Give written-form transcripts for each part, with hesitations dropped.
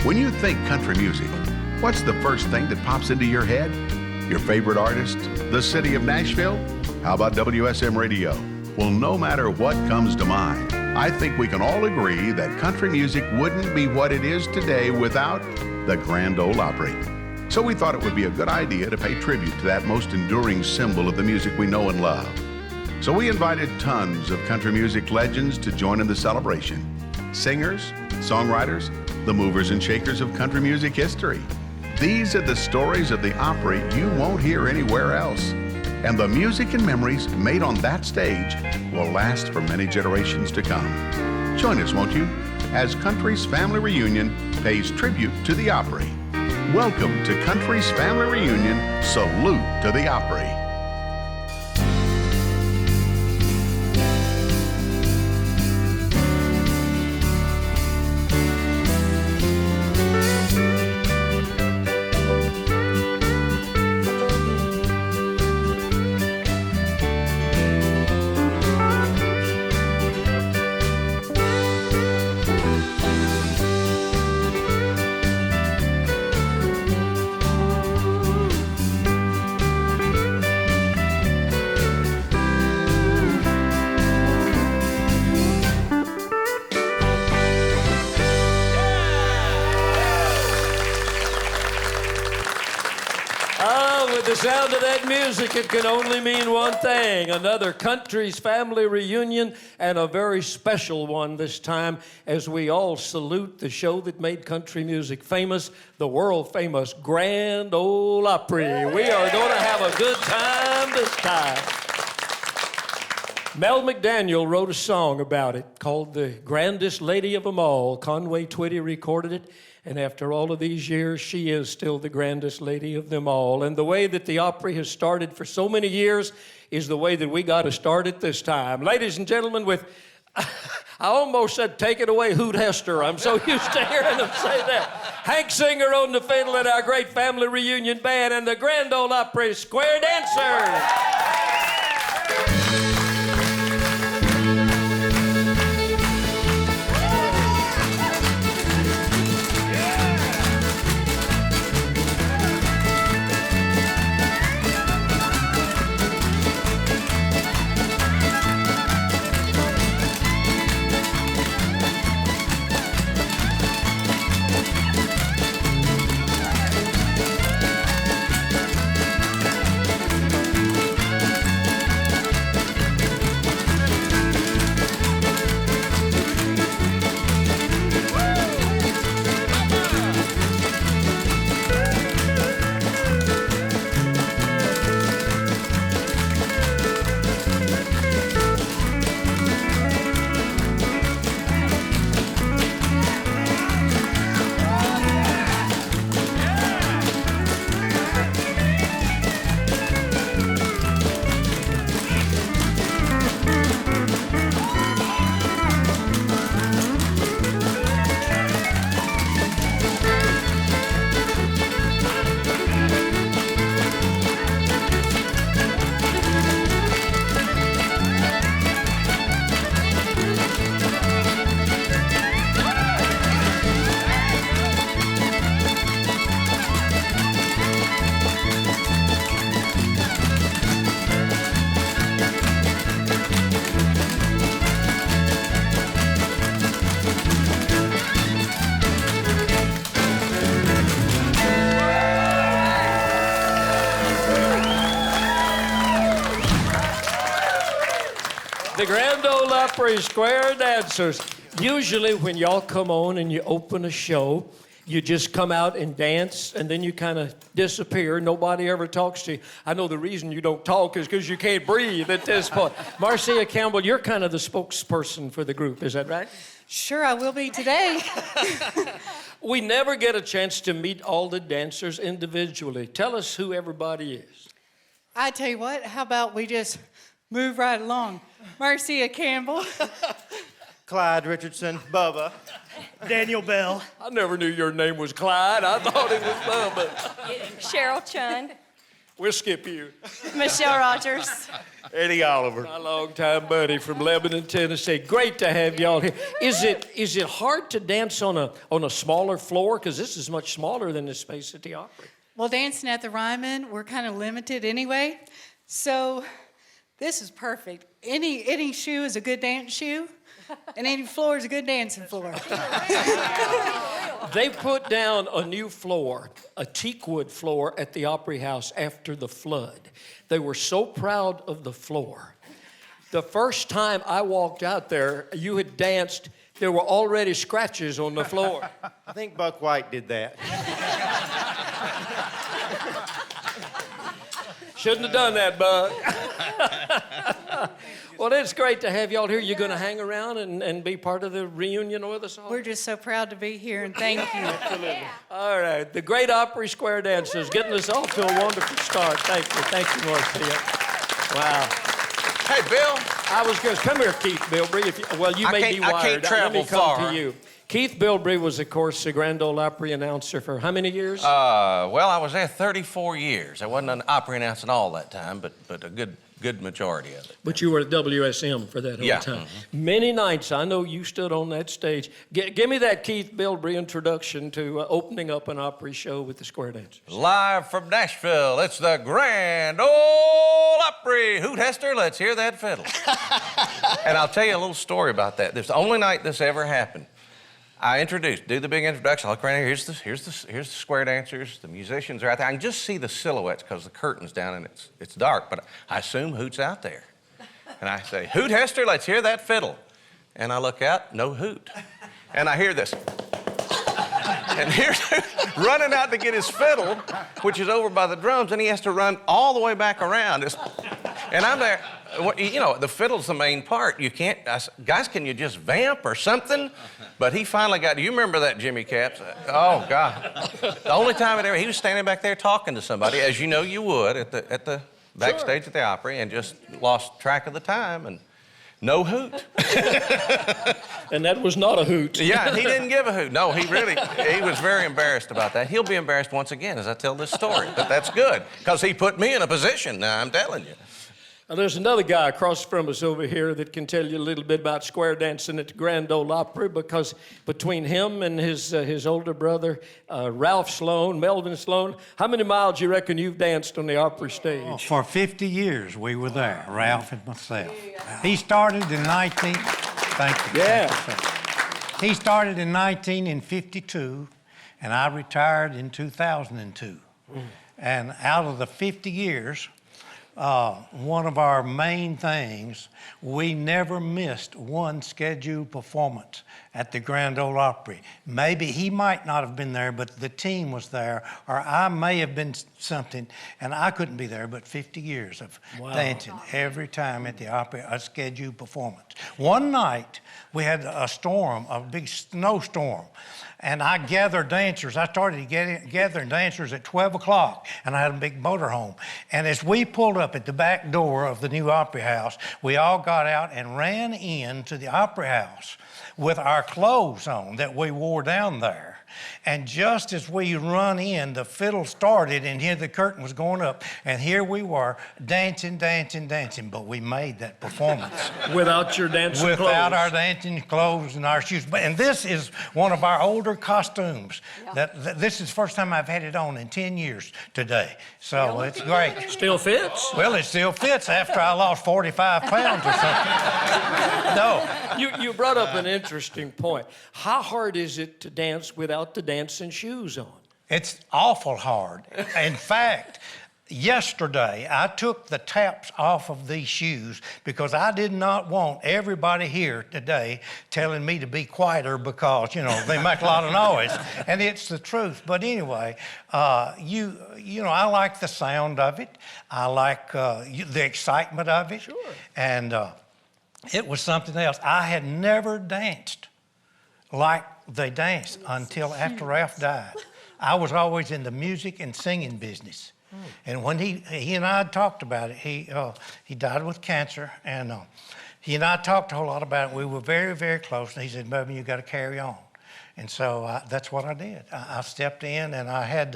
When you think country music, what's the first thing that pops into your head? Your favorite artist? The city of Nashville? How about WSM Radio? Well, no matter what comes to mind, I think we can all agree that country music wouldn't be what it is today without the Grand Ole Opry. So we thought it would be a good idea to pay tribute to that most enduring symbol of the music we know and love. So we invited tons of country music legends to join in the celebration. Singers, songwriters, the movers and shakers of country music history. These are the stories of the Opry you won't hear anywhere else. And the music and memories made on that stage will last for many generations to come. Join us, won't you, as Country's Family Reunion pays tribute to the Opry. Welcome to Country's Family Reunion. Salute to the Opry. The sound of that music, it can only mean one thing: another Country's Family Reunion, and a very special one this time, as we all salute the show that made country music famous, the world-famous Grand Ole Opry. We are going to have a good time this time. Mel McDaniel wrote a song about it called The Grandest Lady of Them All. Conway Twitty recorded it. And after all of these years, she is still the grandest lady of them all. And the way that the Opry has started for so many years is the way that we got to start it this time. Ladies and gentlemen, with, I almost said, take it away, Hoot Hester. I'm so used to hearing them say that. Hank Singer on the fiddle and our great family reunion band and the Grand Ole Opry Square Dancers. The Grand Ole Opry Square Dancers. Usually when y'all come on and you open a show, you just come out and dance, and then you kind of disappear. Nobody ever talks to you. I know the reason you don't talk is because you can't breathe at this point. Marcia Campbell, you're kind of the spokesperson for the group, is that right? Sure, I will be today. We never get a chance to meet all the dancers individually. Tell us who everybody is. I tell you what, how about we just move right along? Marcia Campbell. Clyde Richardson, Bubba. Daniel Bell. I never knew your name was Clyde. I thought it was Bubba. Cheryl Chun. We'll skip you. Michelle Rogers. Eddie Oliver. My longtime buddy from Lebanon, Tennessee. Great to have y'all here. Is it hard to dance on a smaller floor? Because this is much smaller than the space at the Opry. Well, dancing at the Ryman, we're kind of limited anyway. So this is perfect. Any shoe is a good dance shoe, and any floor is a good dancing floor. They put down a new floor, a teakwood floor at the Opry House after the flood. They were so proud of the floor. The first time I walked out there, you had danced, there were already scratches on the floor. I think Buck White did that. Shouldn't have done that, Buck. Well, it's great to have y'all here. You're going to hang around and be part of the reunion with us all? We're just so proud to be here, and thank you. Absolutely. All right. The great Opry Square Dancers getting us off to a wonderful start. Thank you. Thank you, Marcia. Wow. Hey, Bill. I was going to come here, Keith Bilbrey. You may be wired. I can't travel Let me come far. to you. Keith Bilbrey was, of course, the Grand Ole Opry announcer for how many years? Well, I was there 34 years. I wasn't an Opry announcer all that time, but a good majority of it. But you were at WSM for that whole time. Mm-hmm. Many nights, I know you stood on that stage. Give me that Keith Bilbrey introduction to opening up an Opry show with the Square Dancers. Live from Nashville, it's the Grand Ole Opry. Hoot Hester, let's hear that fiddle. And I'll tell you a little story about that. This is the only night this ever happened. I do the big introduction. I look around here, here's the Square Dancers. The musicians are out there. I can just see the silhouettes because the curtain's down and it's dark, but I assume Hoot's out there. And I say, Hoot Hester, let's hear that fiddle. And I look out, no Hoot. And I hear this. And here's Hoot running out to get his fiddle, which is over by the drums, and he has to run all the way back around. And I'm there. You know, the fiddle's the main part. You can't, guys, can you just vamp or something? But he finally got, do you remember that, Jimmy Caps? Oh, God. The only time he was standing back there talking to somebody, as you know you would, at the backstage at the Opry, and just lost track of the time, and no Hoot. And that was not a hoot. Yeah, he didn't give a hoot. No, he was very embarrassed about that. He'll be embarrassed once again as I tell this story, but that's good, because he put me in a position, now I'm telling you. Now, there's another guy across from us over here that can tell you a little bit about square dancing at the Grand Ole Opry, because between him and his older brother, Ralph Sloan, Melvin Sloan, how many miles you reckon you've danced on the Opry stage? Oh, for 50 years we were there, Ralph and myself. He started in thank you. Yeah. Thank you. He started in 1952, and I retired in 2002. And out of the 50 years, one of our main things, we never missed one scheduled performance at the Grand Ole Opry. Maybe he might not have been there, but the team was there, or I may have been something, and I couldn't be there, but 50 years of dancing every time at the Opry, a scheduled performance. One night, we had a big snowstorm, and I gathered dancers. I started gathering dancers at 12 o'clock, and I had a big motorhome. And as we pulled up at the back door of the new Opry House, we all got out and ran into the Opry House with our clothes on that we wore down there. And just as we run in, the fiddle started, and here the curtain was going up, and here we were dancing, but we made that performance. Without your dancing clothes. Without our dancing clothes and our shoes. And this is one of our older costumes. Yeah. This is the first time I've had it on in 10 years today. So it's great. Still fits? Well, it still fits after I lost 45 pounds or something. No. You brought up an interesting point. How hard is it to dance without the dancing shoes on? It's awful hard. In fact, yesterday I took the taps off of these shoes because I did not want everybody here today telling me to be quieter because, you know, they make a lot of noise. And it's the truth. But anyway, you know, I like the sound of it. I like the excitement of it. Sure. And it was something else. I had never danced like they danced until after Ralph died. I was always in the music and singing business. And when he and I had talked about it, he died with cancer, and he and I talked a whole lot about it. We were very, very close, and he said, "Baby, you got to carry on." And so that's what I did. I stepped in, and I had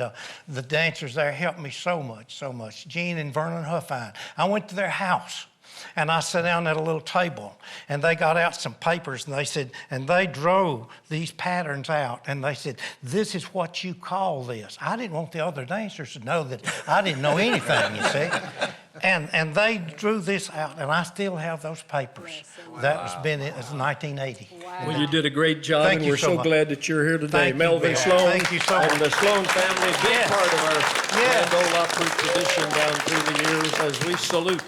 the dancers there help me so much. Gene and Vernon Huffine. I went to their house, and I sat down at a little table, and they got out some papers, and they said, and they drew these patterns out, and they said, this is what you call this. I didn't want the other dancers to know that I didn't know anything, you see. And they drew this out, and I still have those papers. That was it's 1980. Wow. Well, you did a great job, Thank and you we're so so much. glad that you're here today. Thank you, Melvin Bill. Sloan Thank you so much. and the Sloan family, a big part of our Grand Ole Opry tradition down through the years as we salute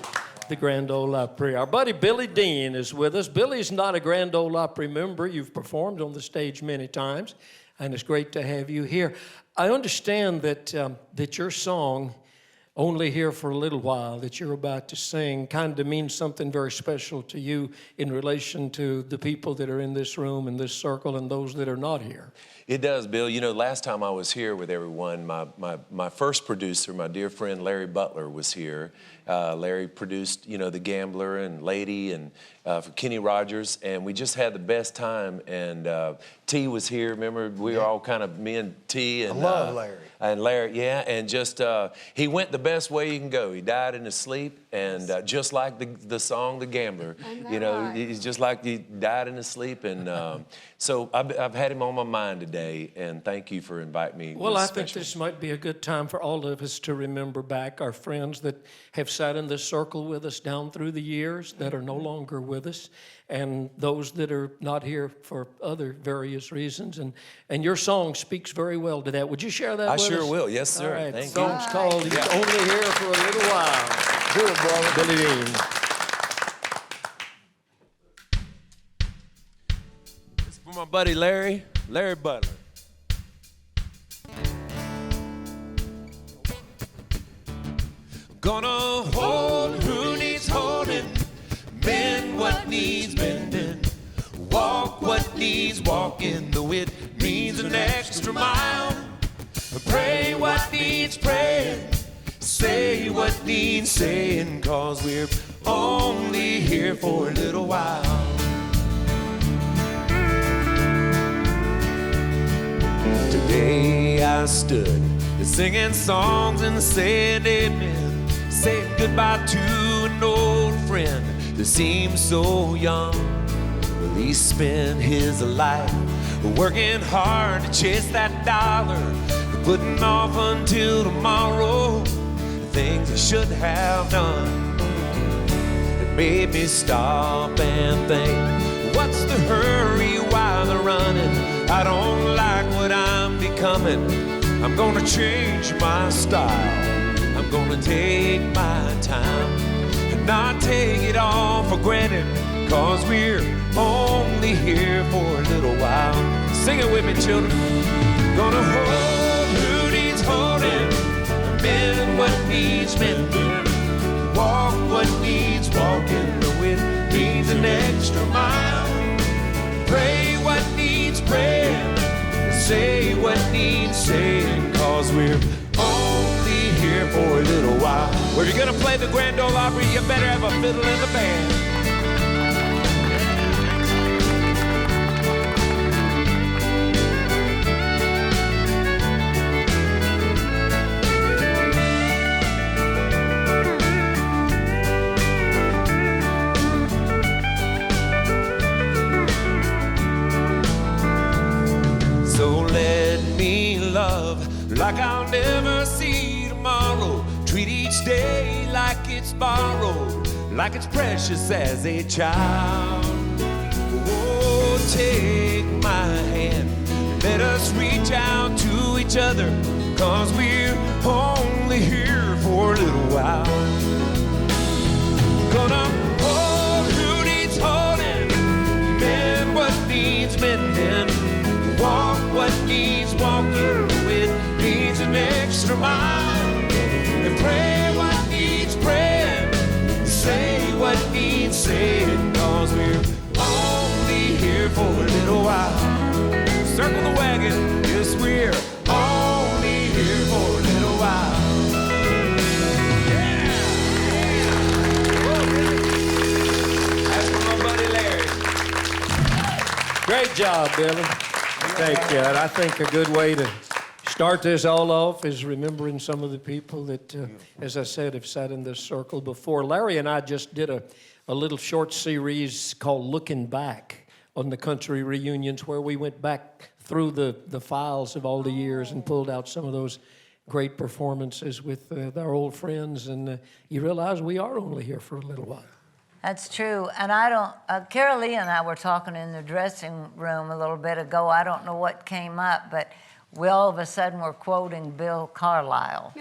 the Grand Ole Opry. Our buddy Billy Dean is with us. Billy's not a Grand Ole Opry member. You've performed on the stage many times, and it's great to have you here. I understand that that your song, Only Here for a Little While, that you're about to sing, kind of means something very special to you in relation to the people that are in this room, in this circle, and those that are not here. It does, Bill. You know, last time I was here with everyone, my first producer, my dear friend Larry Butler, was here. Larry produced, you know, The Gambler and Lady and for Kenny Rogers, and we just had the best time. And T was here. Remember, we were all kind of, me and T. And, I love Larry. And Larry, yeah, and just, he went the best way you can go. He died in his sleep, and just like the song The Gambler, you know, he's just like he died in his sleep. And so I've had him on my mind today, and thank you for inviting me. Well, I think this might be a good time for all of us to remember back our friends that have sat in this circle with us down through the years that are no longer with us, and those that are not here for other various reasons. And your song speaks very well to that. Would you share that with us? I sure will. Yes, sir. All right. Thank The you. song's called He's Only Here for a Little While. Do it, brother. Billy Dean. This is for my buddy Larry Butler. Gonna hold who needs holding, bend what needs bending, walk what needs walking, though it means an extra mile. Pray what needs praying, say what needs saying, 'cause we're only here for a little while. Today I stood singing songs and saying amen, saying goodbye to an old friend that seemed so young. Well, he spent his life working hard to chase that dollar, putting off until tomorrow the things I should have done. It made me stop and think, what's the hurry while they're running? I don't like what I'm becoming. I'm gonna change my style. I'm gonna take my time and not take it all for granted, 'cause we're only here for a little while. Sing it with me, children. Gonna hold who needs holding, bend what needs mending, walk what needs walking, though it needs an extra mile. Pray what needs praying, say what needs saying, 'cause we're only here for a little while. Well, if you're gonna play the Grand Ole Opry, you better have a fiddle in the band. So let me love like I'll never see tomorrow. Treat each day like it's borrowed, like it's precious as a child. Oh, take my hand, let us reach out to each other, 'cause we're only here for a little while. Gonna hold who needs holding, mend what needs mending, walk what needs walking, it needs an extra mile, and pray what needs praying, say what needs saying, 'cause we're only here for a little while. Circle the wagon, yes, we're only here for a little while. Yeah! That's for my buddy Larry. Great job, Billy. Thank you. And I think a good way to start this all off is remembering some of the people that, as I said, have sat in this circle before. Larry and I just did a little short series called Looking Back on the country reunions, where we went back through the files of all the years and pulled out some of those great performances with our old friends. And you realize we are only here for a little while. That's true. And I don't, Carol Lee and I were talking in the dressing room a little bit ago. I don't know what came up, but we all of a sudden were quoting Bill Carlisle.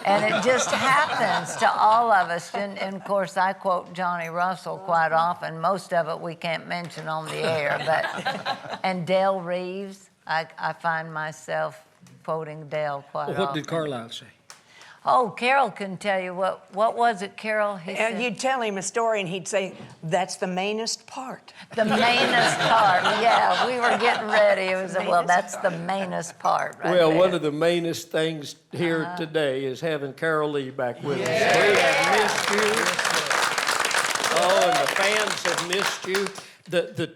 And it just happens to all of us. And of course, I quote Johnny Russell quite often. Most of it we can't mention on the air. And Dale Reeves, I find myself quoting Dale quite often. What did Carlisle say? Oh, Carol can tell you what was it, Carol? He said, you'd tell him a story and he'd say, that's the mainest part. the mainest part. Yeah, we were getting ready. It was, well, that's the mainest part right Well, there. one of the mainest things here today is having Carol Lee back with us. We have missed you. Oh, and the fans have missed you. The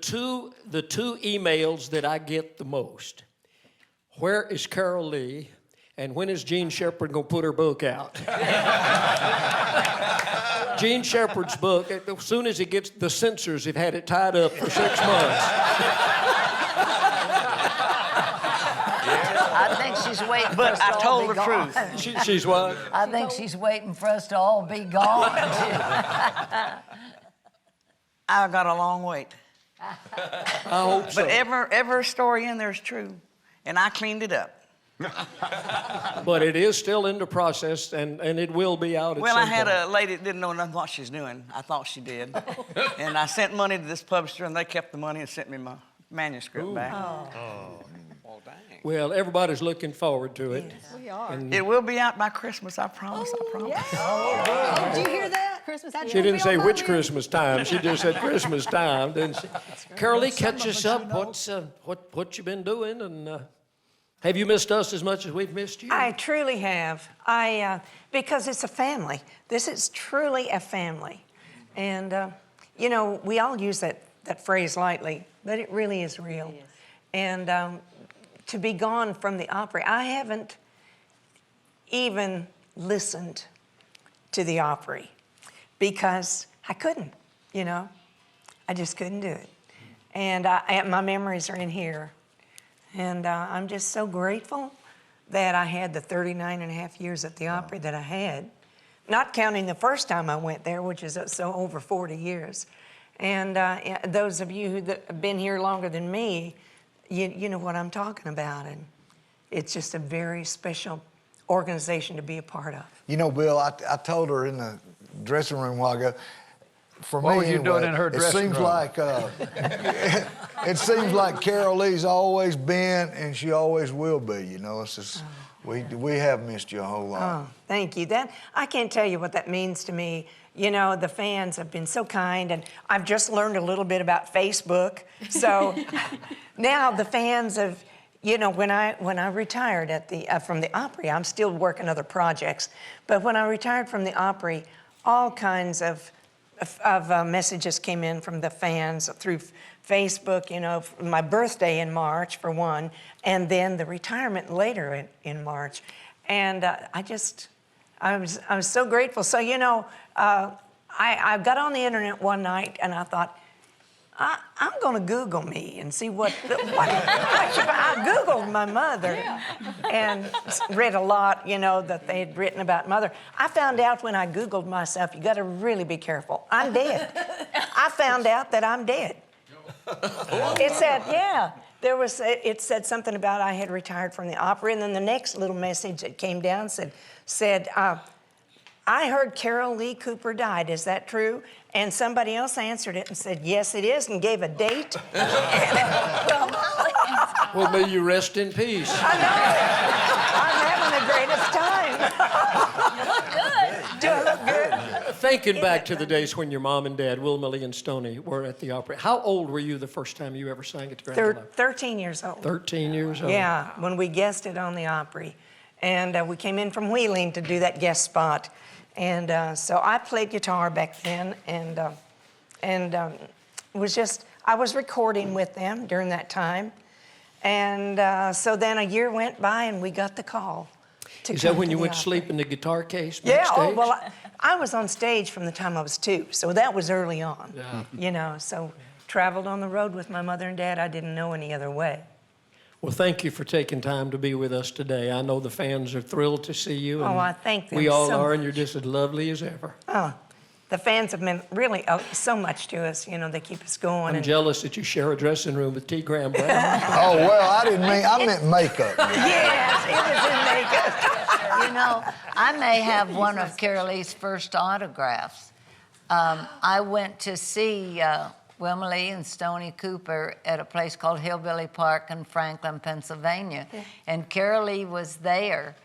two emails that I get the most, where is Carol Lee? And when is Jean Shepherd going to put her book out? Jean Shepherd's book, as soon as it gets, the censors have had it tied up for 6 months. I think she's waiting for us to all be gone. But I told the truth. She's what? I think she's waiting for us to all be gone. I got a long wait. I hope so. But every story in there is true, and I cleaned it up. But it is still in the process, and it will be out at Well, some I had point. a lady that didn't know nothing what she's doing. I thought she did. And I sent money to this publisher, and they kept the money and sent me my manuscript back. Oh. Well, dang. Well, everybody's looking forward to it. Yes, we are. And It will be out by Christmas, I promise, I promise. Oh, did you hear that? Christmas. she didn't say which Christmas time. She just said Christmas time, didn't she? Carol Lee, catch us up. What you been doing? And have you missed us as much as we've missed you? I truly have. Because it's a family. This is truly a family. And, you know, we all use that phrase lightly, but it really is real. Yes. And to be gone from the Opry, I haven't even listened to the Opry because I couldn't, you know. I just couldn't do it. And my memories are in here. And I'm just so grateful that I had the 39 and a half years at the Opry that I had, not counting the first time I went there, which is so over 40 years. And those of you who have been here longer than me, you know what I'm talking about. And it's just a very special organization to be a part of. You know, Bill, I told her in the dressing room a while ago, for what me, were you doing in her dressing room? It seems like Carol Lee's always been, and she always will be. You know, it's just we have missed you a whole lot. Oh, thank you. I can't tell you what that means to me. You know, the fans have been so kind, and I've just learned a little bit about Facebook. So now the fans have, you know, when I retired from the Opry, I'm still working other projects, but when I retired from the Opry, all kinds of messages came in from the fans through Facebook, you know, my birthday in March, for one, and then the retirement later in March. And I was so grateful. So, you know, I got on the internet one night and I thought, I'm going to Google me and see what I Googled my mother and read a lot, you know, that they had written about mother. I found out when I Googled myself, you got to really be careful. I'm dead. I found out that I'm dead. It said, yeah, it said something about I had retired from the Opry, and then the next little message that came down said, I heard Carol Lee Cooper died. Is that true? And somebody else answered it and said, yes, it is, and gave a date. Well, may you rest in peace. I know. I'm having the greatest time. You look good. Do I look good? Thinking back to the days when your mom and dad, Will, Millie, and Stoney, were at the Opry, how old were you the first time you ever sang at the Grand Ole Opry? 13 years old. 13 years old. Yeah, when we guested on the Opry. And we came in from Wheeling to do that guest spot. And so I played guitar back then, and I was recording with them during that time. And so then a year went by and we got the call. Is that when you went to sleep in the guitar case Yeah, backstage? oh, well, I was on stage from the time I was 2, so that was early on. Yeah. You know, so traveled on the road with my mother and dad. I didn't know any other way. Well, thank you for taking time to be with us today. I know the fans are thrilled to see you. Oh, and I thank them we all so are, and much. you're just as lovely as ever. Oh, the fans have been really so much to us. You know, they keep us going. I'm jealous that you share a dressing room with T. Graham Brown. Oh, well, I meant makeup. Yes, it was in makeup. You know, I may have one of Carol Lee's first autographs. I went to see Wilma Lee and Stoney Cooper at a place called Hillbilly Park in Franklin, Pennsylvania. Yeah. And Carol Lee was there.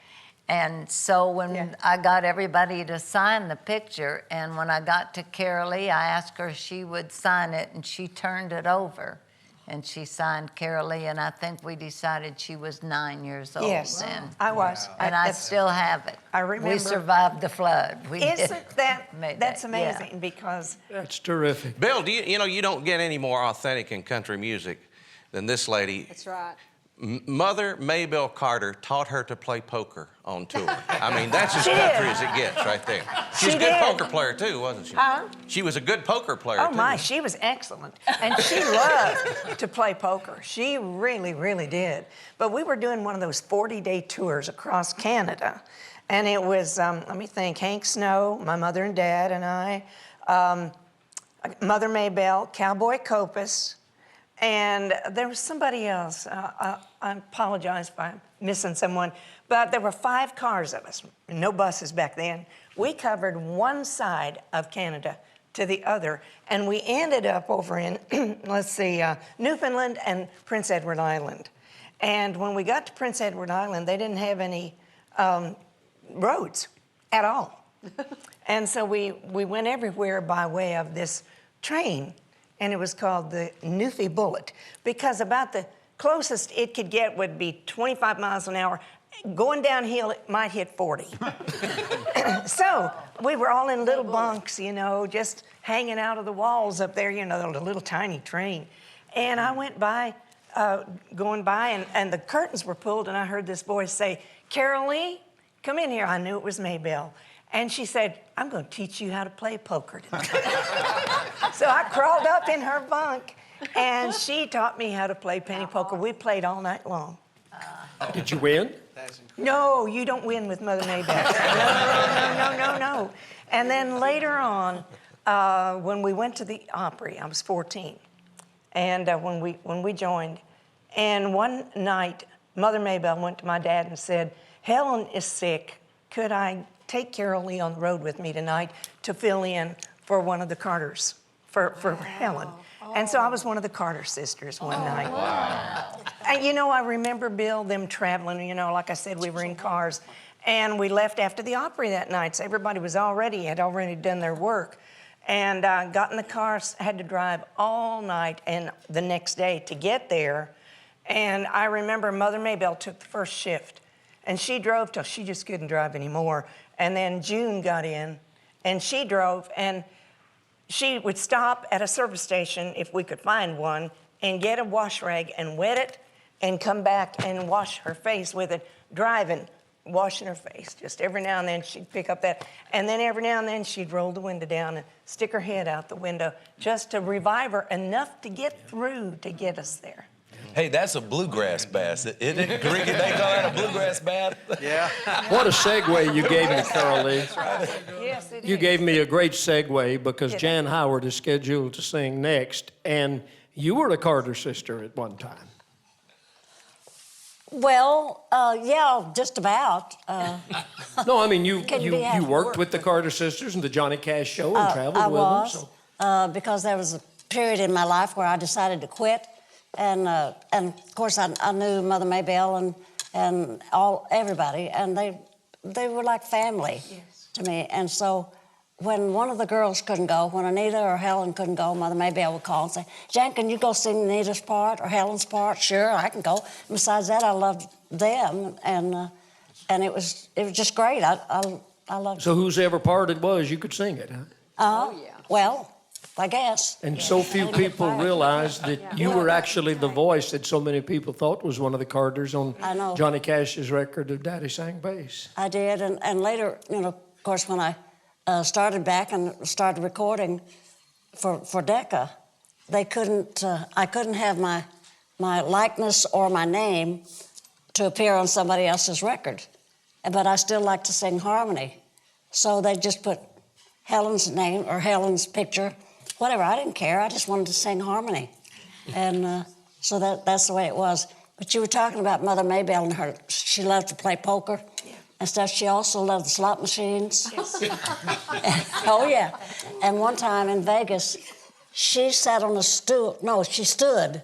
And so when I got everybody to sign the picture, and when I got to Carol Lee, I asked her if she would sign it, and she turned it over. And she signed Carol Lee, and I think we decided she was 9 years old then. I was. And I still have it. I remember. We survived the flood. Isn't that's Yeah. amazing because That's terrific. Bill, you don't get any more authentic in country music than this lady. That's right. Mother Maybelle Carter taught her to play poker on tour. I mean, that's as She country did. as it gets right there. She was She a good did. poker player too, wasn't she? Huh? She was a good poker player Oh too. my, she was excellent. And she loved to play poker. She really, really did. But we were doing one of those 40-day tours across Canada. And it was, let me think, Hank Snow, my mother and dad and I, Mother Maybelle, Cowboy Copus, and there was somebody else. I apologize if I'm missing someone. But there were 5 cars of us, no buses back then. We covered one side of Canada to the other, and we ended up over in, let's see, Newfoundland and Prince Edward Island. And when we got to Prince Edward Island, they didn't have any roads at all. And so we went everywhere by way of this train, and it was called the Newfie Bullet, because about the closest it could get would be 25 miles an hour. Going downhill, it might hit 40. So we were all in little bunks, you know, just hanging out of the walls up there, you know, the little tiny train. And I went by, going by, and the curtains were pulled, and I heard this voice say, "Carol Lee, come in here." I knew it was Maybelle. And she said, "I'm going to teach you how to play poker today." So I crawled up in her bunk, and she taught me how to play penny poker. We played all night long. Did you win? No, you don't win with Mother Maybelle. No. And then later on, when we went to the Opry, I was 14, and when we joined, and one night, Mother Maybelle went to my dad and said, "Helen is sick. Could I take Carol Lee on the road with me tonight to fill in for one of the Carters, for Helen?" And so I was one of the Carter sisters one night. Wow. And you know, I remember, Bill, them traveling, you know, like I said, we were in cars, and we left after the Opry that night, so everybody had already done their work, and got in the car, had to drive all night and the next day to get there. And I remember Mother Maybelle took the first shift, and she drove till she just couldn't drive anymore. And then June got in, and she drove, and she would stop at a service station, if we could find one, and get a wash rag and wet it and come back and wash her face with it, driving, washing her face. Just every now and then she'd pick up that. And then every now and then she'd roll the window down and stick her head out the window just to revive her enough to get through to get us there. Hey, that's a bluegrass bass. Isn't it? Ricky, they call that a bluegrass bass? Yeah. What a segue you gave me, Carol Lee. Yes, it You is. gave me a great segue because Yeah. Jan Howard is scheduled to sing next, and you were a Carter sister at one time. Well, yeah, just about. No, I mean, you Can be half worked work, with the Carter sisters and the Johnny Cash show and traveled I with was, them. So. because there was a period in my life where I decided to quit. And of course, I knew Mother Maybelle and everybody, and they were like family to me. And so when one of the girls couldn't go, when Anita or Helen couldn't go, Mother Maybelle would call and say, "Jan, can you go sing Anita's part or Helen's part?" "Sure, I can go." And besides that, I loved them, and it was just great. I loved it. So whose ever part it was, you could sing it, huh? Oh, yeah. Well, I guess. And so few people realize that you were actually the voice that so many people thought was one of the Carters on I know. Johnny Cash's record of Daddy Sang Bass. I did, and later, of course, when I started back and started recording for Decca, I couldn't have my likeness or my name to appear on somebody else's record, but I still like to sing harmony. So they just put Helen's name or Helen's picture, whatever. I didn't care. I just wanted to sing harmony, and so that's the way it was. But you were talking about Mother Maybelle and she loved to play poker and stuff. She also loved the slot machines. Oh yeah. And one time in Vegas, she sat on a stool. No, she stood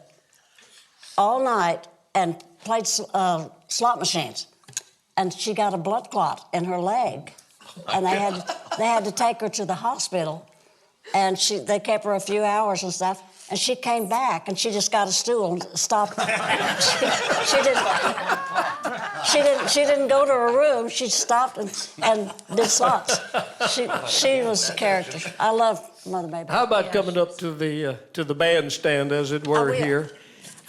all night and played slot machines, and she got a blood clot in her leg, and they had to take her to the hospital, and they kept her a few hours and stuff, and she came back and she just got a stool and stopped. She didn't go to her room. She stopped and did slots. She was a character. I love Mother Maybelle. How about coming up to the bandstand, as it were, here?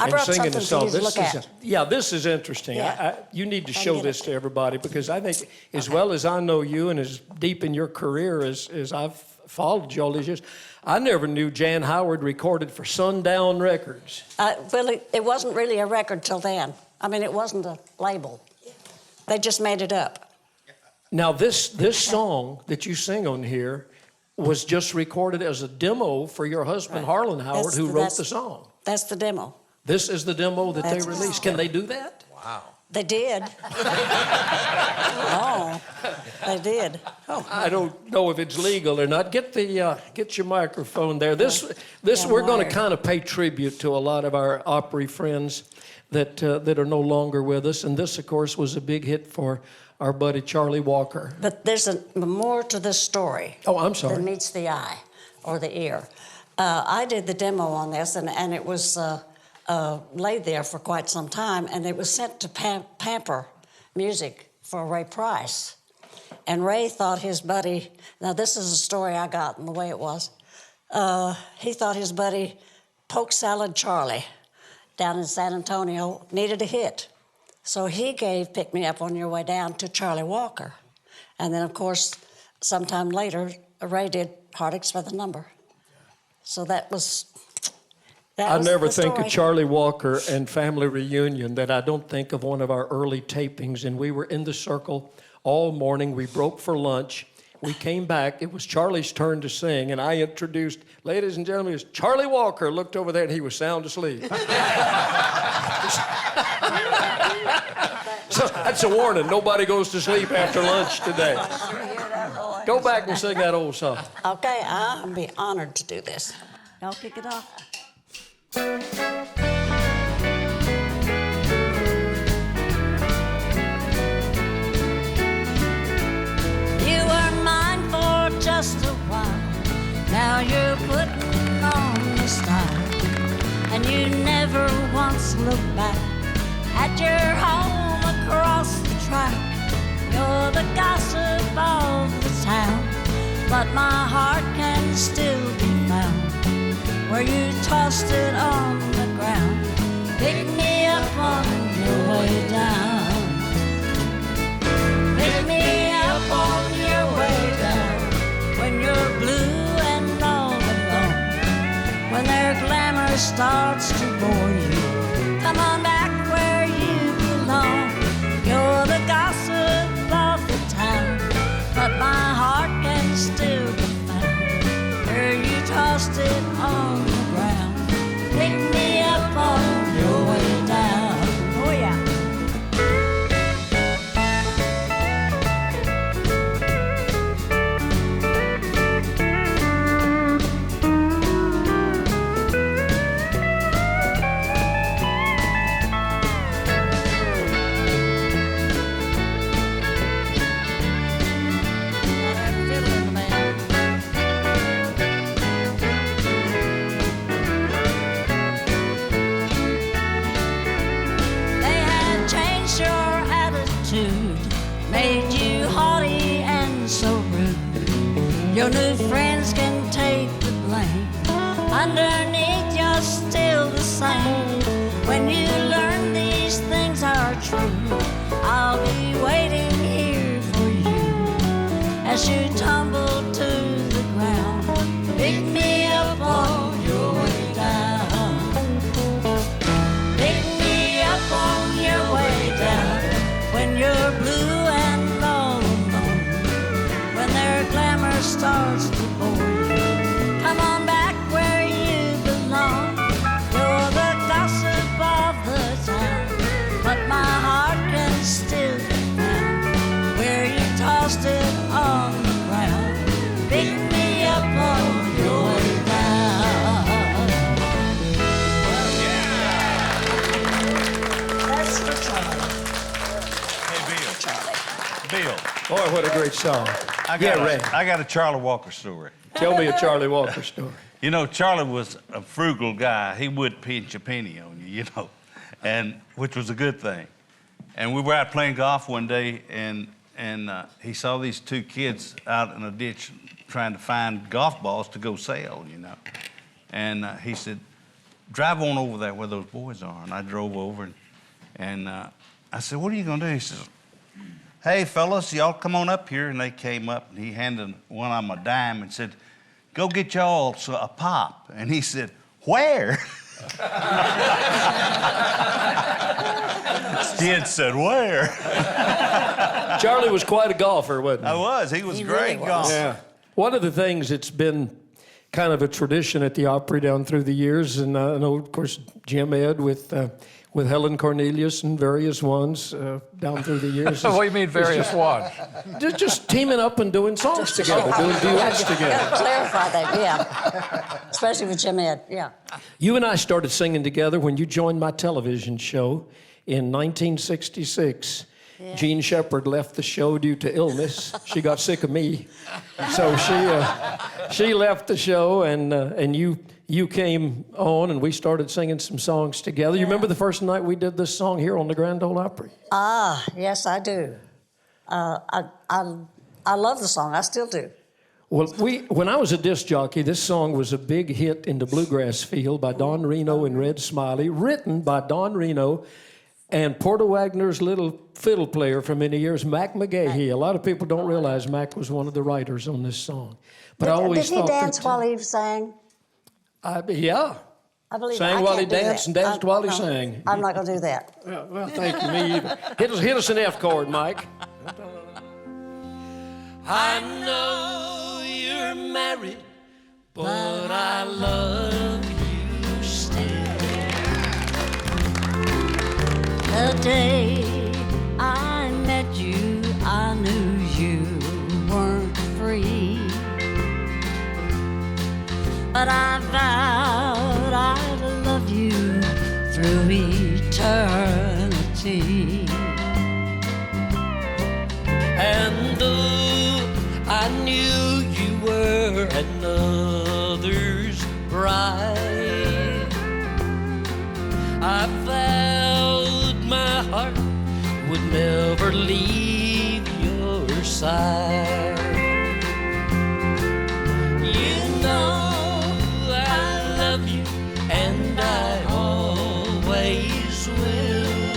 I brought singing something for you to look at. This is interesting. Yeah. You need to show this to everybody, because I think, as well as I know you and as deep in your career as I've followed you all these years, I never knew Jan Howard recorded for Sundown Records. Well, it wasn't really a record till then. I mean, it wasn't a label. They just made it up. Now, this song that you sing on here was just recorded as a demo for your husband, Harlan Howard, who wrote the song. That's the demo. This is the demo that they released. Can they do that? Wow. They did. Oh, they did. Oh. I don't know if it's legal or not. Get your microphone there. This we're going to kind of pay tribute to a lot of our Opry friends that are no longer with us, and this, of course, was a big hit for our buddy Charlie Walker. But there's more to this story. Oh, I'm sorry. Than meets the eye or the ear. I did the demo on this, and it was laid there for quite some time, and it was sent to Pamper Music for Ray Price. And Ray thought his buddy, now this is a story I got and the way it was, he thought his buddy Poke Salad Charlie down in San Antonio needed a hit. So he gave Pick Me Up on Your Way Down to Charlie Walker. And then, of course, sometime later, Ray did Heartaches by the Number. So that was I never think of Charlie Walker and Family Reunion that I don't think of one of our early tapings, and we were in the circle all morning. We broke for lunch. We came back. It was Charlie's turn to sing, and I introduced, ladies and gentlemen, it was Charlie Walker. Looked over there, and he was sound asleep. So that's a warning. Nobody goes to sleep after lunch today. Go back and sing that old song. Okay, I'll be honored to do this. Y'all kick it off. You were mine for just a while. Now you're putting on the style, and you never once looked back at your home across the track. You're the gossip of the town, but my heart can still be found where you tossed it on the ground. Pick me up on your way down. Pick me up on your way down when you're blue and all alone, when their glamour starts to bore you. Come on back where you belong. You're the gossip of the town, but my heart can still be found where you tossed it on the ground. Pick me up on your way down. Oh yeah. Made you haughty and so rude. Your new friends can take the blame. underneath you're still the same. When you learn these things are true, I'll be waiting here for you as you tumble to the ground. Pick me up on your way down. Pick me up on your way down when you're blue and all alone, when their glamour starts to bore you. Come on back where you belong. You're the gossip of the town, but my heart can still be found where you tossed it on the ground. Pick me up on your way down. That's for Charlie. Hey, Bill. Bill. Boy, what a great song. I got a Charlie Walker story. Tell me a Charlie Walker story. You know, Charlie was a frugal guy. He would pinch a penny on you, you know, and which was a good thing. And we were out playing golf one day, and he saw these two kids out in a ditch trying to find golf balls to go sell, you know. And he said, drive on over there where those boys are. And I drove over, and I said, what are you going to do? He says, hey, fellas, y'all come on up here. And they came up, and he handed one of them a dime and said, go get y'all a pop. And he said, where? Kid said, where? Charlie was quite a golfer, wasn't he? I was. He was great golfer. Yeah. One of the things that's been kind of a tradition at the Opry down through the years, and I know, of course, Jim Ed with Helen Cornelius and various ones down through the years. What do you mean various ones? Just teaming up and doing songs together, doing duets together. Clarify that, yeah. Especially with Jim Ed, yeah. You and I started singing together when you joined my television show in 1966. Yeah. Jean Shepherd left the show due to illness. She got sick of me, so she left the show, and you came on, and we started singing some songs together. You remember the first night we did this song here on the Grand Ole Opry? Ah, yes, I do. I love the song. I still do. Well, when I was a disc jockey, this song was a big hit in the bluegrass field by Don Reno and Red Smiley, written by Don Reno and Porter Wagner's little fiddle player for many years, Mac McGahee. A lot of people don't realize Mac was one of the writers on this song. But I always did he dance while he sang? Yeah. I believe sang while he danced and danced while he sang. I'm not going to do that. Well, thank you, me either. Hit us an F chord, Mike. I know you're married, but I love you still. The day I met you, I knew you weren't free. But I vowed I'd love you through eternity. And though I knew you were another's bride, I vowed my heart would never leave your side. You know I love you, and I always will.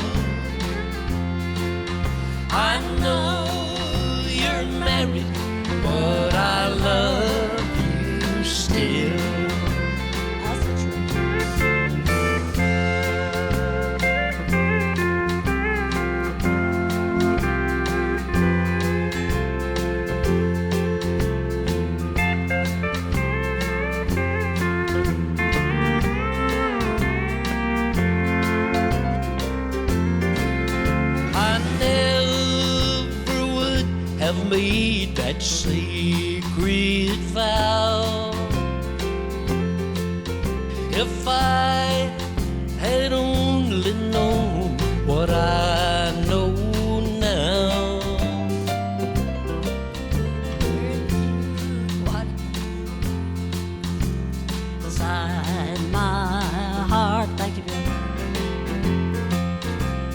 I know you're married, but I love you still. Made that sacred vow. If I had only known what I know now, what inside my heart, thank you, Bill.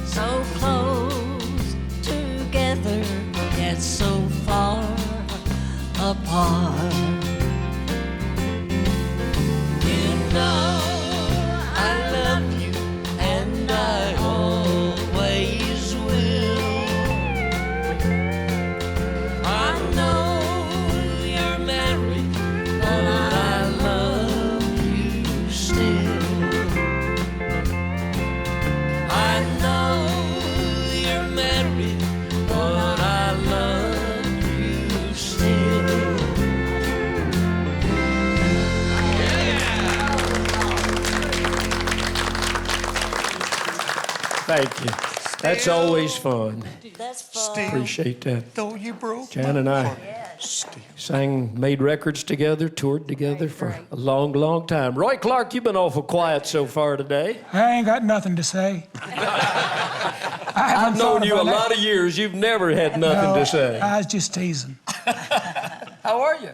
So close together, yet so far apart. You Thank you. That's always fun. That's fun. Appreciate that. Though you broke Jan and I made records together, toured together for a long, long time. Roy Clark, you've been awful quiet so far today. I ain't got nothing to say. I've known you a lot of years. You've never had nothing to say. I was just teasing. How are you?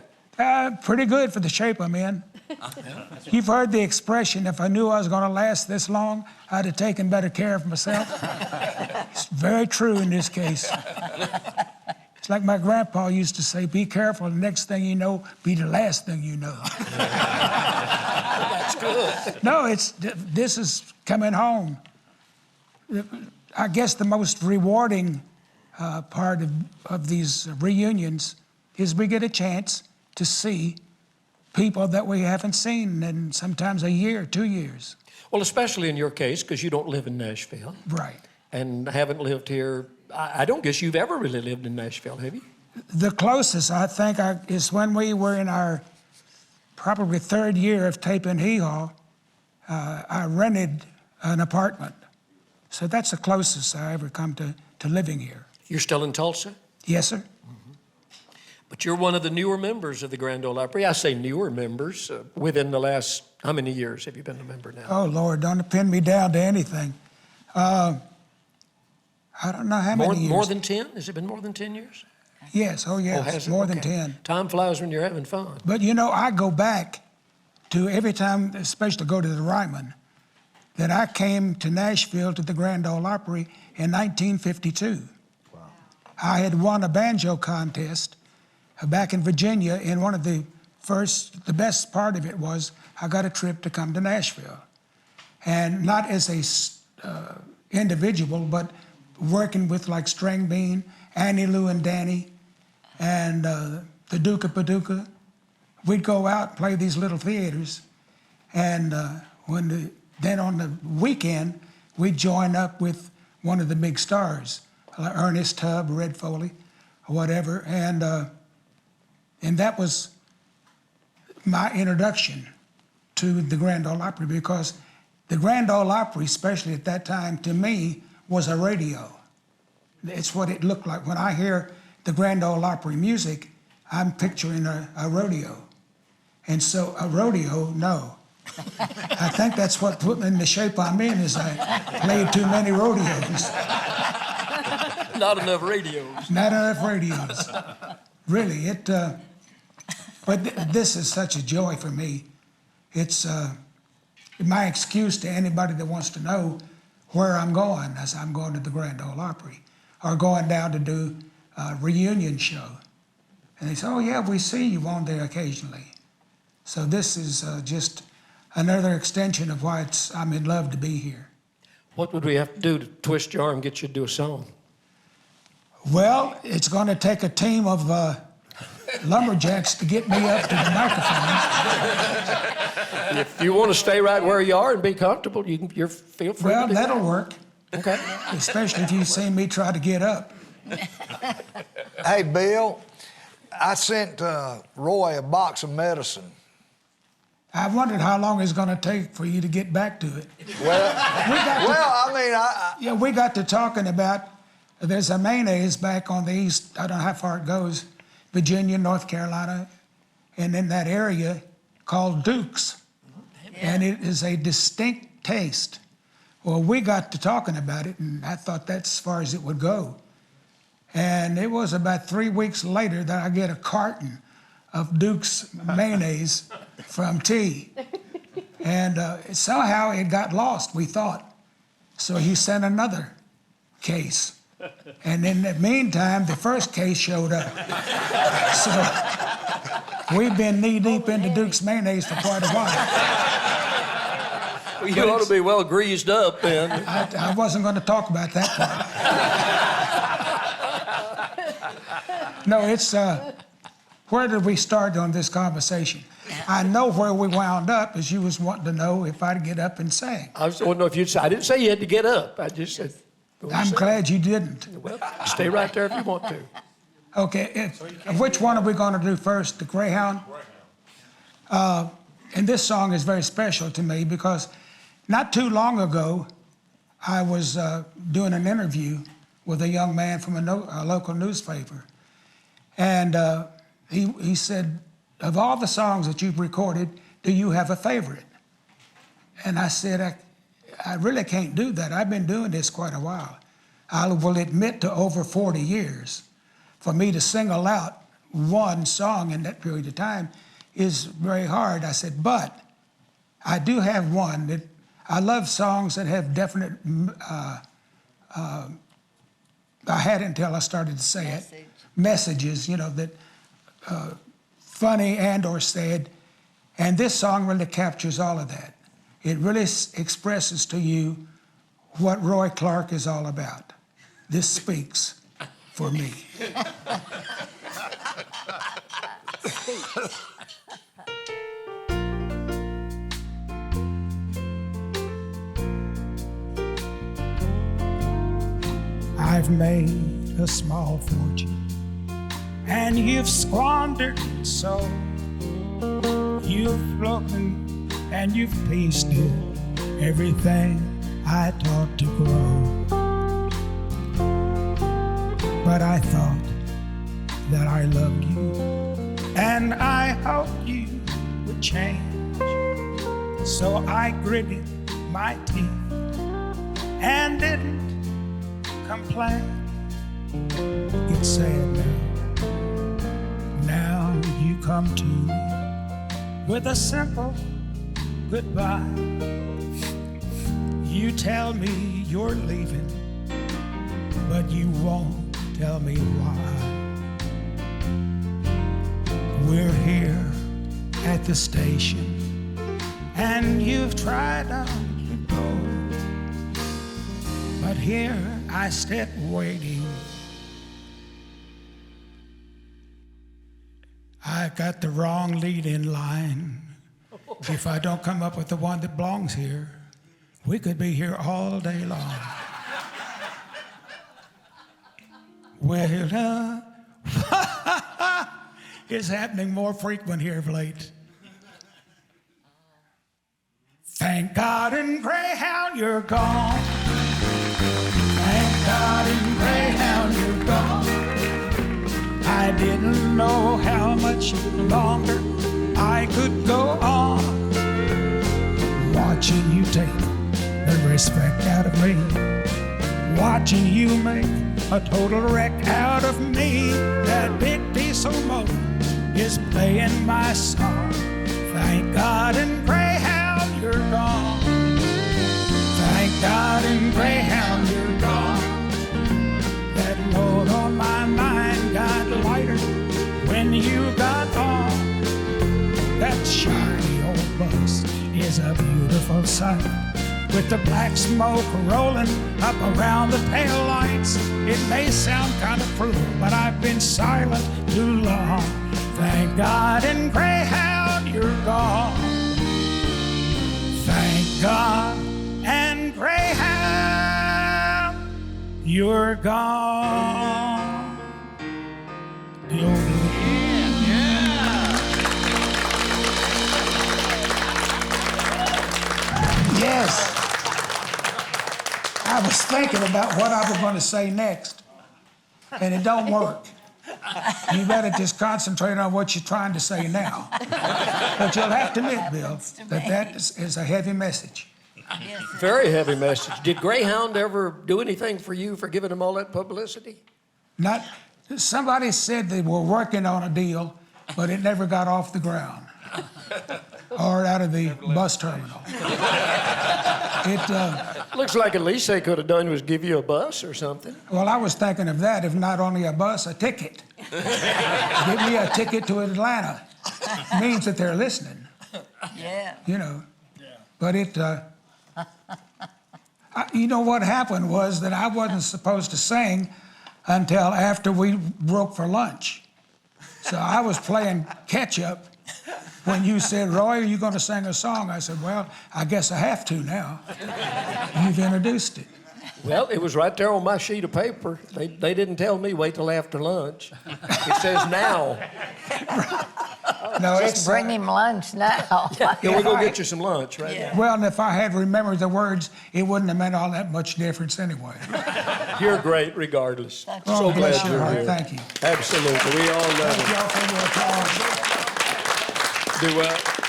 Pretty good for the shape I'm in. You've heard the expression, if I knew I was going to last this long, I'd have taken better care of myself. It's very true in this case. It's like my grandpa used to say, be careful, the next thing you know, be the last thing you know. That's good. No, this is coming home. I guess the most rewarding part of these reunions is we get a chance to see people that we haven't seen in sometimes a year, 2 years. Well, especially in your case, because you don't live in Nashville. Right. And haven't lived here. I don't guess you've ever really lived in Nashville, have you? The closest, I think, is when we were in our probably third year of taping Hee Haw. I rented an apartment. So that's the closest I ever come to living here. You're still in Tulsa? Yes, sir. But you're one of the newer members of the Grand Ole Opry. I say newer members. Within the last, how many years have you been a member now? Oh, Lord, don't pin me down to anything. I don't know how many years. More than 10? Has it been more than 10 years? Yes, oh yes, has it? more than Okay. 10. Time flies when you're having fun. But you know, I go back to every time, especially go to the Ryman, that I came to Nashville to the Grand Ole Opry in 1952. Wow. I had won a banjo contest back in Virginia, and one of the best part of it was I got a trip to come to Nashville. And not as a individual, but working with like String Bean, Annie Lou and Danny, and the Duke of Paducah. We'd go out and play these little theaters, and then on the weekend, we'd join up with one of the big stars, like Ernest Tubb, Red Foley, or whatever, and that was my introduction to the Grand Ole Opry, because the Grand Ole Opry, especially at that time, to me, was a radio. It's what it looked like. When I hear the Grand Ole Opry music, I'm picturing a rodeo. And so a rodeo, no. I think that's what put me in the shape I'm in, is I played too many rodeos. Not enough radios. Not enough radios. Really, but this is such a joy for me. It's my excuse to anybody that wants to know where I'm going, as I'm going to the Grand Ole Opry, or going down to do a reunion show. And they say, oh yeah, we see you on there occasionally. So this is just another extension of why I'm in love to be here. What would we have to do to twist your arm and get you to do a song? Well, it's going to take a team of lumberjacks to get me up to the microphone. If you want to stay right where you are and be comfortable, you're feel free Well, to do that'll that. work. Okay. Especially if you see me try to get up. Hey, Bill, I sent Roy a box of medicine. I wondered how long it's going to take for you to get back to it. Well, we got to talking about, there's a mayonnaise back on the east, I don't know how far it goes, Virginia, North Carolina, and in that area called Duke's. And it is a distinct taste. Well, we got to talking about it, and I thought that's as far as it would go. And it was about 3 weeks later that I get a carton of Duke's mayonnaise from T. And somehow it got lost, we thought. So he sent another case. And in the meantime, the first case showed up. So we've been knee-deep into Duke's mayonnaise for quite a while. You ought to be well greased up then. I wasn't going to talk about that part. No, it's, where did we start on this conversation? I know where we wound up, as you was wanting to know if I'd get up and sing. I was wanting to know if you'd say, I didn't say you had to get up. I just said, I'm glad you didn't. Well, stay right there if you want to. Okay, which one are we going to do first, the Greyhound? And this song is very special to me because not too long ago, I was doing an interview with a young man from a local newspaper. And he said, of all the songs that you've recorded, do you have a favorite? And I said, I really can't do that. I've been doing this quite a while. I will admit to over 40 years. For me to single out one song in that period of time is very hard. I said, but I do have one that I love songs that have definite, I had it until I started to say it, messages, you know, that funny and or sad. And this song really captures all of that. It really expresses to you what Roy Clark is all about. This speaks for me. I've made a small fortune, and you've squandered it so. You've broken and you've tasted everything I taught to grow. But I thought that I loved you, and I hoped you would change. So I gritted my teeth and didn't complain. It's sad now. Now you come to me with a simple goodbye. You tell me you're leaving, but you won't tell me why. We're here at the station, and you've tried not to go, but here I sit waiting. I got the wrong lead in line. If I don't come up with the one that belongs here, we could be here all day long. Well, it's happening more frequent here of late. Thank God in Greyhound you're gone. Thank God in Greyhound you're gone. I didn't know how much longer I could go on, watching you take the respect out of me, watching you make a total wreck out of me. That big diesel motor is playing my song. Thank God in Greyhound you're gone. Thank God in Greyhound you're gone. That load on my mind got lighter when you got on. That shiny old bus is a beautiful sight, with the black smoke rolling up around the taillights. It may sound kind of cruel, but I've been silent too long. Thank God in Greyhound you're gone. Thank God and Greyhound you're gone. Yes. I was thinking about what I was going to say next, and it don't work. You better just concentrate on what you're trying to say now. But you'll have to admit, Bill, that is a heavy message. Very heavy message. Did Greyhound ever do anything for you for giving them all that publicity? Not. Somebody said they were working on a deal, but it never got off the ground or out of the bus terminal. Looks like at least they could have done was give you a bus or something. Well, I was thinking of that, if not only a bus, a ticket. Give me a ticket to Atlanta. Means that they're listening. Yeah. You know. But you know what happened was that I wasn't supposed to sing until after we broke for lunch. So I was playing catch up when you said, Roy, are you going to sing a song? I said, well, I guess I have to now. You've introduced it. Well, it was right there on my sheet of paper. They didn't tell me wait till after lunch. It says now. No, Just it's bring him lunch now. Yeah, we'll go get you some lunch right now. well, and if I had remembered the words, it wouldn't have made all that much difference anyway. You're great regardless. Oh, So bless glad your you're heart. here. Thank you. Absolutely. We all love Thank it. y'all for your applause. Do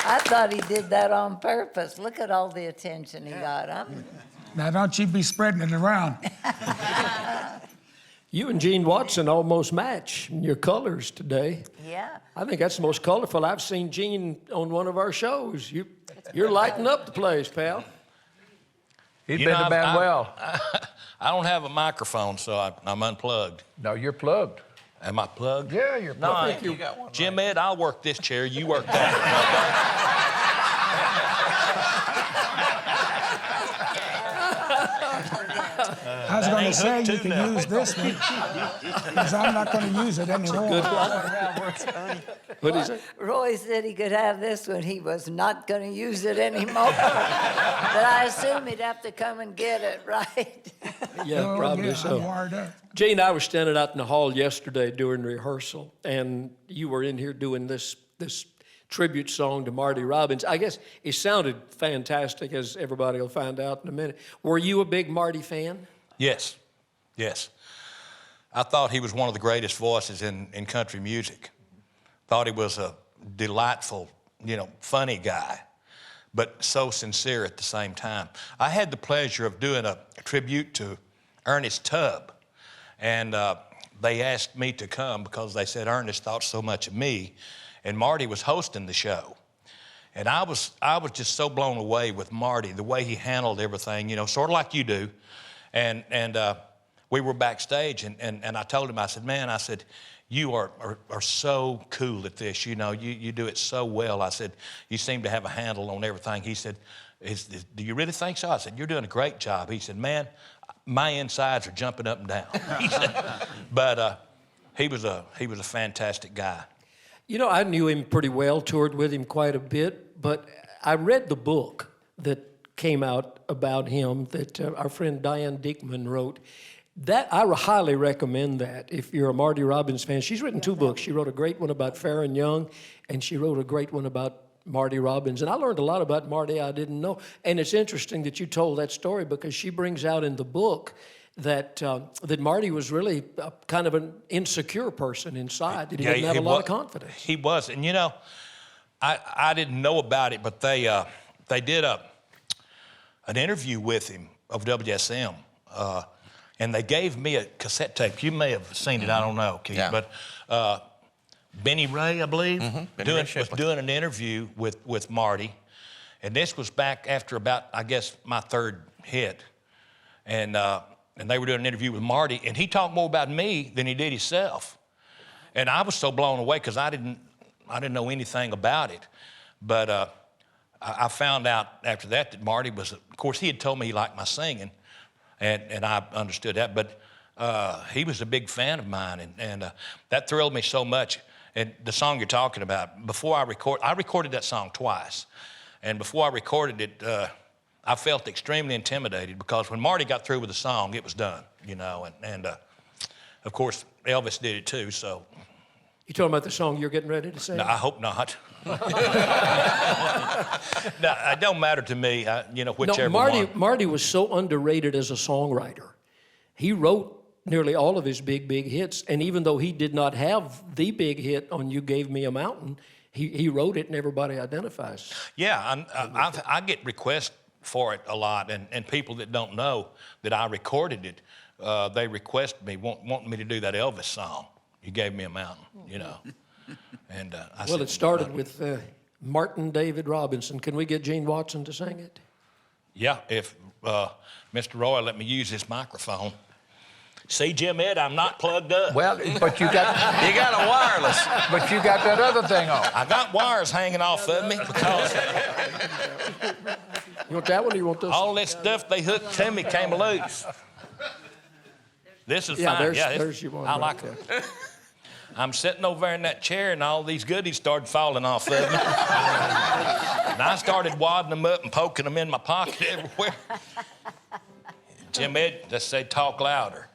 I thought he did that on purpose. Look at all the attention he got. Now, don't you be spreading it around. You and Gene Watson almost match in your colors today. Yeah. I think that's the most colorful I've seen Gene on one of our shows. You're lighting up the place, pal. He'd been the band well. I don't have a microphone, so I'm unplugged. No, you're plugged. Am I plugged? Yeah, you're No, plugged. you got one. Jim Ed, I'll work this chair. You work that. I was going to say you can use this one, because I'm not going to use it anymore. What did he say? Roy said he could have this one. He was not going to use it anymore. But I assume he'd have to come and get it, right? Yeah, probably so. I'm wired up. Gene, I was standing out in the hall yesterday during rehearsal, and you were in here doing this tribute song to Marty Robbins. I guess it sounded fantastic, as everybody will find out in a minute. Were you a big Marty fan? Yes, yes. I thought he was one of the greatest voices in country music. Thought he was a delightful, funny guy, but so sincere at the same time. I had the pleasure of doing a tribute to Ernest Tubb, and they asked me to come because they said Ernest thought so much of me, and Marty was hosting the show. And I was just so blown away with Marty, the way he handled everything, sort of like you do. And we were backstage, and I told him, I said, man, I said, you are so cool at this, you do it so well. I said, you seem to have a handle on everything. He said, do you really think so? I said, you're doing a great job. He said, man, my insides are jumping up and down. He said, but he was a fantastic guy. I knew him pretty well, toured with him quite a bit, but I read the book that came out about him that our friend Diane Dickman wrote. That I highly recommend that if you're a Marty Robbins fan. She's written 2 books. She wrote a great one about Farron Young, and she wrote a great one about Marty Robbins. And I learned a lot about Marty I didn't know. And it's interesting that you told that story, because she brings out in the book that Marty was really kind of an insecure person inside. That he didn't have a lot of confidence. He was. And, I didn't know about it, but they did an interview with him of WSM, and they gave me a cassette tape. You may have seen it, I don't know, Keith, but Benny Ray, I believe, was doing an interview with Marty, and this was back after about, I guess, my 3rd hit, and they were doing an interview with Marty, and he talked more about me than he did himself, and I was so blown away because I didn't know anything about it, but I found out after that Marty was, of course, he had told me he liked my singing, and I understood that, but he was a big fan of mine, and that thrilled me so much. And the song you're talking about, before I recorded that song twice, and before I recorded it, I felt extremely intimidated because when Marty got through with the song, it was done, and of course, Elvis did it too, so. You talking about the song you're getting ready to sing? No, I hope not. No, it don't matter to me, whichever one. Marty was so underrated as a songwriter. He wrote nearly all of his big hits, and even though he did not have the big hit on You Gave Me a Mountain, he wrote it and everybody identifies. Yeah, I get requests for it a lot, and people that don't know that I recorded it, they request me, wanting me to do that Elvis song, You Gave Me a Mountain, And I said, it started with Martin David Robinson. Can we get Gene Watson to sing it? Yeah, if Mr. Roy let me use this microphone. See, Jim Ed, I'm not plugged up. Well, but you got a wireless. But you got that other thing on. I got wires hanging off of me because you want that one or you want this? All this stuff they hooked to me came loose. This is fine. There's your one. I like it. I'm sitting over there in that chair, and all these goodies started falling off of me. And I started wadding them up and poking them in my pocket everywhere. Jim Ed just said, talk louder.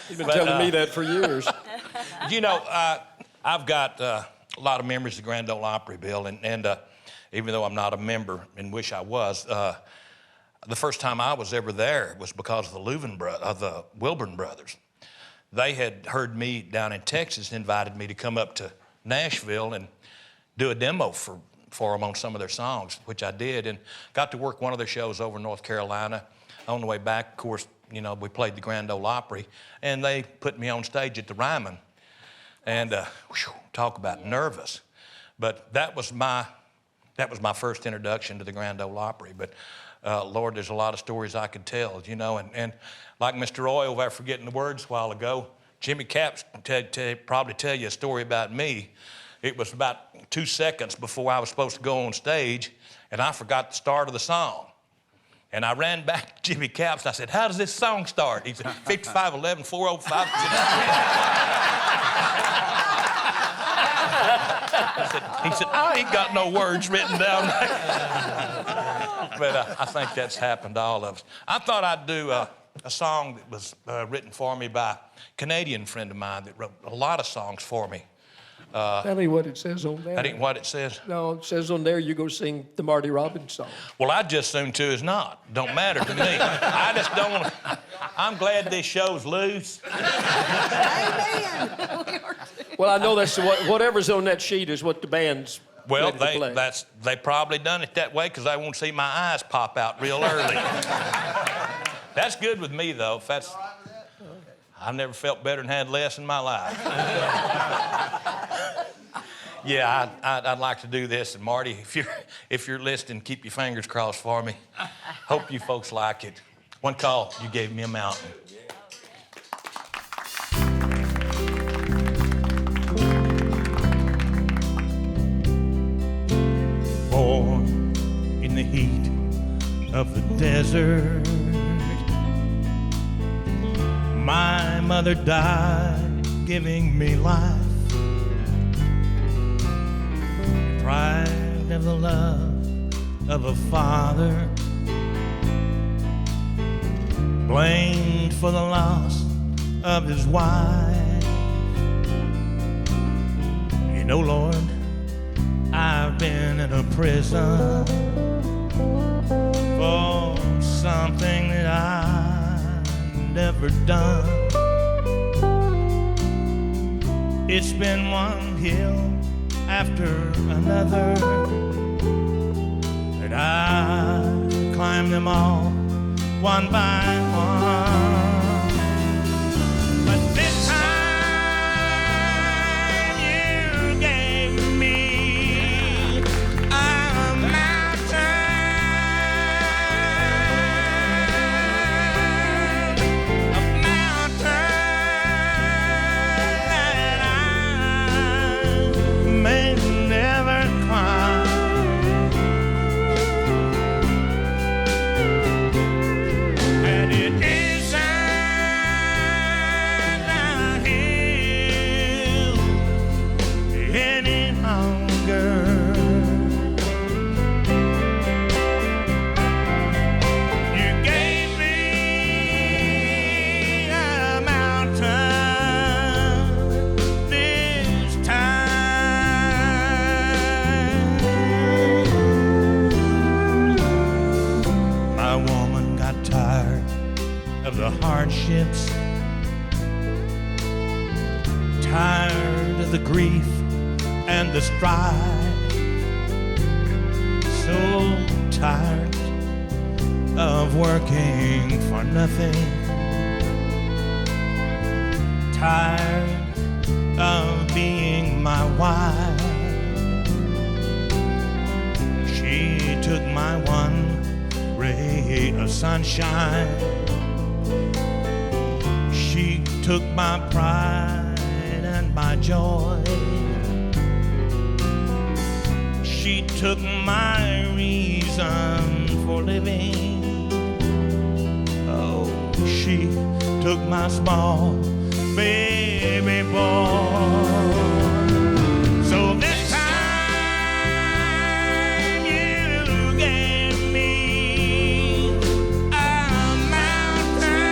You've been telling me that for years. I've got lot of memories of the Grand Ole Opry, Bill, and even though I'm not a member and wish I was, the first time I was ever there was because of the Wilburn brothers. They had heard me down in Texas and invited me to come up to Nashville and do a demo for them on some of their songs, which I did, and got to work one of their shows over in North Carolina. On the way back, of course, you know, we played the Grand Ole Opry, and they put me on stage at the Ryman. And talk about nervous. But that was my first introduction to the Grand Ole Opry. But Lord, there's a lot of stories I could tell, you know, and like Mr. Roy, without forgetting the words a while ago, Jimmy Capps probably tell you a story about me. It was about 2 seconds before I was supposed to go on stage, and I forgot the start of the song. And I ran back to Jimmy Capps and I said, "How does this song start?" He said, 5511 405. He said, "I ain't got no words written down." But I think that's happened to all of us. I thought I'd do a song that was written for me by a Canadian friend of mine that wrote a lot of songs for me. Tell me what it says on there. That ain't what it says? No, it says on there you go sing the Marty Robbins song. Well, I'd just soon to as not. Don't matter to me. I just don't want to. I'm glad this show's loose. Well, I know that's whatever's on that sheet is what the band's Well, ready to play. they probably done it that way because they won't see my eyes pop out real early. That's good with me, though. I've never felt better than had less in my life. Yeah, I'd like to do this. And Marty, if you're listening, keep your fingers crossed for me. Hope you folks like it. One call, you gave me a mountain. Born in the heat of the desert, my mother died giving me life, deprived of the love of a father, blamed for the loss of his wife. You know, Lord, I've been in a prison for something that I've never done. It's been one hill after another, and I climbed them all one by one. But this time you gave me a mountain that I may never climb. And it isn't a hill any longer. You gave me a mountain this time. My woman got tired of the hardships, tired of the grief and the strife, so tired of working for nothing, tired of being my wife. She took my one ray of sunshine, she took my pride and my joy, she took my reason for living. Oh, she took my small baby boy. So this time you gave me a mountain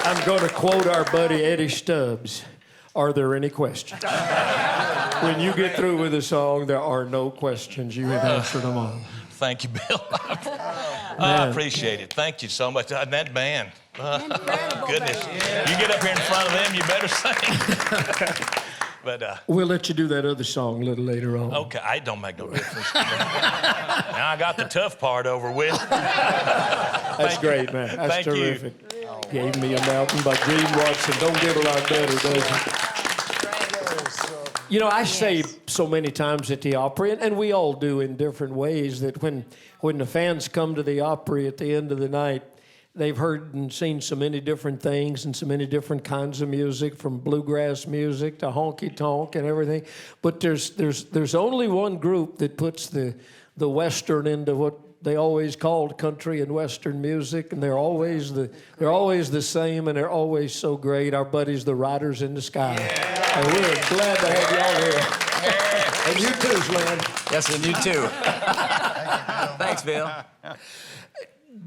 I'm going to quote our buddy Eddie Stubbs. Are there any questions? When you get through with the song, there are no questions. You have answered them all. Thank you, Bill. I appreciate it. Thank you so much. That band. Goodness. Band. You get up here in front of them, you better sing. But we'll let you do that other song a little later on. Okay, I don't make no difference. Now I got the tough part over with. That's great, man. That's terrific. Gave Me a Mountain by Gene Watson. Don't get a lot better, does it? You know, I say so many times at the Opry, and we all do in different ways, that when the fans come to the Opry at the end of the night, they've heard and seen so many different things and so many different kinds of music, from bluegrass music to honky-tonk and everything. But there's only one group that puts the Western into what they always called country and Western music, and they're always the same, and they're always so great. Our buddies, the Riders in the Sky. And we're glad to have y'all here. And you too, Slim. Yes, and you too. Thanks, Bill.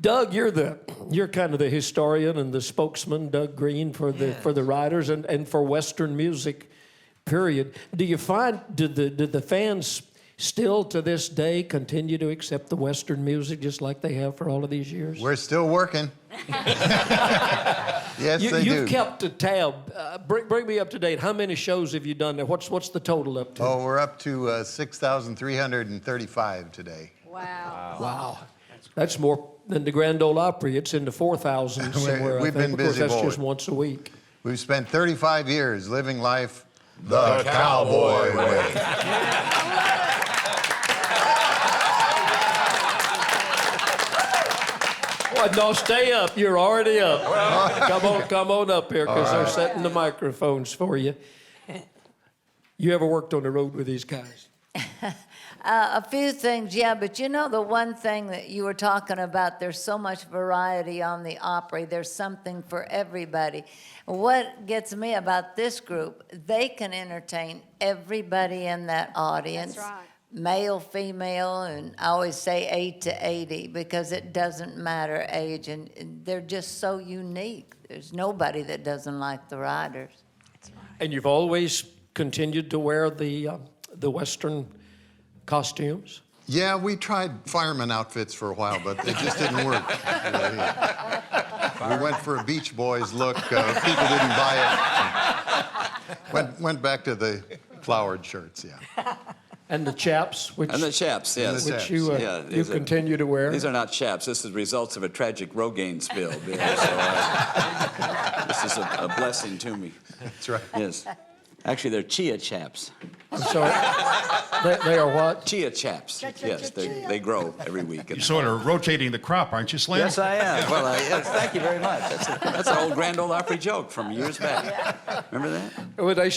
Doug, you're kind of the historian and the spokesman, Doug Green, for the Riders and for Western music, period. Do you find did the fans still to this day continue to accept the Western music just like they have for all of these years? We're still working. Yes, they do. You've kept a tab. Bring me up to date. How many shows have you done there? What's the total up to? Oh, we're up to 6,335 today. Wow. That's more than the Grand Ole Opry. It's in the 4,000s somewhere. We've been busy. Of course, that's just once a week. We've spent 35 years living life the cowboy way. Well, no, stay up. You're already up. Come on up here, because they're setting the microphones for you. You ever worked on the road with these guys? A few things, yeah, but you know the one thing that you were talking about, there's so much variety on the Opry. There's something for everybody. What gets me about this group, they can entertain everybody in that audience. That's right. Male, female, and I always say 8 to 80 because it doesn't matter age, and they're just so unique. There's nobody that doesn't like the Riders. And you've always continued to wear the Western costumes? Yeah, we tried fireman outfits for a while, but it just didn't work. We went for a Beach Boys look. People didn't buy it. Went back to the flowered shirts, yeah. And the chaps, which yes. Which you continue to wear. These are not chaps. This is results of a tragic Rogaine spill, Bill. So, this is a blessing to me. That's right. Yes. Actually, they're chia chaps. I'm sorry. They are what? Chia chaps. Yes, they grow every week. You're sort of rotating the crop, aren't you, Slim? Yes, I am. Well, yes, thank you very much. That's an old Grand Ole Opry joke from years back. Remember that? Well, they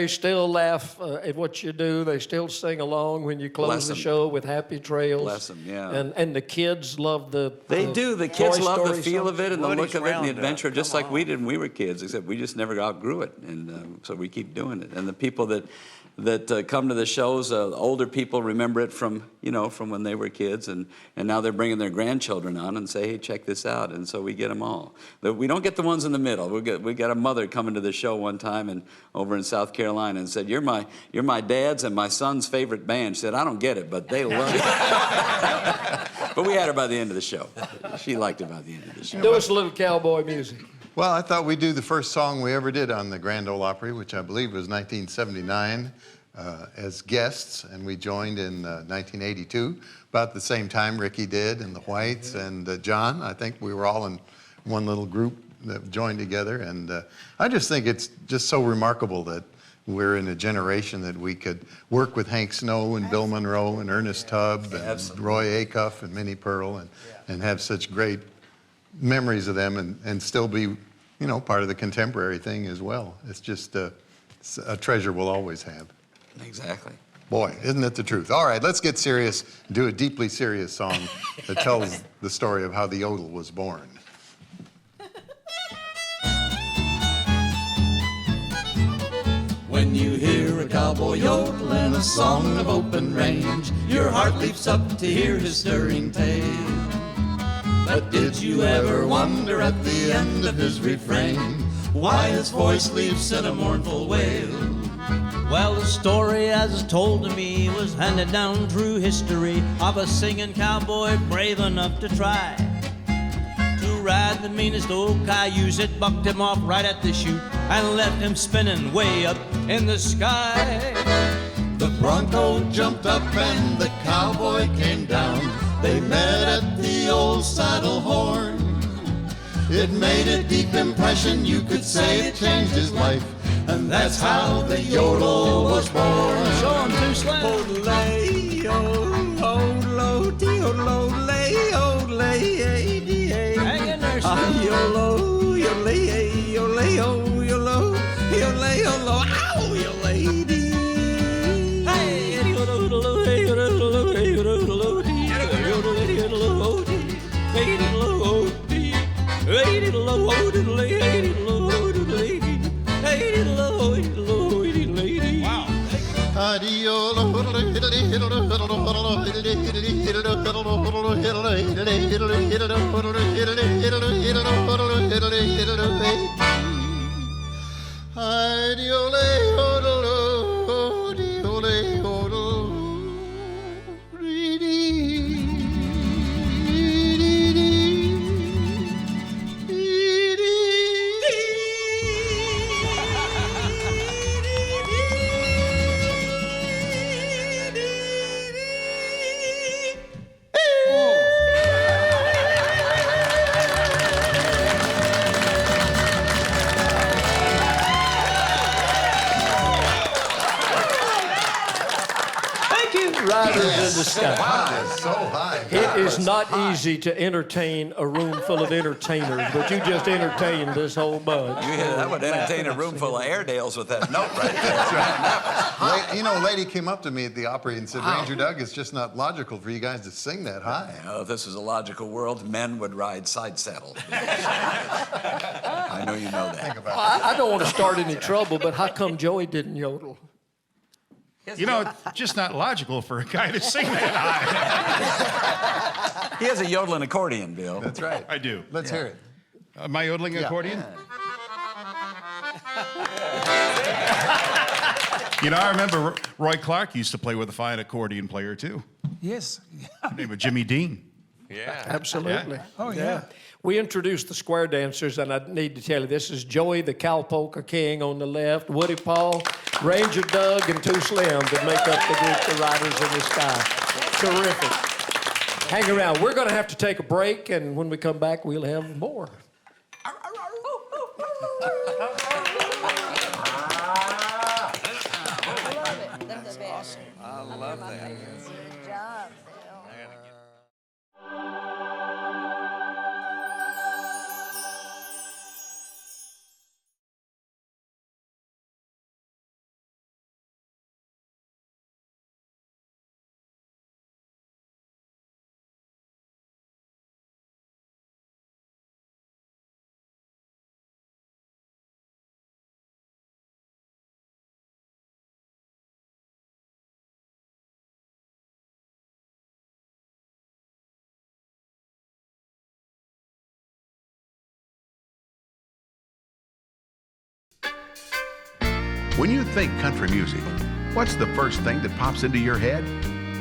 still laugh at what you do. They still sing along when you close the show with Happy Trails. Bless them, yeah. And the kids love the They do. The kids Toy love the Story feel songs. of it and the look of it and the adventure, just like we on. did when we were kids, except we just never outgrew it. And so we keep doing it. And the people that come to the shows, older people remember it from when they were kids, and now they're bringing their grandchildren on and say, hey, check this out. And so we get them all. We don't get the ones in the middle. We got a mother coming to the show one time and over in South Carolina and said, you're my dad's and my son's favorite band. She said, I don't get it, but they love it. But we had her by the end of the show. She liked it by the end of the show. Do us a little cowboy music. Well, I thought we'd do the first song we ever did on the Grand Ole Opry, which I believe was 1979, as guests, and we joined in 1982, about the same time Ricky did, and the Whites, and John. I think we were all in one little group that joined together, and I just think it's just so remarkable that we're in a generation that we could work with Hank Snow and Bill Monroe and Ernest Tubb and Roy Acuff and Minnie Pearl and have such great memories of them and still be, part of the contemporary thing as well. It's just a treasure we'll always have. Exactly. Boy, isn't it the truth? All right, let's get serious and do a deeply serious song that tells the story of how the yodel was born. When you hear a cowboy yodel and a song of open range, your heart leaps up to hear his stirring tale. But did you ever wonder at the end of his refrain why his voice leaves in a mournful wail? Well, the story as told to me was handed down through history of a singing cowboy brave enough to try to ride the meanest old cayuse. It bucked him off right at the chute and left him spinning way up in the sky. The bronco jumped up and the cowboy came down. They met at the old saddle horn. It made a deep impression, you could say it changed his life. And that's how the yodel was born. Show him two slams. Hang in there, Steve. Riders in the sky. Wow, it's so high. It is not easy to entertain a room full of entertainers, but you just entertained this whole bunch. I would entertain a room full of Airedales with that note right there. You know, a lady came up to me at the Opry and said, Ranger Doug, it's just not logical for you guys to sing that high. If this was a logical world, men would ride side saddle. I know you know that. I don't want to start any trouble, but how come Joey didn't yodel? You know, it's just not logical for a guy to sing that high. He has a yodeling accordion, Bill. That's right. I do. Let's hear it. My yodeling accordion? You know, I remember Roy Clark used to play with a fine accordion player, too. Yes. Name of Jimmy Dean. Yeah. Absolutely. Yeah. Oh, yeah. We introduced the square dancers, and I need to tell you, this is Joey, the cowpoker king on the left, Woody Paul, Ranger Doug, and Two Slim that make up the group, the Riders in the Sky. Terrific. Hang around. We're going to have to take a break, and when we come back, we'll have more. I love that. Good job, Bill. When you think country music, what's the first thing that pops into your head?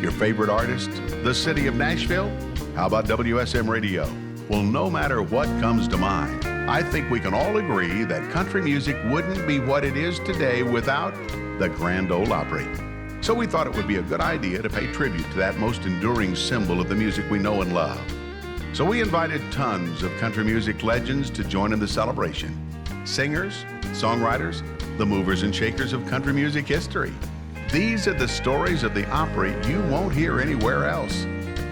Your favorite artist? The city of Nashville? How about WSM Radio? Well, no matter what comes to mind, I think we can all agree that country music wouldn't be what it is today without the Grand Ole Opry. So we thought it would be a good idea to pay tribute to that most enduring symbol of the music we know and love. So we invited tons of country music legends to join in the celebration. Singers, songwriters, the movers and shakers of country music history. These are the stories of the Opry you won't hear anywhere else.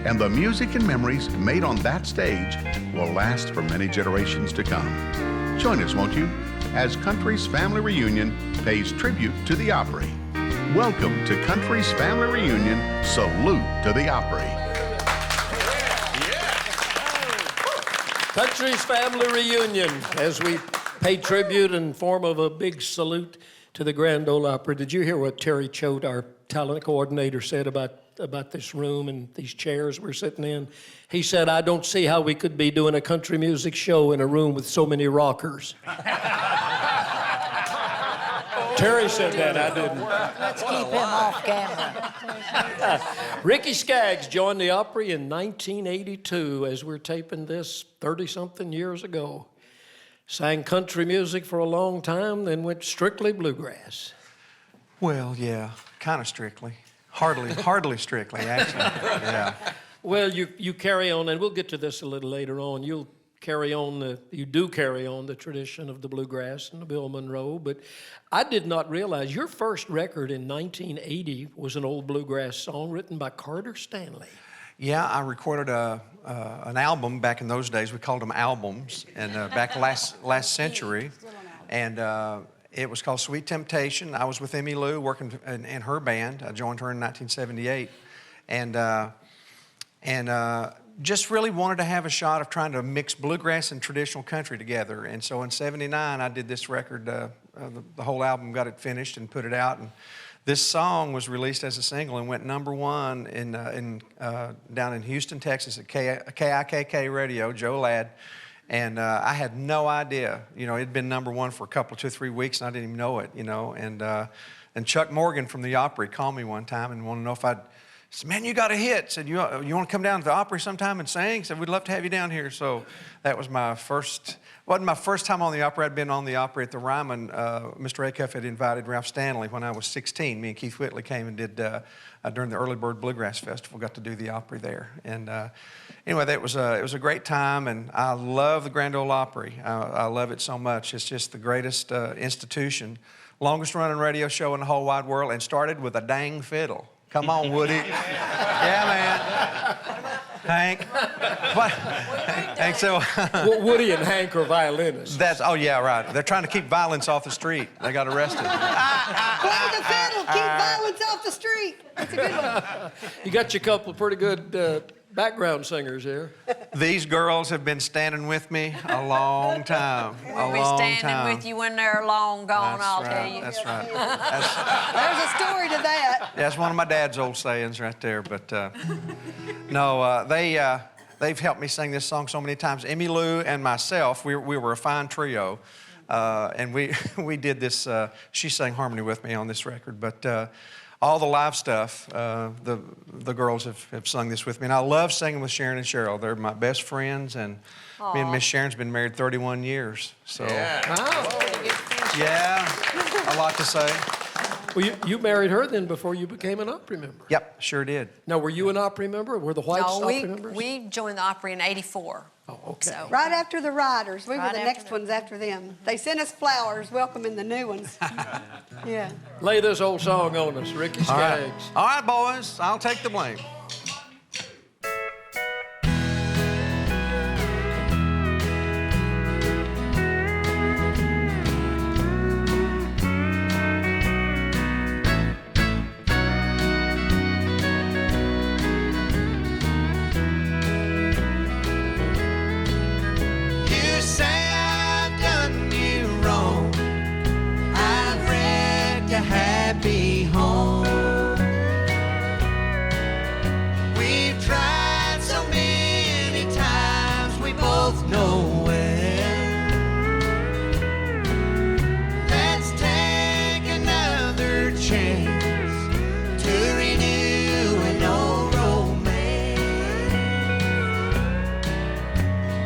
And the music and memories made on that stage will last for many generations to come. Join us, won't you, as Country's Family Reunion pays tribute to the Opry. Welcome to Country's Family Reunion. Salute to the Opry. Country's Family Reunion, as we pay tribute in form of a big salute to the Grand Ole Opry. Did you hear what Terry Choate, our talent coordinator, said about about this room and these chairs we're sitting in. He said, I don't see how we could be doing a country music show in a room with so many rockers. Terry said that, I didn't. Let's keep him off camera. Ricky Skaggs joined the Opry in 1982 as we're taping this 30-something years ago. Sang country music for a long time, then went strictly bluegrass. Well, yeah, kind of strictly. Hardly strictly, actually. Yeah. Well, you carry on, and we'll get to this a little later on. You do carry on the tradition of the bluegrass and the Bill Monroe, but I did not realize your first record in 1980 was an old bluegrass song written by Carter Stanley. Yeah, I recorded an album back in those days. We called them albums, and back last century. And it was called Sweet Temptation. I was with Emmy Lou working in her band. I joined her in 1978. And just really wanted to have a shot of trying to mix bluegrass and traditional country together. And so in '79, I did this record, the whole album, got it finished and put it out. And this song was released as a single and went #1 down in Houston, Texas at KIKK Radio, Joe Ladd. And I had no idea, it'd been #1 for a couple, 2 or 3 weeks, and I didn't even know it, And Chuck Morgan from the Opry called me one time and wanted to know if I'd, said, man, you got a hit. Said, you want to come down to the Opry sometime and sing? Said, we'd love to have you down here. So that was wasn't my first time on the Opry. I'd been on the Opry at the Ryman. Mr. Acuff had invited Ralph Stanley when I was 16. Me and Keith Whitley came and did, during the Early Bird Bluegrass Festival, got to do the Opry there. And anyway, it was a great time, and I love the Grand Ole Opry. I love it so much. It's just the greatest institution. Longest running radio show in the whole wide world, and started with a dang fiddle. Come on, Woody. Yeah, man. Hank. What? Hank, so... Woody and Hank are violinists. Oh, yeah, right. They're trying to keep violence off the street. They got arrested. Play the fiddle, keep violence off the street. That's a good one. You got your couple of pretty good background singers here. These girls have been standing with me a long time. We'll be standing with you when they're long gone, I'll tell you. That's right. There's a story to that. That's one of my dad's old sayings right there. But no, they've helped me sing this song so many times. Emmy Lou and myself, we were a fine trio. And we did this, she sang harmony with me on this record. But all the live stuff, the girls have sung this with me. And I love singing with Sharon and Cheryl. They're my best friends, and me and Miss Sharon's been married 31 years. So, yeah, a lot to say. Well, you married her then before you became an Opry member. Yep, sure did. Now, were you an Opry member? Were the Whites Opry members? We joined the Opry in '84. Oh, okay. So. Right after the Riders. We were the next ones after them. They sent us flowers welcoming the new ones. Yeah. Lay this old song on us, Ricky Skaggs. All right, boys, I'll take the blame. happy home. We've tried so many times, we both know well. Let's take another chance to renew an old romance.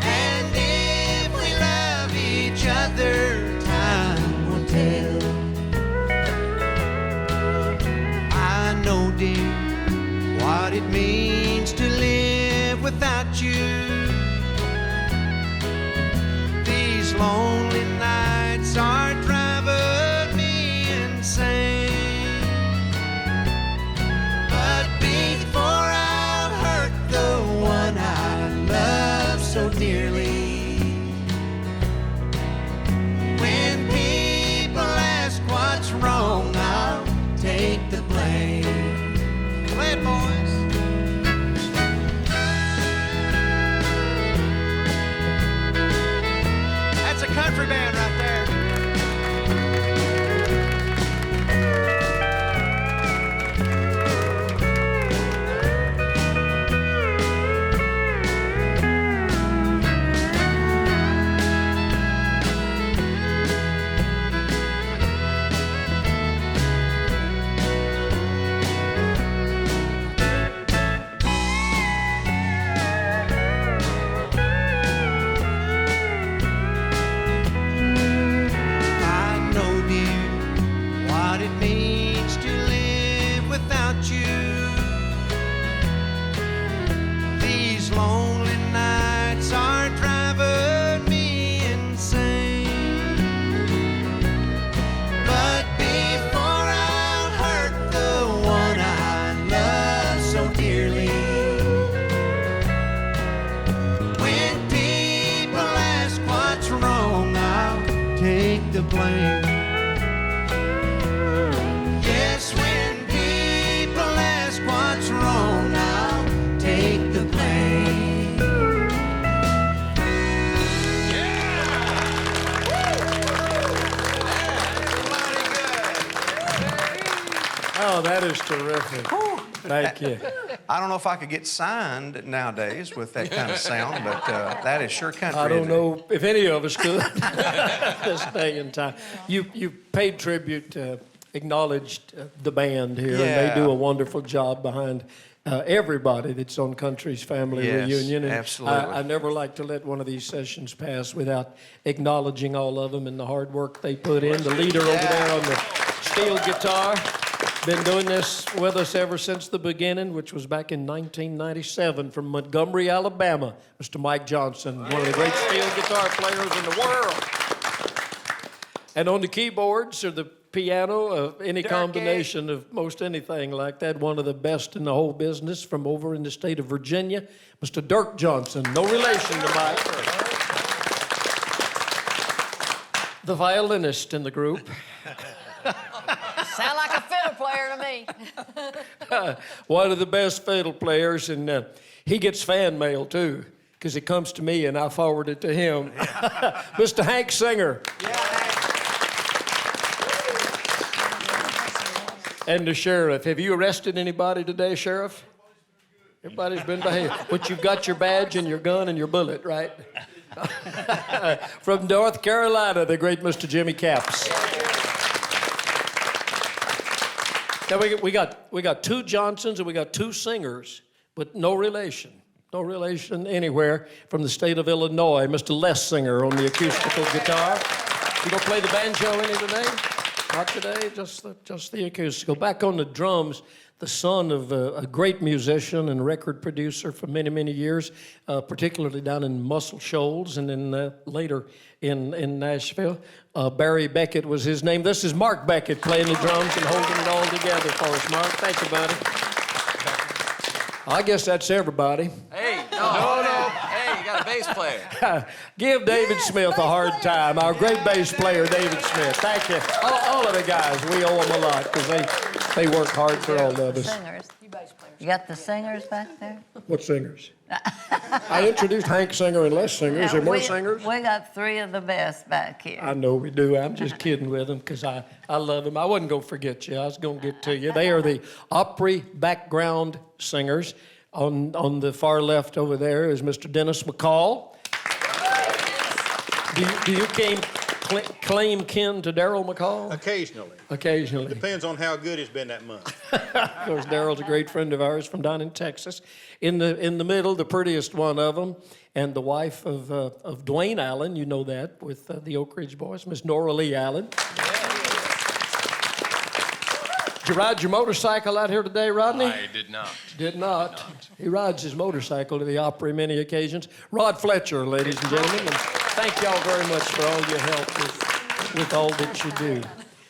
And if we love each other, time will tell. What it means to live without you. These lonely nights are driving me insane. But before I'll hurt the one I love so dearly, when people ask what's wrong, I'll take the blame. Play it, boys. That's a country band right there. the blame. Yes, when people ask what's wrong, I'll take the blame. Oh, that is terrific. Thank you. I don't know if I could get signed nowadays with that kind of sound, but that is sure country. I don't isn't it? know if any of us could this day and time. You paid tribute, acknowledged the band here, and they Yeah. do a wonderful job behind everybody that's on Country's Family Yes, Reunion. And absolutely. I never like to let one of these sessions pass without acknowledging all of them and the hard work they put in. The leader over there on the steel guitar. Been doing this with us ever since the beginning, which was back in 1997 from Montgomery, Alabama, Mr. Mike Johnson, one of the great steel guitar players in the world. And on the keyboards or the piano, any combination of most anything like that, one of the best in the whole business from over in the state of Virginia, Mr. Dirk Johnson, no relation to Mike. The violinist in the group. Sound like a fiddle player to me. One of the best fiddle players, and he gets fan mail too, because it comes to me and I forward it to him. Mr. Hank Singer. And the sheriff. Have you arrested anybody today, Sheriff? Everybody's been behaving. But you've got your badge and your gun and your bullet, right? From North Carolina, the great Mr. Jimmy Capps. Now we got two Johnsons and we got two singers, but no relation anywhere from the state of Illinois. Mr. Les Singer on the acoustical guitar. You gonna play the banjo any today? Not today, just the acoustical. Back on the drums, the son of a great musician and record producer for many, many years, particularly down in Muscle Shoals and then later in Nashville. Barry Beckett was his name. This is Mark Beckett playing the drums and holding it all together for us. Mark, thank you, buddy. I guess that's everybody. Hey, no. Hey, you got a bass player. Give David Smith a hard time. Our great bass player, David Smith. Thank you. All of the guys, we owe them a lot because they work hard for all of us. Singers. You got the singers back there? What singers? I introduced Hank Singer and Les Singer. Is there more singers? We got three of the best back here. I know we do. I'm just kidding with them because I love them. I wasn't going to forget you. I was going to get to you. They are the Opry background singers. On the far left over there is Mr. Dennis McCall. Do you claim kin to Daryl McCall? Occasionally. Occasionally. Depends on how good it's been that month. Of course, Daryl's a great friend of ours from down in Texas. In the middle, the prettiest one of them, and the wife of Dwayne Allen, you know that, with the Oak Ridge Boys, Miss Nora Lee Allen. Did you ride your motorcycle out here today, Rodney? I did not. Did not. He rides his motorcycle to the Opry many occasions. Rod Fletcher, ladies and gentlemen, and thank y'all very much for all your help with all that you do.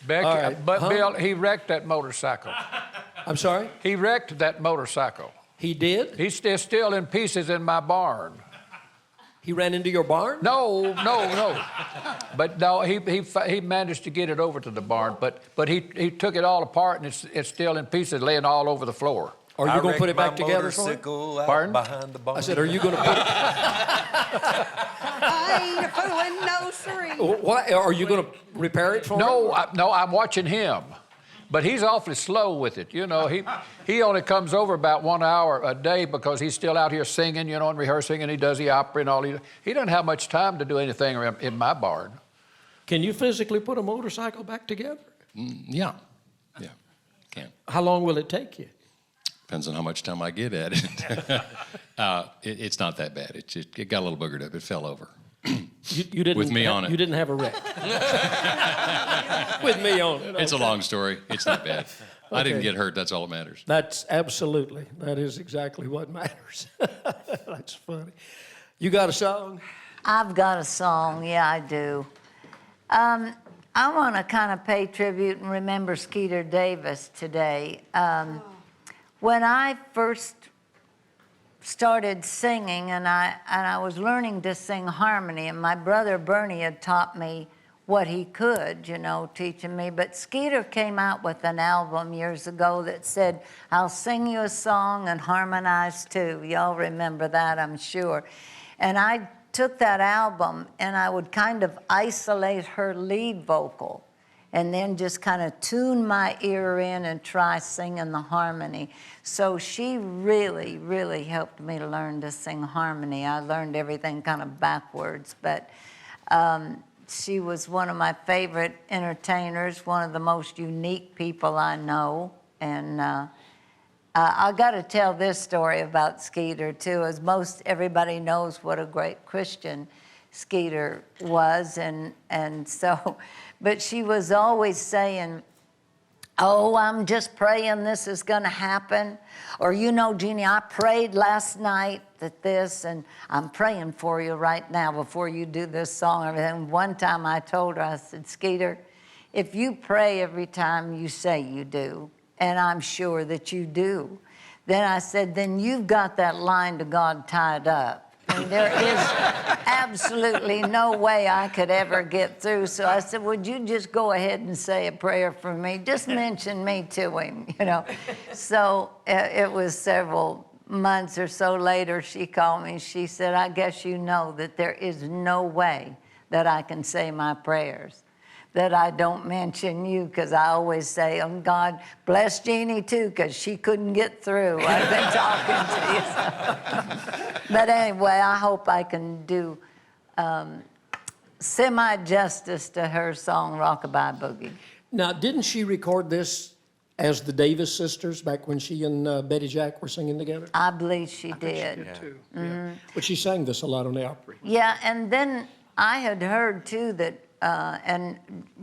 Becky, All right. but Bill, he wrecked that motorcycle. I'm sorry? He wrecked that motorcycle. He did? He's still in pieces in my barn. He ran into your barn? No. But no, he managed to get it over to the barn, but he took it all apart and it's still in pieces, laying all over the floor. Are you going to put it back together for him? Pardon? Behind the barn. I said, are you going to put it? I ain't fooling, no siree. What? Are you going to repair it for him? No, I'm watching him. But he's awfully slow with it. You know, he only comes over about 1 hour a day because he's still out here singing, you know, and rehearsing, and he does the opera and all. He doesn't have much time to do anything in my barn. Can you physically put a motorcycle back together? Yeah, can. How long will it take you? Depends on how much time I get at it. It's not that bad. It got a little boogered up. It fell over. You didn't With me on it. You didn't have a wreck. With me on it. It's a long story. It's not bad. I didn't Okay. get hurt. That's all that matters. That's absolutely. That is exactly what matters. That's funny. You got a song? I've got a song, yeah, I do. I want to kind of pay tribute and remember Skeeter Davis today. When I first started singing, and I was learning to sing harmony, and my brother Bernie had taught me what he could, you know, teaching me. But Skeeter came out with an album years ago that said, I'll sing you a song and harmonize too. Y'all remember that, I'm sure. And I took that album and I would kind of isolate her lead vocal and then just kind of tune my ear in and try singing the harmony. So she really, really helped me learn to sing harmony. I learned everything kind of backwards, but she was one of my favorite entertainers, one of the most unique people I know. And I got to tell this story about Skeeter too, as most everybody knows what a great Christian Skeeter was, and so, but she was always saying, oh, I'm just praying this is going to happen. Or, you know, Jeannie, I prayed last night that this, and I'm praying for you right now before you do this song. And one time I told her, I said, Skeeter, if you pray every time you say you do, and I'm sure that you do, then I said, then you've got that line to God tied up. And there is absolutely no way I could ever get through. So I said, would you just go ahead and say a prayer for me? Just mention me to him, you know. So it was several months or so later, she called me. She said, I guess you know that there is no way that I can say my prayers that I don't mention you, because I always say, oh, God, bless Jeannie too, because she couldn't get through. I've been talking to you. But anyway, I hope I can do semi-justice to her song, Rockabye Boogie. Now, didn't she record this as the Davis sisters back when she and Betty Jack were singing together? I believe she did. She did too. Yeah. But she sang this a lot on the Opry. Yeah, and then I had heard too that, and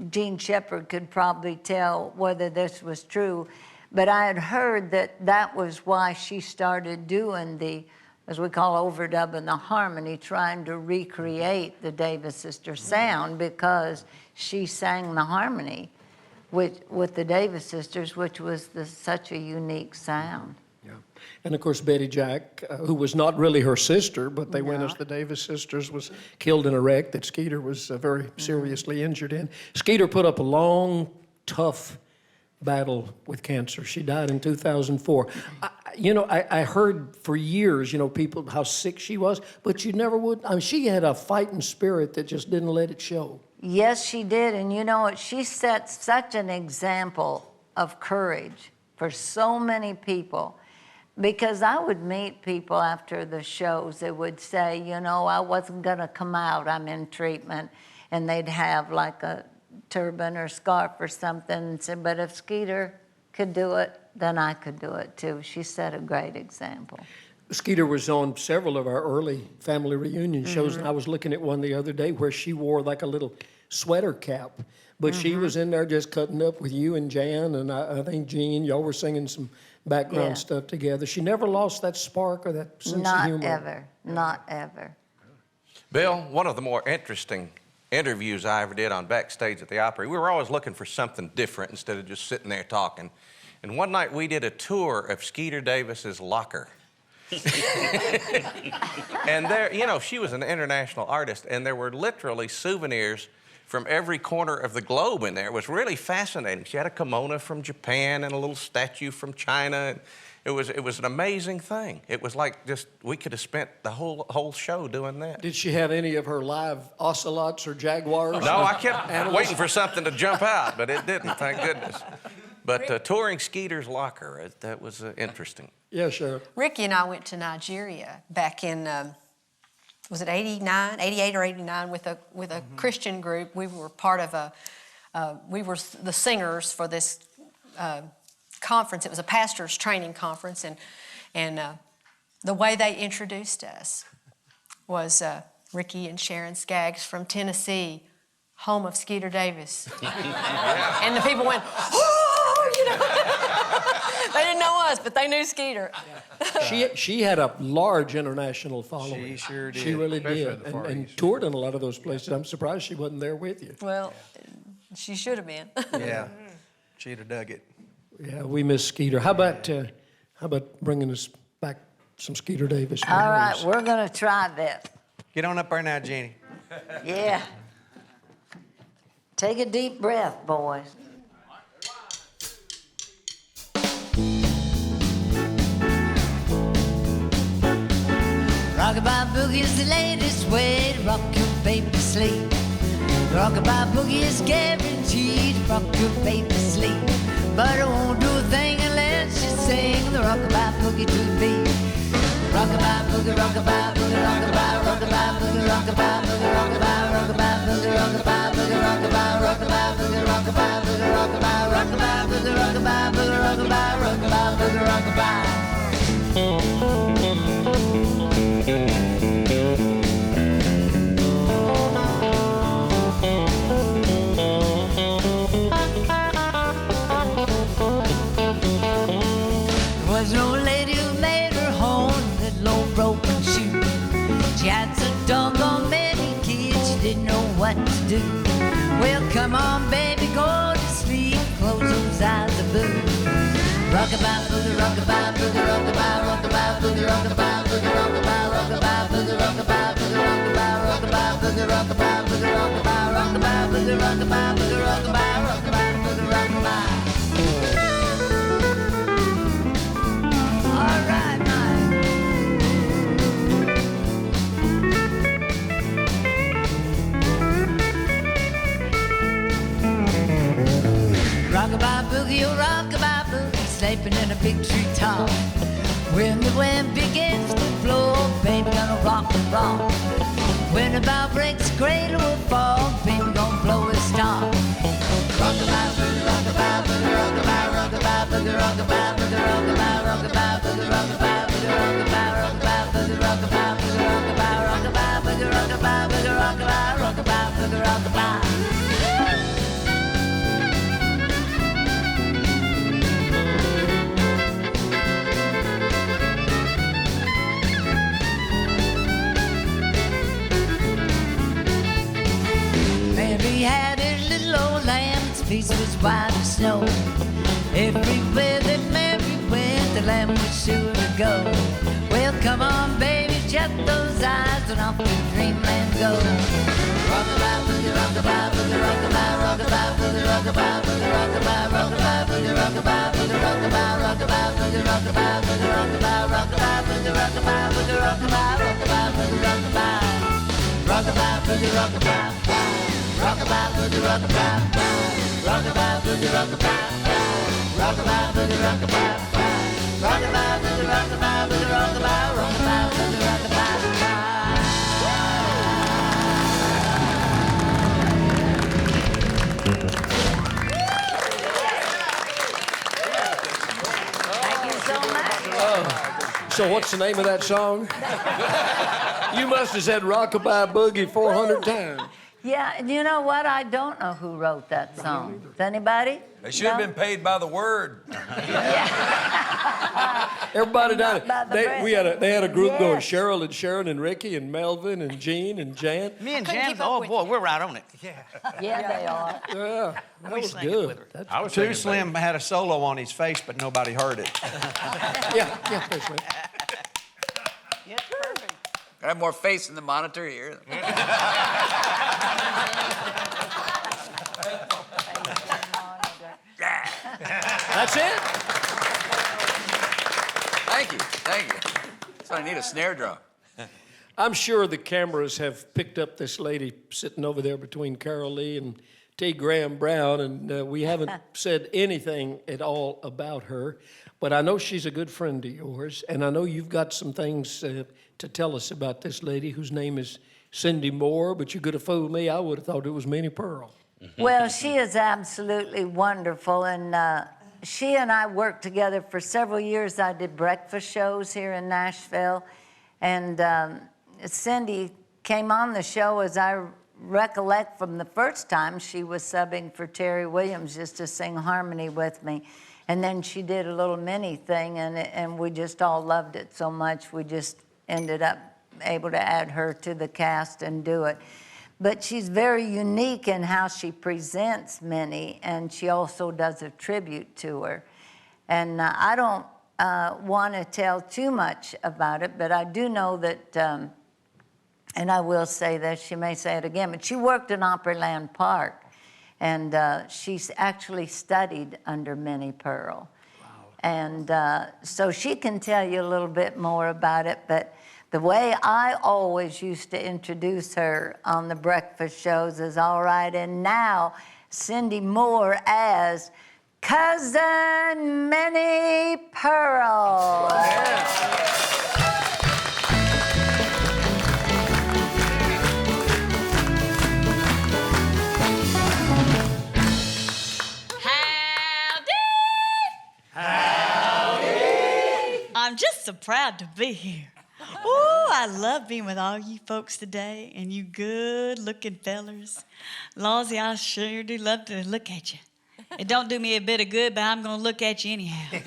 Gene Shepard could probably tell whether this was true, but I had heard that that was why she started doing the, as we call overdubbing, the harmony, trying to recreate the Davis Sisters sound, because she sang the harmony with the Davis Sisters, which was such a unique sound. Yeah. And of course, Betty Jack, who was not really her sister, but they went as the Davis Sisters, was killed in a wreck that Skeeter was very seriously injured in. Skeeter put up a long, tough battle with cancer. She died in 2004. I heard for years, people, how sick she was, but you never would. I mean, she had a fighting spirit that just didn't let it show. Yes, she did. And you know what? She set such an example of courage for so many people. Because I would meet people after the shows that would say, I wasn't going to come out, I'm in treatment. And they'd have like a turban or scarf or something and say, but if Skeeter could do it, then I could do it too. She set a great example. Skeeter was on several of our early family reunion shows, and I was looking at one the other day where she wore like a little sweater cap, but she was in there just cutting up with you and Jan, and I think Jean, y'all were singing some background stuff together. She never lost that spark or that sense of humor. Not ever, not ever. Bill, one of the more interesting interviews I ever did on Backstage at the Opry, we were always looking for something different instead of just sitting there talking. And one night we did a tour of Skeeter Davis's locker. And there, she was an international artist, and there were literally souvenirs from every corner of the globe in there. It was really fascinating. She had a kimono from Japan and a little statue from China. It was an amazing thing. It was like we could have spent the whole show doing that. Did she have any of her live ocelots or jaguars? No, I kept waiting for something to jump out, but it didn't, thank goodness. But touring Skeeter's locker, that was interesting. Yeah, sure. Ricky and I went to Nigeria back in, was it 88 or 89, with a Christian group. We were part of we were the singers for this conference. It was a pastor's training conference, and the way they introduced us was Ricky and Sharon Skaggs from Tennessee, home of Skeeter Davis. And the people went, oh, They didn't know us, but they knew Skeeter. She had a large international following. She sure did. She really Especially did, at the Far and East. toured in a lot of those places. I'm surprised she wasn't there with you. Well, she should have been. Yeah, she'd have dug it. Yeah, we miss Skeeter. How about bringing us back some Skeeter Davis? All right, we're going to try that. Get on up there now, Jeannie. Yeah. Take a deep breath, boys. Rockabye boogie is the latest way to rock your baby to sleep. Rockabye boogie is guaranteed to rock your baby to sleep. But it won't do a thing unless you sing the rockabye boogie to the beat. Rockabye boogie, rockabye boogie, rockabye, rockabye boogie, rockabye boogie, rockabye, rockabye boogie, rockabye boogie, rockabye, rockabye boogie, rockabye boogie, rockabye, rockabye boogie, rockabye boogie, rockabye, rockabye boogie, rockabye. Was no lady who made her home with low broken shoe. She had so doggone many kids, she didn't know what to do. Well, come on, baby, go to sleep, close those eyes of blue. Rockabye boogie, rockabye boogie, rockabye, rockabye boogie, rockabye boogie, rockabye, rockabye boogie, rockabye boogie, rockabye, rockabye boogie, rockabye boogie, rockabye, rockabye boogie, rockabye boogie, rockabye, rockabye boogie, rockabye. All right, Mike. Rockabye boogie, oh rockabye boogie, sleeping in a big tree top. When the wind begins to blow, baby gonna rock and roll. When the bow breaks, the cradle will fall, baby gonna blow his top. Rockabye boogie, rockabye boogie, rockabye, rockabye boogie, rockabye boogie, rockabye, rockabye boogie, rockabye boogie, rockabye, rockabye boogie, rockabye boogie, rockabye, rockabye boogie, rockabye boogie, rockabye, rockabye boogie, rockabye. Mary had a little old lamb, its fleece was white as snow. Everywhere that Mary went, the lamb was sure to go. Well, come on, baby, shut those eyes and off to dreamland go. Rockabye boogie, rockabye boogie, rockabye, rockabye boogie, rockabye boogie, rockabye, rockabye boogie, rockabye boogie, rockabye, rockabye boogie, rockabye boogie, rockabye, rockabye boogie, rockabye boogie, rockabye, rockabye boogie, rockabye. Rockabye boogie, rockabye, rockabye boogie, rockabye, rockabye boogie, rockabye, rockabye boogie, rockabye, rockabye boogie, rockabye boogie, rockabye, rockabye boogie, rockabye. Thank you so much. So what's the name of that song? You must have said Rockabye Boogie 400 times. Yeah, and you know what? I don't know who wrote that song. Does anybody? They should have been paid by the word. Everybody down Not by the breath. they had a group going, Yes. Cheryl and Sharon and Ricky and Melvin and Jean and Jan. Me and Jan, oh boy, we're right on it. Yeah, they are. Yeah, that was sang it good. with her. That's- Too Slim had a solo on his face, but nobody heard it. yeah, that's right. I have more face in the monitor here. That's it. Thank you, thank you. So I need a snare drum. I'm sure the cameras have picked up this lady sitting over there between Carol Lee and T. Graham Brown, and we haven't said anything at all about her. But I know she's a good friend of yours, and I know you've got some things to tell us about this lady whose name is Cindy Moore, but you could have fooled me. I would have thought it was Minnie Pearl. Well, she is absolutely wonderful, and she and I worked together for several years. I did breakfast shows here in Nashville, and Cindy came on the show, as I recollect from the first time. She was subbing for Terry Williams just to sing harmony with me, and then she did a little mini thing, and we just all loved it so much we just ended up able to add her to the cast and do it. But she's very unique in how she presents Minnie, and she also does a tribute to her. And I don't want to tell too much about it, but I do know that, and I will say this, she may say it again, but she worked in Opryland Park. And she's actually studied under Minnie Pearl. And so she can tell you a little bit more about it, but the way I always used to introduce her on the breakfast shows is, all right, and now Cindy Moore as Cousin Minnie Pearl. I'm just so proud to be here. Ooh, I love being with all you folks today and you good-looking fellers. Lawsy, I sure do love to look at you. It don't do me a bit of good, but I'm going to look at you anyhow.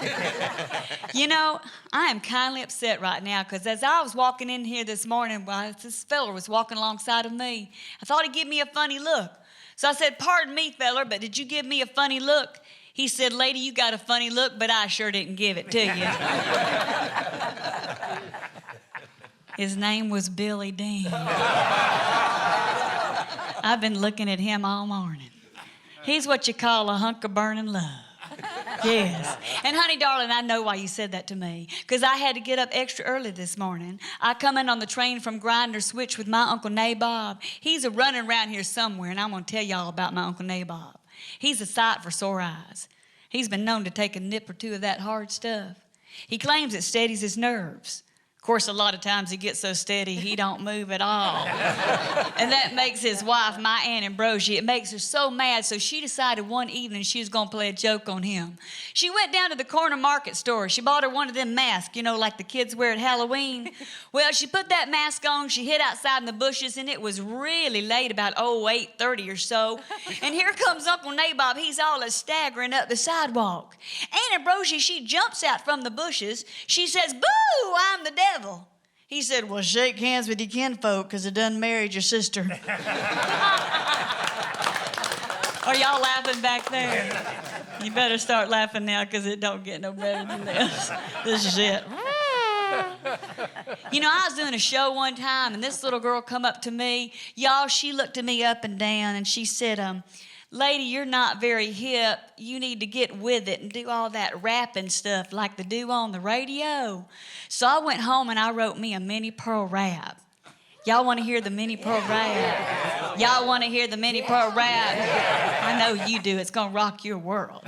You know, I am kindly upset right now because as I was walking in here this morning, while this feller was walking alongside of me, I thought he'd give me a funny look. So I said, "Pardon me, feller, but did you give me a funny look?" He said, "Lady, you got a funny look, but I sure didn't give it to you." His name was Billy Dean. I've been looking at him all morning. He's what you call a hunk of burning love. Yes. And honey, darling, I know why you said that to me, because I had to get up extra early this morning. I come in on the train from Grinder Switch with my Uncle Nabob. He's a running around here somewhere, and I'm going to tell y'all about my Uncle Nabob. He's a sight for sore eyes. He's been known to take a nip or two of that hard stuff. He claims it steadies his nerves. Of course, a lot of times he gets so steady he don't move at all. And that makes his wife, my Aunt Ambrosia, it makes her so mad, so she decided one evening she was going to play a joke on him. She went down to the corner market store. She bought her one of them masks, you know, like the kids wear at Halloween. Well, she put that mask on, she hid outside in the bushes, and it was really late, about 8:30 or so. And here comes Uncle Nabob. He's all staggering up the sidewalk. Aunt Ambrosia, she jumps out from the bushes. She says, "Boo, I'm the devil." He said, "Well, shake hands with your kinfolk, because it done married your sister." Are y'all laughing back there? You better start laughing now, because it don't get no better than this. This is it. You know, I was doing a show one time, and this little girl come up to me. Y'all, she looked at me up and down, and she said, "Lady, you're not very hip. You need to get with it and do all that rapping stuff like they do on the radio." So I went home and I wrote me a Minnie Pearl rap. Y'all want to hear the Minnie Pearl rap? Y'all want to hear the Minnie Pearl rap? I know you do. It's going to rock your world.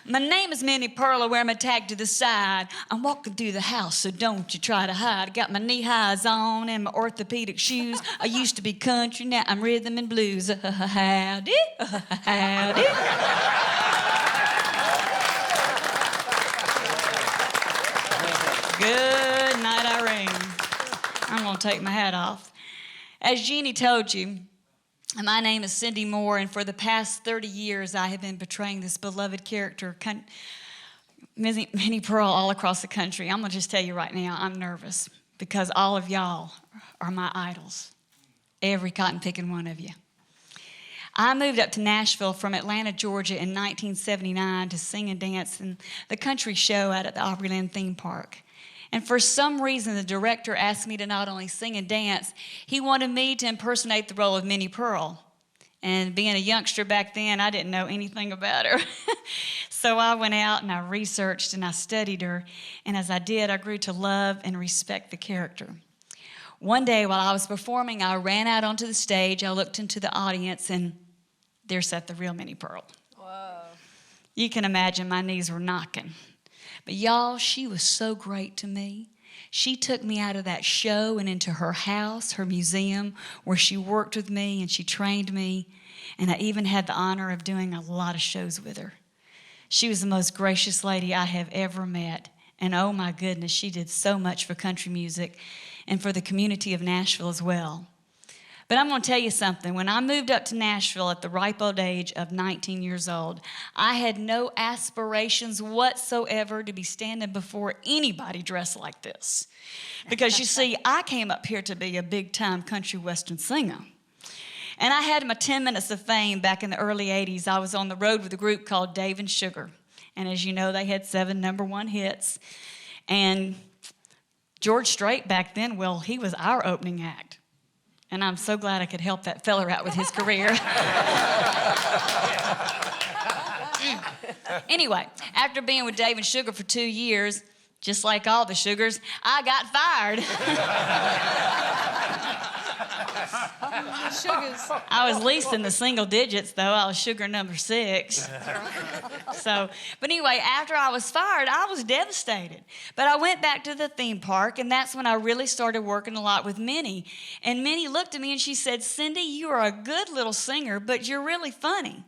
My name is Minnie Pearl. I wear my tag to the side. I'm walking through the house, so don't you try to hide. I got my knee-highs on and my orthopedic shoes. I used to be country, now I'm rhythm and blues. Howdy, howdy. Good night, Irene. I'm going to take my hat off. As Jeannie told you, my name is Cindy Moore, and for the past 30 years, I have been portraying this beloved character, Minnie Pearl, all across the country. I'm going to just tell you right now, I'm nervous because all of y'all are my idols, every cotton-picking one of you. I moved up to Nashville from Atlanta, Georgia in 1979 to sing and dance in the country show out at the Opryland theme park. And for some reason, the director asked me to not only sing and dance, he wanted me to impersonate the role of Minnie Pearl. And being a youngster back then, I didn't know anything about her. So I went out and I researched and I studied her. And as I did, I grew to love and respect the character. One day while I was performing, I ran out onto the stage. I looked into the audience, and there sat the real Minnie Pearl. Whoa. You can imagine my knees were knocking. But y'all, she was so great to me. She took me out of that show and into her house, her museum, where she worked with me and she trained me. And I even had the honor of doing a lot of shows with her. She was the most gracious lady I have ever met. And oh my goodness, she did so much for country music and for the community of Nashville as well. But I'm going to tell you something. When I moved up to Nashville at the ripe old age of 19 years old, I had no aspirations whatsoever to be standing before anybody dressed like this. Because you see, I came up here to be a big-time country western singer. And I had my 10 minutes of fame back in the early 80s. I was on the road with a group called Dave and Sugar. And as you know, they had 7 #1 hits. And George Strait back then, well, he was our opening act. And I'm so glad I could help that feller out with his career. Anyway, after being with Dave and Sugar for 2 years, just like all the Sugars, I got fired. Sugars. I was least in the single digits, though. I was Sugar number 6. But anyway, after I was fired, I was devastated. But I went back to the theme park, and that's when I really started working a lot with Minnie. And Minnie looked at me and she said, Cindy, you are a good little singer, but you're really funny.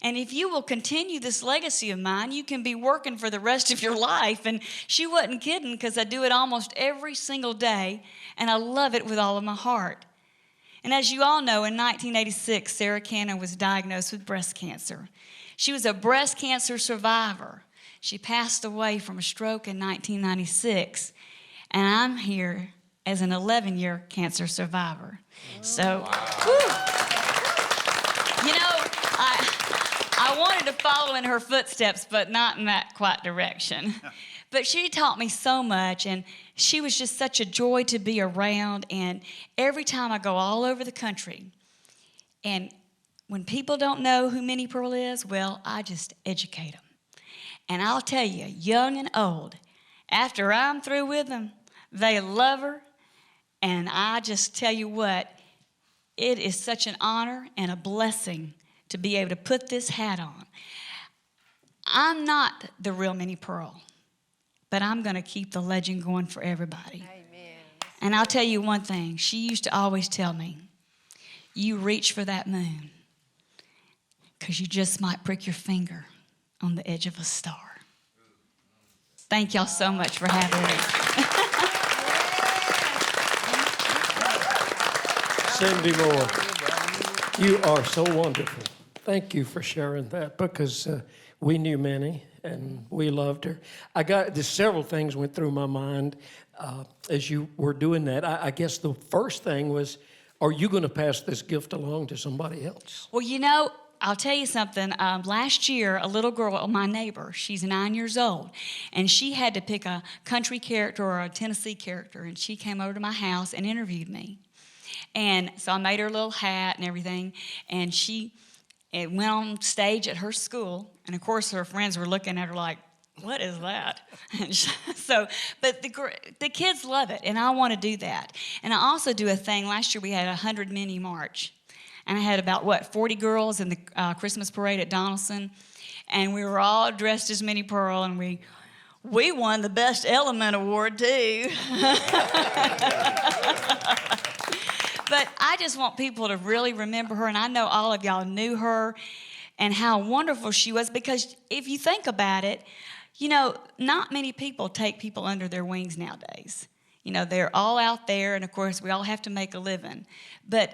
And if you will continue this legacy of mine, you can be working for the rest of your life. And she wasn't kidding, because I do it almost every single day, and I love it with all of my heart. And as you all know, in 1986, Sarah Cannon was diagnosed with breast cancer. She was a breast cancer survivor. She passed away from a stroke in 1996. And I'm here as an 11-year cancer survivor. So, you know, I wanted to follow in her footsteps, but not in that quite direction. But she taught me so much, and she was just such a joy to be around. And every time I go all over the country, and when people don't know who Minnie Pearl is, well, I just educate them. And I'll tell you, young and old, after I'm through with them, they love her. And I just tell you what, it is such an honor and a blessing to be able to put this hat on. I'm not the real Minnie Pearl, but I'm going to keep the legend going for everybody. Amen. And I'll tell you one thing. She used to always tell me, you reach for that moon, because you just might prick your finger on the edge of a star. Thank y'all so much for having me. Cindy Moore, you are so wonderful. Thank you for sharing that, because we knew Minnie and we loved her. There's several things went through my mind as you were doing that. I guess the first thing was, are you going to pass this gift along to somebody else? Well, you know, I'll tell you something. Last year, a little girl, my neighbor, she's 9 years old, and she had to pick a country character or a Tennessee character, and she came over to my house and interviewed me. And so I made her a little hat and everything, and she went on stage at her school, and of course her friends were looking at her like, what is that? But the kids love it, and I want to do that. And I also do a thing. Last year we had a 100 Mini March, and I had about, 40 girls in the Christmas parade at Donaldson, and we were all dressed as Minnie Pearl, and we won the Best Element Award, too. But I just want people to really remember her, and I know all of y'all knew her and how wonderful she was, because if you think about it, you know, not many people take people under their wings nowadays. You know, they're all out there, and of course, we all have to make a living. But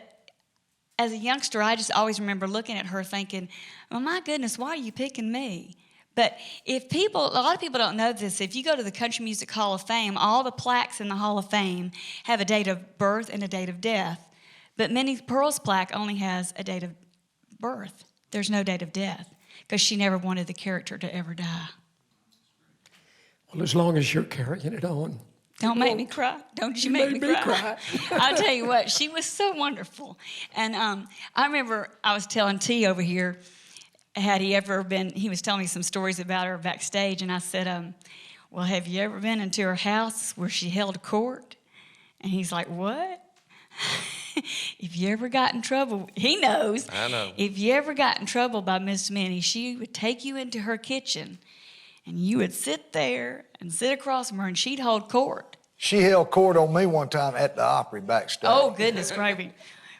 as a youngster, I just always remember looking at her thinking, oh my goodness, why are you picking me? But a lot of people don't know this, if you go to the Country Music Hall of Fame, all the plaques in the Hall of Fame have a date of birth and a date of death. But Minnie Pearl's plaque only has a date of birth. There's no date of death, because she never wanted the character to ever die. Well, as long as you're carrying it on. Don't make me cry. Don't you make me cry. I'll tell you what, she was so wonderful. And I remember I was telling T over here, he was telling me some stories about her backstage, and I said, well, have you ever been into her house where she held court? And he's like, what? If you ever got in trouble, he knows. I know. If you ever got in trouble by Miss Minnie, she would take you into her kitchen, and you would sit there and sit across from her, and she'd hold court. She held court on me one time at the Opry backstage. Oh, goodness gravy.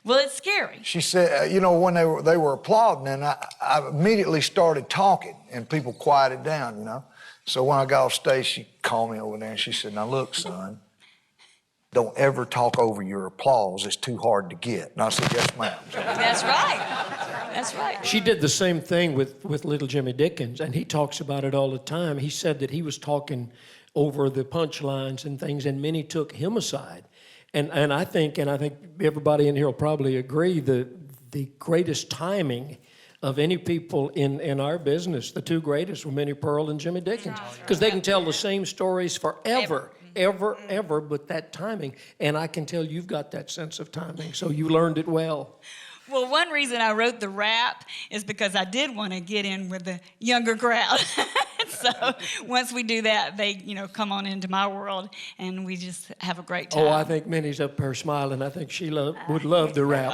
Well, it's scary. She said, when they were applauding, and I immediately started talking, and people quieted down, you know. So when I got off stage, she called me over there, and she said, now look, son, don't ever talk over your applause. It's too hard to get. And I said, yes, ma'am. That's right. That's right. She did the same thing with little Jimmy Dickens, and he talks about it all the time. He said that he was talking over the punchlines and things, and Minnie took him aside. And I think everybody in here will probably agree, the greatest timing of any people in our business, the two greatest were Minnie Pearl and Jimmy Dickens, because they can tell the same stories forever, ever but that timing. And I can tell you've got that sense of timing, so you learned it well. Well, one reason I wrote the rap is because I did want to get in with the younger crowd. So once we do that, they, come on into my world, and we just have a great time. Oh, I think Minnie's up there smiling. I think she would love the rap.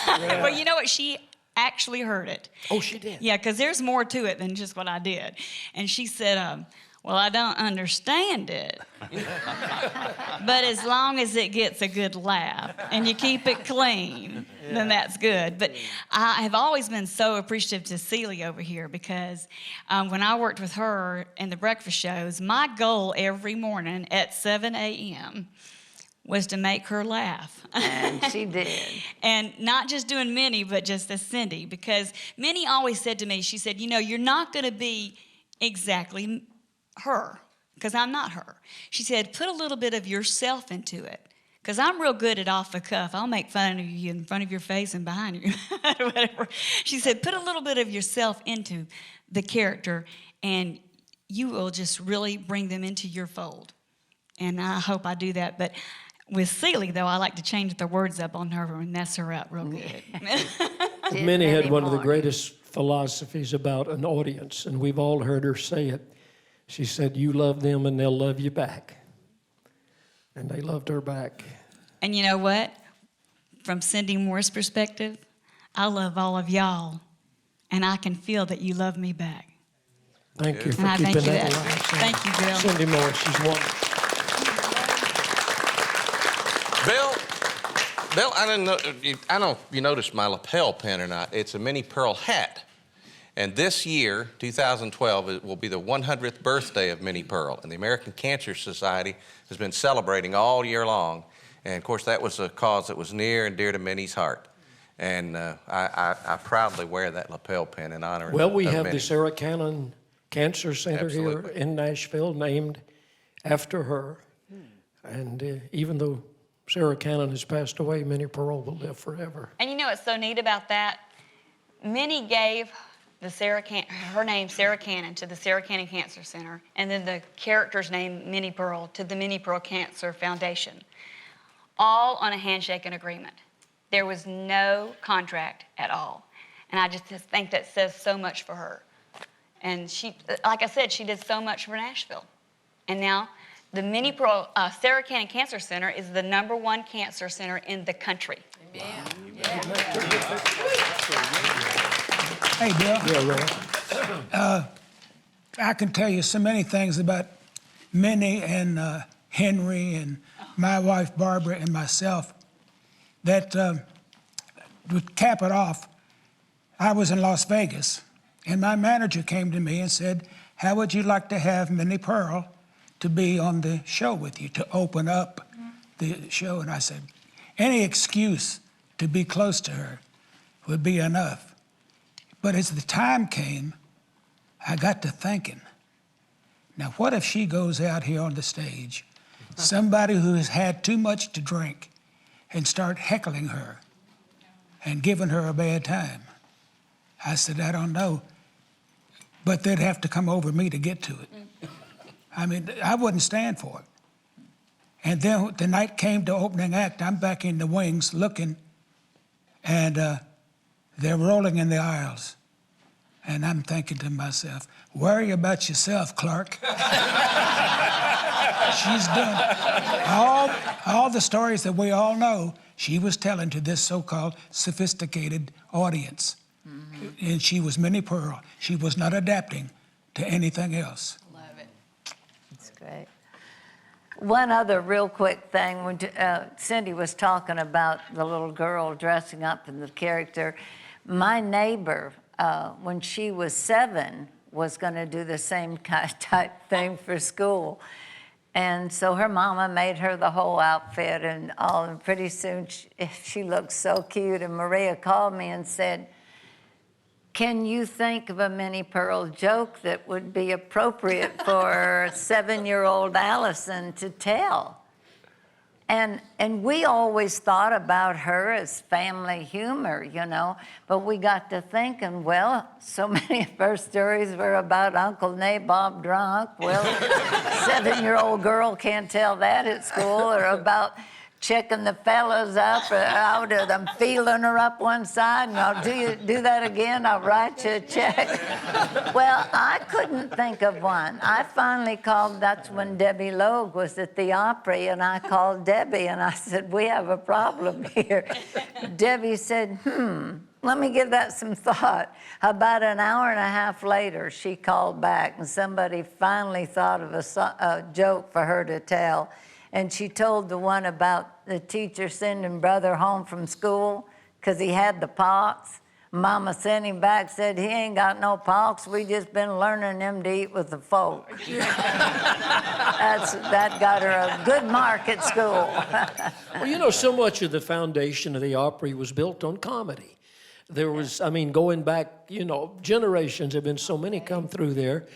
Well, you know what? She actually heard it. Oh, she did? Yeah, because there's more to it than just what I did. And she said, well, I don't understand it. But as long as it gets a good laugh and you keep it clean, then that's good. But I have always been so appreciative to Seely over here because when I worked with her in the breakfast shows, my goal every morning at 7 a.m. was to make her laugh. And she did. And not just doing Minnie, but just as Cindy, because Minnie always said to me, she said, you're not going to be exactly her, because I'm not her. She said, put a little bit of yourself into it, because I'm real good at off the cuff. I'll make fun of you in front of your face and behind you, whatever. She said, put a little bit of yourself into the character, and you will just really bring them into your fold. And I hope I do that. But with Seely, though, I like to change the words up on her and mess her up real good. Minnie had one of the greatest philosophies about an audience, and we've all heard her say it. She said, you love them and they'll love you back. And they loved her back. And you know what? From Cindy Moore's perspective, I love all of y'all, and I can feel that you love me back. Thank you for And I keeping thank you that that. alive. Thank you, Bill. Cindy Moore, she's wonderful. Bill, I don't know if you noticed my lapel pin or not. It's a Minnie Pearl hat. And this year, 2012, it will be the 100th birthday of Minnie Pearl. And the American Cancer Society has been celebrating all year long. And of course, that was a cause that was near and dear to Minnie's heart. And I proudly wear that lapel pin in honor of Well, we have Minnie. the Sarah Cannon Cancer Center Absolutely. here in Nashville named after her. And even though Sarah Cannon has passed away, Minnie Pearl will live forever. And you know what's so neat about that? Minnie gave her name, Sarah Cannon, to the Sarah Cannon Cancer Center, and then the character's name, Minnie Pearl, to the Minnie Pearl Cancer Foundation, all on a handshake and agreement. There was no contract at all. And I just think that says so much for her. And she, like I said, she did so much for Nashville. And now the Minnie Pearl, Sarah Cannon Cancer Center is the #1 cancer center in the country. Hey, Bill. Yeah, Ray. I can tell you so many things about Minnie and Henry and my wife Barbara and myself that to cap it off, I was in Las Vegas and my manager came to me and said, how would you like to have Minnie Pearl to be on the show with you, to open up the show? And I said, any excuse to be close to her would be enough. But as the time came, I got to thinking, now what if she goes out here on the stage, somebody who has had too much to drink, and start heckling her and giving her a bad time? I said, I don't know, but they'd have to come over me to get to it. I mean, I wouldn't stand for it. And then the night came to opening act, I'm back in the wings looking, and they're rolling in the aisles. And I'm thinking to myself, worry about yourself, Clark. She's done all the stories that we all know she was telling to this so-called sophisticated audience. Mm-hmm. And she was Minnie Pearl. She was not adapting to anything else. Love it. That's great. One other real quick thing, when Cindy was talking about the little girl dressing up in the character, my neighbor, when she was 7, was going to do the same type thing for school. And so her mama made her the whole outfit and all, and pretty soon she looked so cute. And Maria called me and said, can you think of a Minnie Pearl joke that would be appropriate for 7-year-old Allison to tell? And we always thought about her as family humor, you know, but we got to thinking, well, so many of her stories were about Uncle Nabob drunk. Well, 7-year-old girl can't tell that at school, or about checking the fellas up out of them, feeling her up one side, and I'll do that again, I'll write you a check. Well, I couldn't think of one. I finally called, that's when Debbie Logue was at the Opry, and I called Debbie and I said, we have a problem here. Debbie said, let me give that some thought. About an hour and a half later, she called back, and somebody finally thought of a joke for her to tell. And she told the one about the teacher sending brother home from school because he had the pox. Mama sent him back, said, he ain't got no pox. We just been learning him to eat with the folk. That got her a good mark at school. Well, you know, so much of the foundation of the Opry was built on comedy. There was, I mean, going back, you know, generations, have been so many come through there.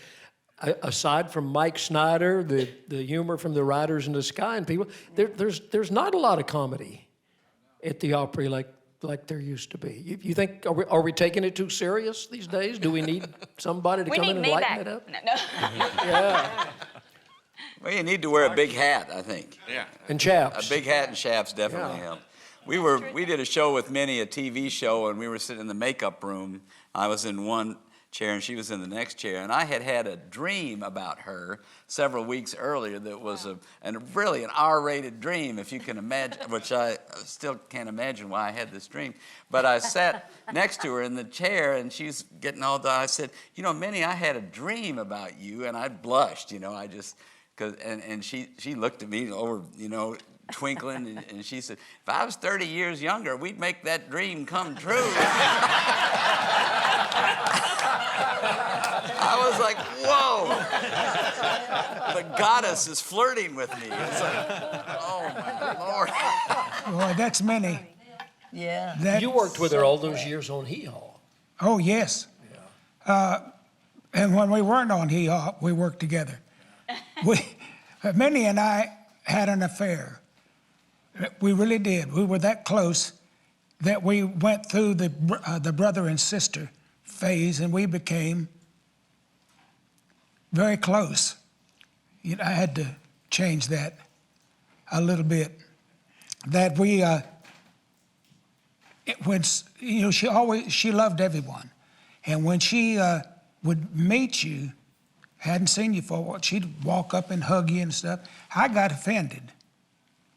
Aside from Mike Snyder, the humor from the Riders in the Sky and people, there's not a lot of comedy at the Opry like there used to be. You think, are we taking it too serious these days? Do we need somebody to come in and lighten it up? No. Yeah. Well, you need to wear a big hat, I think. Yeah. And chaps. A big hat and chaps definitely help. We did a show with Minnie, a TV show, and we were sitting in the makeup room. I was in one chair and she was in the next chair, and I had a dream about her several weeks earlier that was really an R-rated dream, if you can imagine, which I still can't imagine why I had this dream. But I sat next to her in the chair, and she's getting all done. I said, you know, Minnie, I had a dream about you, and I blushed, you know, and she looked at me over, you know, twinkling, and she said, if I was 30 years younger, we'd make that dream come true. I was like, whoa, the goddess is flirting with me. It's like, oh my Lord. Boy, that's Minnie. Yeah. You worked with her all those years on Hee Haw. Oh, yes. Yeah. And when we weren't on Hee Haw, we worked together. Minnie and I had an affair. We really did. We were that close that we went through the brother and sister phase, and we became very close. You know, I had to change that a little bit. That we, when you know, she loved everyone, and when she would meet you, hadn't seen you for a while, she'd walk up and hug you and stuff. I got offended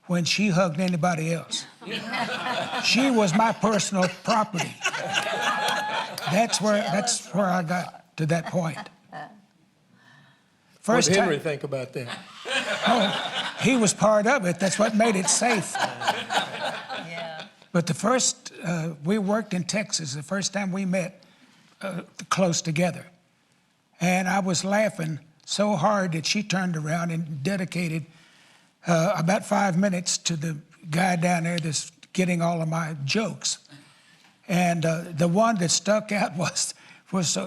when she hugged anybody else. She was my personal property. That's where I got to that point. What did Henry think about that? Oh, he was part of it. That's what made it safe. Yeah. But the first, we worked in Texas, the first time we met close together. And I was laughing so hard that she turned around and dedicated about 5 minutes to the guy down there that's getting all of my jokes. And the one that stuck out was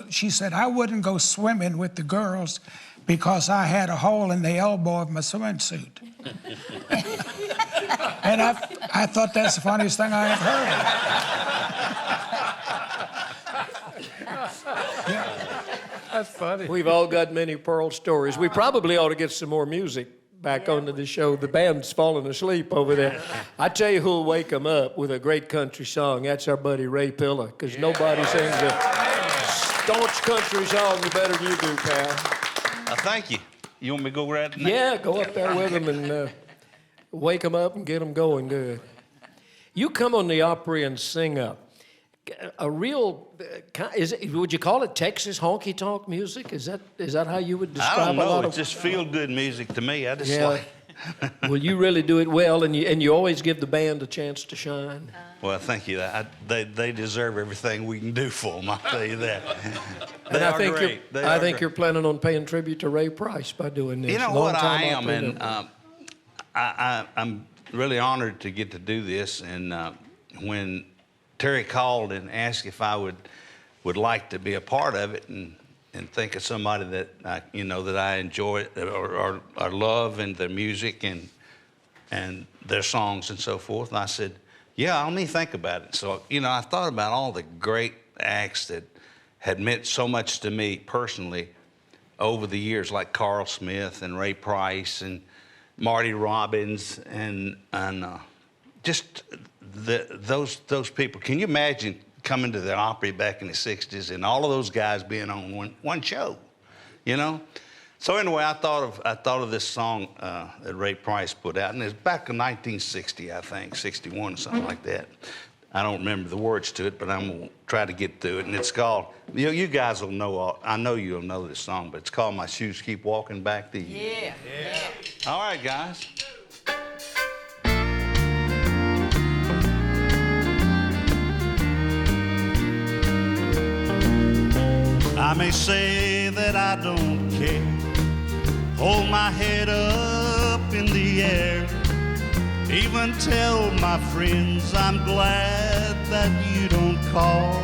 she said, I wouldn't go swimming with the girls because I had a hole in the elbow of my swimsuit. And I thought that's the funniest thing I ever heard. Yeah. That's funny. We've all got many Pearl stories. We probably ought to get some more music back onto the show. The band's falling asleep over there. I tell you who'll wake them up with a great country song. That's our buddy Ray Pilla, because nobody sings a staunch country song better than you do, pal. Thank you. You want me to go right now? Yeah, go up there with them and wake them up and get them going good. You come on the Opry and sing a real, would you call it Texas honky-tonk music? Is that how you would describe I don't know. it? It's just feel-good music to me. I just like. Well, you really do it well, and you always give the band a chance to shine. Well, thank you. They deserve everything we can do for them. I'll tell you that. I think you're planning on paying tribute to Ray Price by doing this. You know what, I am, and I'm really honored to get to do this. And when Terry called and asked if I would like to be a part of it and think of somebody that that I enjoy or love and their music and and their songs and so forth. And I said, yeah, let me think about it. So, you know, I thought about all the great acts that had meant so much to me personally over the years, like Carl Smith and Ray Price and Marty Robbins and just those people. Can you imagine coming to the Opry back in the 60s and all of those guys being on one show, you know? So anyway, I thought of this song that Ray Price put out, and it's back in 1960, I think, 61 or something like that. I don't remember the words to it, but I'm gonna try to get through it. And it's called, you guys will know, I know you'll know this song, but it's called My Shoes Keep Walking Back to You. Yeah. All right, guys. I may say that I don't care, hold my head up in the air, even tell my friends I'm glad that you don't call.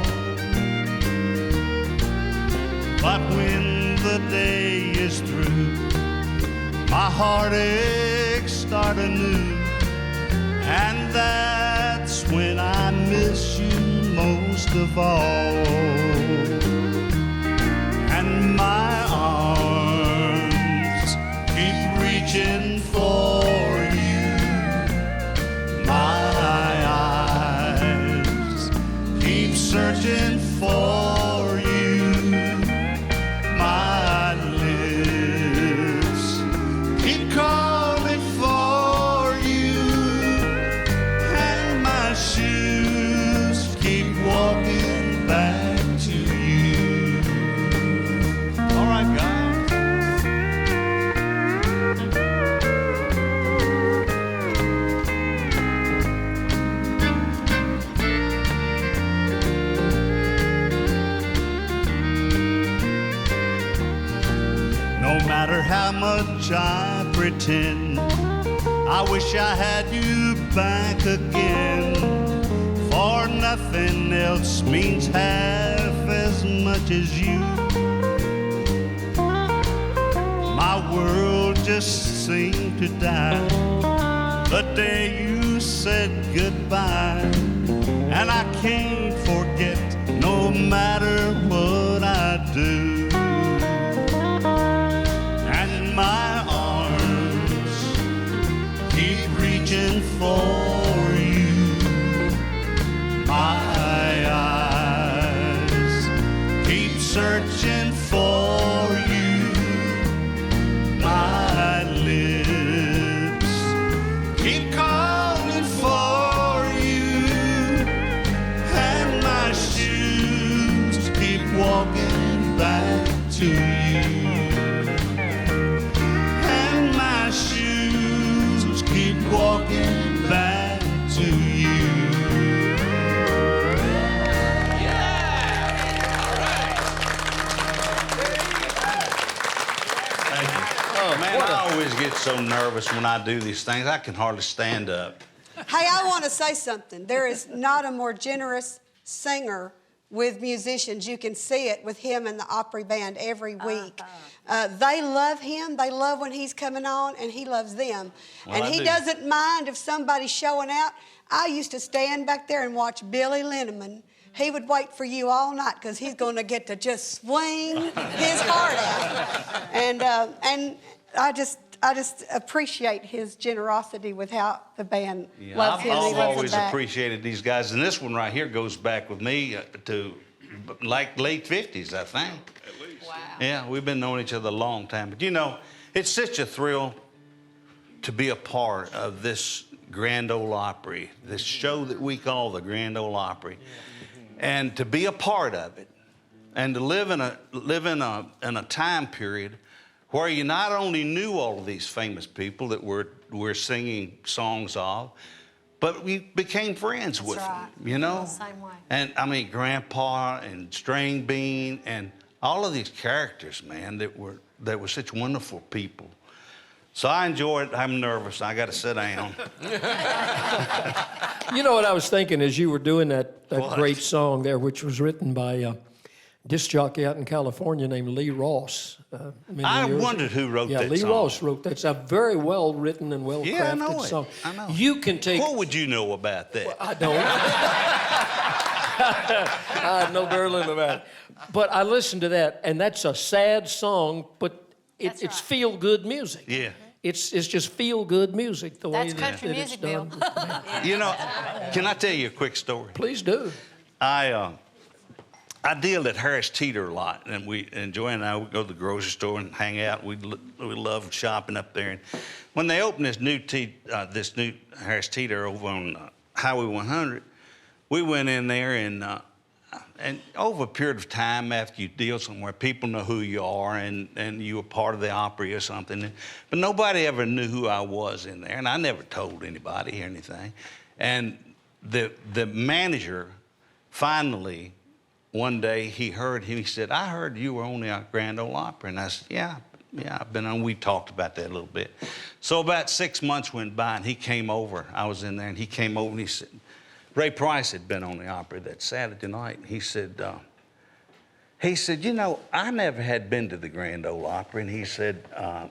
But when the day is through, my heartaches start anew, and that's when I miss you most of all. And my arms keep reaching for you, my eyes keep searching for you, my lips keep calling for you, and my shoes keep walking back to you. All right, guys. No matter how much I pretend, I wish I had you back again, for nothing else means half as much as you. My world just seemed to die the day you said goodbye, and I can't forget no matter what I do. And my arms keep reaching for you, my eyes keep searching for you, my lips keep calling for you, and my shoes keep walking back to you, and my shoes keep walking back to you. Oh, man, I always get so nervous when I do these things. I can hardly stand up. Hey, I want to say something. There is not a more generous singer with musicians. You can see it with him and the Opry band every week. They love him. They love when he's coming on, and he loves them. Well, and I he do. doesn't mind if somebody's showing out. I used to stand back there and watch Billy Linneman. He would wait for you all night because he's going to get to just swing his heart out. And I just appreciate his generosity with how the band loves him. and he I've loves always them back. appreciated these guys, and this one right here goes back with me to like late 50s, I think. At least. Wow. Yeah, we've been knowing each other a long time. But you know, it's such a thrill to be a part of this Grand Ole Opry, this show that we call the Grand Ole Opry, and to be a part of it, and to live in a time period where you not only knew all of these famous people that we're singing songs of, but we became friends with them, you know? Same way. And I mean, Grandpa and String Bean and all of these characters, man, that were such wonderful people. So I enjoy it. I'm nervous. I got to sit down. You know what I was thinking as you were doing that What? great song there, which was written by disc jockey out in California named Lee Ross. I years wondered who wrote that Lee song. Ross wrote that. It's a very well written and well crafted Yeah, I know song. it. I know. You can take. What would you know about that? Well, I don't. I know very little about it. But I listened to that, and that's a sad song, but it's feel-good music. Yeah. It's just feel-good music, the way That's country that music, it's done. You know, can I tell you a quick story? Please do. I deal at Harris Teeter a lot, and Joanne and I would go to the grocery store and hang out. We love shopping up there. And when they opened this new Harris Teeter over on Highway 100, we went in there and over a period of time, after you deal somewhere, people know who you are and you were part of the Opry or something. But nobody ever knew who I was in there, and I never told anybody or anything. And the manager finally, one day, he said, I heard you were on the Grand Ole Opry. And I said, yeah, I've been on. We talked about that a little bit. So about 6 months went by, and he came over. I was in there, and he came over, and he said, Ray Price had been on the Opry that Saturday night. And he said, you know, I never had been to the Grand Ole Opry. And he said, I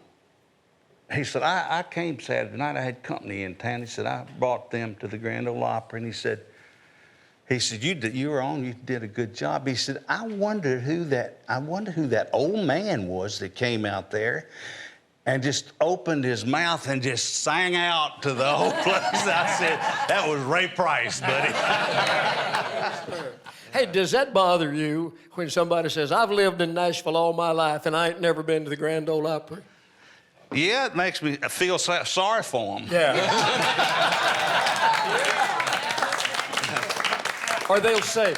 came Saturday night. I had company in town. He said, I brought them to the Grand Ole Opry. And he said, you were on. You did a good job. He said, I wonder who that old man was that came out there and just opened his mouth and just sang out to the whole place. I said, that was Ray Price, buddy. Hey, does that bother you when somebody says, I've lived in Nashville all my life and I ain't never been to the Grand Ole Opry? Yeah, it makes me feel sorry for him. Yeah. Or they'll say,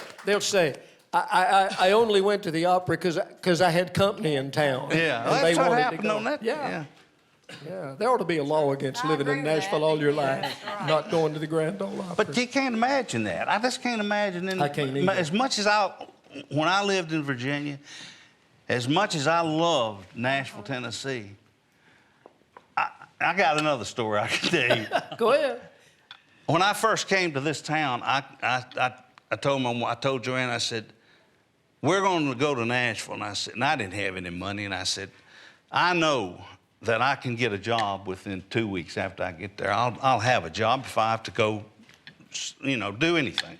I only went to the Opry because I had company in town. Yeah, and that's they what wanted happened to go. on that. Yeah. There ought to be a law against living in Nashville all your life, not going to the Grand Ole Opry. But you can't imagine that. I just can't imagine. I can't either. As much as when I lived in Virginia, as much as I loved Nashville, Tennessee, I got another story I can tell you. Go ahead. When I first came to this town, I told Joanne, I said, we're going to go to Nashville. And I didn't have any money. And I said, I know that I can get a job within 2 weeks after I get there. I'll have a job if I have to go, do anything.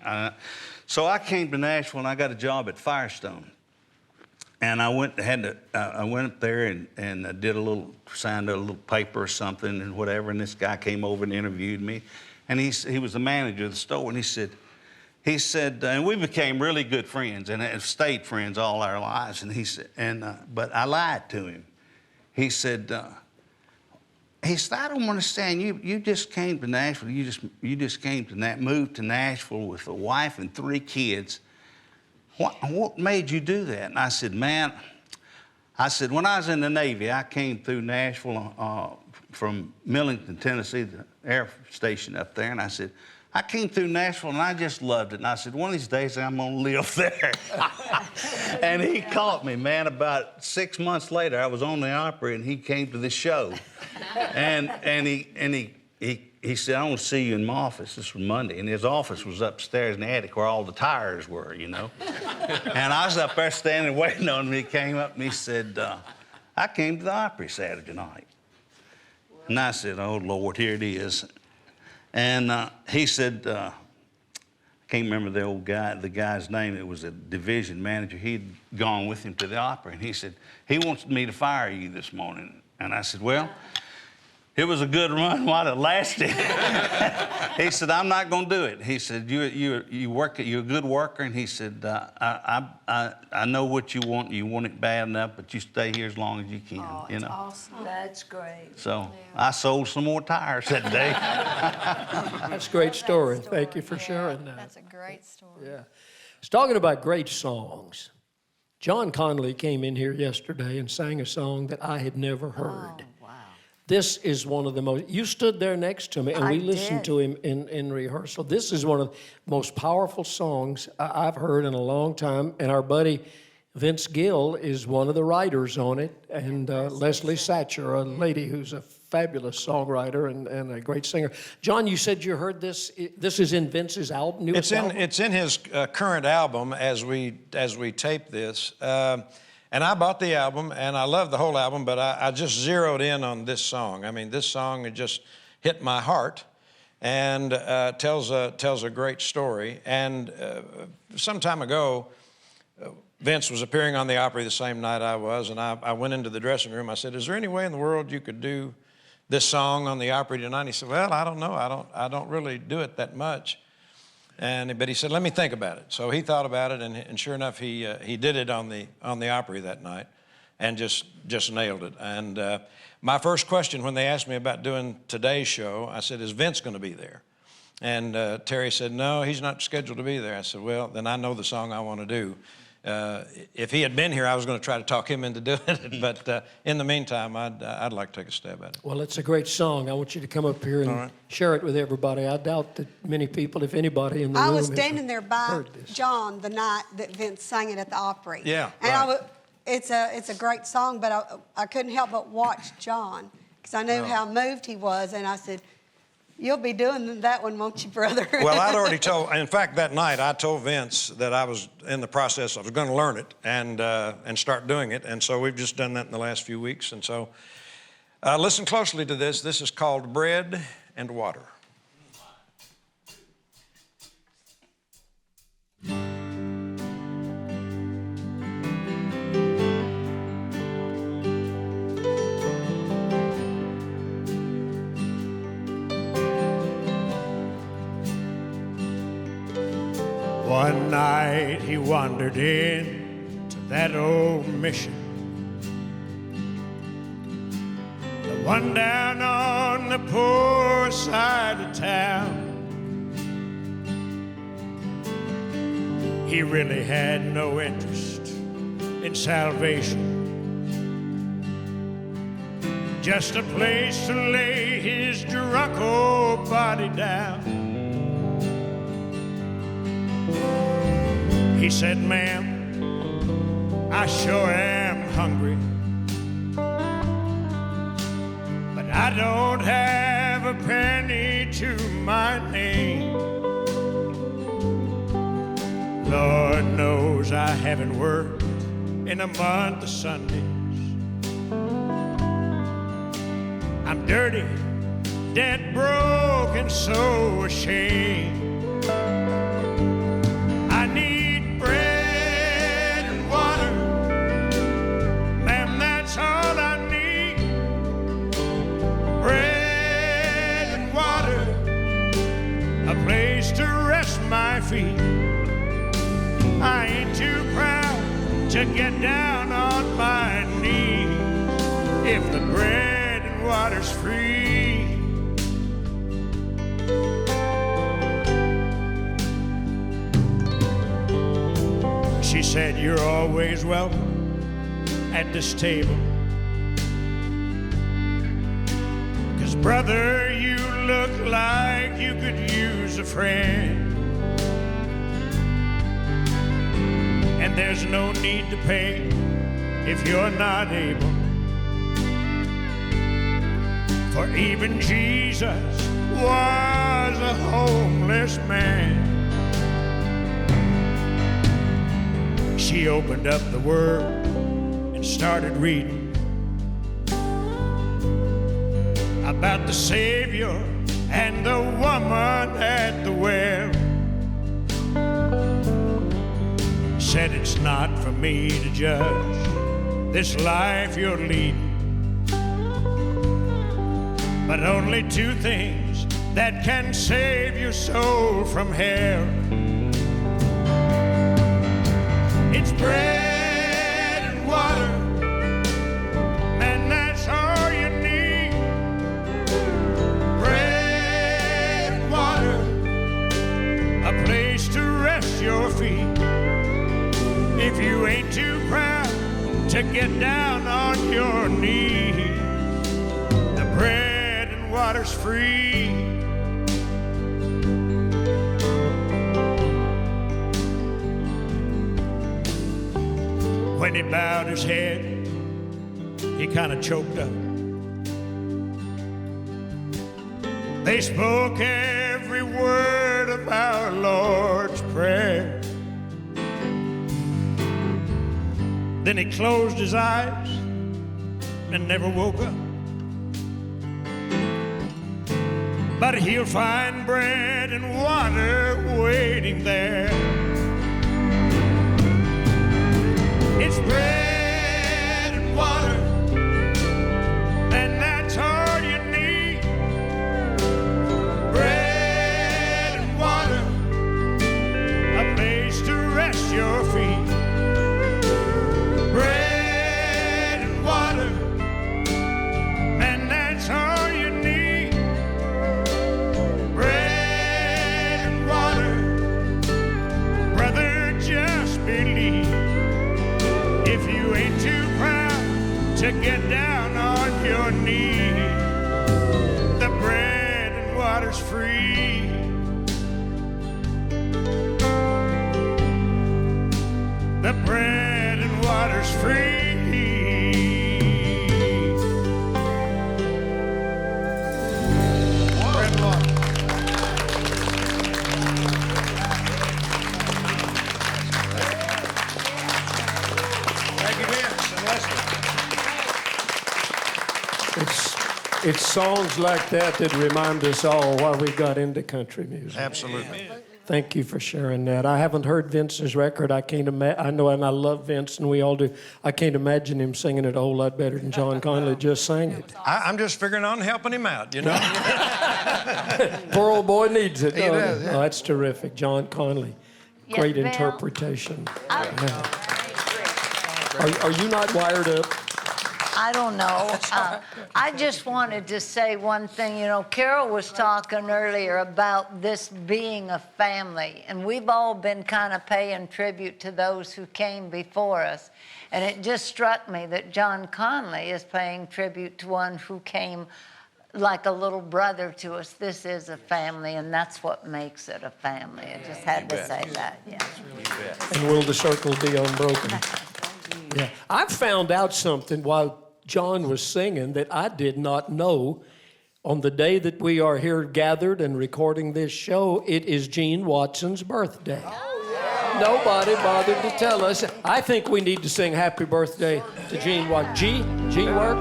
So I came to Nashville and I got a job at Firestone. And I went up there and signed a little paper or something and whatever. And this guy came over and interviewed me. And he was the manager of the store. And he said, and we became really good friends and have stayed friends all our lives. And he said, but I lied to him. He said, I don't understand. You just came to Nashville. You just moved to Nashville with a wife and 3 kids. What made you do that? And I said, man, when I was in the Navy, I came through Nashville from Millington, Tennessee, the air station up there, and I said, I came through Nashville and I just loved it. And I said, one of these days I'm gonna live there. And he caught me, man. About 6 months later, I was on the Opry and he came to the show. And he said, I want to see you in my office. This was Monday. And his office was upstairs in the attic where all the tires were, And I was up there standing waiting on him. He came up and he said, I came to the Opry Saturday night. And I said, oh, Lord, here it is. And he said, I can't remember the guy's name. It was a division manager. He'd gone with him to the Opry. And he said, he wants me to fire you this morning. And I said, well, it was a good run while it lasted. He said, I'm not going to do it. He said, you're a good worker. And he said, I know what you want. You want it bad enough, but you stay here as long as you can. That's awesome. That's great. So I sold some more tires that day. That's a great story. Thank you for sharing that. That's a great story. Yeah. It's talking about great songs. John Conlee came in here yesterday and sang a song that I had never heard. Oh, wow. This is one of the most, you stood there next to me and we listened to him in rehearsal. This is one of the most powerful songs I've heard in a long time. And our buddy Vince Gill is one of the writers on it. And Leslie Satcher, a lady who's a fabulous songwriter and a great singer. John, you said you heard this. This is in Vince's album, newest album? It's in his current album as we tape this. And I bought the album, and I love the whole album, but I just zeroed in on this song. I mean, this song, it just hit my heart and tells a great story. And some time ago, Vince was appearing on the Opry the same night I was, and I went into the dressing room. I said, "Is there any way in the world you could do this song on the Opry tonight?" He said, "Well, I don't know. I don't really do it that much." But he said, "Let me think about it." So he thought about it, and sure enough, he did it on the Opry that night, and just nailed it. And my first question when they asked me about doing today's show, I said, "Is Vince going to be there?" And Terry said, "No, he's not scheduled to be there." I said, "Well, then I know the song I want to do." If he had been here, I was going to try to talk him into doing it. But in the meantime, I'd like to take a stab at it. Well, it's a great song. I want you to come up here and share it with everybody. I doubt that many people, if anybody in the room, I was standing there by John the night that Vince sang it at the Opry. Yeah, and it's a great song, but I couldn't help but watch John because I knew how moved he was, and I said, "You'll be doing that one, won't you, brother?" Well, I'd already told, in fact, that night I told Vince that I was in the process, I was going to learn it and start doing it. And so we've just done that in the last few weeks. And so listen closely to this. This is called Bread and Water. One night he wandered into that old mission, the one down on the poor side of town. He really had no interest in salvation, just a place to lay his drunk old body down. He said, "Ma'am, I sure am hungry, but I don't have a penny to my name. Lord knows I haven't worked in a month of Sundays. I'm dirty, dead broke, and so ashamed. I need bread and water, ma'am, that's all I need. Bread and water, a place to rest my feet. I ain't too proud to get down on my knees if the bread and water's free." She said, "You're always welcome at this table, 'cause brother, you look like you could use a friend. And there's no need to pay if you're not able, for even Jesus was a homeless man." She opened up the Word and started reading about the Savior and the woman at the well. Said, "It's not for me to judge this life you're leading, but only two things that can save your soul from hell. It's bread and water, and that's all you need. Bread and water, a place to rest your feet. If you ain't too proud to get down on your knees, the bread and water's free." When he bowed his head, he kind of choked up. They spoke every word of our Lord's Prayer. Then he closed his eyes and never woke up. But he'll find bread and water waiting there. It's bread and water, and that's all you need. Bread and water, a place to rest your feet. Bread and water, and that's all you need. Bread and water, brother, just believe. If you ain't too proud to get down on your knees, the bread and water's free. The bread and water's free. Bread and water. Thank you, Vince and Leslie. It's songs like that that remind us all why we got into country music. Absolutely. Thank you for sharing that. I haven't heard Vince's record. I can't imagine. I know, and I love Vince, and we all do. I can't imagine him singing it a whole lot better than John Conlee just sang it. I'm just figuring on helping him out, you know. Poor old boy needs it. He don't does, yeah. Oh, that's terrific, John Conlee. Yes, Great Bill. interpretation. Yeah. Are you not wired up? I don't know. I just wanted to say one thing. You know, Carol was talking earlier about this being a family, and we've all been kind of paying tribute to those who came before us. And it just struck me that John Conlee is paying tribute to one who came like a little brother to us. This is a family, and that's what makes it a family. I just had to say that, yeah. And will the circle be unbroken? Yeah. I found out something while John was singing that I did not know. On the day that we are here gathered and recording this show, it is Gene Watson's birthday. Nobody bothered to tell us. I think we need to sing happy birthday to Gene Watson. G work?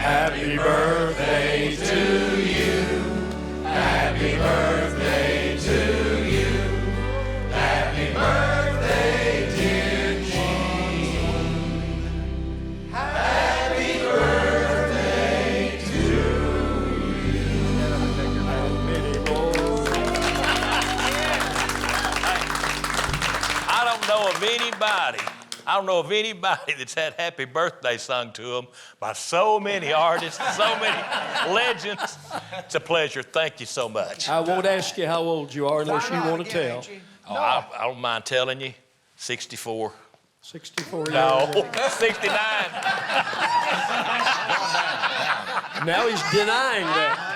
Happy birthday to you. Happy birthday to you. Happy birthday, dear Gene. Happy birthday to you. I don't know of anybody that's had happy birthday sung to them by so many artists, so many legends. It's a pleasure. Thank you so much. I won't ask you how old you are unless you want to tell. Oh, I don't mind telling you. 64. 64 years No, old. 69. Now he's denying that.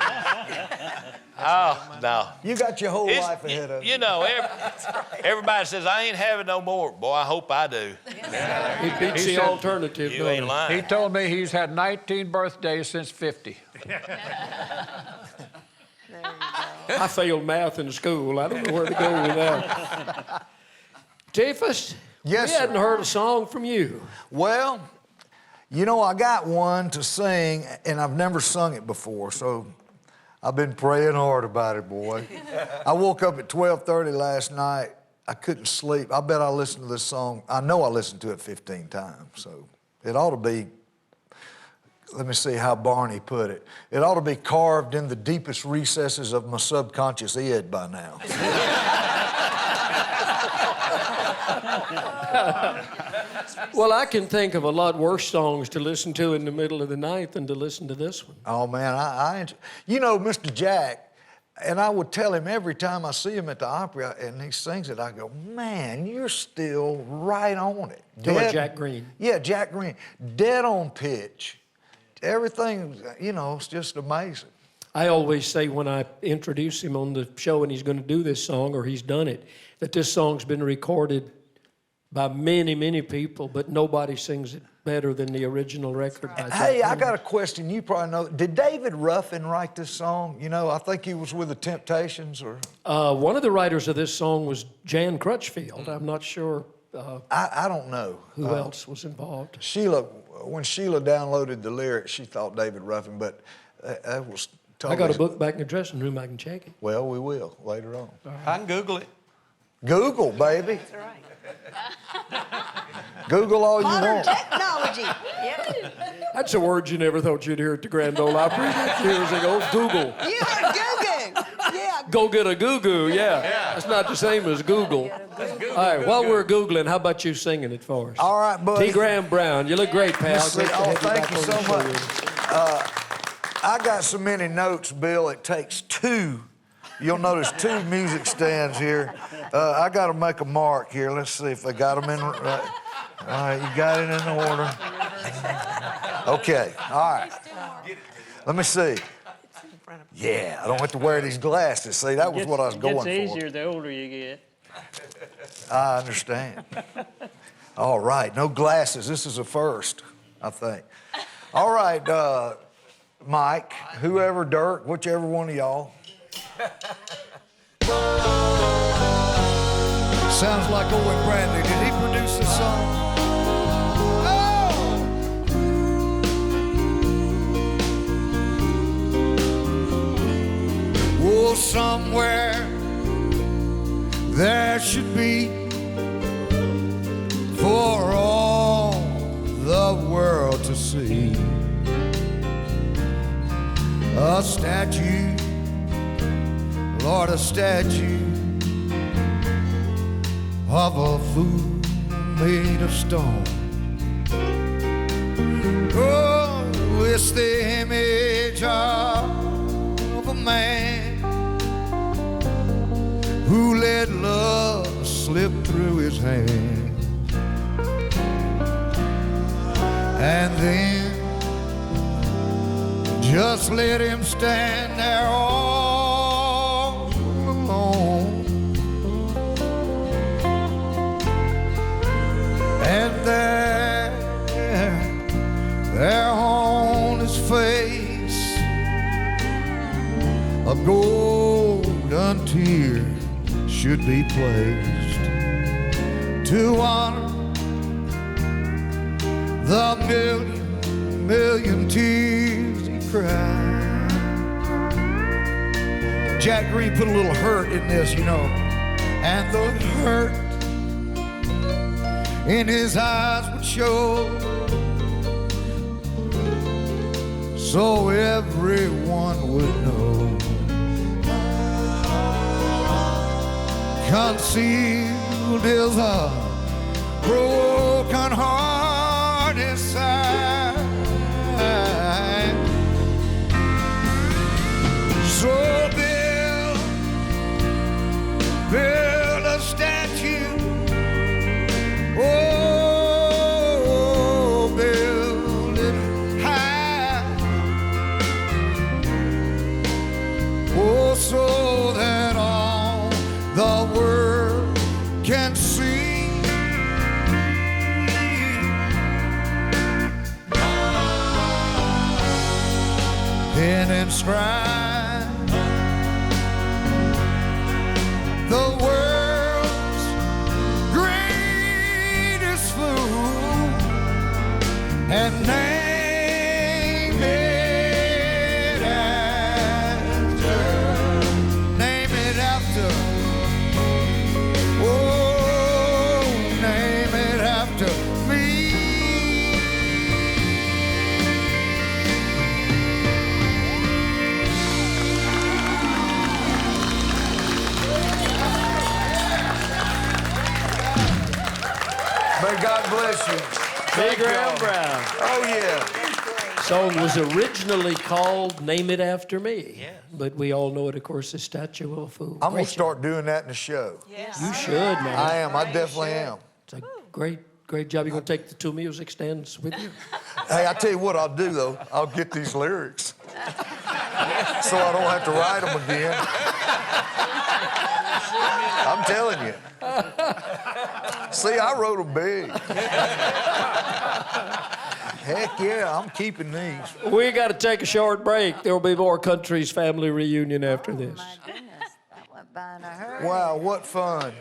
Oh, no. You got your whole life ahead of you. You know, everybody says, I ain't having no more. Boy, I hope I do. He beats the alternative. You ain't lying. He told me he's had 19 birthdays since 50. I failed math in school. I don't know where to go with that. Tiffus, Yes, we sir. hadn't heard a song from you. Well, you know, I got one to sing, and I've never sung it before, so I've been praying hard about it, boy. I woke up at 12:30 last night. I couldn't sleep. I bet I listened to this song. I know I listened to it 15 times, so it ought to be, let me see how Barney put it. It ought to be carved in the deepest recesses of my subconscious id by now. Well, I can think of a lot worse songs to listen to in the middle of the night than to listen to this one. Oh, man, you know, Mr. Jack, and I would tell him every time I see him at the Opry and he sings it, I go, man, you're still right on it. Jack Green. Yeah, Jack Green. Dead on pitch. Everything, you know, it's just amazing. I always say when I introduce him on the show and he's going to do this song or he's done it, that this song's been recorded by many, many people, but nobody sings it better than the original record. By Hey, I got a question. You probably know. Did David Ruffin write this song? You know, I think he was with the Temptations, or One of the writers of this song was Jan Crutchfield. I'm not sure. I don't know who else was involved. Sheila, when Sheila downloaded the lyrics, she thought David Ruffin, but that was totally. I got a book back in the dressing room. I can check it. Well, we will later on. I can Google it. Google, baby. That's right. Google all you Modern want. technology. Yeah. That's a word you never thought you'd hear at the Grand Ole Opry. Years ago, Google. You heard Google. Yeah. Go get a goo-goo, yeah. That's not the same as Google. All right, while we're Googling, how about you singing it for us? All right, buddy. T. Graham Brown, you look great, pal. Let's see. Great to Oh, have thank back you on so the show. much. I got so many notes, Bill, it takes two. You'll notice two music stands here. I got to make a mark here. Let's see if I got them in right. All right, you got it in order. Okay, all right. Let me see. Yeah, I don't have to wear these glasses. See, that was what I was going for. It gets easier the older you get. I understand. All right, no glasses. This is a first, I think. All right, Mike, whoever, Dirk, whichever one of y'all. Sounds like Owen Bradley. Did he produce this song? Oh, somewhere there should be for all the world to see a statue, Lord, a statue of a fool made of stone. Oh, it's the image of a man who let love slip through his hand, and then just let him stand there all alone. And there on his face, a golden tear should be placed to honor the million tears he cried. Jack Green put a little hurt in this, you know, and the hurt in his eyes would show, so everyone would know. Concealed is a broken heart inside. So build a statue. Oh, build it high. Oh, so that all the world can see. Then inscribe the world's greatest fool and name it after, oh, name it after me. May God bless you. T. Graham Brown. Oh, yeah. Song was originally called Name It After Me. Yeah. But we all know it, of course, is Statue of a Fool. I'm going to start doing that in the show. Yes. You should, man. I am. I definitely am. It's a great job. You going to take the two music stands with you? Hey, I tell you what I'll do, though. I'll get these lyrics so I don't have to write them again. I'm telling you. See, I wrote them big. Heck yeah, I'm keeping these. We got to take a short break. There will be more Country's Family Reunion after this. My goodness, that went by in a hurry. Wow, what fun.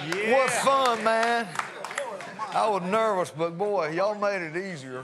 What fun, man. I was nervous, but boy, y'all made it easier.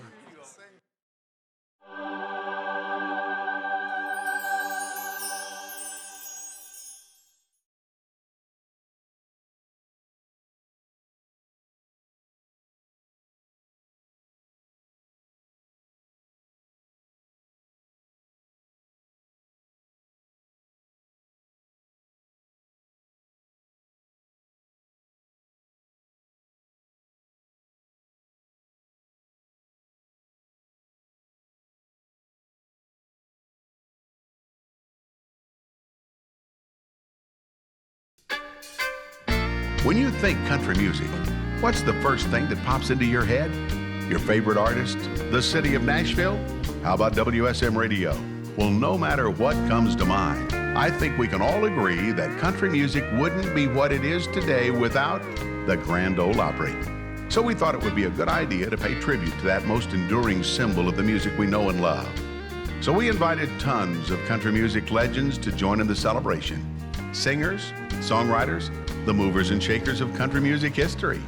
When you think country music, what's the first thing that pops into your head? Your favorite artist? The city of Nashville? How about WSM Radio? Well, no matter what comes to mind, I think we can all agree that country music wouldn't be what it is today without the Grand Ole Opry. So we thought it would be a good idea to pay tribute to that most enduring symbol of the music we know and love. So we invited tons of country music legends to join in the celebration. Singers, songwriters, the movers and shakers of country music history.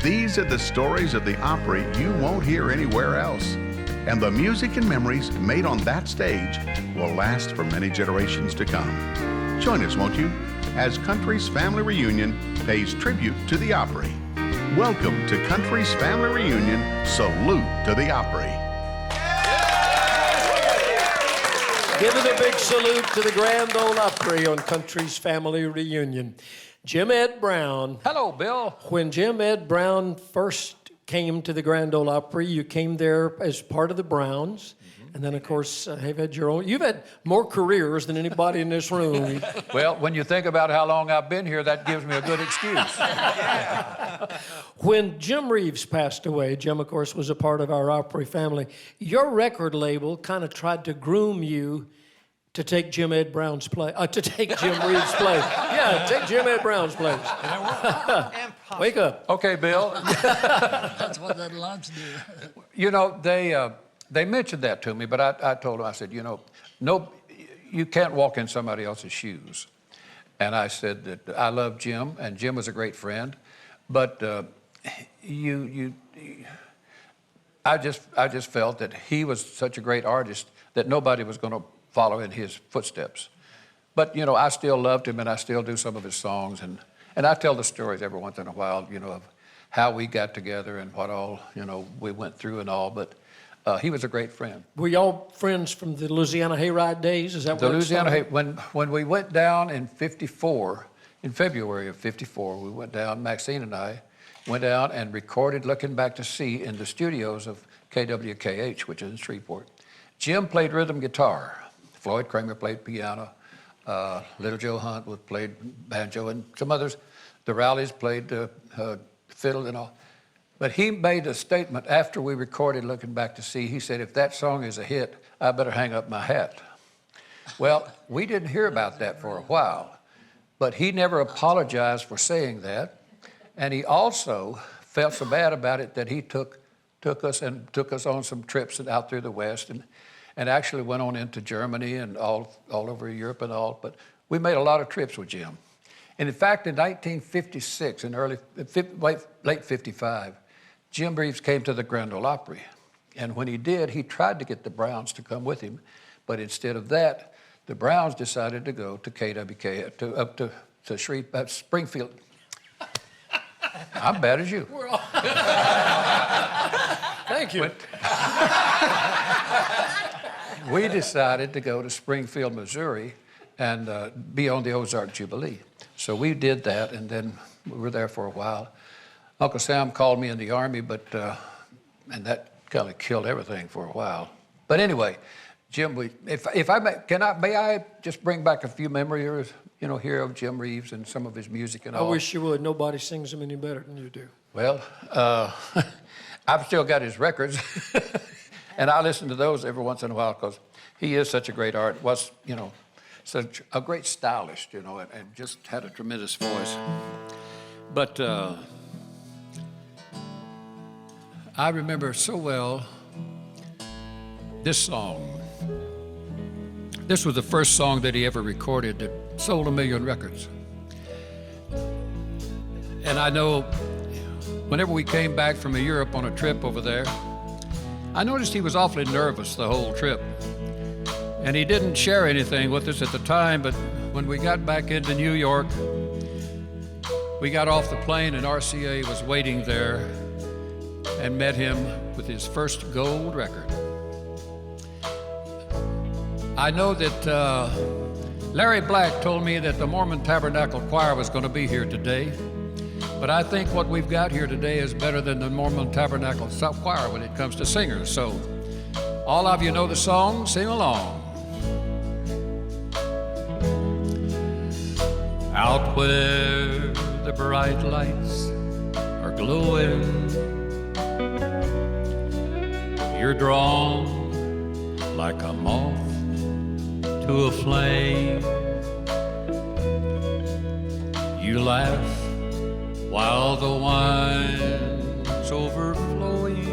These are the stories of the Opry you won't hear anywhere else. And the music and memories made on that stage will last for many generations to come. Join us, won't you, as Country's Family Reunion pays tribute to the Opry. Welcome to Country's Family Reunion. Salute to the Opry. Giving a big salute to the Grand Ole Opry on Country's Family Reunion. Jim Ed Brown. Hello, Bill. When Jim Ed Brown first came to the Grand Ole Opry, you came there as part of the Browns. And then, of course, have had your own. You've had more careers than anybody in this room. Well, when you think about how long I've been here, that gives me a good excuse. When Jim Reeves passed away, Jim, of course, was a part of our Opry family. Your record label kind of tried to groom you to take Jim Ed Brown's place, to take Jim Reeves' place. Yeah, take Jim Ed Brown's place. Wake up. Okay, Bill. That's what that lunch do. You know, they mentioned that to me, but I told them, I said, you know, no, you can't walk in somebody else's shoes. And I said that I love Jim, and Jim was a great friend, but I just felt that he was such a great artist that nobody was going to follow in his footsteps. But, you know, I still loved him, and I still do some of his songs, and I tell the stories every once in a while, you know, of how we got together and what all, you know, we went through and all, but he was a great friend. Were y'all friends from the Louisiana Hayride days? Is that The what Louisiana Hayride, when we went down in '54, in February of '54, we went down, Maxine and I went down and recorded Looking Back to See in the studios of KWKH, which is in Shreveport. Jim played rhythm guitar. Floyd Kramer played piano. Little Joe Hunt played banjo, and some others. The Rowleys played fiddle and all. But he made a statement after we recorded Looking Back to See. He said, if that song is a hit, I better hang up my hat. Well, we didn't hear about that for a while, but he never apologized for saying that. And he also felt so bad about it that he took us on some trips out through the West and actually went on into Germany and all over Europe and all. But we made a lot of trips with Jim. And in fact, in 1956, in late 55, Jim Reeves came to the Grand Ole Opry. And when he did, he tried to get the Browns to come with him. But instead of that, the Browns decided to go to KWK, up to Springfield. I'm bad as you. We're all... Thank you. We decided to go to Springfield, Missouri, and be on the Ozark Jubilee. So we did that, and then we were there for a while. Uncle Sam called me in the Army, but and that kind of killed everything for a while. But anyway, Jim, may I just bring back a few memories, you know, here of Jim Reeves and some of his music and all. I wish you would. Nobody sings them any better than you do. Well, I've still got his records, and I listen to those every once in a while because he is such a great was, you know, such a great stylist, you know, and just had a tremendous voice. But I remember so well this song. This was the first song that he ever recorded that sold 1 million records. And I know whenever we came back from Europe on a trip over there, I noticed he was awfully nervous the whole trip. And he didn't share anything with us at the time, but when we got back into New York, we got off the plane and RCA was waiting there and met him with his first gold record. I know that Larry Black told me that the Mormon Tabernacle Choir was going to be here today, but I think what we've got here today is better than the Mormon Tabernacle Choir when it comes to singers. So all of you know the song, sing along. Out where the bright lights are glowing, you're drawn like a moth to a flame. You laugh while the wine's overflowing,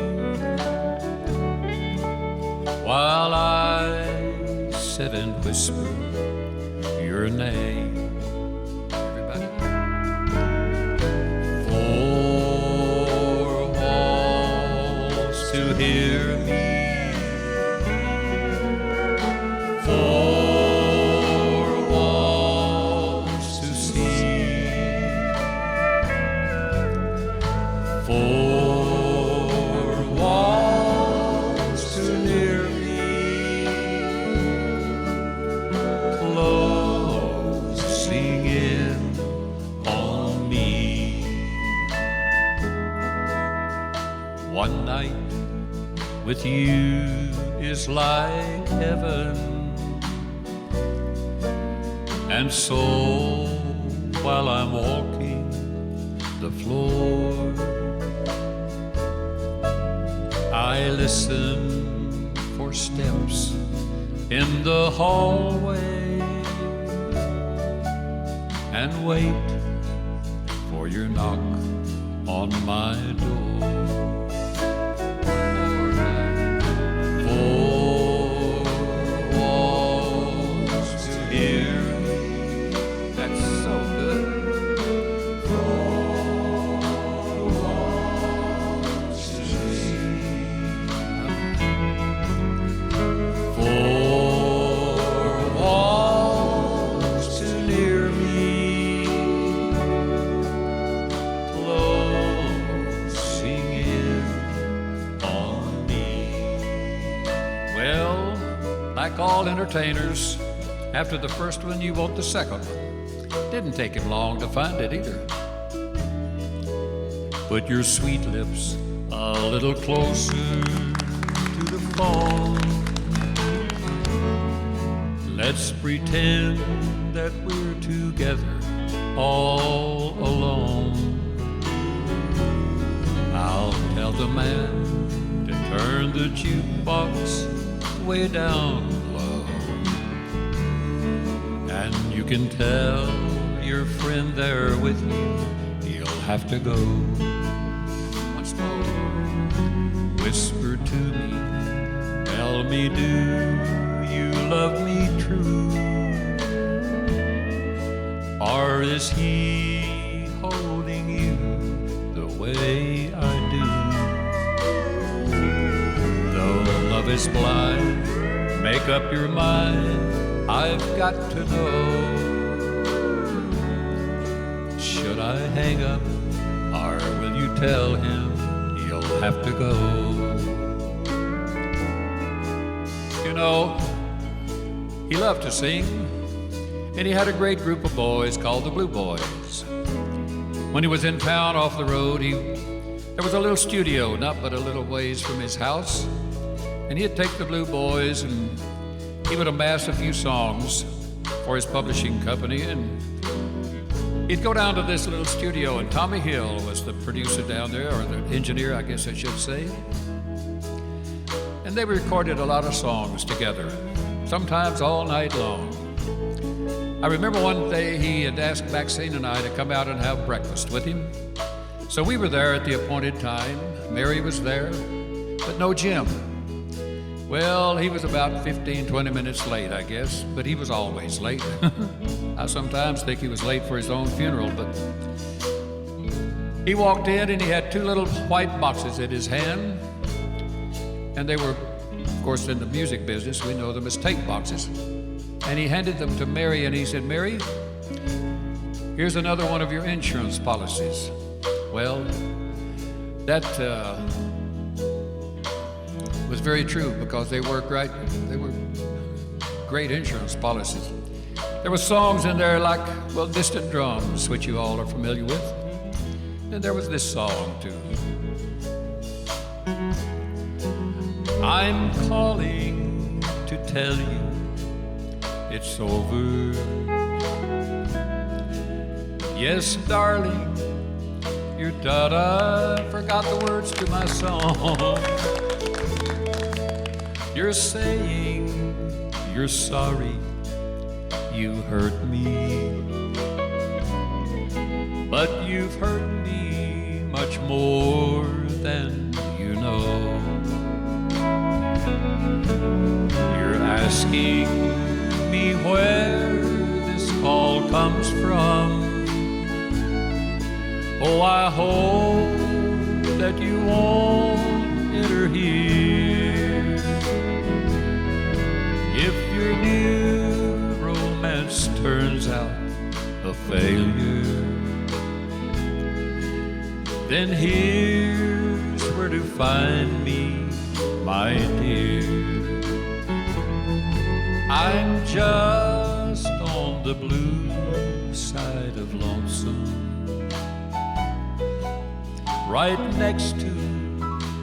while I sit and whisper your name. Everybody. 4 walls to hear me. 4 walls to see. 4 walls too near me, closing in on me. One night with you is like heaven, and so while I'm walking the floor, I listen for steps in the hallway and wait for your knock on my door. 4 walls to hear me. That's so good. 4 walls to see. 4 walls too near me, closing in on me. Well, like all entertainers, after the first one, you want the second one. Didn't take him long to find it either. Put your sweet lips a little closer to the phone. Let's pretend that we're together all alone. I'll tell the man to turn the jukebox way down low, and you can tell your friend there with you he'll have to go. Once more, whisper to me, tell me, do you love me true, or is he holding you the way I do? Though love is blind, make up your mind, I've got to know. Should I hang up, or will you tell him he'll have to go? You know, he loved to sing, and he had a great group of boys called the Blue Boys. When he was in town off the road, there was a little studio not but a little ways from his house, and he'd take the Blue Boys and he would amass a few songs for his publishing company, and he'd go down to this little studio, and Tommy Hill was the producer down there, or the engineer, I guess I should say. And they recorded a lot of songs together, sometimes all night long. I remember one day he had asked Maxine and I to come out and have breakfast with him. So we were there at the appointed time. Mary was there, but no Jim. Well, he was about 15, 20 minutes late, I guess, but he was always late. I sometimes think he was late for his own funeral, but he walked in and he had two little white boxes in his hand, and they were, of course, in the music business, we know them as tape boxes. And he handed them to Mary and he said, "Mary, here's another one of your insurance policies." Well, that was very true because they were great insurance policies. There were songs in there like, well, Distant Drums, which you all are familiar with. And there was this song, too. I'm calling to tell you it's over. Yes, darling, your daughter forgot the words to my song. You're saying you're sorry you hurt me, but you've hurt me much more than you know. You're asking me where this call comes from. Oh, I hope that you won't enter here. If your new romance turns out a failure, then here's where to find me, my dear. I'm just on the blue side of lonesome, right next to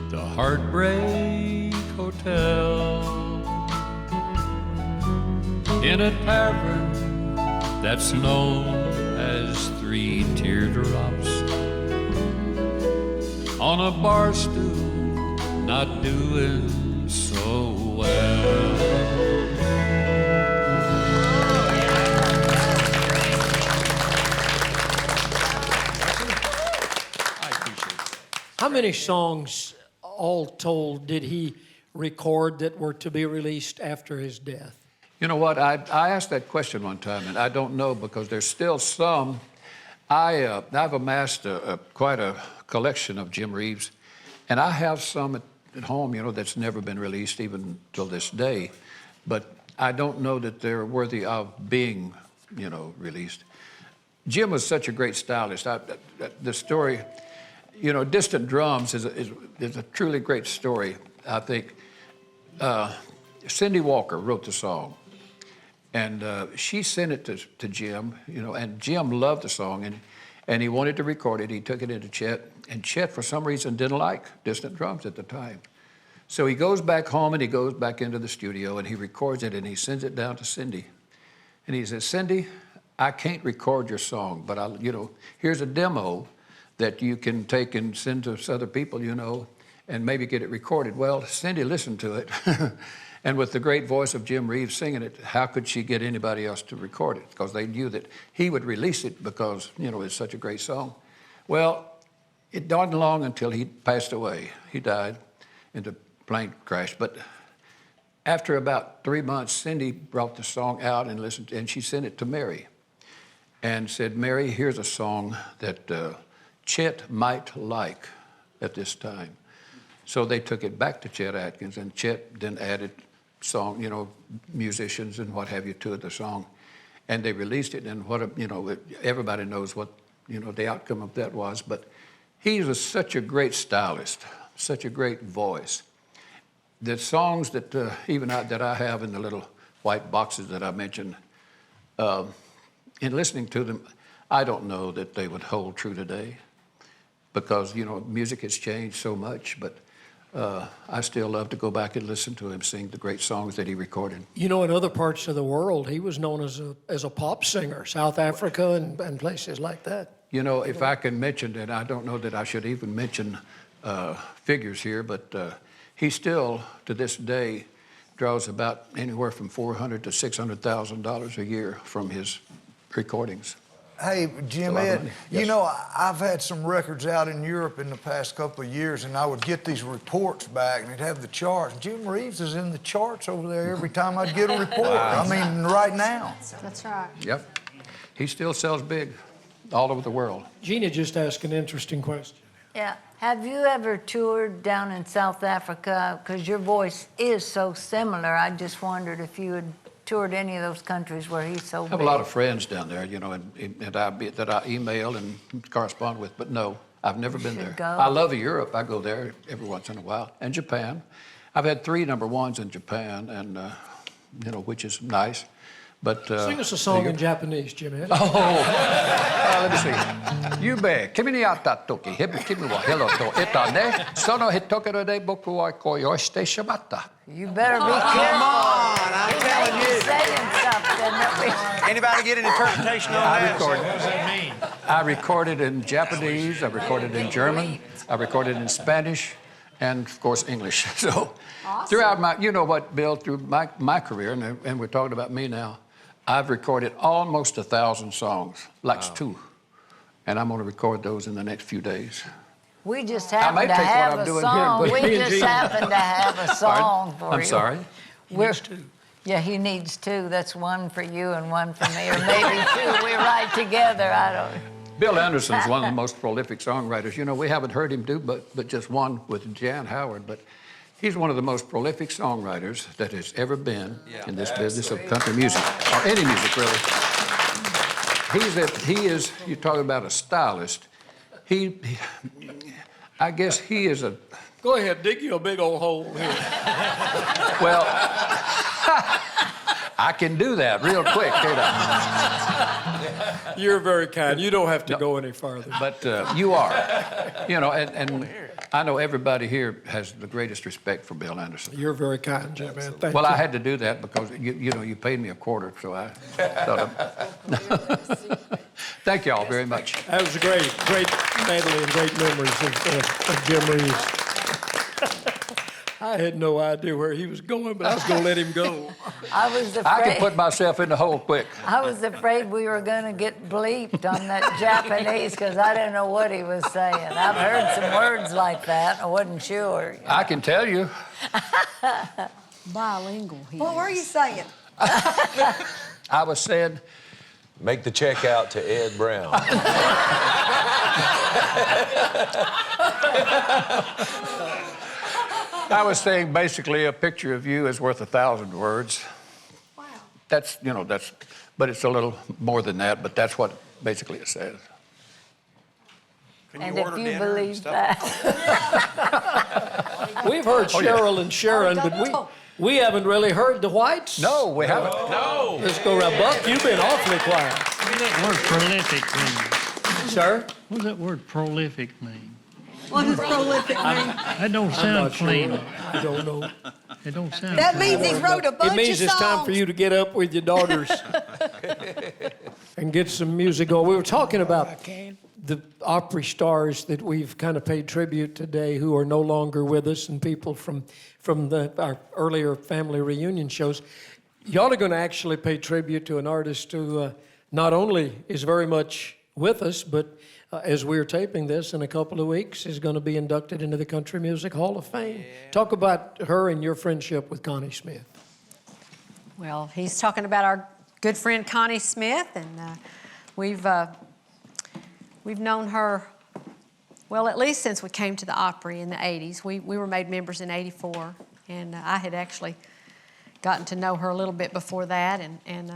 the Heartbreak Hotel, in a tavern that's known as Three Teardrops, on a bar stool not doing so well. How many songs, all told, did he record that were to be released after his death? You know what? I asked that question one time, and I don't know because there's still some. I've amassed quite a collection of Jim Reeves, and I have some at home, you know, that's never been released even till this day. But I don't know that they're worthy of being, you know, released. Jim was such a great stylist. The story, you know, Distant Drums is a truly great story, I think. Cindy Walker wrote the song, and she sent it to Jim, you know, and Jim loved the song, and he wanted to record it. He took it into Chet, and Chet, for some reason, didn't like Distant Drums at the time. So he goes back home, and he goes back into the studio, and he records it, and he sends it down to Cindy. And he says, "Cindy, I can't record your song, but you know, here's a demo that you can take and send to other people, you know, and maybe get it recorded." Well, Cindy listened to it, and with the great voice of Jim Reeves singing it, how could she get anybody else to record it? Because they knew that he would release it because, you know, it's such a great song. Well, it wasn't long until he passed away. He died in the plane crash. But after about 3 months, Cindy brought the song out and listened, and she sent it to Mary and said, "Mary, here's a song that Chet might like at this time." So they took it back to Chet Atkins, and Chet then added song, you know, musicians and what have you to the song, and they released it. And you know, everybody knows what, you know, the outcome of that was. But he was such a great stylist, such a great voice. The songs that that I have in the little white boxes that I mentioned, in listening to them, I don't know that they would hold true today, because, you know, music has changed so much, but I still love to go back and listen to him sing the great songs that he recorded. You know, in other parts of the world, he was known as a pop singer, South Africa and places like that. You know, if I can mention, and I don't know that I should even mention figures here, but he still, to this day, draws about anywhere from $400,000 to $600,000 a year from his recordings. Hey, Jim lot of Ed, money. you Yes. know, I've had some records out in Europe in the past couple of years, and I would get these reports back, and it'd have the charts. Jim Reeves is in the charts over there every time I'd get a report. Wow. I mean, right now. That's right. Yep. He still sells big all over the world. Gina just asked an interesting question. Yeah. Have you ever toured down in South Africa? Because your voice is so similar. I just wondered if you had toured any of those countries where he's so I have big. a lot of friends down there, you know, that I email and correspond with, but no, I've never been there. Go. I love Europe. I go there every once in a while. And Japan. I've had 3 number 1s in Japan, and, you know, which is nice. But Sing us a song in Japanese, Jim Ed. let me see. Yube, kimi ni atta toki, kimi wa hello to eta ne, sono hitokero de boku wa koyoshite shimatta. You better be careful. Come on, I'm He telling may be you. saying something that Anybody get an interpretation on that? What does that mean? I recorded in Japanese, I recorded in German, I recorded in Spanish, and of course English. So throughout my, you know what, Bill, through my career, and we're talking about me now, I've recorded almost 1,000 songs, like 2. And I'm going to record those in the next few days. we just I may happen to take what have I'm a doing song. here, but We me and just Gina- happen to have a song for you. I'm sorry. We're, yeah, he needs 2. That's 1 for you and 1 for me, or maybe 2. We're right together. I don't. Bill Anderson's one of the most prolific songwriters. You know, we haven't heard him do but just one with Jan Howard, but he's one of the most prolific songwriters that has ever been in this business of country music, or any music, really. He is, you're talking about a stylist. I guess he is a... Go ahead, dig you a big old hole here. Well, I can do that real quick, can't I? You're very kind. You don't have to go any farther. But you are. You know, and I know everybody here has the greatest respect for Bill Anderson. You're very kind, Jim, man. Thank Well, you. I had to do that because, you know, you paid me a quarter, so I thought Thank you all very much. That was a great medley and great memories of Jim Reeves. I had no idea where he was going, but I was going to let him go. I was afraid. I can put myself in the hole quick. I was afraid we were going to get bleeped on that Japanese because I didn't know what he was saying. I've heard some words like that. I wasn't sure. I can tell you. Bilingual. What were you saying? I was saying, make the check out to Ed Brown. I was saying basically a picture of you is worth 1,000 words. Wow. That's, you know, but it's a little more than that, but that's what basically it says. Can And you if order you dinner and believe stuff? that. We've heard Oh, yeah. Cheryl and Sharon, but we haven't really heard the Whites. No, we haven't. No. Let's go around. Buck, you've been awfully quiet. What does that word prolific mean? Sir? What does that word prolific mean? What does prolific mean? That don't I'm sound not sure. clean. I don't know. It don't sound That clean. means he wrote a bunch It means of it's songs. time for you to get up with your daughters and get some music going. We were talking about the Opry stars that we've kind of paid tribute today who are no longer with us, and people from our earlier family reunion shows. Y'all are going to actually pay tribute to an artist who not only is very much with us, but as we're taping this in a couple of weeks, is going to be inducted into the Country Music Hall of Fame. Talk about her and your friendship with Connie Smith. Well, he's talking about our good friend Connie Smith, and we've known her, well, at least since we came to the Opry in the 80s. We were made members in 84, and I had actually gotten to know her a little bit before that, and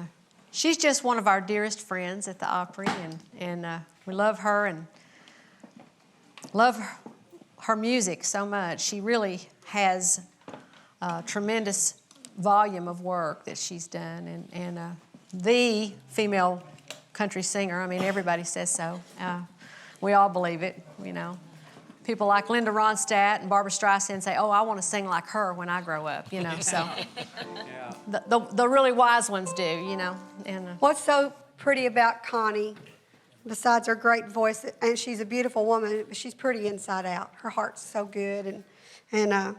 she's just one of our dearest friends at the Opry, and we love her and love her music so much. She really has a tremendous volume of work that she's done, and the female country singer. I mean, everybody says so. We all believe it, you know. People like Linda Ronstadt and Barbra Streisand say, oh, I want to sing like her when I grow up, you know, so. The really wise ones do, you know. And What's so pretty about Connie, besides her great voice, and she's a beautiful woman, but she's pretty inside out. Her heart's so good, and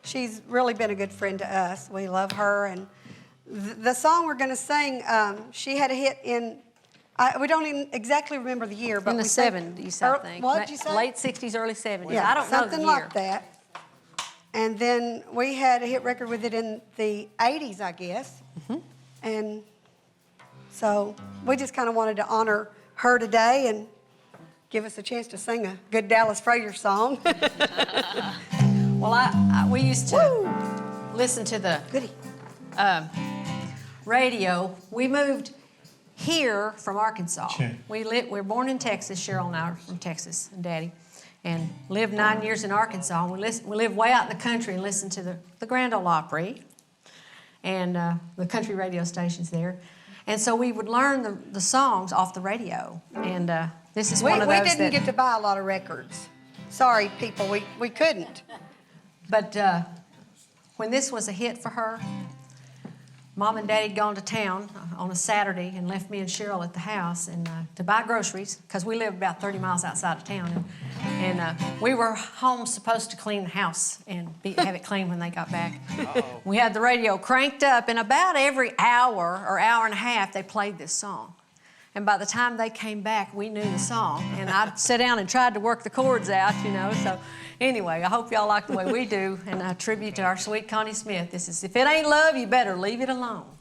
she's really been a good friend to us. We love her, and the song we're going to sing, she had a hit in We don't even exactly remember the year, but In the we think- 70s, I think. What'd you say? Late 60s, early 70s. Yeah, I don't know the something year. like that. And then we had a hit record with it in the 80s, I guess. And so we just kind of wanted to honor her today and give us a chance to sing a good Dallas Frazier song. Well, we used to listen to the radio. We moved here from Arkansas. Sure. We were born in Texas. Cheryl and I are from Texas, and Daddy, and lived 9 years in Arkansas. We lived way out in the country and listened to the Grand Ole Opry and the country radio stations there. And so we would learn the songs off the radio. And this is one of those We didn't get to buy a lot of records. Sorry, people, we couldn't. But when this was a hit for her, Mom and Daddy had gone to town on a Saturday and left me and Cheryl at the house and to buy groceries, because we lived about 30 miles outside of town. And we were home supposed to clean the house and have it clean when they got back. We had the radio cranked up, and about every hour or hour and a half, they played this song. And by the time they came back, we knew the song. And I sat down and tried to work the chords out, you know. So anyway, I hope y'all like the way we do. And a tribute to our sweet Connie Smith. This is, if it ain't love, you better leave it alone.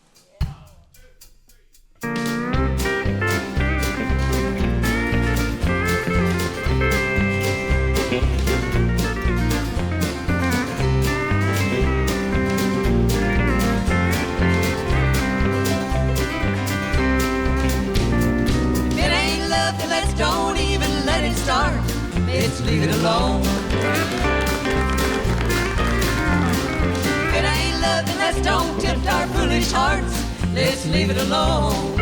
Don't even let it start. Let's leave it alone. If it ain't love, then let's don't tempt our foolish hearts. Let's leave it alone.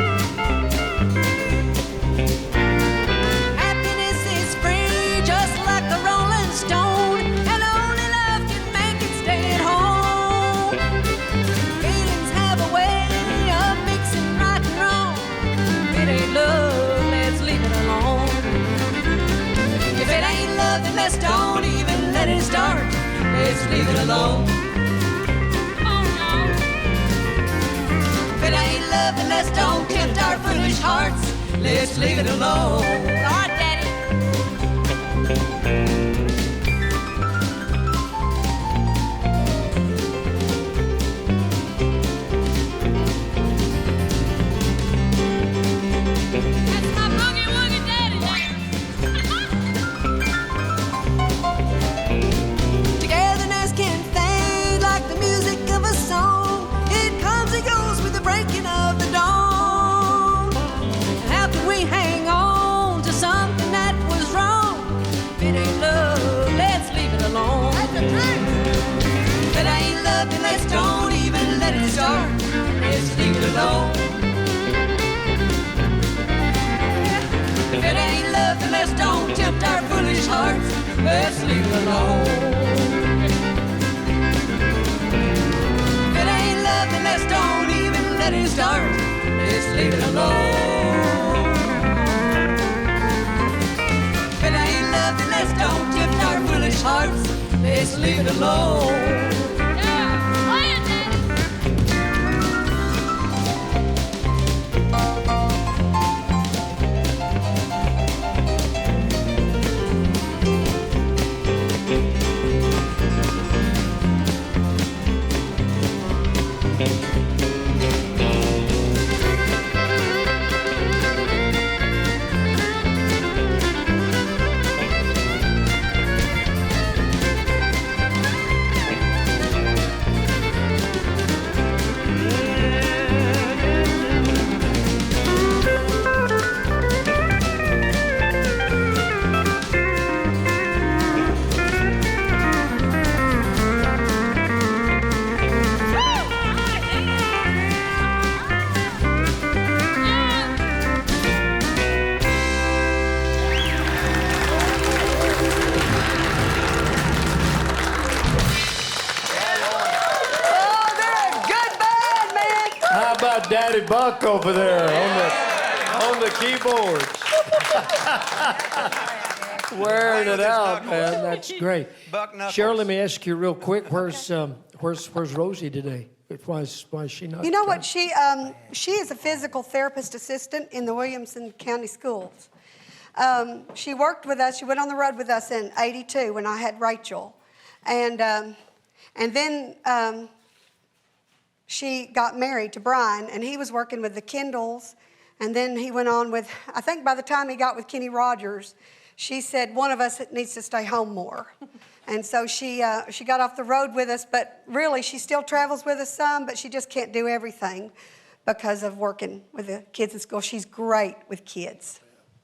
Happiness is free, just like the Rolling Stone, and only love can make it stay at home. Feelings have a way of mixing right and wrong. If it ain't love, let's leave it alone. If it ain't love, then let's don't even let it start. Let's leave it alone. If it ain't love, then let's don't tempt our foolish hearts. Let's leave it alone. All right, Daddy. Togetherness can fade like the music of a song. It comes and goes with the breaking of the dawn. How can we hang on to something that was wrong? If it ain't love, let's leave it alone. If it ain't love, then let's don't even let it start. Let's leave it alone. If it ain't love, then let's don't tempt our foolish hearts. Let's leave it alone. If it ain't love, then let's don't even let it start. Let's leave it alone. If it ain't love, then let's don't tempt our foolish hearts. Let's leave it alone. Daddy Buck over there on the keyboard. Wearing it out, man. That's great. Buck knuckles. Cheryl, let me ask you real quick. Where's Rosie today? Why is she not? You know what? She is a physical therapist assistant in the Williamson County Schools. She worked with us. She went on the road with us in '82 when I had Rachel, and then she got married to Brian, and he was working with the Kindles, and then he went on with. I think by the time he got with Kenny Rogers, she said one of us needs to stay home more. And so she got off the road with us, but really she still travels with us some, but she just can't do everything because of working with the kids in school. She's great with kids.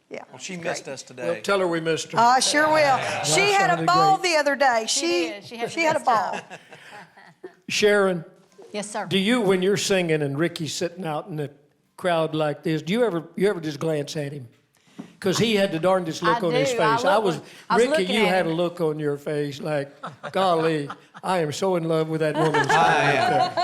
Yeah. Well, she missed us today. Well, tell her we missed her. I sure will. She had a ball great. the other day. She had a ball. Sharon. Yes, sir. Do you, when you're singing and Ricky's sitting out in the crowd like this, do you ever just glance at him? Because he had the darndest look on his face. Ricky, you had a look on your face like, golly, I am so in love with that woman.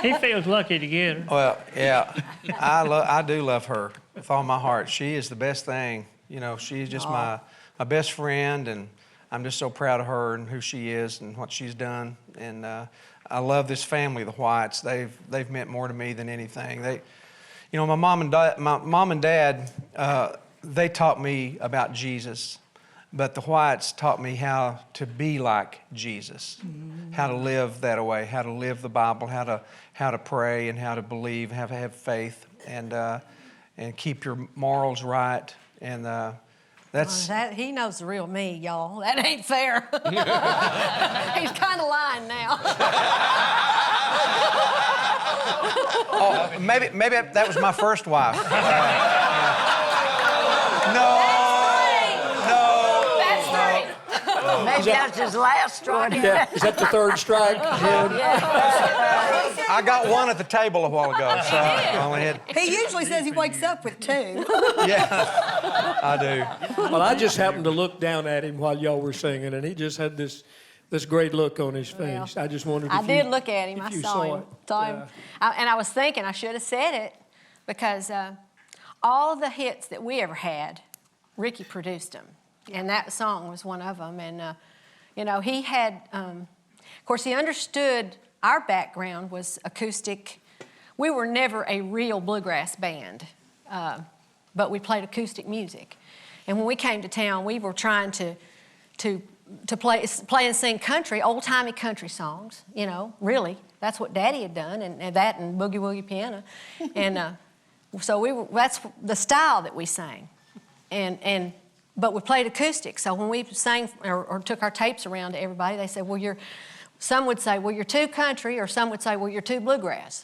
He feels lucky to get her. Well, yeah, I do love her with all my heart. She is the best thing. You know, she's just my best friend, and I'm just so proud of her and who she is and what she's done. And I love this family, the Whites. They've meant more to me than anything. My mom and dad. They taught me about Jesus, but the Whites taught me how to be like Jesus, how to live that way, how to live the Bible, how to pray, and how to believe, how to have faith, and keep your morals right. And that's he knows the real me, y'all. That ain't fair. He's kind of lying now. oh, maybe that was my first wife. Maybe that's his last strike. Yeah. Is that the third strike? I got one at the table a while ago, so I only had. He usually says he wakes up with 2. Yeah, I do. Well, I just happened to look down at him while y'all were singing, and he just had this great look on his face. I just wondered if I did look at him. I saw him. Yeah. And I was thinking I should have said it because all of the hits that we ever had, Ricky produced them. And that song was one of them. And, he had, of course, he understood our background was acoustic. We were never a real bluegrass band, but we played acoustic music. And when we came to town, we were trying to play and sing country, old-timey country songs, really. That's what Daddy had done, and that and Boogie Woogie Piano. And so that's the style that we sang. But we played acoustic, so when we sang or took our tapes around to everybody, they said, some would say, well, you're too country, or some would say, well, you're too bluegrass.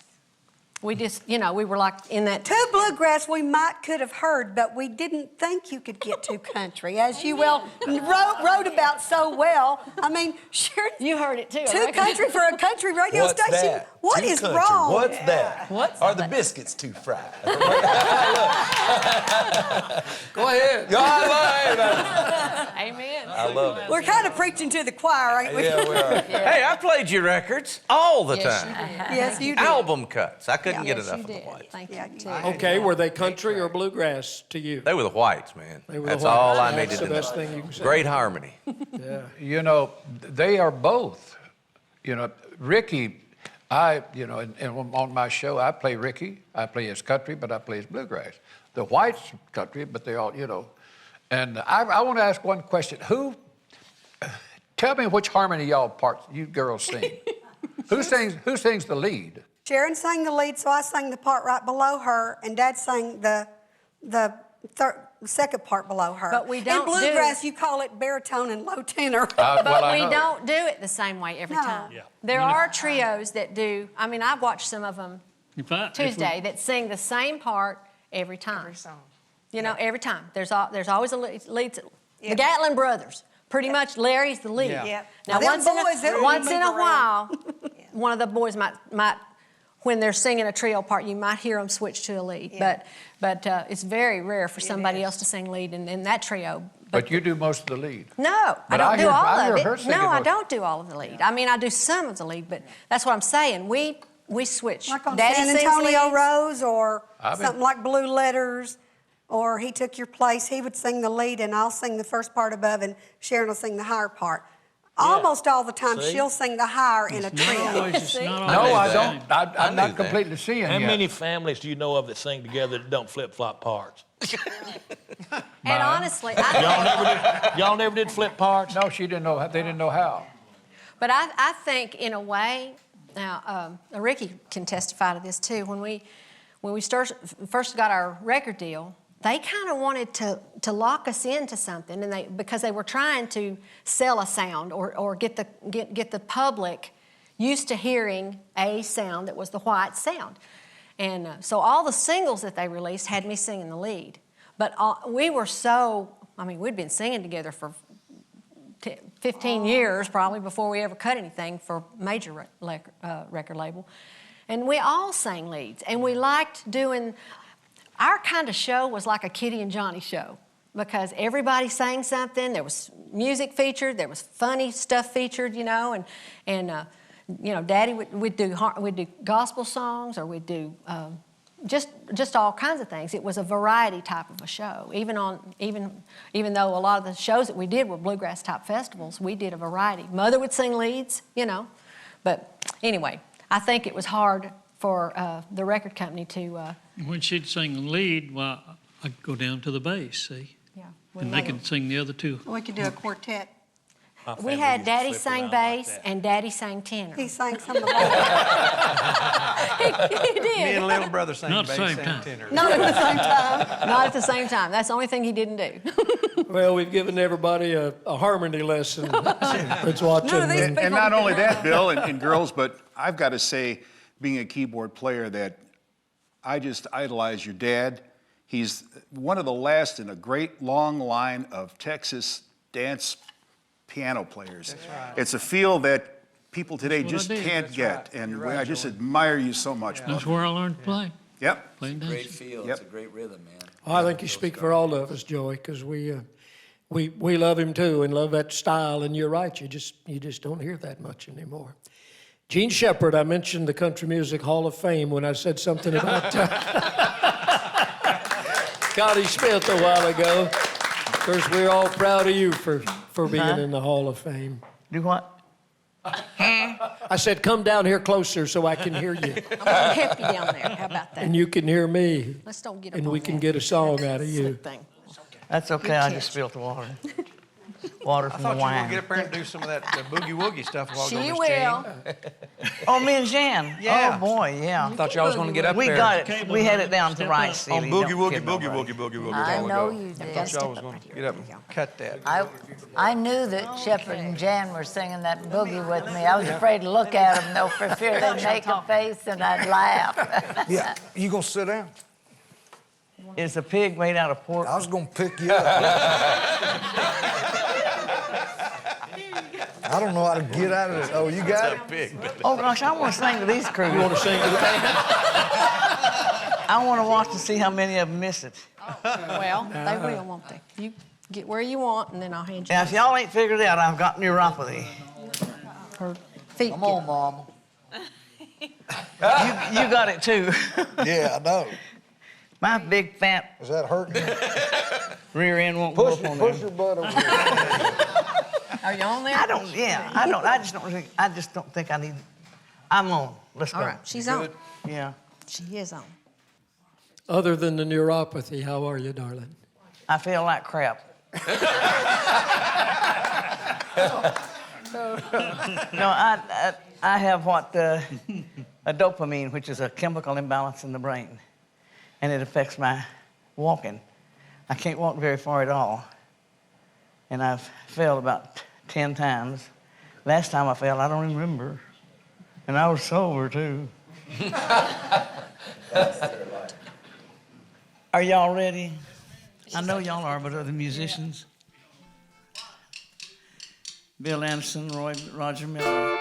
We just, we were like in that. Too bluegrass we could have heard, but we didn't think you could get too country, as you well wrote about so well. I mean, sure. You heard it too. Too country for a country radio What's station. that? What Too is country. wrong? What's that? Are the biscuits too fried? Go ahead. Amen. I love it. We're kind of preaching to the choir, ain't we? Yeah, we are. Hey, I played your records all the time. Yes, you did. Album cuts. I couldn't get enough of the Whites. Thank you. Okay, were they country or bluegrass to you? They were the Whites, man. They were That's the Whites. all I That's needed the to best know. thing you can say. Great harmony. Yeah. They are both. Ricky, and on my show, I play Ricky. I play his country, but I play his bluegrass. The Whites country, but they all, And I want to ask one question. Tell me which harmony y'all parts you girls sing. Who sings the lead? Sharon sang the lead, so I sang the part right below her, and Dad sang the second part below her. But we don't in bluegrass, you call it baritone and low tenor. But we don't do it the same way every time. Yeah. There are trios that do. I mean, I've watched some of them Tuesday that sing the same part every time. Every song. Every time. There's always a lead. The Gatlin brothers. Pretty much Larry's the lead. Yeah. Now, once in a while, one of the boys might, when they're singing a trio part, you might hear them switch to a lead. Yeah. But it's very rare for somebody else to sing lead in that trio. But you do most of the lead. No, I don't do all of it. No, I don't do all of the lead. I mean, I do some of the lead, but that's what I'm saying. We switch. Like on Daddy San sings Antonio leads. Rose or something like Blue Letters, or He Took Your Place. He would sing the lead, and I'll sing the first part above, and Sharon will sing the higher part. Almost all the time, See? she'll sing the higher in a trio. No, I don't. I'm not completely seeing How yet. many families do you know of that sing together that don't flip-flop parts? And honestly, Y'all never did flip parts? No, she didn't know. They didn't know how. but I think in a way, now Ricky can testify to this too. When we first got our record deal, they kind of wanted to lock us into something, and because they were trying to sell a sound or get the public used to hearing a sound that was the white sound. And so all the singles that they released had me singing the lead. But we were we'd been singing together for 15 years probably before we ever cut anything for a major record label. And we all sang leads. And we liked doing, our kind of show was like a Kitty and Johnny show because everybody sang something. There was music featured. There was funny stuff featured, and Daddy would do gospel songs, or we'd do just all kinds of things. It was a variety type of a show. Even though a lot of the shows that we did were bluegrass type festivals, we did a variety. Mother would sing leads, But anyway, I think it was hard for the record company to. When she'd sing the lead, well, I'd go down to the bass, see? Yeah. And they could sing the other two. We could do a quartet. We had Daddy sang bass and Daddy sang tenor. He sang some of the He did. Me and little brother sang Not bass at the same and time. tenor. Not at the same time. Not at the same time. That's the only thing he didn't do. Well, we've given everybody a harmony lesson. It's watching. And not only that, Bill and girls, but I've got to say, being a keyboard player, that I just idolize your dad. He's one of the last in a great long line of Texas dance piano players. That's right. It's a feel that people today That's what just I did. can't That's get, right. and You're right, I just Joey. admire you so much. That's brother. where I learned to play. Yep. Playing Great dance. feel. Yep. It's a great rhythm, man. I think you speak for all of us, Joey, because we love him too and love that style. And you're right, you just don't hear that much anymore. Gene Shepard, I mentioned the Country Music Hall of Fame when I said something about Scotty Smith a while ago. Of course, we're all proud of you for being in the Hall of Fame. Do what? I said, come down here closer so I can hear you. I'm going to help you down there. How about that? And you can hear me. Let's don't get up And on we can that. get a song out of you. Thing. That's okay. I just spilled the water. Water I from thought the you were going wine. to get up there and do some of that boogie woogie stuff while She ago, Miss will. Jean. Oh, me and Jan. Yeah. Oh boy, yeah. I thought y'all was going to get up We there. got it. We had it down to right, Seely. On boogie Don't woogie, kid boogie nobody. woogie, boogie woogie. I while know ago. you I did. thought y'all was going to get up and cut that. I knew that Shepard and Jan were singing that boogie with me. I was afraid to look at them, though, for fear they'd make a face and I'd laugh. Yeah, you gonna sit down? It's a pig made out of pork. I was gonna pick you up. I don't know how to get out of it. Oh, you got it? Oh gosh, I want to sing to these crews. You want to sing to the band? I want to watch and see how many of them miss it. Well, they will, won't they? You get where you want, and then I'll hand you Now, if y'all ain't figured it out, I've got neuropathy. her feet. Come on, Mama. You got it too. Yeah, I know. My big fat Is that hurting? rear end won't go Push, up on push there. your butt over here. Are you on there? I just don't think I need. I'm on. Let's go. All right, she's on. Yeah. She is on. Other than the neuropathy, how are you, darling? I feel like crap. No, I have a dopamine, which is a chemical imbalance in the brain, and it affects my walking. I can't walk very far at all, and I've failed about 10 times. Last time I failed, I don't even remember, and I was sober too. Are y'all ready? I know y'all are, but other musicians? Bill Anderson, Roger Miller.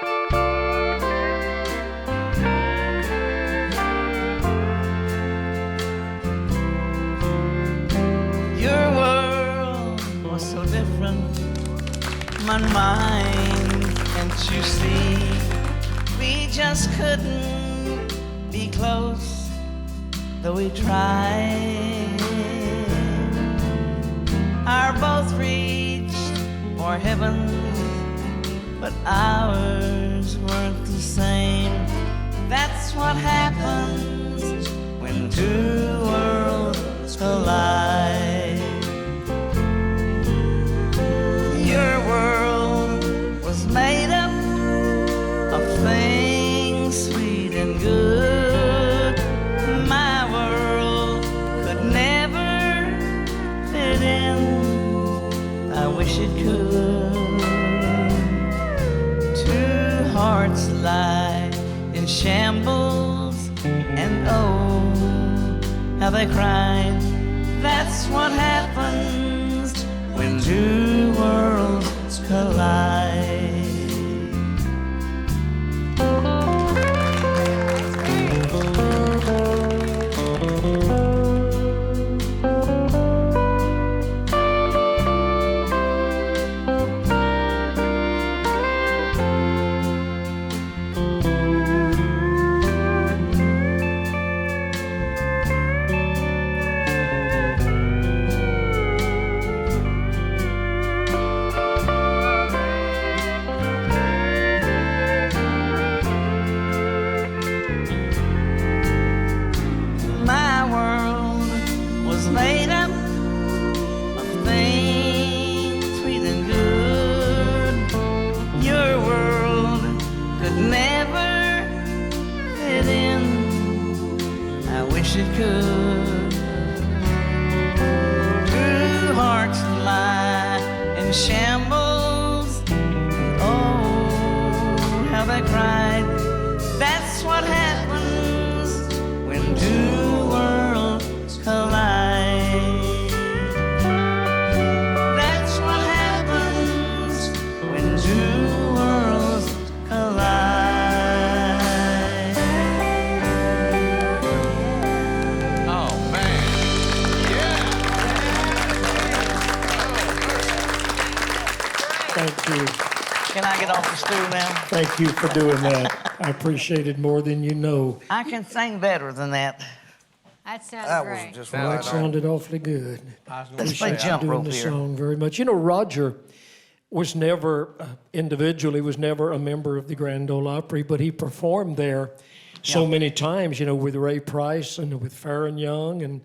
Your world was so different, my mind, can't you see? We just couldn't be close, though we tried. Our both reached for heaven, but ours weren't the same. That's what happens when two worlds collide. Your world was made up of things sweet and good. My world could never fit in. I wish it could. Two hearts lie in shambles, and oh, how they cried. That's what happens when two worlds collide. It could. Two hearts lie in shambles. Oh, how they cried. That's what happens when two worlds collide. That's what happens when two worlds collide. Thank you. Can I get off the stool now? Thank you for doing that. I appreciate it more than you know. I can sing better than that. That sounded That great. was just Well, right that sounded awfully good. Let's play jump doing rope the here. song very much. You know, Roger was never individually was never a member of the Grand Ole Opry, but he performed there so many times. You know, with Ray Price and with Farron Young and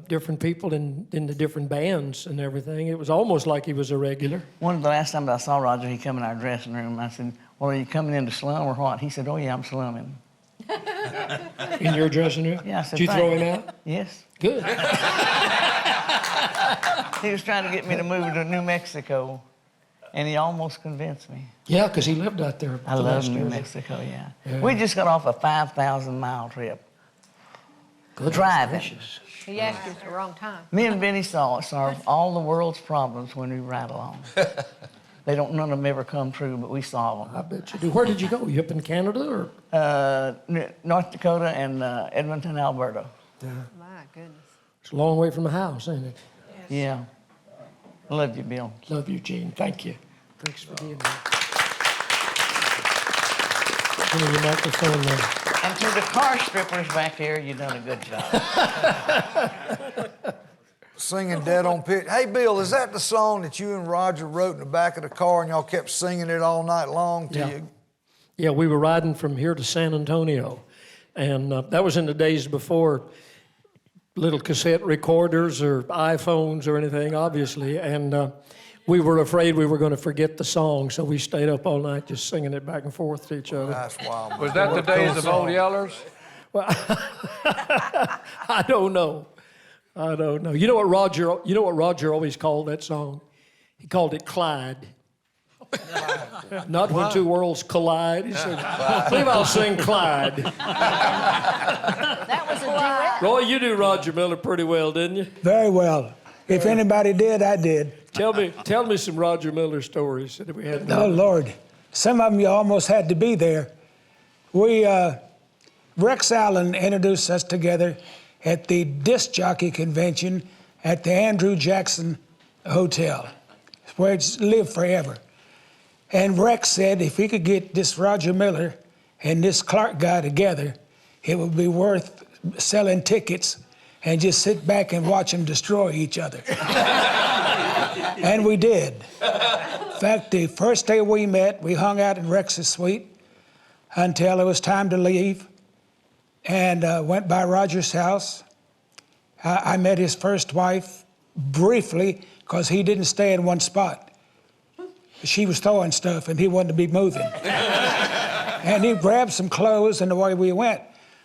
different people in the different bands and everything. It was almost like he was a regular. One of the last times I saw Roger, he come in our dressing room. I said, "Well, are you coming in to slum or what?" He said, "Oh yeah, I'm slumming." In your dressing room? Yeah, I said, Did you throw "Thanks." him out? Yes. Good. He was trying to get me to move to New Mexico, and he almost convinced me. Yeah, because he lived out there. I the love last New year. Mexico, yeah. Yeah. We just got off a 5,000-mile trip. Goodness Driving. gracious. He asked you at the wrong time. Me and Benny solve all the world's problems when we ride along. None of them ever come true, but we solve them. I bet you do. Where did you go? You up in Canada or? North Dakota and Edmonton, Alberta. Yeah. My goodness. It's a long way from the house, ain't it? Yeah. Love you, Bill. Love you, Gene. Thank you. Thanks for being here. Give me your microphone there. And to the car strippers back there, you've done a good job. Singing Dead on Pitch. Hey, Bill, is that the song that you and Roger wrote in the back of the car and y'all kept singing it all night long till you? Yeah, we were riding from here to San Antonio. And that was in the days before little cassette recorders or iPhones or anything, obviously. And we were afraid we were going to forget the song, so we stayed up all night just singing it back and forth to each other. That's wild. Was that the days of Old Yellers? Well, I don't know. I don't know. You know what Roger always called that song? He called it Clyde. Not when two worlds collide. He said, I believe I'll sing Clyde. That was a duet. Roy, you knew Roger Miller pretty well, didn't you? Very well. If anybody did, I did. Tell me some Roger Miller stories that we had. Oh, Lord. Some of them you almost had to be there. Rex Allen introduced us together at the disc jockey convention at the Andrew Jackson Hotel, where it's lived forever. And Rex said if he could get this Roger Miller and this Clark guy together, it would be worth selling tickets and just sit back and watch them destroy each other. And we did. In fact, the first day we met, we hung out in Rex's suite until it was time to leave, and went by Roger's house. I met his first wife briefly because he didn't stay in one spot. She was throwing stuff and he wanted to be moving. And he grabbed some clothes and away we went.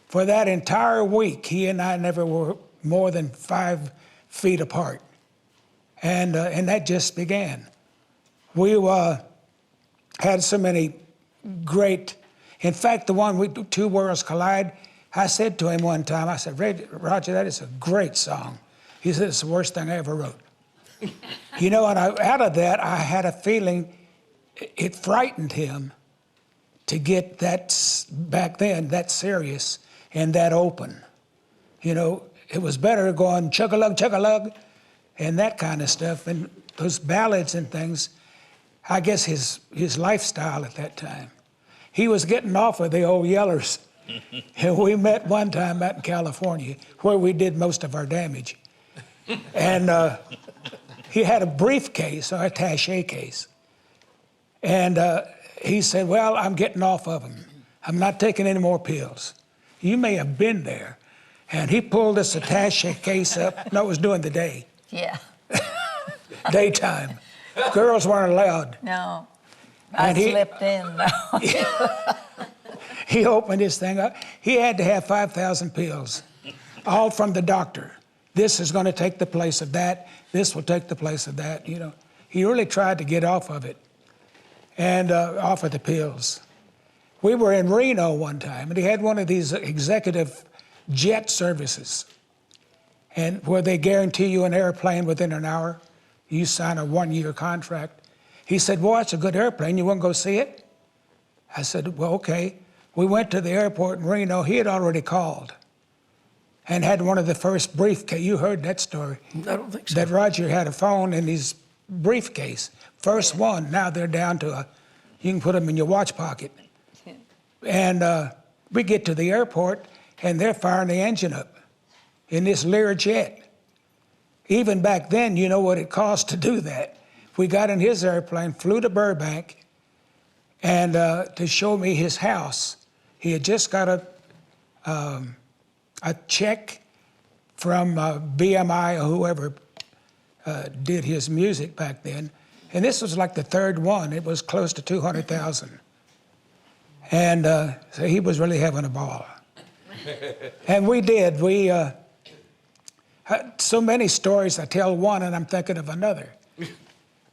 For that entire week, he and I never were more than 5 feet apart. And that just began. We had so many great, in fact, the one, Two Worlds Collide, I said to him one time, I said, Roger, that is a great song. He said, it's the worst thing I ever wrote. You know, and out of that, I had a feeling it frightened him to get that, back then, that serious and that open. You know, it was better going chug-a-lug, chug-a-lug, and that kind of stuff. And those ballads and things, I guess his lifestyle at that time. He was getting off of the old yellers. And we met one time out in California where we did most of our damage. And he had a briefcase, or a attaché case. And he said, well, I'm getting off of them. I'm not taking any more pills. You may have been there. And he pulled this attaché case up. No, it was during the day. Yeah. Daytime. Girls weren't allowed. No. And I slipped in, though. He opened his thing up. He had to have 5,000 pills, all from the doctor. This is going to take the place of that. This will take the place of that, you know. He really tried to get off of it and off of the pills. We were in Reno one time, and he had one of these executive jet services, and where they guarantee you an airplane within an hour. You sign a 1-year contract. He said, well, it's a good airplane. You want to go see it? I said, well, okay. We went to the airport in Reno. He had already called and had one of the first briefcase. You heard that story. I don't think so. That Roger had a phone in his briefcase. First one. Now they're down to you can put them in your watch pocket. And we get to the airport, and they're firing the engine up in this Lear jet. Even back then, you know what it cost to do that. We got in his airplane, flew to Burbank, and to show me his house. He had just got a check from BMI or whoever did his music back then. And this was like the third one. It was close to 200,000. And so he was really having a ball. And we did. We had so many stories. I tell one and I'm thinking of another.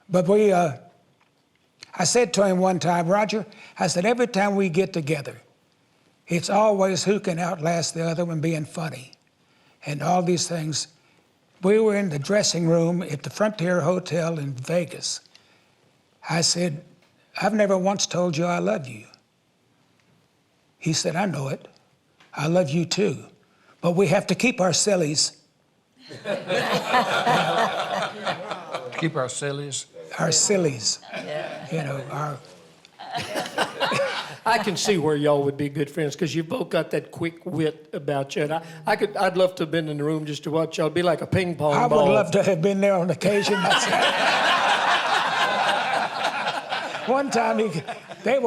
But I said to him one time, Roger, I said, every time we get together, it's always who can outlast the other one being funny and all these things. We were in the dressing room at the Frontier Hotel in Vegas. I said, I've never once told you I love you. He said, I know it. I love you too. But we have to keep our sillies. Keep our sillies? Our sillies. Yeah. You know, our... I can see where y'all would be good friends because you both got that quick wit about you. And I'd love to have been in the room just to watch y'all. It'd be like a ping pong ball. I would love to have been there on occasion myself. One time,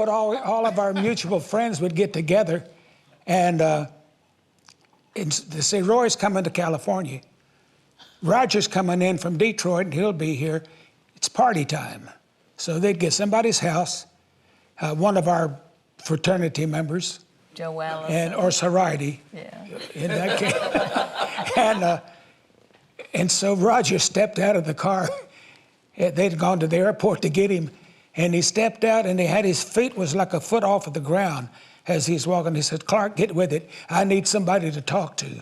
all of our mutual friends would get together and they say, Roy's coming to California. Roger's coming in from Detroit and he'll be here. It's party time. So they'd get somebody's house, one of our fraternity members, Joe Allison. or sorority, yeah. in that case. And so Roger stepped out of the car. They'd gone to the airport to get him, and he stepped out, and his feet was like a foot off of the ground as he's walking. He said, Clark, get with it. I need somebody to talk to.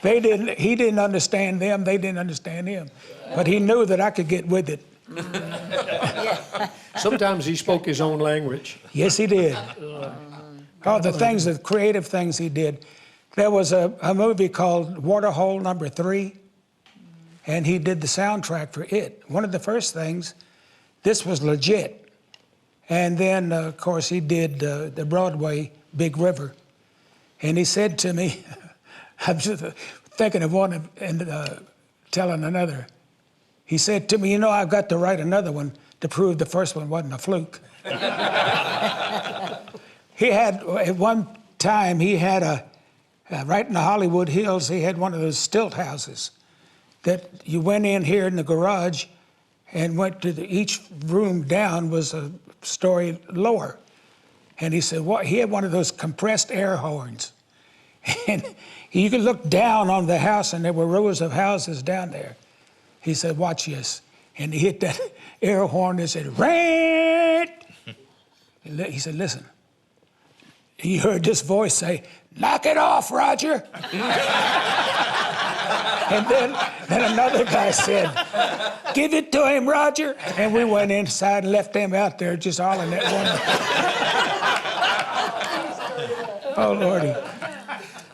He didn't understand them, they didn't understand him. But he knew that I could get with it. Sometimes he spoke his own language. Yes, he did. The creative things he did. There was a movie called Waterhole No. 3, and he did the soundtrack for it. One of the first things, this was legit. And then, of course, he did the Broadway Big River. And he said to me, I'm just thinking of one, and telling another. He said to me, you know, I've got to write another one to prove the first one wasn't a fluke. He had, at one time, he had right in the Hollywood Hills, he had one of those stilt houses that you went in here in the garage and went to each room down was a story lower. And he said, he had one of those compressed air horns. And you could look down on the house and there were rows of houses down there. He said, watch this. And he hit that air horn and said, "Rant!" He said, listen. He heard this voice say, "Knock it off, Roger." And then another guy said, "Give it to him, Roger." And we went inside and left them out there just hollering at one. Oh, Lordy.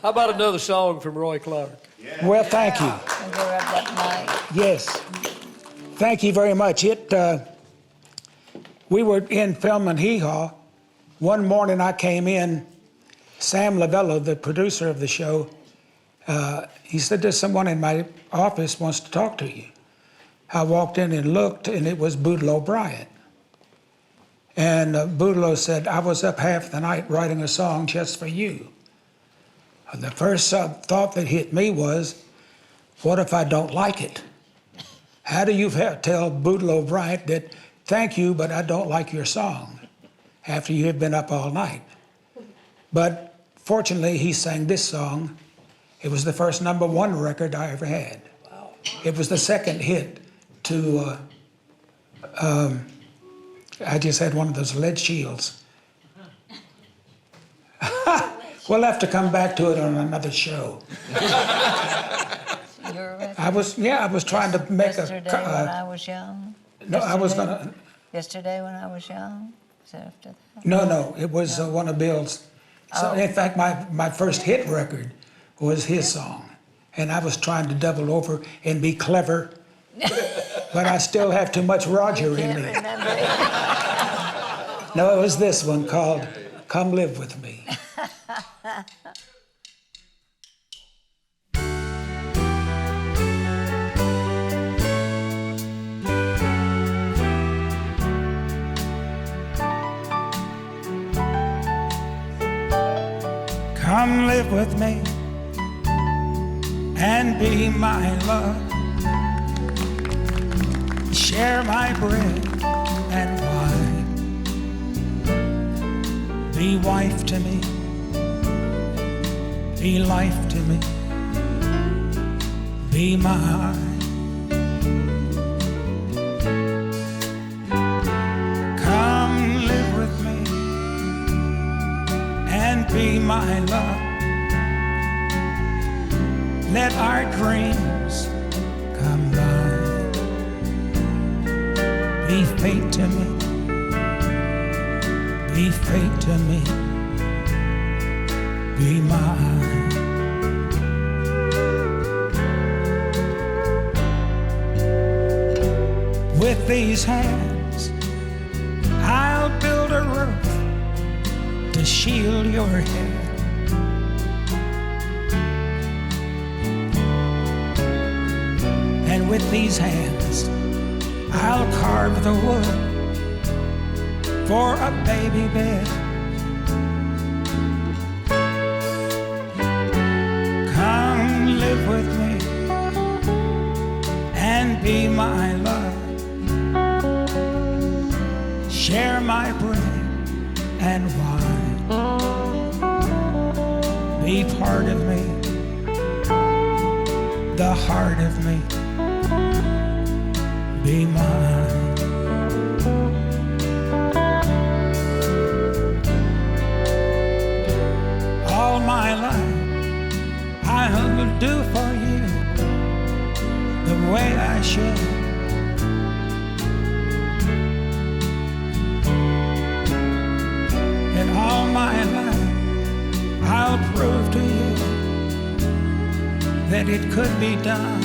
How about another song from Roy Clark? Well, thank you. Yes. Thank you very much. We were in filming Hee Haw. One morning I came in, Sam Lavello, the producer of the show, he said, "There's someone in my office wants to talk to you." I walked in and looked, and it was Boodle Bryant. And Boodle said, "I was up half the night writing a song just for you." And the first thought that hit me was, what if I don't like it? How do you tell Boodle Bryant that, thank you, but I don't like your song, after you have been up all night? But fortunately, he sang this song. It was the first #1 record I ever had. Wow. It was the second hit to, I just had one of those lead shields. We'll have to come back to it on another show. I was trying to make Yesterday when I was young? No, I was gonna. Yesterday when I was young? Is it after that? No, it was one of Bill's. So, in fact, my first hit record was his song. And I was trying to double over and be clever, but I still have too much Roger in me. No, it was this one called Come Live With Me. Come live with me and be my love. Share my bread and wine. Be wife to me, be life to me, be mine. Come live with me and be my love. Let our dreams combine. Be fate to me, be fate to me, be mine. With these hands, I'll build a roof to shield your head. And with these hands, I'll carve the wood for a baby bed. Come live with me and be my love. Share my bread and wine. Be part of me, the heart of me. Be mine. All my life I will do for you the way I should. And all my life I'll prove to you that it could be done.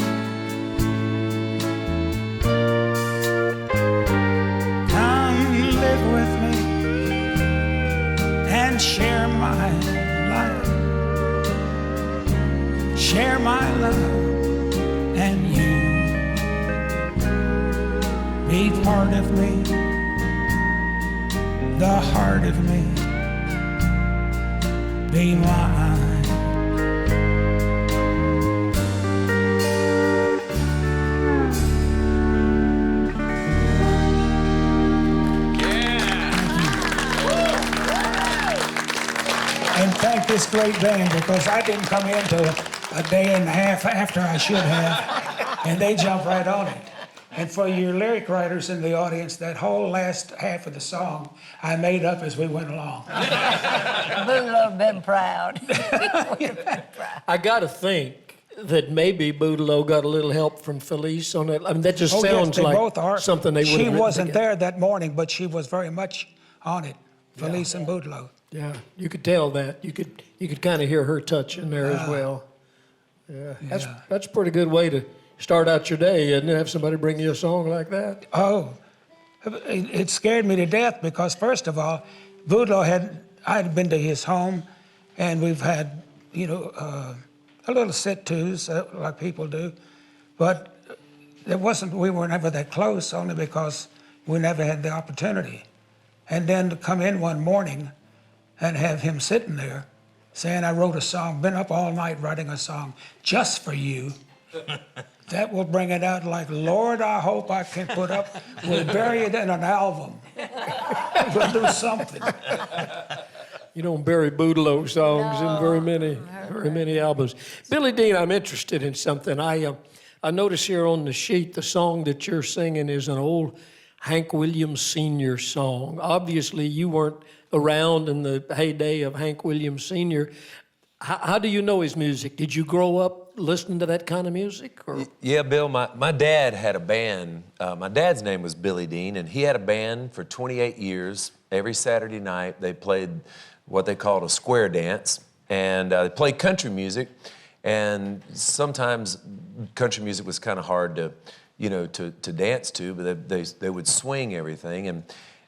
With me and share my life, share my love and you. be part of me, the heart of me, be mine. And thank this great band, because I didn't come in till a day and a half after I should have, and they jumped right on it. And for your lyric writers in the audience, that whole last half of the song I made up as we went along. Boodle been proud. I got to think that maybe Boodle got a little help from Felice on that. I mean, that just sounds they like both are. something they would have She written wasn't together. there that morning, but she was very much on it, Felice and Boodle. Yeah, you could tell that. You could kind of hear her touch in there as well. Yeah, that's a pretty good way to start out your day, isn't it? Have somebody bring you a song like that. Oh, it scared me to death because, first of all, Boodle I had been to his home, and we've had, a little sit-tos like people do, but we were never that close, only because we never had the opportunity. And then to come in one morning and have him sitting there saying, I wrote a song, been up all night writing a song just for you. That will bring it out like, Lord, I hope I can put up, we'll bury it in an album. We'll do something. You don't bury Boodle songs in very many albums. Billy Dean, I'm interested in something. I notice here on the sheet, the song that you're singing is an old Hank Williams Sr. song. Obviously, you weren't around in the heyday of Hank Williams Sr. How do you know his music? Did you grow up listening to that kind of music? Or? Yeah, Bill, my dad had a band. My dad's name was Billy Dean, and he had a band for 28 years. Every Saturday night, they played what they called a square dance, and they played country music. And sometimes country music was kind of hard to dance to, but they would swing everything.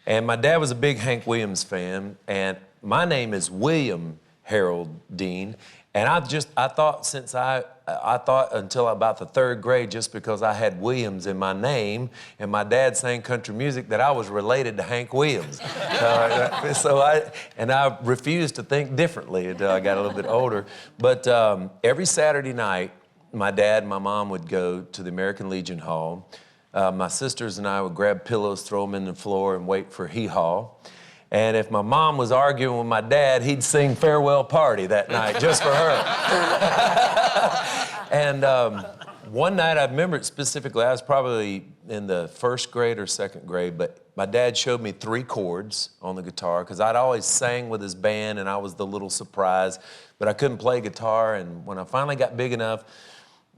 And my dad was a big Hank Williams fan, and my name is William Harold Dean, and I thought until about the third grade, just because I had Williams in my name and my dad sang country music, that I was related to Hank Williams. So I refused to think differently until I got a little bit older. But every Saturday night, my dad and my mom would go to the American Legion Hall. My sisters and I would grab pillows, throw them in the floor, and wait for hee-haw. And if my mom was arguing with my dad, he'd sing Farewell Party that night just for her. And one night, I remember it specifically, I was probably in the first grade or second grade, but my dad showed me 3 chords on the guitar, because I'd always sang with his band, and I was the little surprise, but I couldn't play guitar. And when I finally got big enough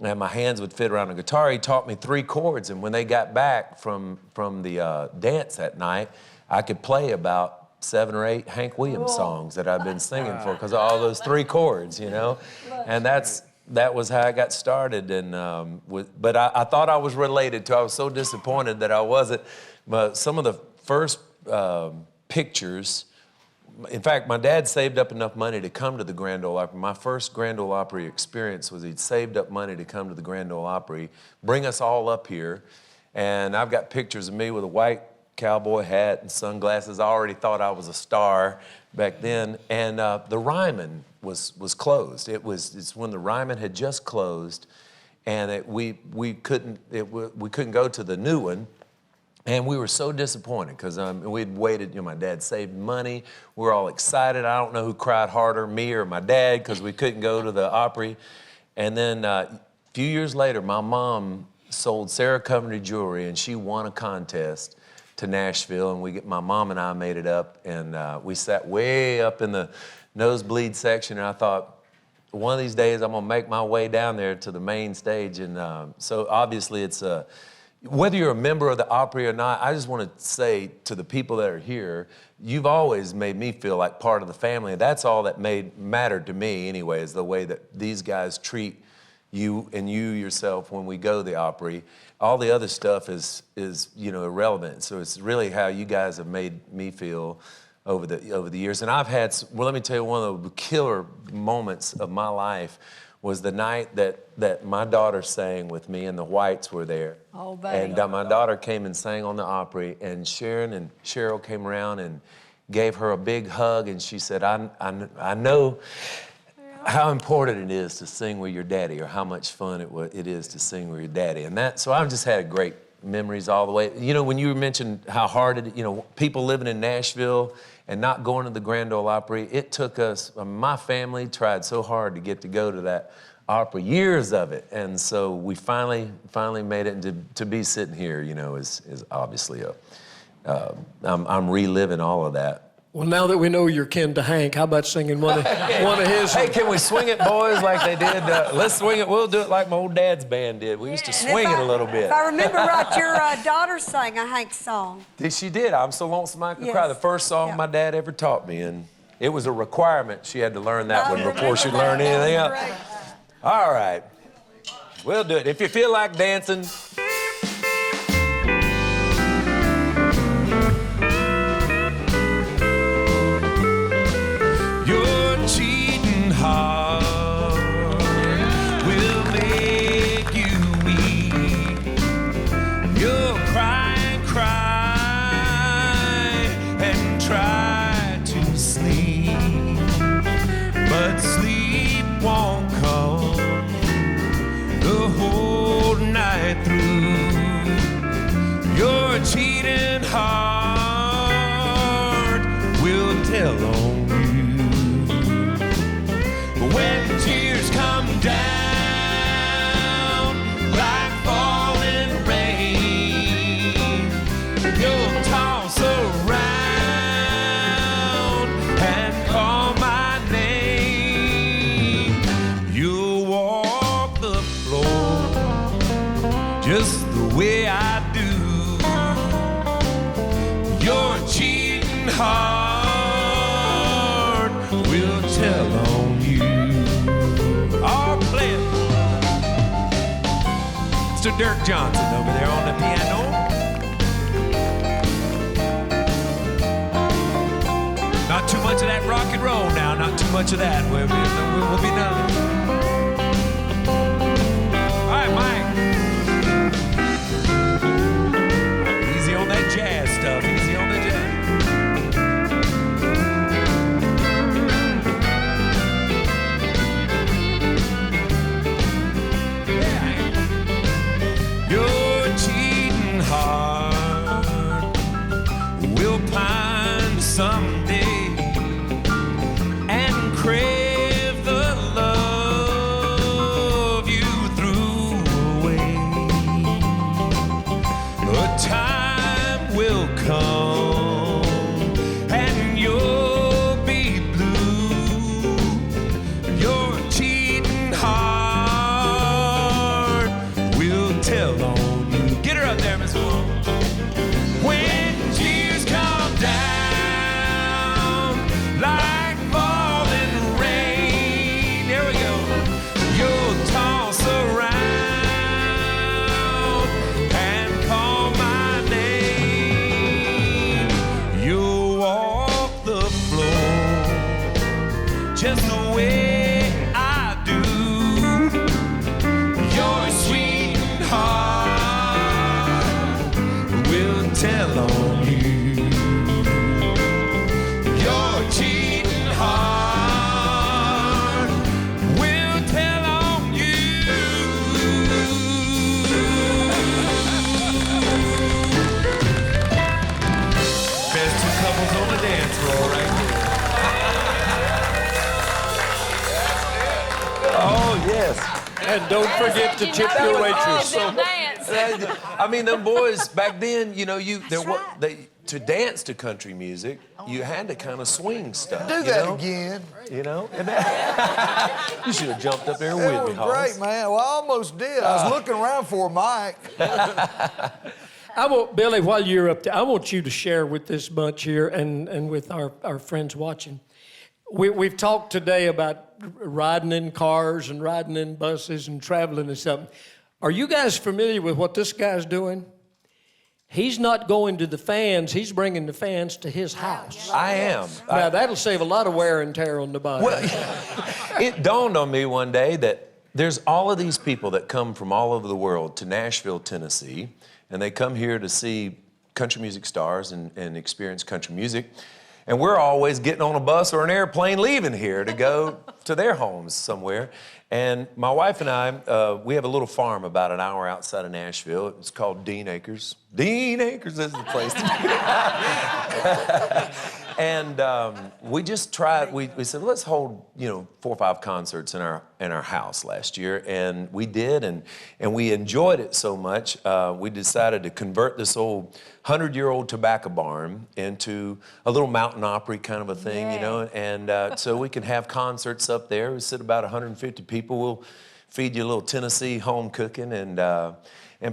and my hands would fit around a guitar, he taught me 3 chords. And when they got back from the dance that night, I could play about 7 or 8 Hank Williams songs that I've been singing for, because of all those 3 chords, And that was how I got started. And but I thought I was related to. I was so disappointed that I wasn't. But some of the first pictures. In fact, my dad saved up enough money to come to the Grand Ole Opry. My first Grand Ole Opry experience was he'd saved up money to come to the Grand Ole Opry, bring us all up here, and I've got pictures of me with a white cowboy hat and sunglasses. I already thought I was a star back then. And the Ryman was closed. It's when the Ryman had just closed, and we couldn't go to the new one. And we were so disappointed because we'd waited. My dad saved money. We were all excited. I don't know who cried harder, me or my dad, because we couldn't go to the Opry. And then a few years later, my mom sold Sarah Coventry jewelry, and she won a contest to Nashville, and my mom and I made it up, and we sat way up in the nosebleed section, and I thought, one of these days I'm gonna make my way down there to the main stage. And so obviously it's whether you're a member of the Opry or not, I just want to say to the people that are here, you've always made me feel like part of the family. That's all that mattered to me anyway, is the way that these guys treat you and you yourself when we go to the Opry. All the other stuff is irrelevant. So it's really how you guys have made me feel over the years. And I've had, let me tell you, one of the killer moments of my life was the night that my daughter sang with me, and the Whites were there. Oh, baby. And my daughter came and sang on the Opry, and Sharon and Cheryl came around and gave her a big hug, and she said, I know how important it is to sing with your daddy, or how much fun it is to sing with your daddy. And so I've just had great memories all the way. You know, when you mentioned how hard people living in Nashville and not going to the Grand Ole Opry, it took us, my family tried so hard to go to that opera, years of it. And so we finally made it, and to be sitting here, is obviously I'm reliving all of that. Well, now that we know you're kin to Hank, how about singing one of his? Hey, can we swing it, boys, like they did? Let's swing it. We'll do it like my old dad's band did. We used to swing it a little bit. If I remember right, your daughter sang a Hank song. She did. I'm So Lonesome I Could Yes. Cry. The first song my dad ever taught me, and it was a requirement. She had to learn that one before she'd learn anything else. All right. We'll do it. If you feel like dancing. Will make you weep. You'll cry and try to sleep, but sleep won't come the whole night through. Your cheating heart will tell on when tears come down like falling rain. You'll toss around and call my name. You'll walk the floor just the way I do. Your cheating heart will tell on you. All playing. Mr. Dirk Johnson over there on the piano. Not too much of that rock and roll now, not too much of that. We'll be done. All right, Mike. Easy on that jazz stuff, easy on the jazz. Your cheating heart will pine someday and crave the love you threw away. A time will come and you'll be blue. Your cheating heart will tell on you. Get her up there, Miss Wood. When tears come down like falling rain, there we go. You'll toss around and call my name. You'll walk the floor just the way I do. Your sweetheart will tell on you. Your cheating heart will tell on you. Best two couples on the dance floor right there. Oh, yes. And don't forget to tip your waitress. I mean, them boys back then, to dance to country music, you had to kind of swing stuff. Do that again. And you should have jumped up there That with me, was Hoss. great, man. Well, I almost did. I was looking around for a mic. Billy, while you're up there, I want you to share with this bunch here and with our friends watching. We've talked today about riding in cars and riding in buses and traveling and something. Are you guys familiar with what this guy's doing? He's not going to the fans. He's bringing the fans to his house. I am. Now, that'll save a lot of wear and tear on the body. Well, it dawned on me one day that there's all of these people that come from all over the world to Nashville, Tennessee, and they come here to see country music stars and experience country music. And we're always getting on a bus or an airplane leaving here to go to their homes somewhere. And my wife and I, we have a little farm about an hour outside of Nashville. It's called Dean Acres. Dean Acres is the place to be. And we just tried, we said, let's hold, 4 or 5 concerts in our house last year. And we did, and we enjoyed it so much, we decided to convert this old 100-year-old tobacco barn into a little mountain Opry kind of a thing, and so we can have concerts up there. We sit about 150 people. We'll feed you a little Tennessee home cooking and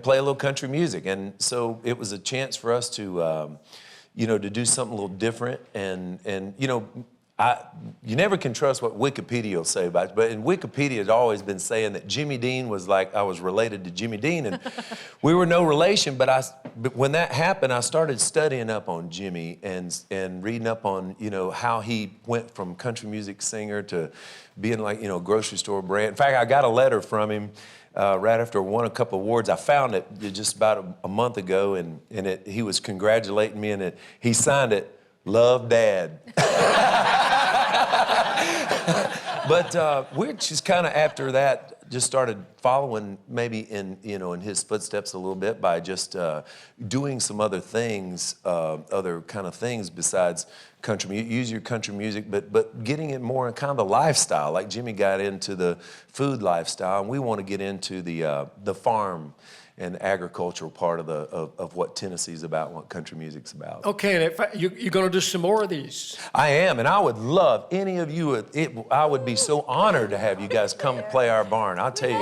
play a little country music. And so it was a chance for us to to do something a little different, and you never can trust what Wikipedia will say about it, but in Wikipedia has always been saying that Jimmy Dean was like, I was related to Jimmy Dean, and we were no relation, but when that happened, I started studying up on Jimmy and reading up on, how he went from country music singer to being like, grocery store brand. In fact, I got a letter from him right after I won a couple awards. I found it just about a month ago, and he was congratulating me, and he signed it, "Love, Dad." But we're just kind of after that just started following maybe in his footsteps a little bit by just doing some other things, other kind of things besides country music. Use your country music, but getting it more in kind of the lifestyle, like Jimmy got into the food lifestyle, and we want to get into the farm and agricultural part of what Tennessee's about, what country music's about. Okay, and you're going to do some more of these. I am, and I would love any of you. I would be so honored to have you guys come and play our barn. I'll tell you,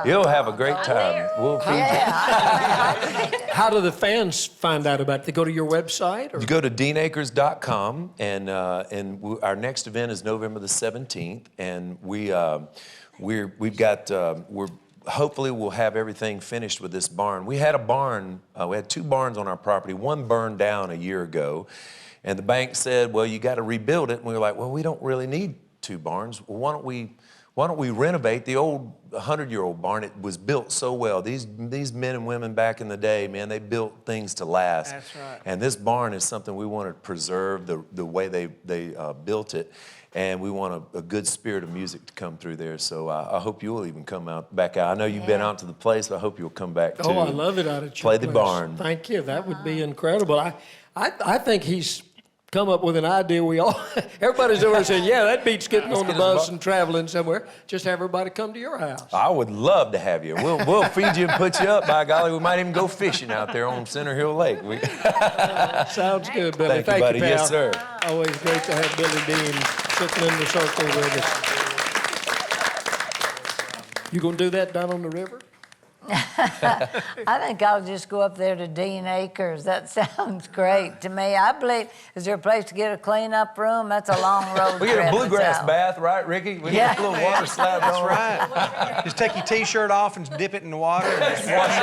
you'll have a great time. We'll feed you. How do the fans find out about it? They go to your website? Or? You go to deanacres.com, and our next event is November the 17th, and hopefully we'll have everything finished with this barn. We had a barn, we had 2 barns on our property. One burned down a year ago, and the bank said, well, you got to rebuild it. And we were like, well, we don't really need 2 barns. Well, why don't we renovate the old 100-year-old barn? It was built so well. These men and women back in the day, man, they built things to last. That's right. And this barn is something we want to preserve the way they built it. And we want a good spirit of music to come through there. So I hope you'll even come back out. I know you've been out to the place, but I hope you'll come back too. Oh, I love it out at your play place. the barn. Thank you. That would be incredible. I think he's come up with an idea. Everybody's over there saying, yeah, that beats getting on the bus and traveling somewhere. Just have everybody come to your house. I would love to have you. We'll feed you and put you up. By golly, we might even go fishing out there on Center Hill Lake. Sounds good, Billy. Thank you, buddy. pal. Yes, sir. Always great to have Billy Dean sitting in the circle with us. You gonna do that down on the river? I think I'll just go up there to Dean Acres. That sounds great to me. I believe, is there a place to get a clean-up room? That's a long road We trip. get a bluegrass so. bath, right, Ricky? We Yeah. get a little water slab That's on. right. Just take your T-shirt off and dip it in the water and just wash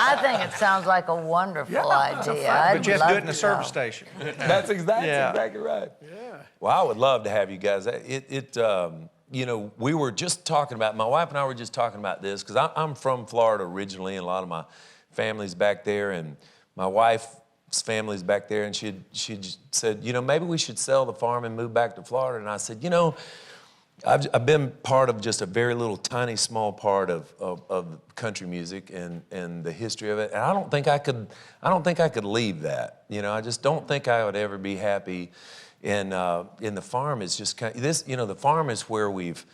I think it sounds like a wonderful idea. I'd But you have to do love it in the service go. station. That's exactly right. Yeah. Well, I would love to have you guys. We were just talking about, my wife and I were just talking about this, because I'm from Florida originally, and a lot of my family's back there, and my wife's family's back there, and she said, maybe we should sell the farm and move back to Florida. And I said, I've been part of just a very little, tiny, small part of country music and the history of it, and I don't think I could leave that. I just don't think I would ever be happy. And the farm is just kind of this. The farm is where we've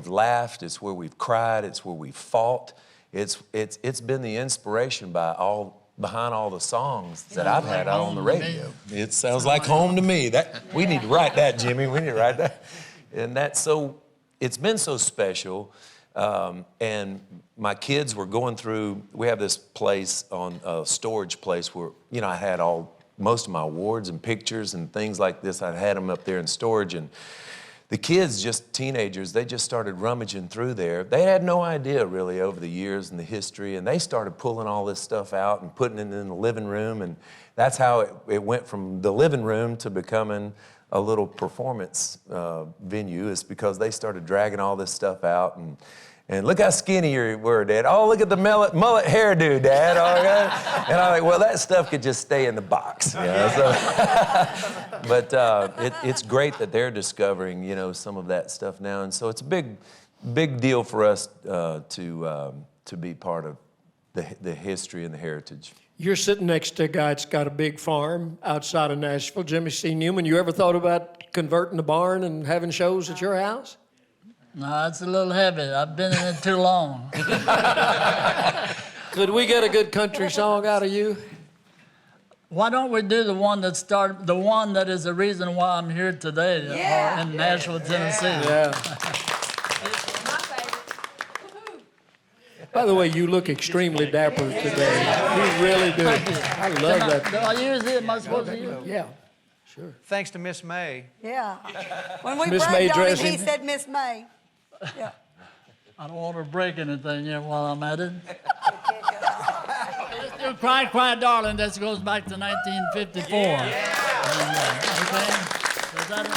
laughed. It's where we've cried. It's where we've fought. It's been the inspiration behind all the songs that I've had out on the radio. It sounds like home to me. We need to write that, Jimmy. We need to write that. And it's been so special. And my kids were going through. We have this place on a storage place where I had most of my awards and pictures and things like this. I had them up there in storage, and the kids, just teenagers, they just started rummaging through there. They had no idea really over the years and the history, and they started pulling all this stuff out and putting it in the living room, and that's how it went from the living room to becoming a little performance venue is because they started dragging all this stuff out and look how skinny you were, Dad. Oh, look at the mullet hairdo, Dad. All right. And I'm like, well, that stuff could just stay in the box. You know? So, but it's great that they're discovering, you know, some of that stuff now. And so it's a big deal for us to be part of the history and the heritage. You're sitting next to a guy that's got a big farm outside of Nashville, Jimmy C. Newman. You ever thought about converting the barn and having shows at your house? No, it's a little heavy. I've been in it too long. Could we get a good country song out of you? Why don't we do the one that is the reason why I'm here today in Nashville, Tennessee? Yeah. By the way, you look extremely dapper today. You really do. I love that. Do I use it? Am I supposed to use it? Yeah, sure. Thanks to Miss May. Yeah. When we Miss May bragged on him, dressing. he said Miss May. Yeah. I don't want to break anything here while I'm at it. Let's do Cry, Cry, Darling. That goes back to 1954. Okay? Is that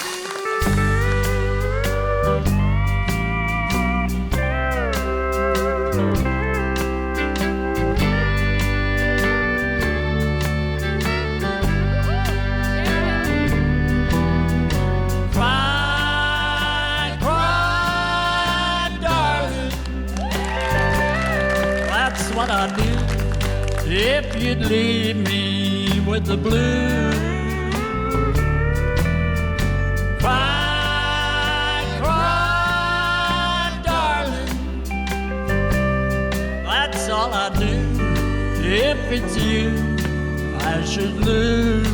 what I'd do if you'd leave me with the blues. Cry, cry, darling. That's all I do. If it's you, I should lose.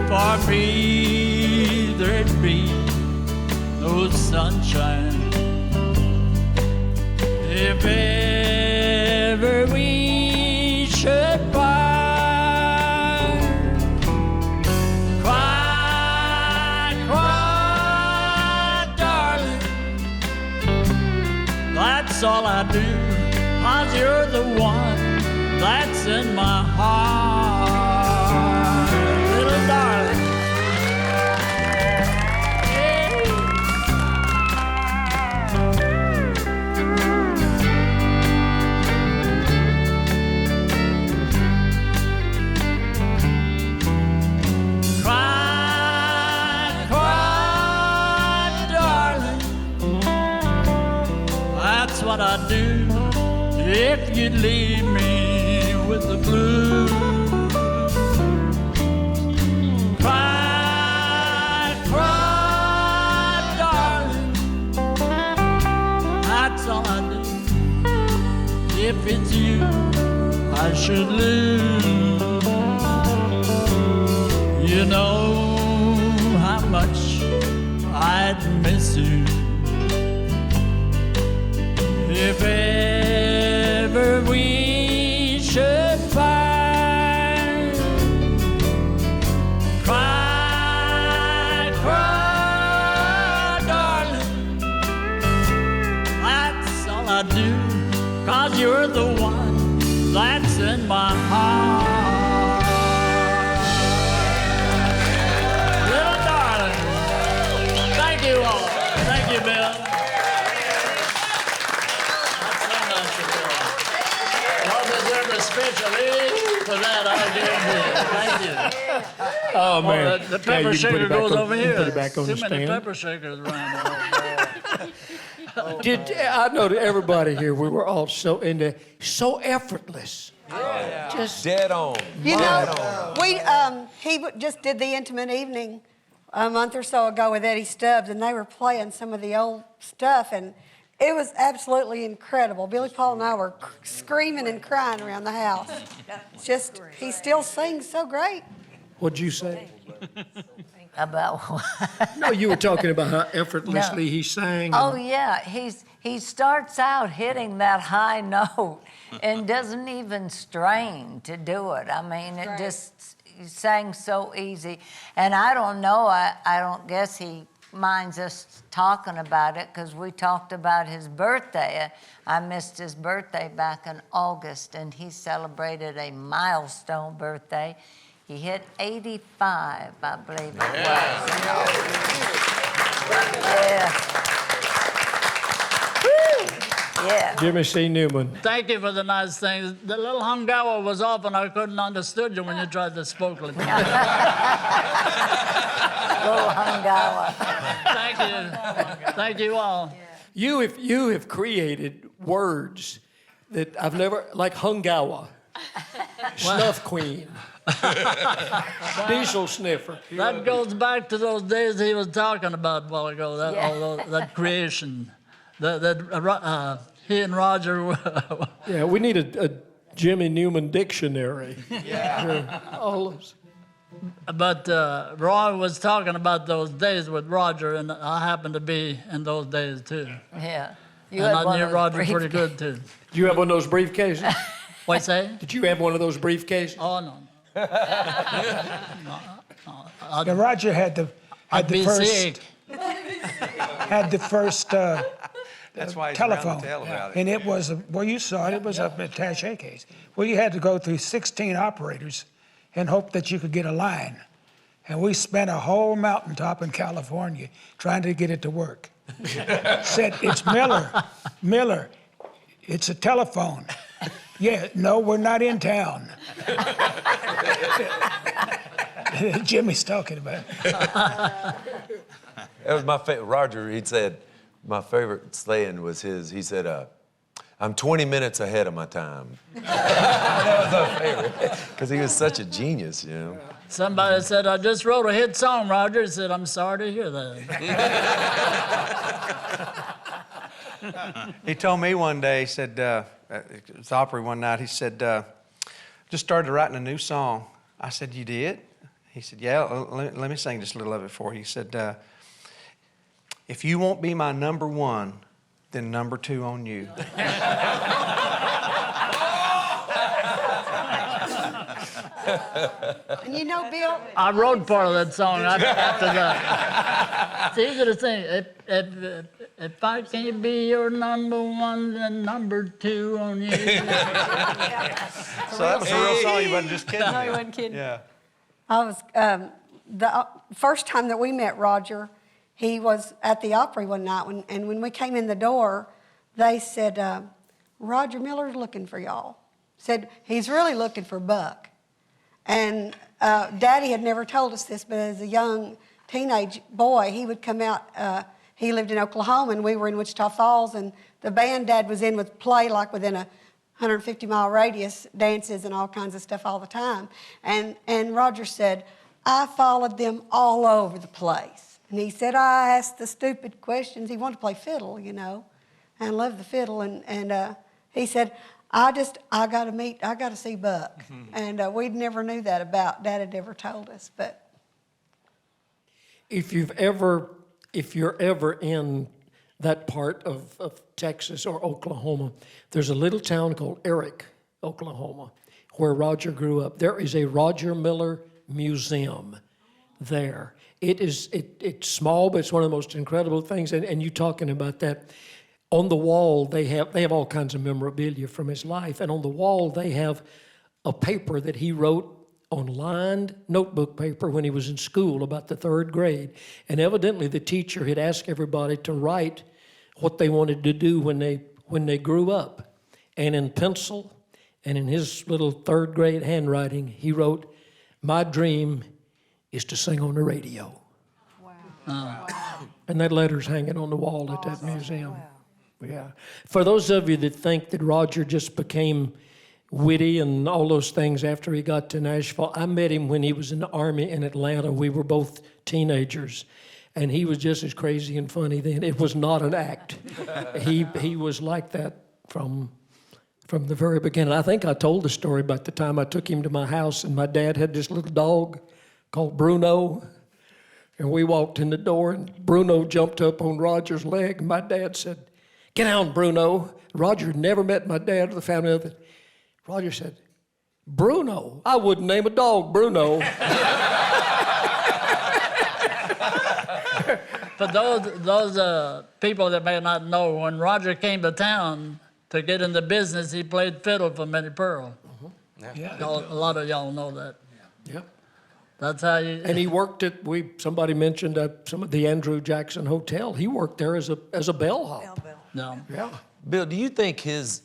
For me, there'd be no sunshine. If ever we should part, cry, cry, darling. That's all I do, 'cause you're the one that's in my heart, little darling. What I'd do if you'd leave me with the blues. Cry, cry, darling. That's all I do. If it's you, I should lose. You know how much I'd miss you. If ever we should find, cry, cry, darling. That's all I do, 'cause you're the one that's in my heart. Little darling. Thank you all. Thank you, Bill. Especially for that I did. Thank you. Oh, man. The pepper shaker goes over here. Put it back on Too the many stand. pepper shakers around. I know that everybody here, we were all so so effortless. Just dead on. You know, he just did the intimate evening a month or so ago with Eddie Stubbs, and they were playing some of the old stuff, and it was absolutely incredible. Billy Paul and I were screaming and crying around the house. Just, he still sings so great. What'd you say? About what? No, you were talking about how effortlessly he sang. Oh, yeah. He starts out hitting that high note and doesn't even strain to do it. I mean, it just, he sang so easy. And I don't know, I don't guess he minds us talking about it because we talked about his birthday. I missed his birthday back in August, and he celebrated a milestone birthday. He hit 85, I believe it was. Yeah. Yeah. Jimmy C. Newman. Thank you for the nice things. The little hungawa was off and I couldn't understand you when you tried to spoke like that. Little hungawa. Thank you. Thank you all. You have created words that I've never, like hungawa, snuff queen, diesel sniffer. That goes back to those days he was talking about a while ago, that creation. He and Roger were... Yeah, we need a Jimmy Newman dictionary. Yeah. All of us. But Roy was talking about those days with Roger, and I happened to be in those days too. Yeah. And I knew Roger pretty good too. Did you have one of those briefcases? What's that? Did you have one of those briefcases? Oh, no. Now, Roger had the first That's why he's telephone, around the tail about it. and it was you saw it. It was a attaché case. Well, you had to go through 16 operators and hope that you could get a line. And we spent a whole mountaintop in California trying to get it to work. Said, it's Miller, it's a telephone. Yeah, no, we're not in town. Jimmy's talking about it. That was my favorite. Roger, he said, my favorite saying was his. He said, I'm 20 minutes ahead of my time. That was my favorite, because he was such a genius, you know. Somebody said, I just wrote a hit song, Roger. He said, I'm sorry to hear that. He told me one day, he said, it was Opry one night, he said, just started writing a new song. I said, you did? He said, yeah, let me sing just a little of it for you. He said, if you won't be my number one, then number two on you. And you know, Bill... I wrote part of that song after that. It's easy to sing. If I can't be your number one, then number two on you. So that was a real song, you wasn't just kidding. No, you wasn't kidding. Yeah. I was, the first time that we met Roger, he was at the Opry one night, and when we came in the door, they said, Roger Miller's looking for y'all. Said, he's really looking for Buck. And Daddy had never told us this, but as a young teenage boy, he would come out, he lived in Oklahoma, and we were in Wichita Falls, and the band Dad was in would play like within a 150-mile radius, dances and all kinds of stuff all the time. And Roger said, I followed them all over the place. And he said, I asked the stupid questions. He wanted to play fiddle, you know, and loved the fiddle. And he said, I got to see Buck. And we never knew that about, Dad had never told us, but. If you're ever in that part of Texas or Oklahoma, there's a little town called Eric, Oklahoma, where Roger grew up. There is a Roger Miller Museum there. It's small, but it's one of the most incredible things. And you talking about that, on the wall they have all kinds of memorabilia from his life, and on the wall they have a paper that he wrote on lined notebook paper when he was in school, about the 3rd grade. And evidently the teacher had asked everybody to write what they wanted to do when they grew up. And in pencil and in his little 3rd grade handwriting, he wrote, my dream is to sing on the radio. Wow. And that letter's hanging on the wall at that museum. Wow. Yeah. For those of you that think that Roger just became witty and all those things after he got to Nashville, I met him when he was in the Army in Atlanta. We were both teenagers, and he was just as crazy and funny then. It was not an act. He was like that from the very beginning. I think I told the story about the time I took him to my house, and my dad had this little dog called Bruno, and we walked in the door, and Bruno jumped up on Roger's leg, and my dad said, get down, Bruno. Roger had never met my dad or the family of it. Roger said, Bruno? I wouldn't name a dog Bruno. For those people that may not know, when Roger came to town to get into business, he played fiddle for Minnie Pearl. Yeah. A lot of y'all know that. Yep. That's how you. And he worked at, somebody mentioned some of the Andrew Jackson Hotel. He worked there as a bellhop. No. Yeah. Bill, do you think his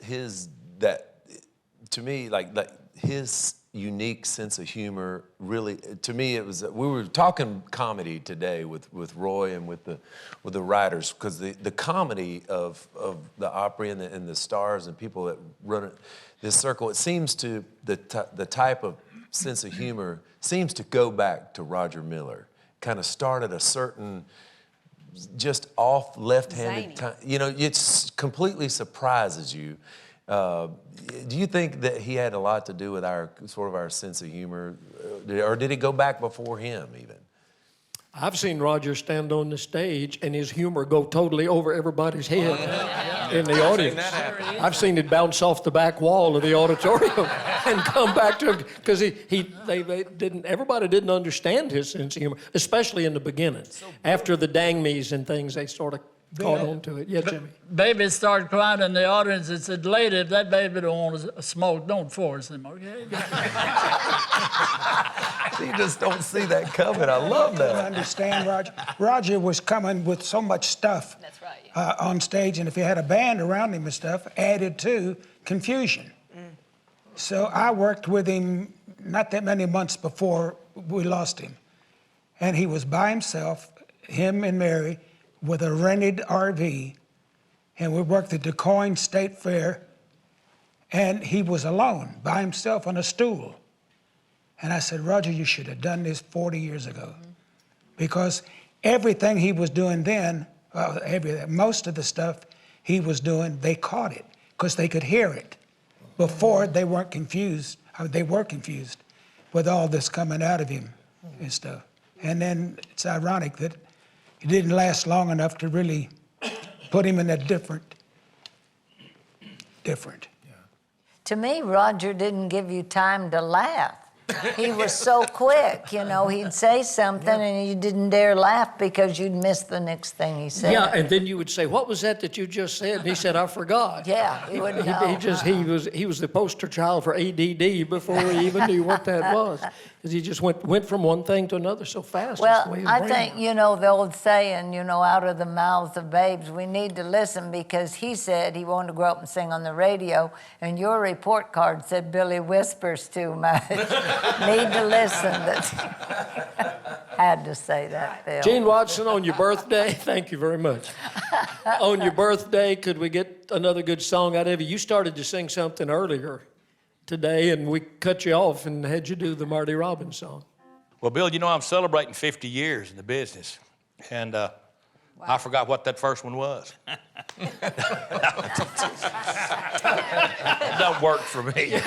to me, like his unique sense of humor really, to me, it was, we were talking comedy today with Roy and with the writers, because the comedy of the Opry and the stars and people that run it, this circle, it seems to, the type of sense of humor seems to go back to Roger Miller. Kind of started a certain, just off left-handed time. You know, it completely surprises you. Do you think that he had a lot to do with our sense of humor, or did it go back before him even? I've seen Roger stand on the stage and his humor go totally over everybody's head in the audience. I've seen it bounce off the back wall of the auditorium and come back to him, because everybody didn't understand his sense of humor, especially in the beginning. After the dang me's and things, they sort of caught on to it. Yeah, Jimmy. Baby started crying in the audience and said, "Lady, if that baby don't want to smoke, don't force him, okay?" You just don't see that coming. I love that. I understand, Roger. Roger was coming with so much stuff on stage, and if he had a band around him and stuff, added to confusion. So I worked with him not that many months before we lost him. And he was by himself, him and Mary, with a rented RV, and we worked at the Coin State Fair, and he was alone, by himself on a stool. And I said, "Roger, you should have done this 40 years ago." Because everything he was doing then, most of the stuff he was doing, they caught it, because they could hear it. Before, they weren't confused. They were confused with all this coming out of him and stuff. And then it's ironic that it didn't last long enough to really put him in a different. To me, Roger didn't give you time to laugh. He was so quick, you know, he'd say something and you didn't dare laugh because you'd miss the next thing he said. Yeah, and then you would say, "What was that you just said?" And he said, "I forgot." Yeah, he wouldn't know. He was the poster child for ADD before he even knew what that was. Because he just went from one thing to another so fast. Well, I think, you know, the old saying, you know, out of the mouths of babes, we need to listen, because he said he wanted to grow up and sing on the radio, and your report card said Billy whispers too much. Need to listen. Had to say that, Bill. Gene Watson, on your birthday, thank you very much. On your birthday, could we get another good song out of you? You started to sing something earlier today, and we cut you off and had you do the Marty Robbins song. Well, Bill, you know, I'm celebrating 50 years in the business, and I forgot what that first one was. It don't work for me.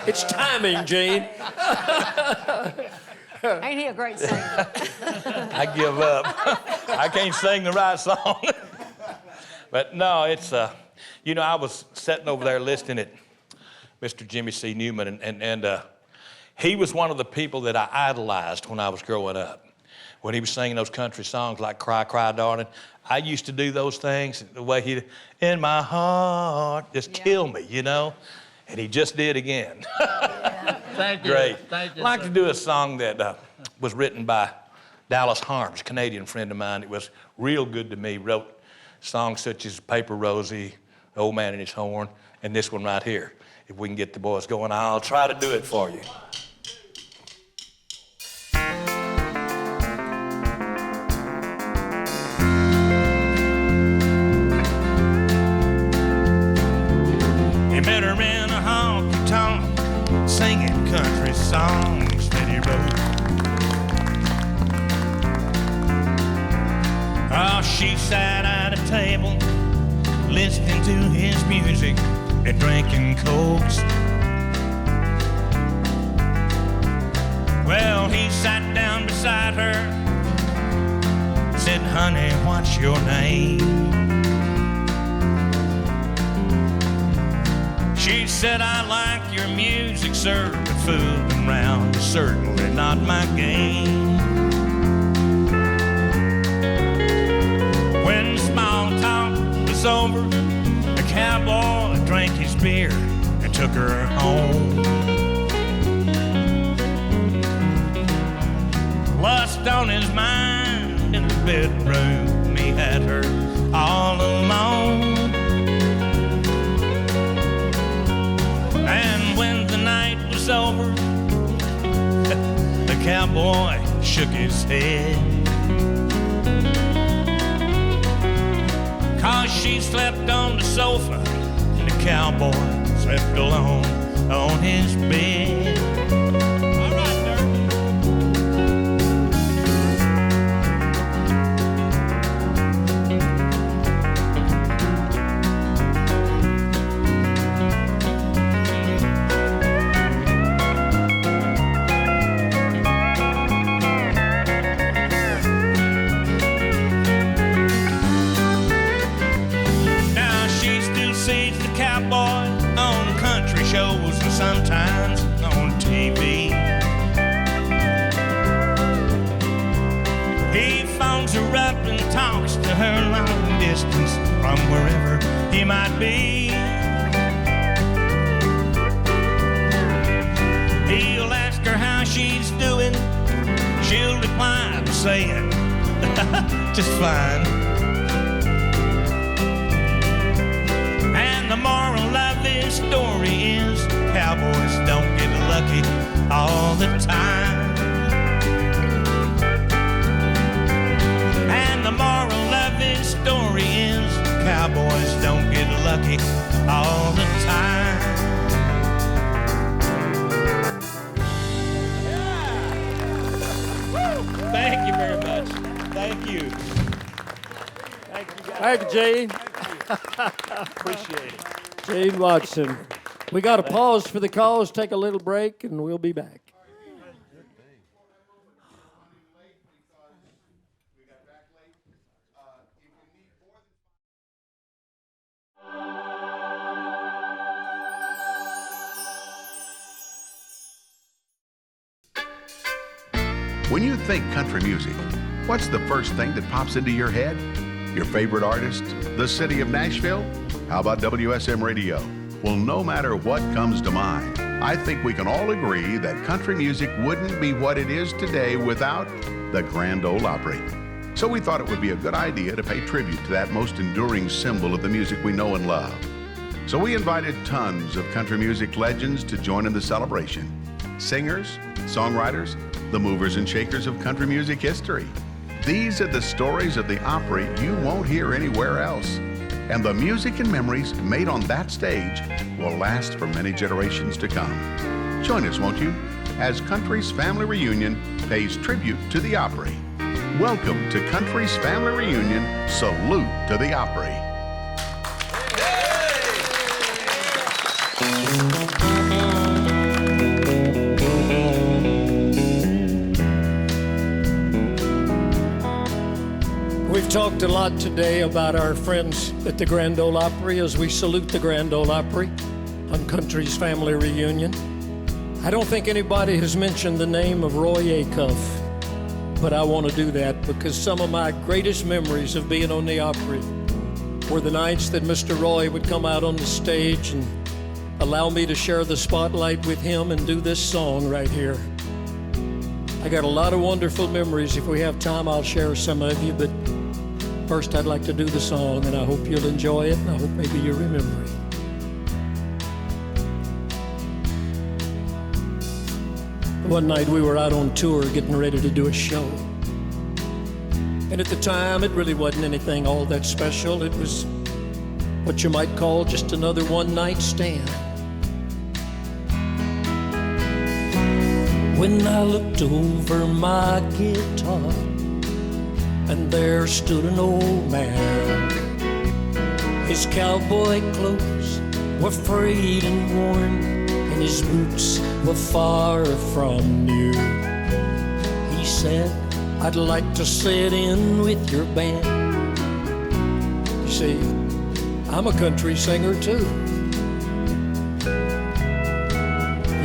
It's timing, Gene. Ain't he a great singer? I give up. I can't sing the right song. But no, it's, you know, I was sitting over there listening at Mr. Jimmy C. Newman, and he was one of the people that I idolized when I was growing up. When he was singing those country songs like Cry, Cry, Darling, I used to do those things the way he, in my heart, just kill me, you know? And he just did again. Thank you. Great. Thank you, I'd like sir. to do a song that was written by Dallas Harms, a Canadian friend of mine. It was real good to me. Wrote songs such as Paper Rosie, Old Man and His Horn, and this one right here. If we can get the boys going, I'll try to do it for you. He met her in a honky-tonk, singing country songs that he wrote. Oh, she sat at a table, listening to his music and drinking Cokes. Well, he sat down beside her, said, "Honey, what's your name?" She said, "I like your music, sir, but fooling around is certainly not my game." When small talk was over, the cowboy drank his beer and took her home. Lust on his mind in the bedroom, he had her all alone. And when the night was over, the cowboy shook his head, 'cause she slept on the sofa and the cowboy slept alone on his bed. All right, Dirk. Shows and sometimes on TV. He phones her up and talks to her long distance from wherever he might be. He'll ask her how she's doing. She'll reply by saying, just fine. And the moral of this story is cowboys don't get lucky all the time. And the moral of this story is cowboys don't get lucky all the time. Thank you very much. Thank you. Thank you, guys. Thank you, Gene. Appreciate it. Gene Watson. We got to pause for the cause, take a little break, and we'll be back. When you think country music, what's the first thing that pops into your head? Your favorite artist? The city of Nashville? How about WSM Radio? Well, no matter what comes to mind, I think we can all agree that country music wouldn't be what it is today without the Grand Ole Opry. So we thought it would be a good idea to pay tribute to that most enduring symbol of the music we know and love. So we invited tons of country music legends to join in the celebration. Singers, songwriters, the movers and shakers of country music history. These are the stories of the Opry you won't hear anywhere else. And the music and memories made on that stage will last for many generations to come. Join us, won't you, as Country's Family Reunion pays tribute to the Opry. Welcome to Country's Family Reunion. Salute to the Opry. We've talked a lot today about our friends at the Grand Ole Opry as we salute the Grand Ole Opry on Country's Family Reunion. I don't think anybody has mentioned the name of Roy Acuff, but I want to do that because some of my greatest memories of being on the Opry were the nights that Mr. Roy would come out on the stage and allow me to share the spotlight with him and do this song right here. I got a lot of wonderful memories. If we have time, I'll share some of you, but first I'd like to do the song, and I hope you'll enjoy it, and I hope maybe you remember it. One night we were out on tour getting ready to do a show. And at the time, it really wasn't anything all that special. It was what you might call just another one-night stand. When I looked over my guitar, and there stood an old man. His cowboy clothes were frayed and worn, and his boots were far from new. He said, I'd like to sit in with your band. You see, I'm a country singer too.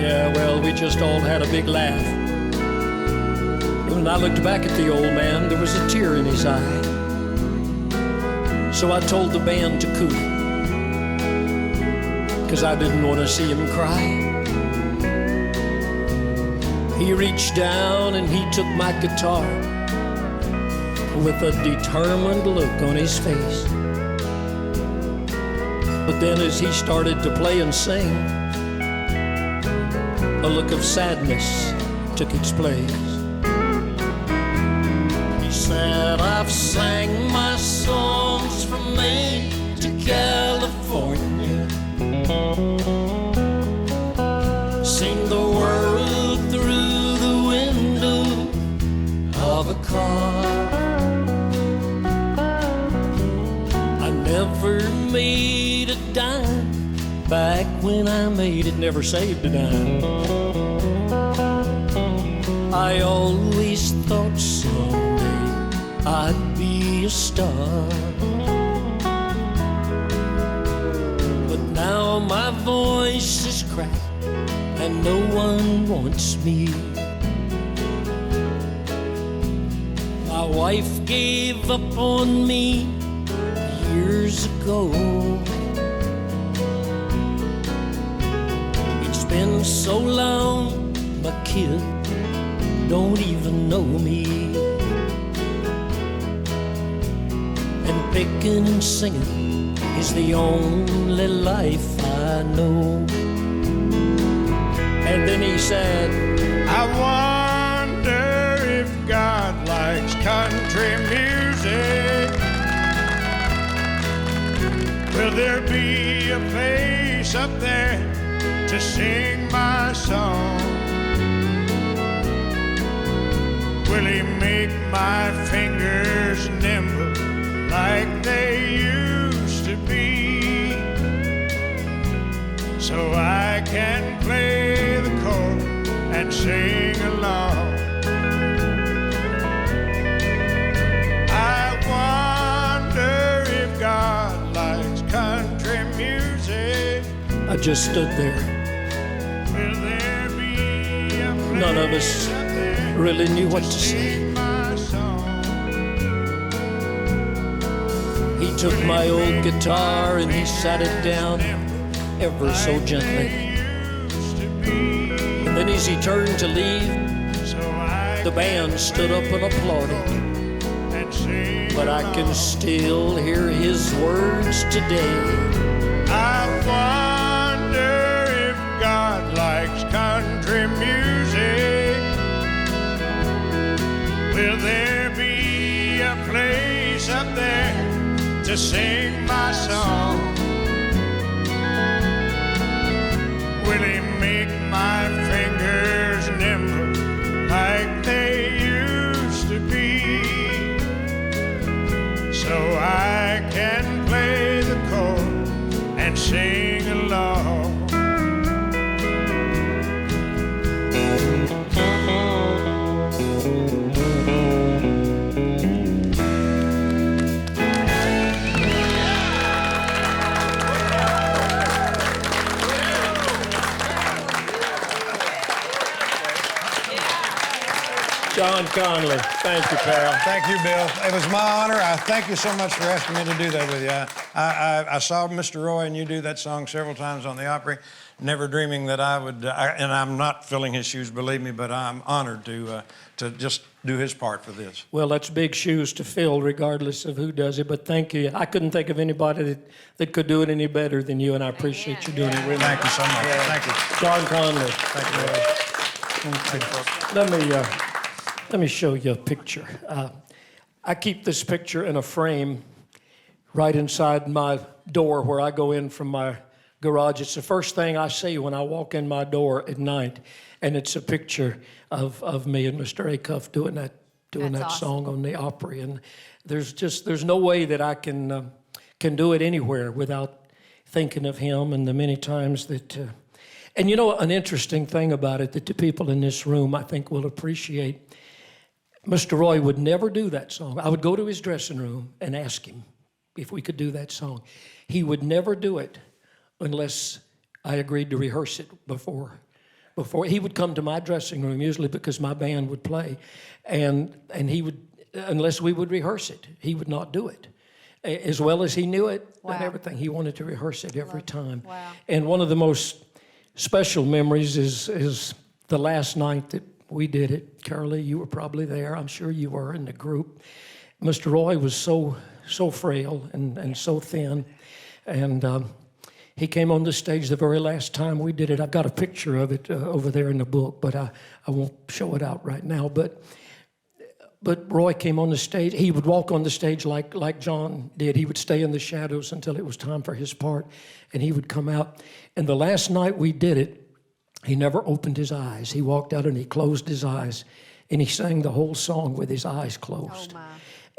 Yeah, well, we just all had a big laugh. When I looked back at the old man, there was a tear in his eye. So I told the band to cool. 'cause I didn't want to see him cry. He reached down and he took my guitar with a determined look on his face. But then as he started to play and sing, a look of sadness took its place. He said, I've sang my songs from Maine to California, seen the world through the window of a car. I never made a dime back when I made it, never saved a dime. I always thought someday I'd be a star, but now my voice is cracked and no one wants me. My wife gave up on me years ago. It's been so long, my kid don't even know me. And picking and singing is the only life I know. And then he said, I wonder if God likes country music. Will there be a place up there to sing my song? Will he make my fingers nimble like they used to be, so I can play the chord and sing along? I wonder if God likes country music. I just stood there. Will there be a place None of us really knew what to say. He took my old guitar and he sat it down ever so gently. And then as he turned to leave, the band stood up and applauded. But I can still hear his words today. I wonder if God likes country music. Will there be a place up there to sing my song? Will he make my fingers nimble like they used to be, so I can play the chord and sing along? John Conlee. Thank you, pal. Thank you, Bill. It was my honor. I thank you so much for asking me to do that with you. I saw Mr. Roy and you do that song several times on the Opry, never dreaming that I would, and I'm not filling his shoes, believe me, but I'm honored to just do his part for this. Well, that's big shoes to fill, regardless of who does it. But thank you. I couldn't think of anybody that could do it any better than you, and I appreciate you doing it. Really. Thank you so much. Thank you. John Conlee. Thank you. Let me show you a picture. I keep this picture in a frame right inside my door where I go in from my garage. It's the first thing I see when I walk in my door at night, and it's a picture of me and Mr. Acuff doing that song on the Opry. And there's no way that I can do it anywhere without thinking of him and the many times that. And you know, an interesting thing about it that the people in this room I think will appreciate. Mr. Roy would never do that song. I would go to his dressing room and ask him if we could do that song. He would never do it unless I agreed to rehearse it before. He would come to my dressing room, usually because my band would play, and he would, unless we would rehearse it, he would not do it. as well as he knew it and Wow. everything. He wanted to rehearse it every time. Wow. And one of the most special memories is the last night that we did it. Carolee, you were probably there. I'm sure you were in the group. Mr. Roy was so frail and so thin. And he came on the stage the very last time we did it. I've got a picture of it over there in the book, but I won't show it out right now. But Roy came on the stage. He would walk on the stage like John did. He would stay in the shadows until it was time for his part, and he would come out. And the last night we did it, he never opened his eyes. He walked out and he closed his eyes, and he sang the whole song with his eyes closed. Oh, my.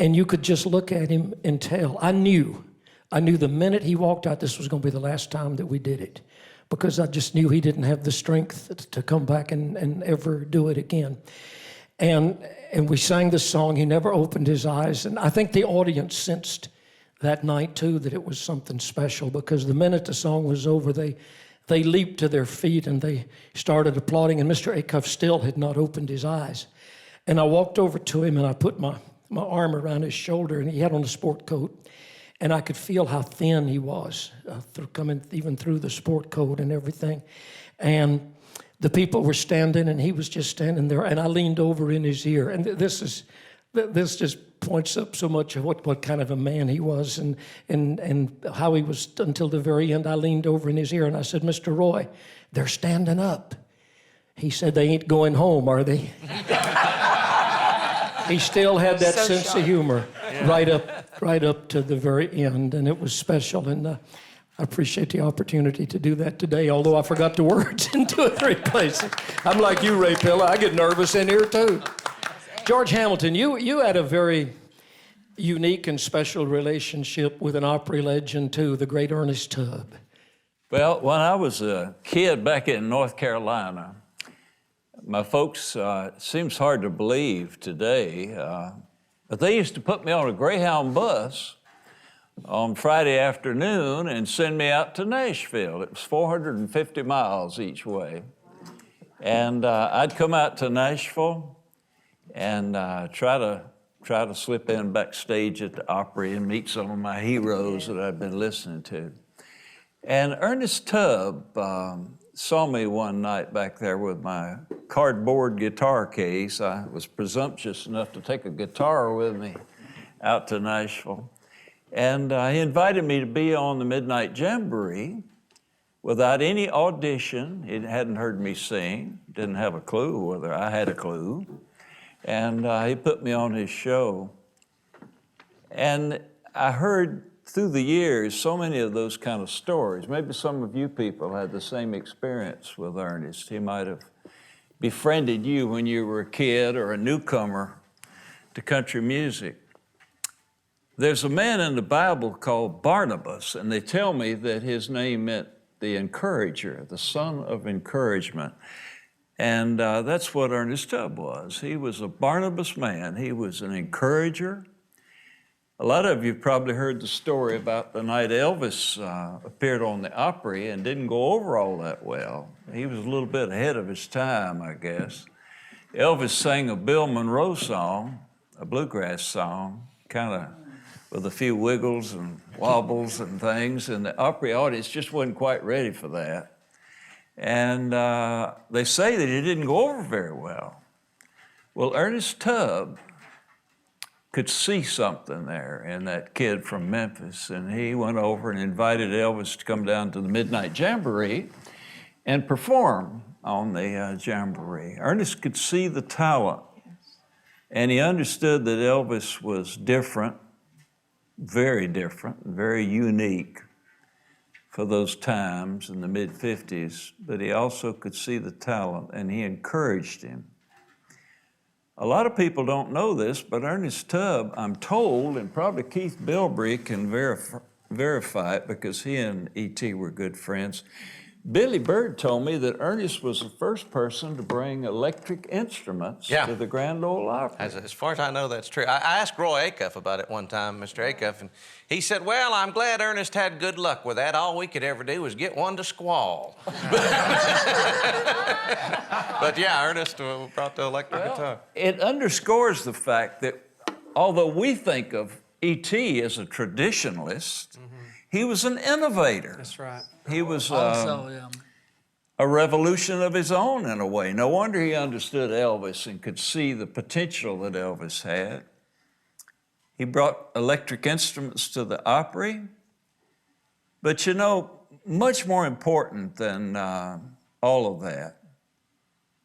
And you could just look at him and tell. I knew the minute he walked out, this was going to be the last time that we did it, because I just knew he didn't have the strength to come back and ever do it again. And we sang the song. He never opened his eyes. And I think the audience sensed that night, too, that it was something special, because the minute the song was over, they leaped to their feet and they started applauding. And Mr. Acuff still had not opened his eyes. And I walked over to him and I put my arm around his shoulder, and he had on a sport coat. And I could feel how thin he was, coming even through the sport coat and everything. And the people were standing, and he was just standing there. And I leaned over in his ear. And this just points up so much of what kind of a man he was, and how he was until the very end. I leaned over in his ear, and I said, "Mr. Roy, they're standing up." He said, "They ain't going home, are they?" He still had that sense of humor right up to the very end, and it was special. And I appreciate the opportunity to do that today, although I forgot the words in 2 or 3 places. I'm like you, Ray Pilla. I get nervous in here, too. George Hamilton, you had a very unique and special relationship with an Opry legend, too, the great Ernest Tubb. Well, when I was a kid back in North Carolina, my folks, it seems hard to believe today, but they used to put me on a Greyhound bus on Friday afternoon and send me out to Nashville. It was 450 miles each way. And I'd come out to Nashville and try to slip in backstage at the Opry and meet some of my heroes that I'd been listening to. And Ernest Tubb saw me one night back there with my cardboard guitar case. I was presumptuous enough to take a guitar with me out to Nashville. And he invited me to be on the Midnight Jamboree without any audition. He hadn't heard me sing, didn't have a clue whether I had a clue. And he put me on his show. And I heard through the years so many of those kind of stories. Maybe some of you people had the same experience with Ernest. He might have befriended you when you were a kid or a newcomer to country music. There's a man in the Bible called Barnabas, and they tell me that his name meant the encourager, the son of encouragement. And that's what Ernest Tubb was. He was a Barnabas man. He was an encourager. A lot of you probably heard the story about the night Elvis appeared on the Opry and didn't go over all that well. He was a little bit ahead of his time, I guess. Elvis sang a Bill Monroe song, a bluegrass song, kind of with a few wiggles and wobbles and things, and the Opry audience just wasn't quite ready for that. And they say that it didn't go over very well. Well, Ernest Tubb could see something there in that kid from Memphis, and he went over and invited Elvis to come down to the Midnight Jamboree and perform on the Jamboree. Ernest could see the talent, and he understood that Elvis was different, very unique for those times in the mid-50s, but he also could see the talent, and he encouraged him. A lot of people don't know this, but Ernest Tubb, I'm told, and probably Keith Bilbrey can verify it because he and E.T. were good friends. Billy Bird told me that Ernest was the first person to bring electric instruments to the Grand Ole Opry. As far as I know, that's true. I asked Roy Acuff about it one time, Mr. Acuff, and he said, well, I'm glad Ernest had good luck with that. All we could ever do was get one to squall. But yeah, Ernest brought the electric guitar. It underscores the fact that although we think of E.T. is a traditionalist. He was an innovator. That's right. He was Also, yeah. a revolution of his own in a way. No wonder he understood Elvis and could see the potential that Elvis had. He brought electric instruments to the Opry. But you know, much more important than all of that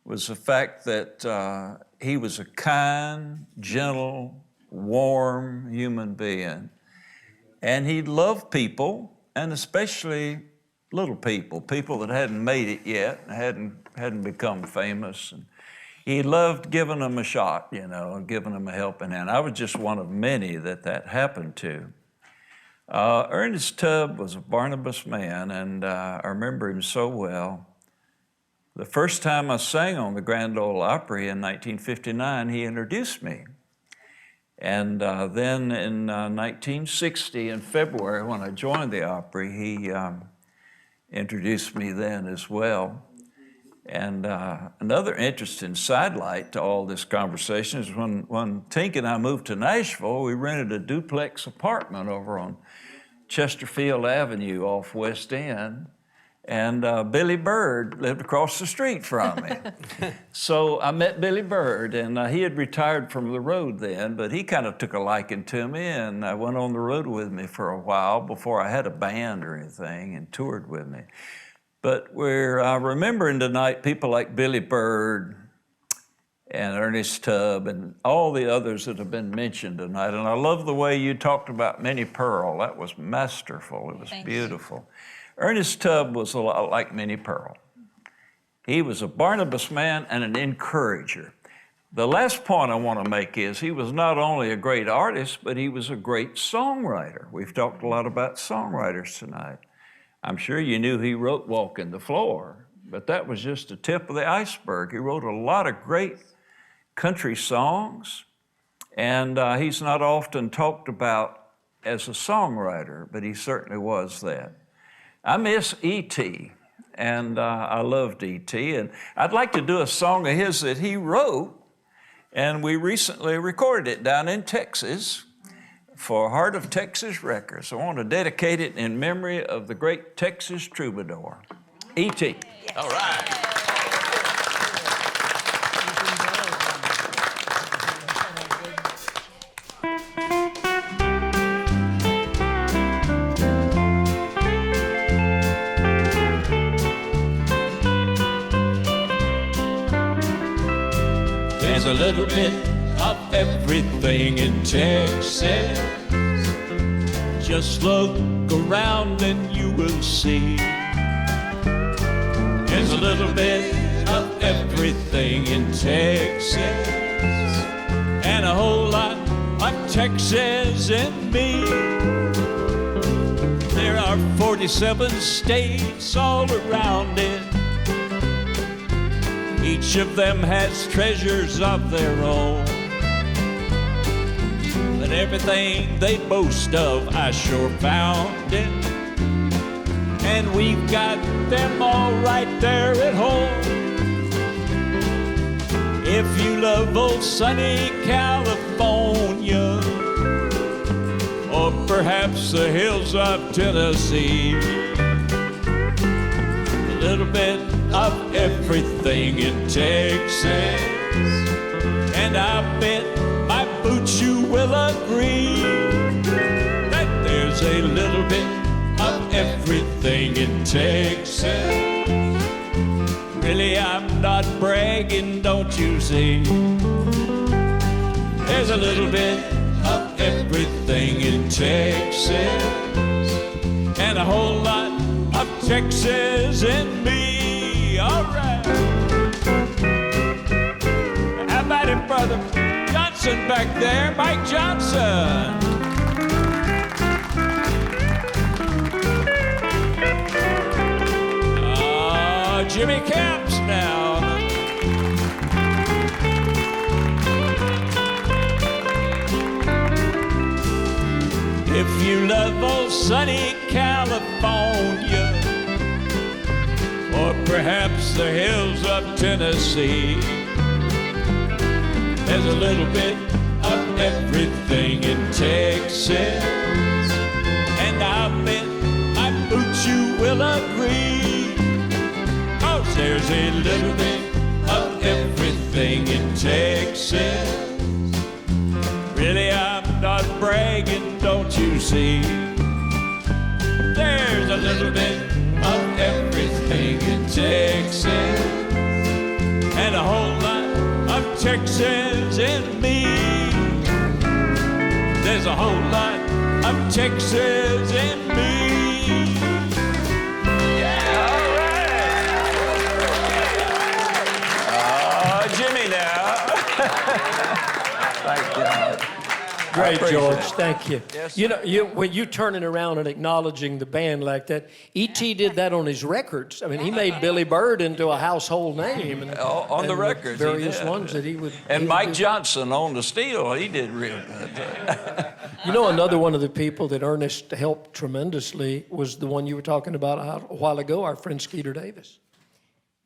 was the fact that he was a kind, gentle, warm human being. And he loved people, and especially little people, people that hadn't made it yet, hadn't become famous. And he loved giving them a shot, you know, and giving them a helping hand. I was just one of many that happened to. Ernest Tubb was a Barnabas man, and I remember him so well. The first time I sang on the Grand Ole Opry in 1959, he introduced me. And then in 1960, in February, when I joined the Opry, he introduced me then as well. And another interesting sidelight to all this conversation is when Tink and I moved to Nashville, we rented a duplex apartment over on Chesterfield Avenue off West End. And Billy Bird lived across the street from me. So I met Billy Bird, and he had retired from the road then, but he kind of took a liking to me and went on the road with me for a while before I had a band or anything and toured with me. But we're remembering tonight people like Billy Bird and Ernest Tubb and all the others that have been mentioned tonight. And I love the way you talked about Minnie Pearl. That was masterful. It was beautiful. Ernest Tubb was a lot like Minnie Pearl. He was a Barnabas man and an encourager. The last point I want to make is he was not only a great artist, but he was a great songwriter. We've talked a lot about songwriters tonight. I'm sure you knew he wrote Walking the Floor, but that was just the tip of the iceberg. He wrote a lot of great country songs, and he's not often talked about as a songwriter, but he certainly was that. I miss E.T., and I loved E.T., and I'd like to do a song of his that he wrote, and we recently recorded it down in Texas for Heart of Texas Records. I want to dedicate it in memory of the great Texas Troubadour, E.T. All right. There's a little bit of everything in Texas. Just look around and you will see. There's a little bit of everything in Texas, and a whole lot of Texas in me. There are 47 states all around it. Each of them has treasures of their own, but everything they boast of, I sure found it. And we've got them all right there at home. If you love old sunny California, or perhaps the hills of Tennessee, a little bit of everything in Texas, and I bet my boots you will agree that there's a little bit of everything in Texas. Really, I'm not bragging, don't you see? There's a little bit of everything in Texas, and a whole lot of Texas in me. All right. How about it, Brother Johnson back there? Mike Johnson. Jimmy Camps now. If you love old sunny California, or perhaps the hills of Tennessee, there's a little bit of everything in Texas. And I bet my boots you will agree, 'cause there's a little bit of everything in Texas. Really, I'm not bragging, don't you see? There's a little bit of everything in Texas, and a whole lot of Texas in me. There's a whole lot of Texas in me. Yeah, all right. Jimmy now. Thank you. Great, George. Thank you. Yes, you know, when you turning around and acknowledging the band like that, E.T. did that on his records. I mean, he made Billy Bird into a household name. And, on the records, various ones that he would. And Mike Johnson on the steel, he did real good. You know, another one of the people that Ernest helped tremendously was the one you were talking about a while ago, our friend Skeeter Davis.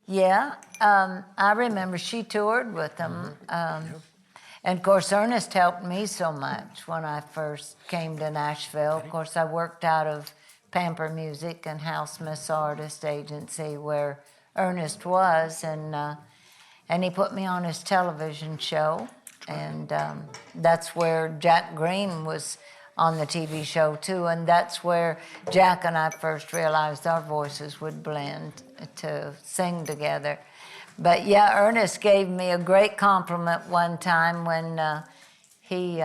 Yeah, I remember she toured with them. And of course, Ernest helped me so much when I first came to Nashville. Of course, I worked out of Pamper Music and House Miss Artist Agency where Ernest was, and he put me on his television show, and that's where Jack Green was on the TV show too, and that's where Jack and I first realized our voices would blend to sing together. But yeah, Ernest gave me a great compliment one time when he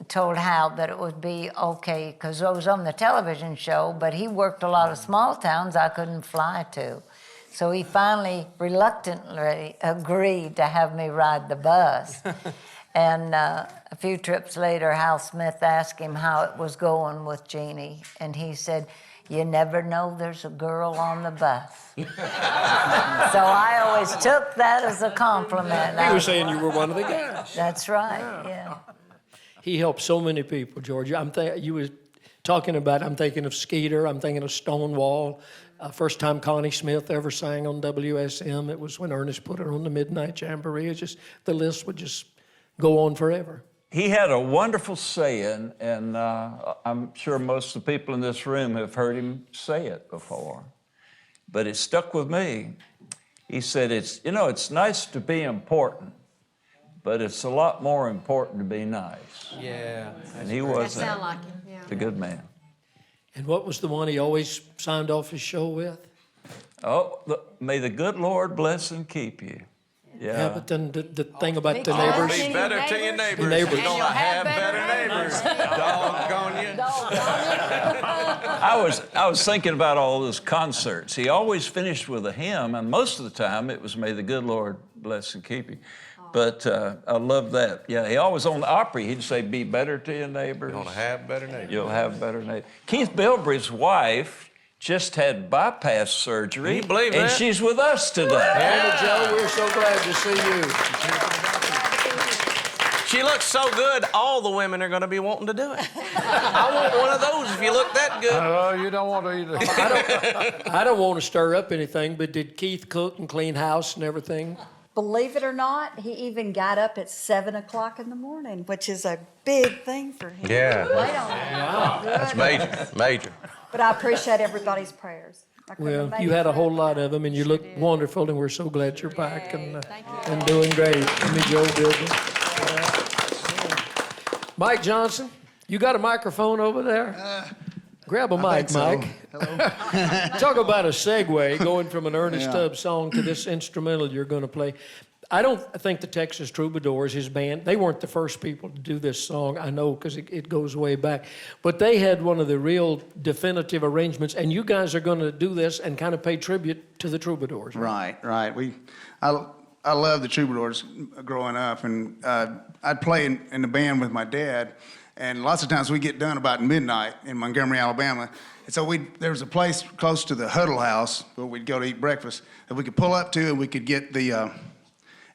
told Hal that it would be okay, because I was on the television show, but he worked a lot of small towns I couldn't fly to. So he finally reluctantly agreed to have me ride the bus. And a few trips later, Hal Smith asked him how it was going with Jeannie, and he said, "You never know there's a girl on the bus." So I always took that as a compliment. He was saying you were one of the guys. That's right, yeah. He helped so many people, George. You were talking about, I'm thinking of Skeeter, I'm thinking of Stonewall. First time Connie Smith ever sang on WSM, it was when Ernest put her on the Midnight Jamboree. It's just, the list would just go on forever. He had a wonderful saying, and I'm sure most of the people in this room have heard him say it before, but it stuck with me. He said, it's nice to be important, but it's a lot more important to be nice. Yeah. And he was That sound like him, yeah. a good man. And what was the one he always signed off his show with? Oh, may the good Lord bless and keep you. Yeah, but then the thing about the neighbors. Be better to your neighbors. The neighbors. You're gonna have better neighbors. Doggone you. I was thinking about all those concerts. He always finished with a hymn, and most of the time it was "May the good Lord bless and keep you." But I love that. Yeah, he always on the Opry, he'd say, "Be better to your neighbors. You're gonna have better neighbors. You'll have better neighbors." Keith Bilbrey's wife just had bypass surgery. Can you believe and that? she's with us today. Anna Joe, we're so glad to see you. She looks so good, all the women are going to be wanting to do it. I want one of those if you look that good. Oh, you don't want to either. I don't want to stir up anything, but did Keith cook and clean house and everything? Believe it or not, he even got up at 7 o'clock in the morning, which is a big thing for him. Yeah. Wait on it. Wow. That's major, major. But I appreciate everybody's prayers. I couldn't Well, have made you it had a whole without lot of them, and you look wonderful, and we're so glad you're back and doing great. Jimmy Joe building. Mike Johnson, you got a microphone over there? Grab a mic, Mike. Talk about a segue going from an Ernest Tubb song to this instrumental you're going to play. I don't think the Texas Troubadours, his band, they weren't the first people to do this song, I know, because it goes way back. But they had one of the real definitive arrangements, and you guys are going to do this and kind of pay tribute to the Troubadours. Right. I love the Troubadours growing up, and I'd play in the band with my dad, and lots of times we get done about midnight in Montgomery, Alabama. And so there was a place close to the Huddle House where we'd go to eat breakfast that we could pull up to, and we could get the...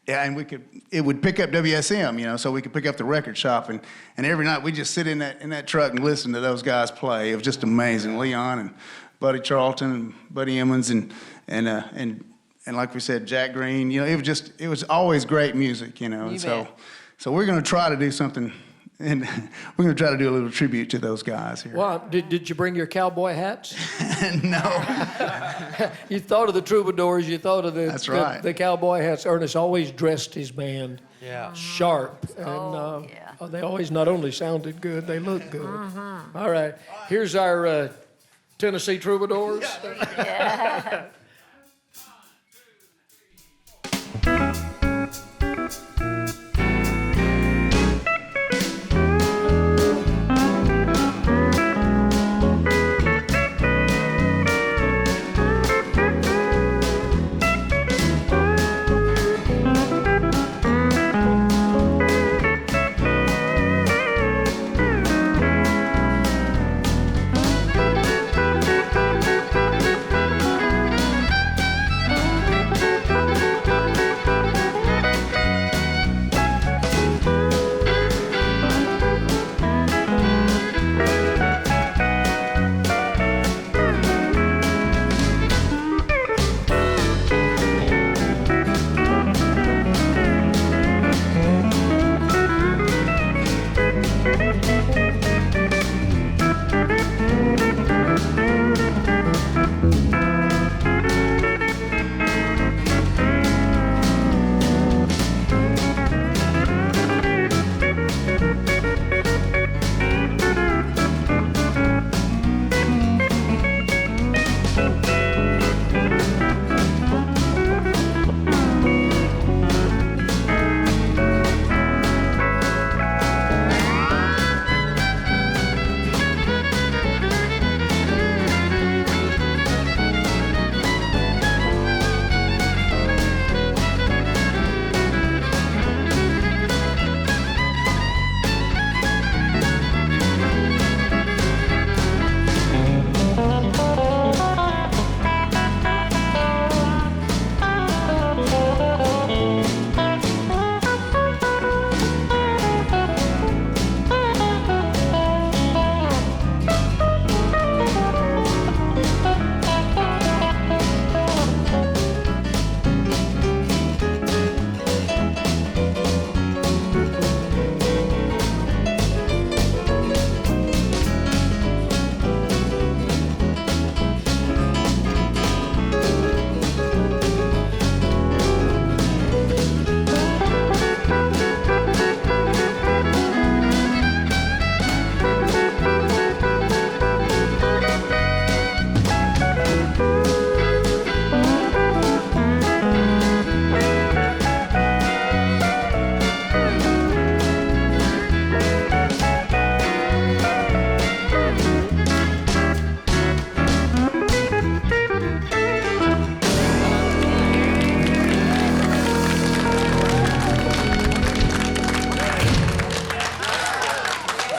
it would pick up WSM, so we could pick up the record shop, and every night we'd just sit in that truck and listen to those guys play. It was just amazing. Leon and Buddy Charlton and Buddy Emmons and like we said, Jack Green. It was always great music, and so So we're going to try to do something, and we're going to try to do a little tribute to those guys here. Well, did you bring your cowboy hats? No. You thought of the Troubadours, you thought of That's right. the cowboy hats. Ernest always dressed his band sharp. And they always not only sounded good, they looked good. All right, here's our Tennessee Troubadours. Yeah.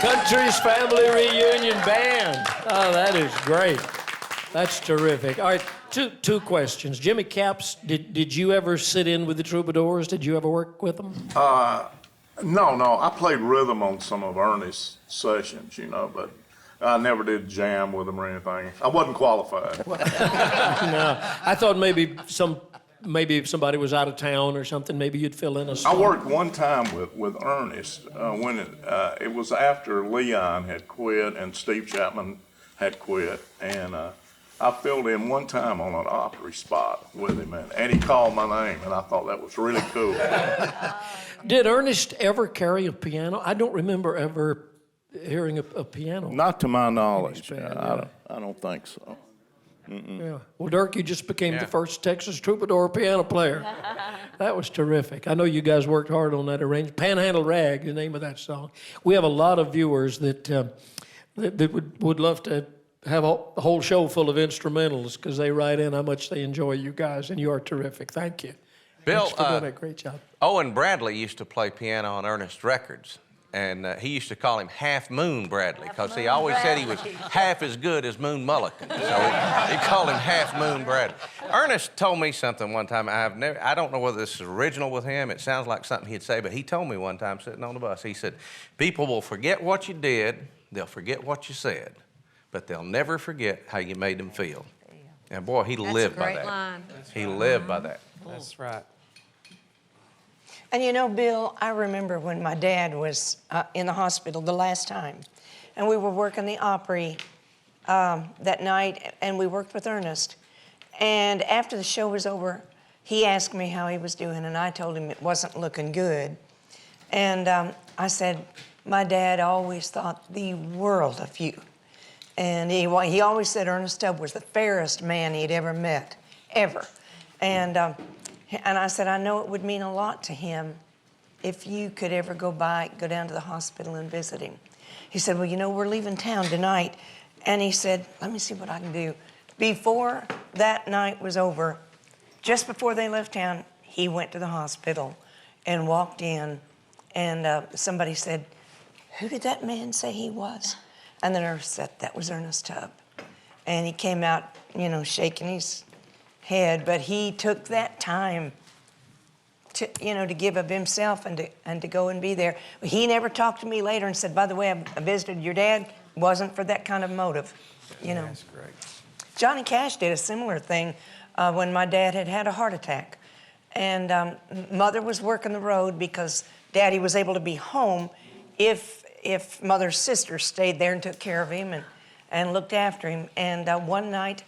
Country's Family Reunion Band. Oh, that is great. That's terrific. All right, two questions. Jimmy Capps, did you ever sit in with the Troubadours? Did you ever work with them? No. I played rhythm on some of Ernest's sessions, but I never did jam with him or anything. I wasn't qualified. No, I thought maybe if somebody was out of town or something, maybe you'd fill in a song. I worked one time with Ernest when it was after Leon had quit and Steve Chapman had quit, and I filled in one time on an Opry spot with him, and he called my name, and I thought that was really cool. Did Ernest ever carry a piano? I don't remember ever hearing a piano. Not to my knowledge. I don't think so. Yeah. Well, Dirk, you just became the first Texas Troubadour piano player. That was terrific. I know you guys worked hard on that arrangement. Panhandle Rag, the name of that song. We have a lot of viewers that would love to have a whole show full of instrumentals because they write in how much they enjoy you guys, and you are terrific. Thank you. Bill, Thanks for doing a great job. Owen Bradley used to play piano on Ernest records. And he used to call him Half Moon Bradley because he always said he was half as good as Moon Mullican. So he called him Half Moon Bradley. Ernest told me something one time. I don't know whether this is original with him. It sounds like something he'd say, but he told me one time sitting on the bus. He said, "People will forget what you did, they'll forget what you said, but they'll never forget how you made them feel." And boy, he lived by that. Line. He lived by that. That's right. And you know, Bill, I remember when my dad was in the hospital the last time, and we were working the Opry that night, and we worked with Ernest. And after the show was over, he asked me how he was doing, and I told him it wasn't looking good. And I said, my dad always thought the world of you. And he always said Ernest Tubb was the fairest man he'd ever met, ever. And I said, I know it would mean a lot to him if you could ever go down to the hospital and visit him. He said, well, you know, we're leaving town tonight. And he said, let me see what I can do. Before that night was over, just before they left town, he went to the hospital and walked in, and somebody said, who did that man say he was? And the nurse said, that was Ernest Tubb. And he came out, you know, shaking his head, but he took that time to, you know, to give of himself and to go and be there. He never talked to me later and said, by the way, I visited your dad. It wasn't for that kind of motive, you know. That's great. Johnny Cash did a similar thing when my dad had a heart attack. And Mother was working the road because Daddy was able to be home if Mother's sister stayed there and took care of him and looked after him. And one night,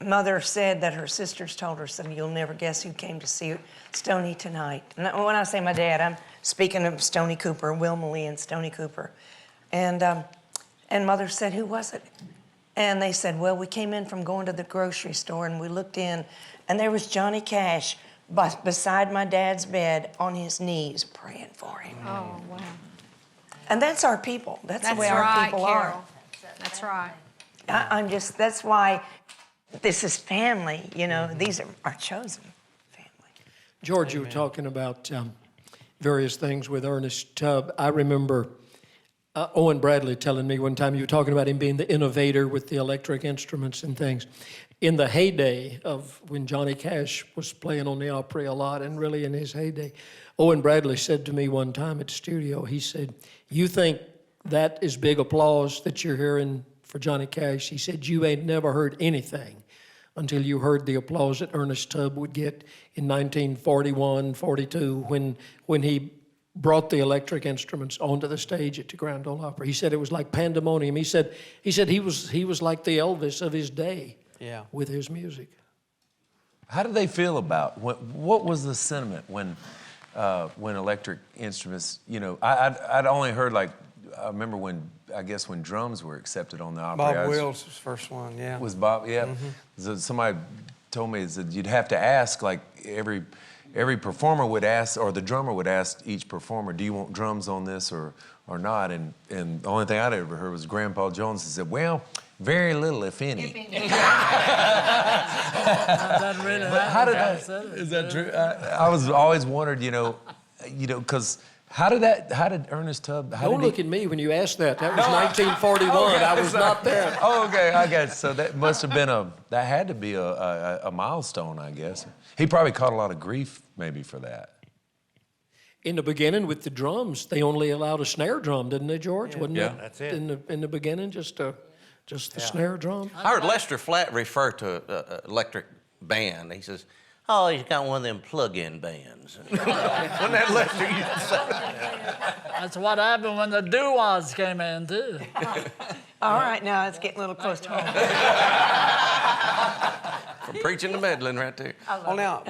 Mother said that her sisters told her, said, you'll never guess who came to see Stoney tonight. And when I say my dad, I'm speaking of Stoney Cooper, Wilma Lee and Stoney Cooper. And Mother said, who was it? And they said, well, we came in from going to the grocery store and we looked in and there was Johnny Cash beside my dad's bed on his knees praying for him. Oh, wow. And that's our people. That's the way our people Carol. are. That's right. That's why this is family, you know. These are our chosen family. George, you were talking about various things with Ernest Tubb. I remember Owen Bradley telling me one time, you were talking about him being the innovator with the electric instruments and things. In the heyday of when Johnny Cash was playing on the Opry a lot, and really in his heyday, Owen Bradley said to me one time at the studio, he said, you think that is big applause that you're hearing for Johnny Cash? He said, you ain't never heard anything until you heard the applause that Ernest Tubb would get in 1941, 42, when he brought the electric instruments onto the stage at the Grand Ole Opry. He said it was like pandemonium. He said he was like the Elvis of his day with his music. How did they feel about what was the sentiment when electric instruments? You know, I'd only heard I remember when drums were accepted on the Opry. Bob Wills was the first one. Yeah. Was Bob? Yeah. Mm-hmm. So somebody told me that you'd have to ask every performer would ask, or the drummer would ask each performer, do you want drums on this or not? And the only thing I'd ever heard was Grandpa Jones said, well, very little, if any. How did that? Is that true? I was always wondered, you know, because how did Ernest Tubb? Don't look at me when you asked that. That was 1941. Okay, I was not there. Oh, okay, I guess. So that must have been that had to be a milestone, I guess. He probably caught a lot of grief maybe for that. In the beginning with the drums, they only allowed a snare drum, didn't they, George? Yeah. Wasn't Yeah, it? that's it. In the beginning, just the snare drum. I heard Lester Flatt refer to electric band. He says, oh, he's got one of them plug-in bands. Wasn't that Lester used to say? That's what happened when the doo-wows came in, too. All right, now it's getting a little close to home. From preaching to meddling right there. Well, now,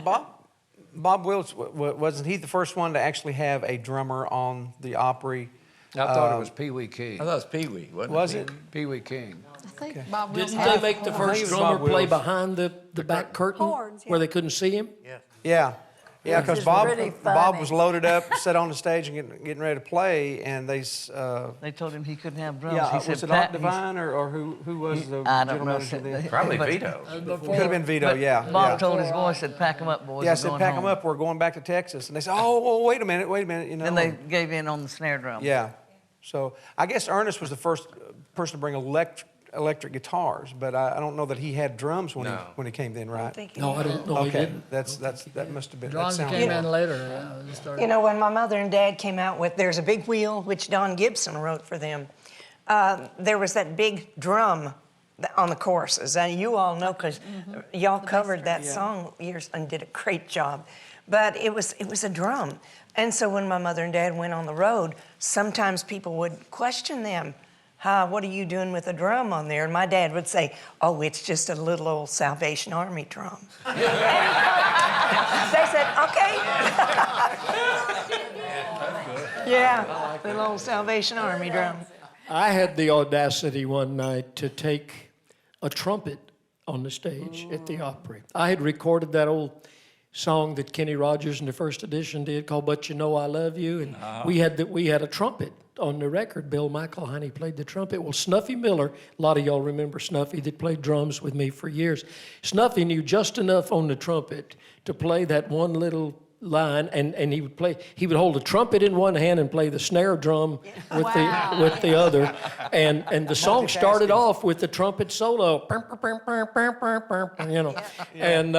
Bob Wills, wasn't he the first one to actually have a drummer on the Opry? I thought it was Pee Wee King. I thought it was Pee Wee, wasn't it? Was it? Pee Wee King. I think Bob Wills Didn't they make the first drummer play behind the back curtain Horns, where they couldn't see him? Yeah, because Which is Bob really Bob funny. was loaded up, sat on the stage and getting ready to play, and they told him he couldn't have drums. Yeah, He was said, it Art "Pat," Divine or who was the I general don't know. manager then? Probably Vito. Could have been Vito, But yeah. Bob told his boys, said, pack them up, boys. Yeah, I we're said going pack home. them up. We're going back to Texas, and they said, oh, wait a minute, you know. Then they gave in on the snare drum. Yeah, so I guess Ernest was the first person to bring electric guitars, but I don't know that he had drums when he came then, right? No, I don't know. He Okay, didn't. that must have been. Drums that came sounds in later. Yeah, they started. You know, when my mother and dad came out with There's a Big Wheel, which Don Gibson wrote for them, there was that big drum on the choruses. And you all know because y'all covered that song years and did a great job. But it was a drum. And so when my mother and dad went on the road, sometimes people would question them. What are you doing with a drum on there? And my dad would say, oh, it's just a little old Salvation Army drum. They said, okay. Yeah, little old Salvation Army drum. I had the audacity one night to take a trumpet on the stage at the Opry. I had recorded that old song that Kenny Rogers in the first edition did called "But You Know I Love You," and we had a trumpet on the record. Bill McElhaney played the trumpet. Well, Snuffy Miller, a lot of y'all remember Snuffy that played drums with me for years. Snuffy knew just enough on the trumpet to play that one little line, and he would hold a trumpet in one hand and play the snare drum with the other, and the song started off with the trumpet solo, and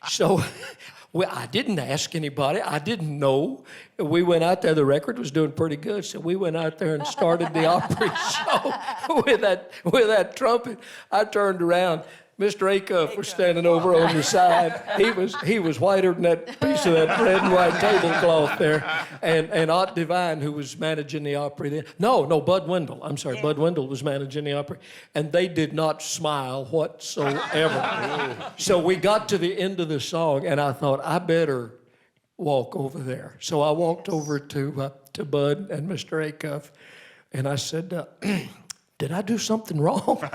so I didn't ask anybody. I didn't know. We went out there. The record was doing pretty good, so we went out there and started the Opry show with that trumpet. I turned around. Mr. Acuff was standing over on the side. He was whiter than that piece of that red and white tablecloth there. And Aunt Divine, who was managing the Opry then. No, Bud Wendell. I'm sorry, Bud Wendell was managing the Opry. And they did not smile whatsoever. So we got to the end of the song, and I thought, I better walk over there. So I walked over to Bud and Mr. Acuff, and I said, did I do something wrong?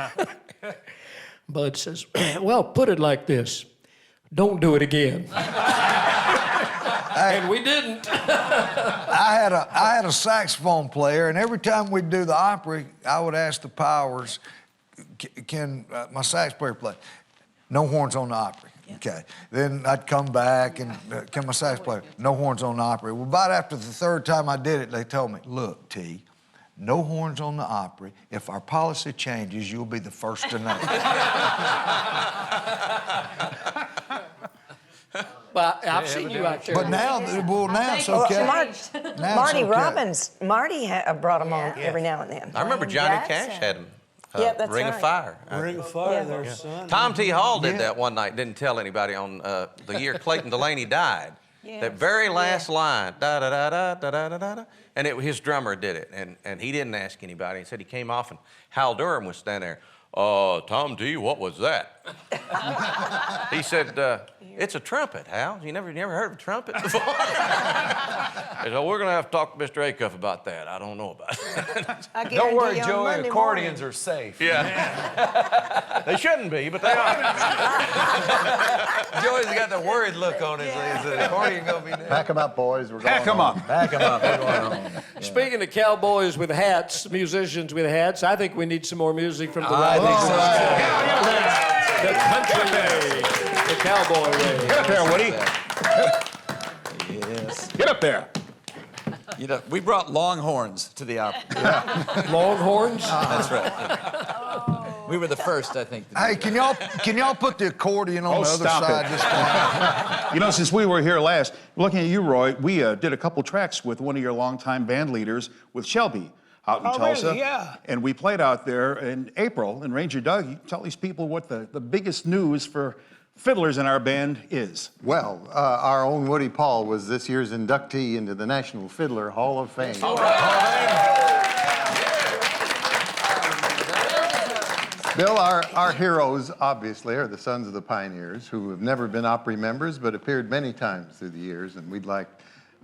Bud says, well, put it like this. Don't do it again. And we didn't. I had a saxophone player, and every time we'd do the Opry, I would ask the Powers, can my sax player play? No horns on the Opry. Yeah. Okay. Then I'd come back and, can my sax player? No horns on the Opry. Well, about after the third time I did it, they told me, look, T, no horns on the Opry. If our policy changes, you'll be the first to know. Well, I've seen you out there. But now it's okay. Marty Robbins, Marty brought them on every now and then. I remember Johnny Cash had them. That's Ring of Fire. Ring of Fire, their son. Tom T. Hall did that one night, didn't tell anybody on the year Clayton Delaney died. That very last line, da-da-da-da-da-da-da-da, and his drummer did it, and he didn't ask anybody. He said he came off, and Hal Durham was standing there. Tom T., what was that? He said, it's a trumpet, Hal. You never heard of a trumpet before? He said, we're going to have to talk to Mr. Acuff about that. I don't know about it. Don't worry, Joey, accordions are safe. Yeah. They shouldn't be, but they are. Joey's got the worried look on his face. The accordion going to be there. Pack them up, boys. We're going Pack them up. Pack them up. We're going home. Speaking of cowboys with hats, musicians with hats, I think we need some more music from the riding the country way, the cowboy way. Get up there, Woody. Yes. Get up there. You know, we brought longhorns to the Opry. Longhorns? That's right. We were the first, I think. Hey, can y'all put the accordion on the other side this time? You know, since we were here last, looking at you, Roy, we did a couple tracks with one of your longtime band leaders, with Shelby, out in Tulsa. Really? Yeah. And we played out there in April. And Ranger Doug, you tell these people what the biggest news for fiddlers in our band is. Well, our own Woody Paul was this year's inductee into the National Fiddler Hall of Fame. All right. Bill, our heroes, obviously, are the Sons of the Pioneers, who have never been Opry members, but appeared many times through the years, and we'd like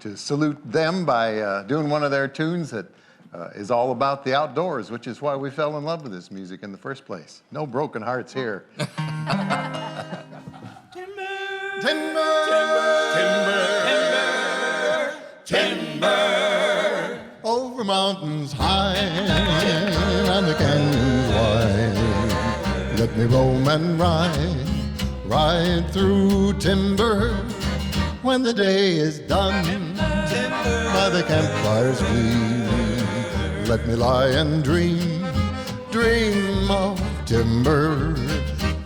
to salute them by doing one of their tunes that is all about the outdoors, which is why we fell in love with this music in the first place. No broken hearts here. Timber, over mountains high and the canyons wide. Let me roam and ride through timber. When the day is done, by the campfire's gleam, let me lie and dream of timber.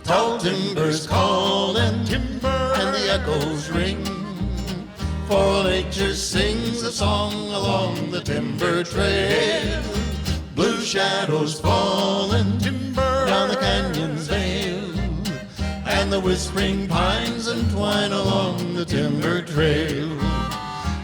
Tall timber's calling, and the echoes ring. For nature sings a song along the timber trail. Blue shadows falling down the canyon and the whispering pines entwine along the timber trail.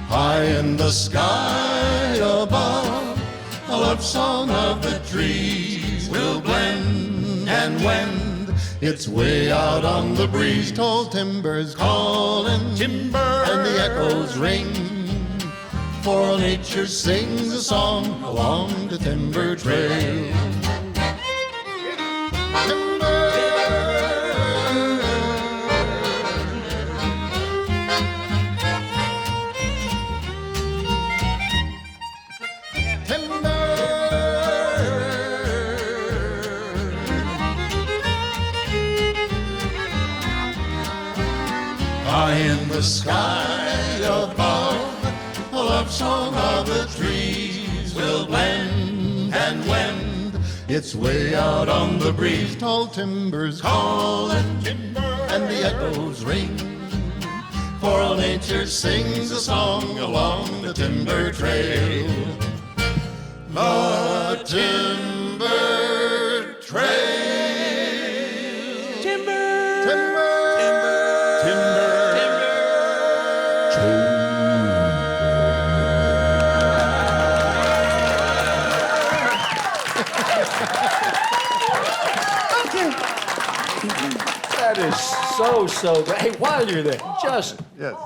High in the sky above, a love song of the trees will blend and wend its way out on the breeze. Tall timbers calling, timber, and the echoes ring, for all nature sings a song along the timber trail. High in the sky above, a love song of the trees will blend and wend its way out on the breeze. Tall timbers calling, and the echoes ring, for all nature sings a song along the timber trail. The timber trail. That is so great. Hey, while you're there,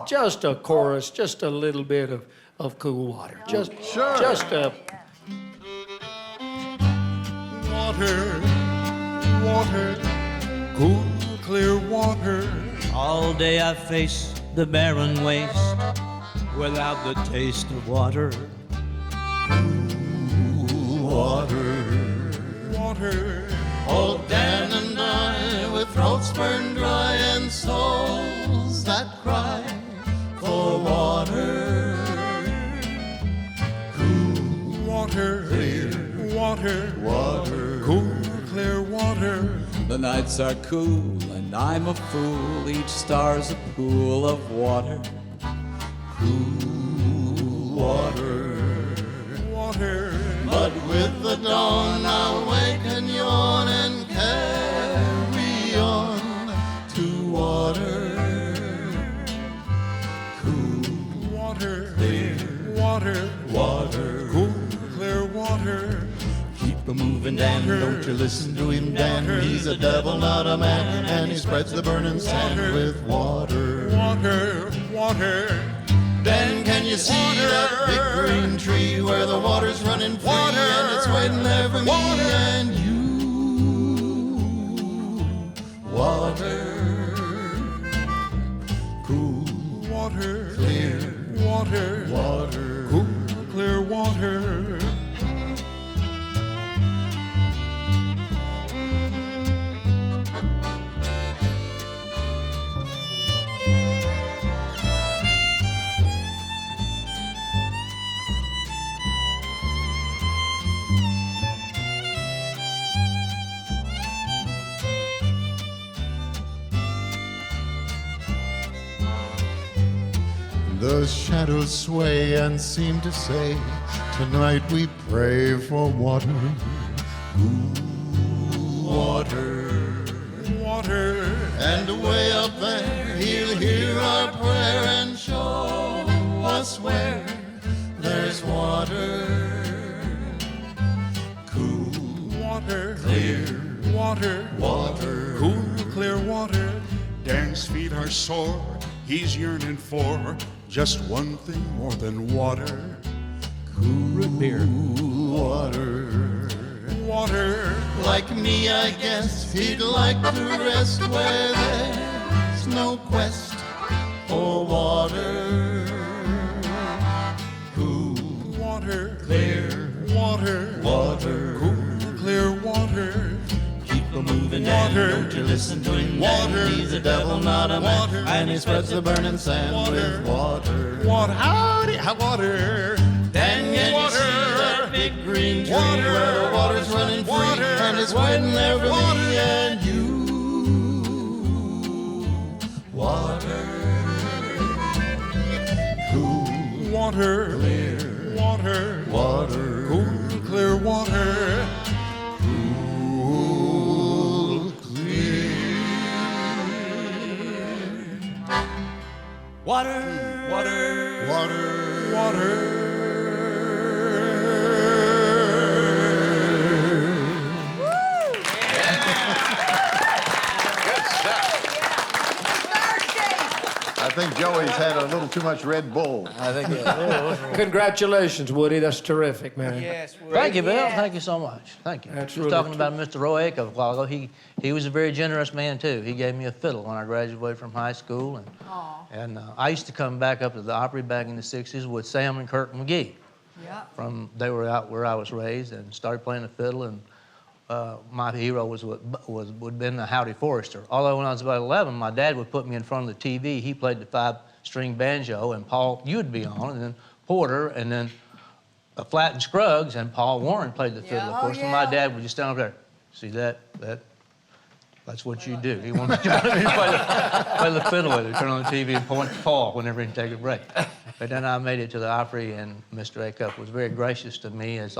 just a chorus, just a little bit of cool water. Just a... Water, water, cool, clear water. All day I face the barren waste without the taste of water. Cool water, water. Old Dan and I, with throats burned dry and souls that cry for water. Cool water, clear water, water, cool, clear water. The nights are cool and I'm a fool. Each star's a pool of water. Cool water, water. But with the dawn I'll wake and yawn and carry on to water. Cool water, clear water, water, cool, clear water. Keep moving, Dan, don't you listen to him, Dan. He's a devil, not a man, and he spreads the burning sand with water. Water, water. Dan, can you see that big green tree where the water's running free and it's waiting there for me and you? Water, cool water, clear water, water, cool, clear water. The shadows sway and seem to say, tonight we pray for water. Ooh, water, water. And way up there, he'll hear our prayer and show us where there's water. Cool water, clear water, water, cool, clear water. Dan's feet are sore, he's yearning for just one thing more than water. Cool root beer. Water. Water. Like me, I guess he'd like to rest where there's no quest for water. Cool water. Clear water. Water. Cool, clear water. Keep moving, Dan, don't you listen to him, water. He's a devil, not a man, water. And he spreads the burning sand water. With water. Water, howdy, water. Dan, can you see that big green tree water. Where the water's running free water. And it's waiting there for water. Me and you? Water. Cool water. Clear water. Water. Cool, clear water. Cool, clear Water, water, Water, water. I think Joey's had a little too much Red Bull. I think, yeah. Congratulations, Woody. That's terrific, man. Yes. Thank you, Bill. Thank you so much. Thank you. That's Just really talking true. about Mr. Roy Acuff a while ago. He was a very generous man, too. He gave me a fiddle when I graduated from high school. And I used to come back up to the Opry back in the 60s with Sam and Kirk McGee. Yeah. They were out where I was raised and started playing the fiddle. And my hero would been the Howdy Forester. Although when I was about 11, my dad would put me in front of the TV. He played the 5-string banjo, and Paul, you'd be on, and then Porter, and then Flatt and Skaggs, and Paul Warren played the fiddle, of course. And my dad would just stand over there. See that? That's what you do. He wanted me to play the fiddle with it, turn on the TV and point to Paul whenever he'd take a break. But then I made it to the Opry, and Mr. Acuff was very gracious to me, as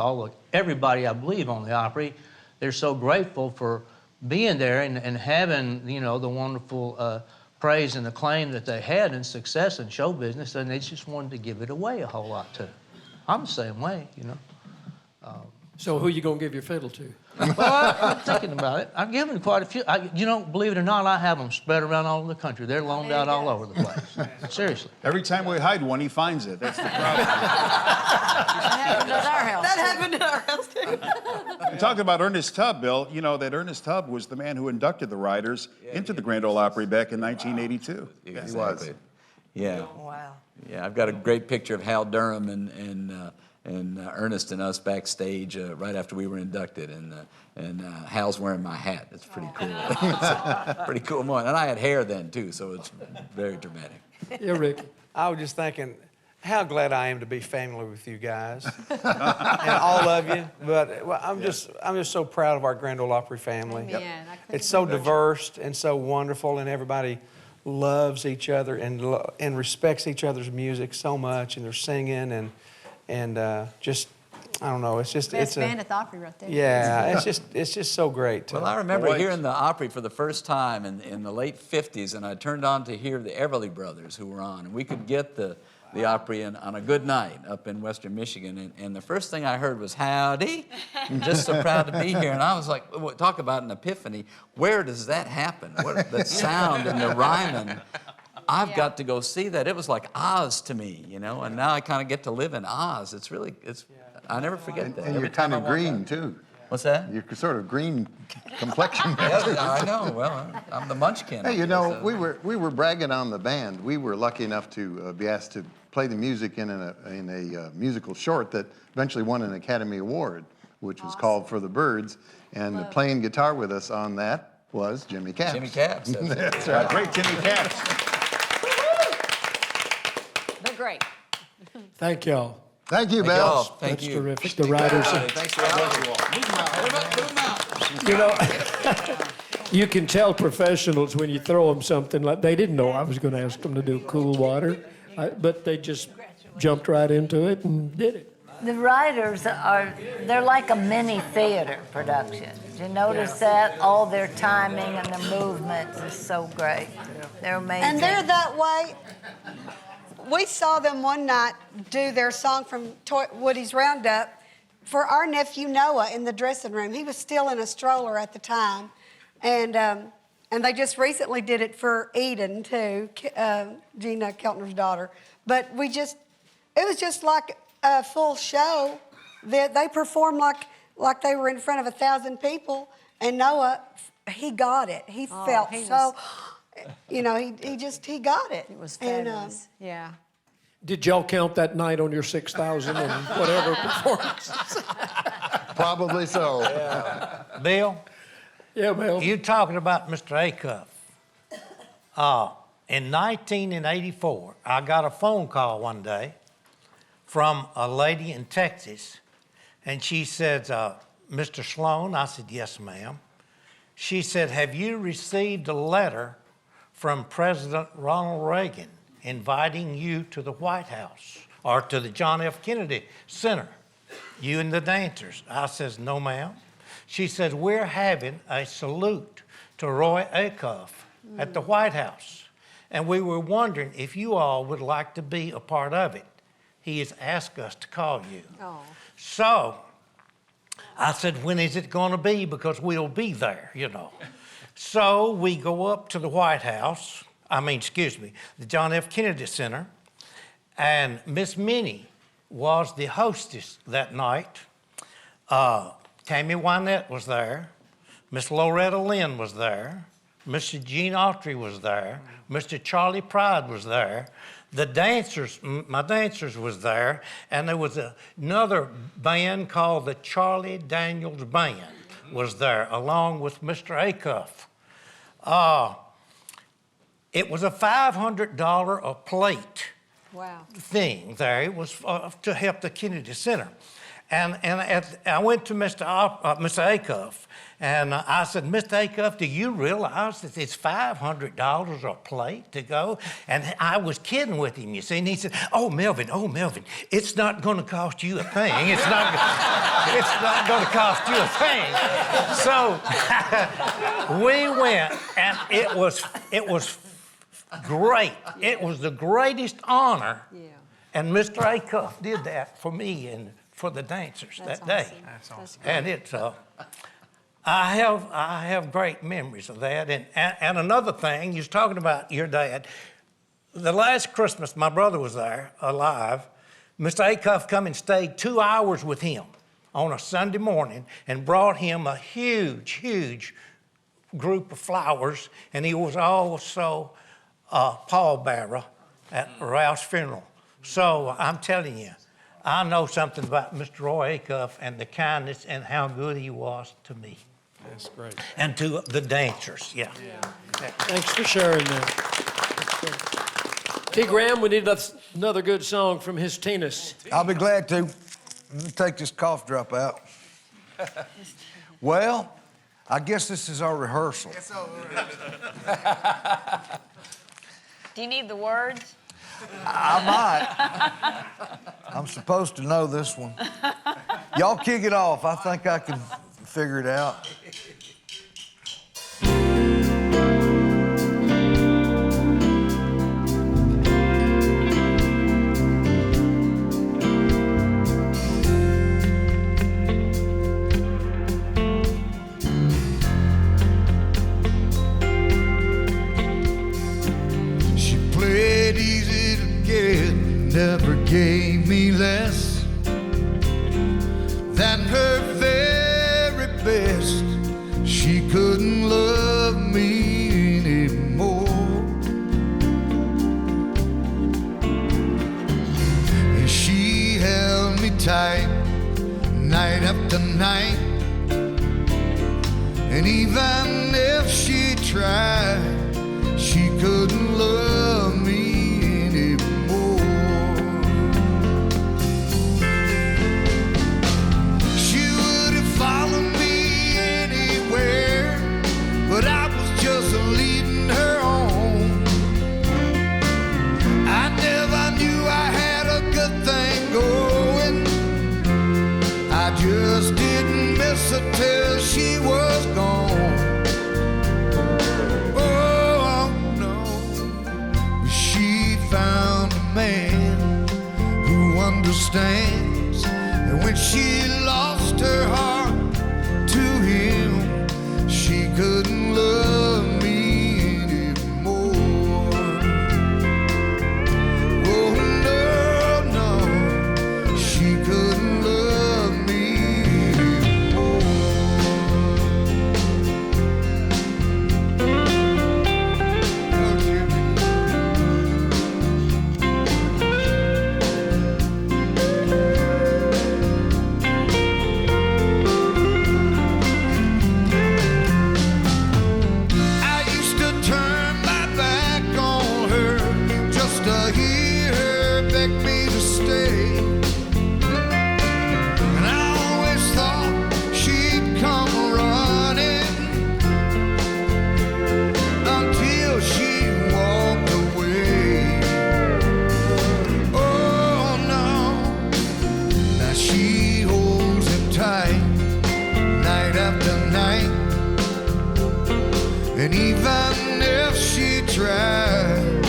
everybody I believe on the Opry. They're so grateful for being there and having, you know, the wonderful praise and acclaim that they had and success in show business, and they just wanted to give it away a whole lot too. I'm the same way, you know. So who you going to give your fiddle to? Well, I'm thinking about it. I've given quite a few. You know, believe it or not, I have them spread around all over the country. They're loaned out all over the place. Seriously. Every time we hide one, he finds it. That's the problem. That happened at our house, too. And talking about Ernest Tubb, Bill, you know that Ernest Tubb was the man who inducted the Riders into the Grand Ole Opry back in 1982. He was. Yeah. Wow. Yeah, I've got a great picture of Hal Durham and Ernest and us backstage right after we were inducted, and Hal's wearing my hat. It's pretty cool. It's a pretty cool moment. And I had hair then too, so it's very dramatic. Yeah, Ricky. I was just thinking, how glad I am to be family with you guys and all of you. But well, I'm just so proud of our Grand Ole Opry family. Amen. It's so diverse and so wonderful, and everybody loves each other and respects each other's music so much, and they're singing and just, I don't know, it's just Best band at the Opry right there. Yeah, it's just so great. Well, I remember hearing the Opry for the first time in the late 50s, and I turned on to hear the Everly Brothers who were on, and we could get the Opry on a good night up in western Michigan, and the first thing I heard was, howdy, I'm just so proud to be here. And I was like, talk about an epiphany. Where does that happen? That sound and the rhyming. I've got to go see that. It was like Oz to me, you know, and now I kind of get to live in Oz. It's really, I never forget that. And you're kind of green, too. What's that? You're sort of green complexion. Yeah, I know. Well, I'm the munchkin. Hey, you know, we were bragging on the band. We were lucky enough to be asked to play the music in a musical short that eventually won an Academy Award, which was called For the Birds. And playing guitar with us on that was Jimmy Capps. Jimmy Capps. That's right. Great Jimmy Capps. They're great. Thank y'all. Thank you, Bill. Thank That's you. terrific. The writers. Thanks for having You know, you can tell professionals when you throw them something like they didn't know I was going to ask them to do Cool Water, but they just jumped right into it and did it. The writers they're like a mini theater production. Did you notice that? All their timing and the movements is so great. They're amazing. And they're that way. We saw them one night do their song from Woody's Roundup for our nephew Noah in the dressing room. He was still in a stroller at the time. And they just recently did it for Eden, too, Gina Keltner's daughter. But it was just like a full show. They performed like they were in front of 1,000 people. And Noah, he got it. He felt so... You know, he got it. It was fabulous. Yeah. Did y'all count that night on your 6,000 and whatever performances? Probably so. Yeah. Bill? Yeah, Bill. You talking about Mr. Acuff. In 1984, I got a phone call one day from a lady in Texas, and she said, Mr. Sloan? I said, yes, ma'am. She said, have you received a letter from President Ronald Reagan inviting you to the White House or to the John F. Kennedy Center, you and the dancers? I says, no, ma'am. She said, we're having a salute to Roy Acuff at the White House. and we were wondering if you all would like to be a part of it. He has asked us to call you. Oh. So I said, when is it going to be? Because we'll be there, you know. So we go up to the White House, the John F. Kennedy Center, and Miss Minnie was the hostess that night. Tammy Wynette was there. Miss Loretta Lynn was there. Mr. Gene Autry was there. Mr. Charlie Pride was there. The dancers, my dancers was there. And there was another band called the Charlie Daniels Band was there, along with Mr. Acuff. It was a $500 a plate thing there. It was to help the Kennedy Center. And I went to Mr. Acuff, and I said, Mr. Acuff, do you realize that it's $500 a plate to go? And I was kidding with him, you see, and he said, oh, Melvin, it's not going to cost you a thing. It's not going to cost you a thing. So we went, and it was great. It was the greatest honor. Yeah. And Mr. Acuff did that for me and for the dancers that day. That's awesome. And it's I have great memories of that. And another thing, you was talking about your dad. The last Christmas, my brother was there, alive. Mr. Acuff come and stayed 2 hours with him on a Sunday morning and brought him a huge group of flowers. And he was also pallbearer at Ralph's funeral. So I'm telling you, I know something about Mr. Roy Acuff and the kindness and how good he was to me. That's great. And to the dancers, yeah. Thanks for sharing that. T. Graham, we need another good song from his Tina's. I'll be glad to. Let me take this cough drop out. Well, I guess this is our rehearsal. Do you need the words? I might. I'm supposed to know this one. Y'all kick it off. I think I can figure it out. She played easy to get, never gave me less than her very best. She couldn't love me anymore. And she held me tight night after night. And even if she tried, she couldn't love me anymore. She would have followed me anywhere, but I was just leading her on. I never knew I had a good thing going. I just didn't miss her till she was gone. Found a man who understands, and when she lost her heart to him, she couldn't love me anymore. Oh no, she couldn't love me and even if she tried,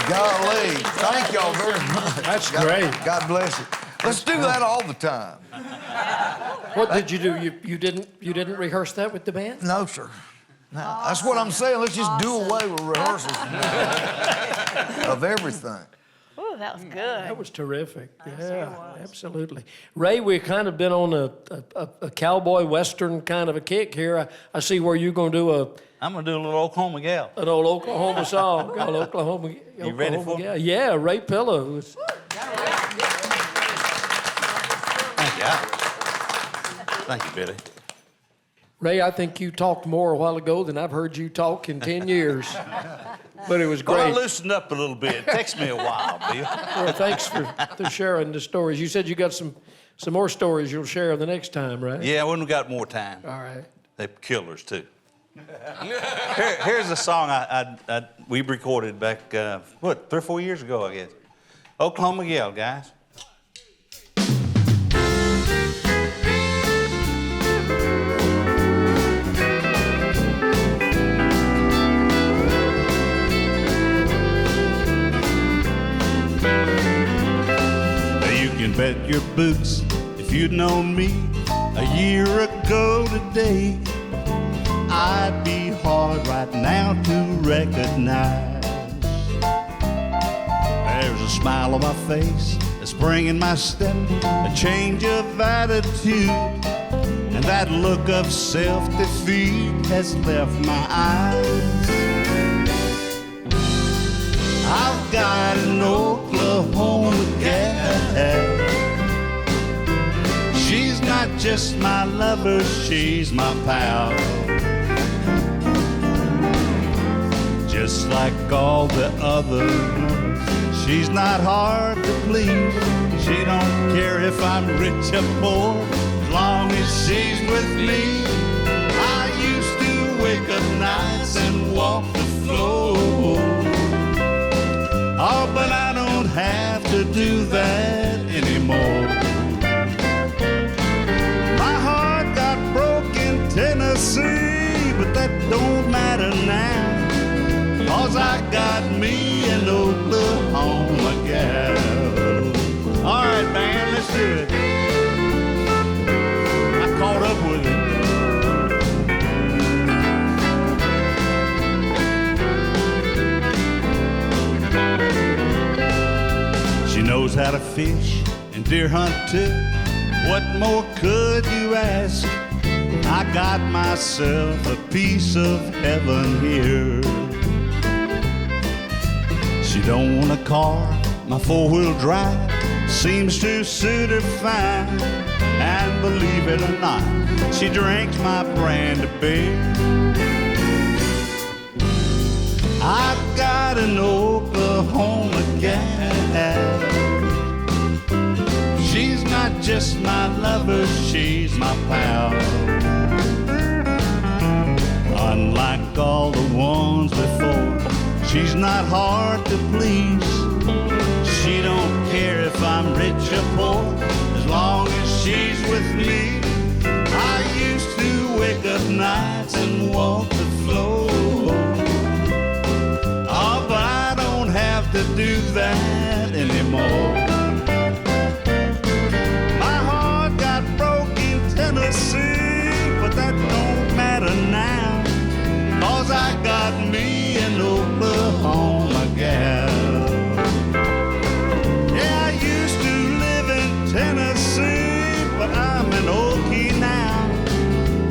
Golly, thank y'all very much. That's God, great. God bless you. Let's do that all the time. What did you do? You didn't rehearse that with the band? No, sir. No, that's what I'm saying. Let's just do away with rehearsals of everything. Ooh, that was good. That was terrific. Yeah, absolutely. Ray, we've kind of been on a cowboy western kind of a kick here. I see where you're going to do I'm going to do a little Oklahoma gal. an old Oklahoma song called Oklahoma. You ready for it? Gal. Yeah, Ray Pillows. Thank you. Thank you, Billy. Ray, I think you talked more a while ago than I've heard you talk in 10 years. But it was great. Well, I loosened up a little bit. It takes me a while, Bill. Well, thanks for sharing the stories. You said you got some more stories you'll share the next time, right? Yeah, when we got more time. All right. They're killers, too. Here's a song we recorded back, 3 or 4 years ago, I guess. Oklahoma Gal, guys. You can bet your boots if you'd known me a year ago today, I'd be hard right now to recognize. There's a smile on my face, a spring in my step, a change of attitude, and that look of self-defeat has left my eyes. I've got an Oklahoma gal. She's not just my lover, she's my pal. Just like all the others, she's not hard to please. She don't care if I'm rich or poor, as long as she's with me. I used to wake up nights and walk the floor. Oh, but I don't have to do that anymore. My heart got broke in Tennessee, but that don't matter now, 'cause I got me an Oklahoma gal. All right, band, let's do it. I caught up with it. She knows how to fish and deer hunt too. What more could you ask? I got myself a piece of heaven here. She don't want a car, my four-wheel drive seems to suit her fine. And believe it or not, she drinks my brand of beer. I've got an Oklahoma gal. She's not just my lover, she's my pal. Unlike all the ones before, she's not hard to please. She don't care if I'm rich or poor, as long as she's with me. I used to wake up nights and walk the floor. Oh, but I don't have to do that anymore. My heart got broke in Tennessee, but that don't matter now, 'cause I got me an Oklahoma gal. Yeah, I used to live in Tennessee, but I'm in Okie now,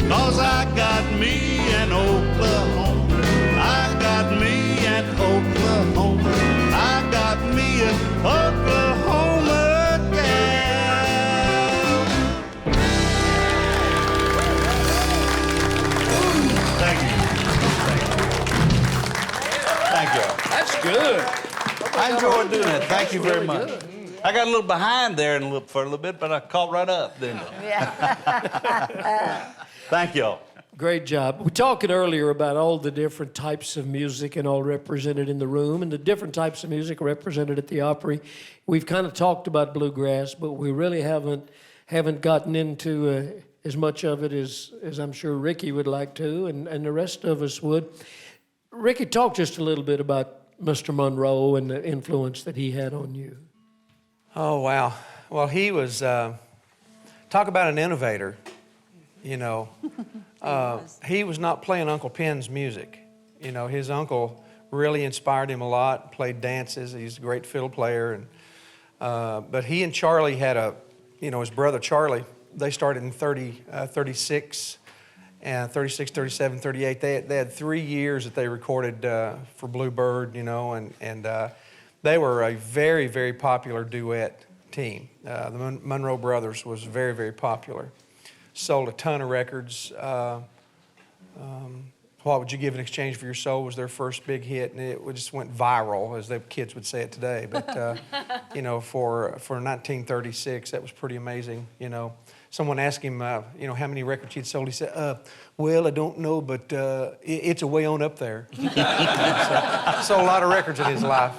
'cause I got me an Oklahoma. I got me an Oklahoma. I got me an Oklahoma gal. Thank you. Thank you. That's good. I enjoyed doing it. Thank you very much. I got a little behind there for a little bit, but I caught right up, didn't I? Yeah. Thank y'all. Great job. We were talking earlier about all the different types of music and all represented in the room and the different types of music represented at the Opry. We've kind of talked about bluegrass, but we really haven't gotten into as much of it as I'm sure Ricky would like to and the rest of us would. Ricky, talk just a little bit about Mr. Monroe and the influence that he had on you? Oh, wow. Well, he was, talk about an innovator, you know. He was not playing Uncle Pen's music. You know, his uncle really inspired him a lot, played dances. He's a great fiddle player. And, but he and Charlie had his brother Charlie, they started in 36, and 36, 37, 38. They had 3 years that they recorded for Bluebird, you know, and they were a very, very popular duet team. The Monroe Brothers was very, very popular. Sold a ton of records. What Would You Give in Exchange for Your Soul was their first big hit, and it just went viral, as the kids would say it today. But, you know, for 1936, that was pretty amazing, you know. Someone asked him, you know, how many records he'd sold. He said, well, I don't know, but it's a way on up there. So, sold a lot of records in his life.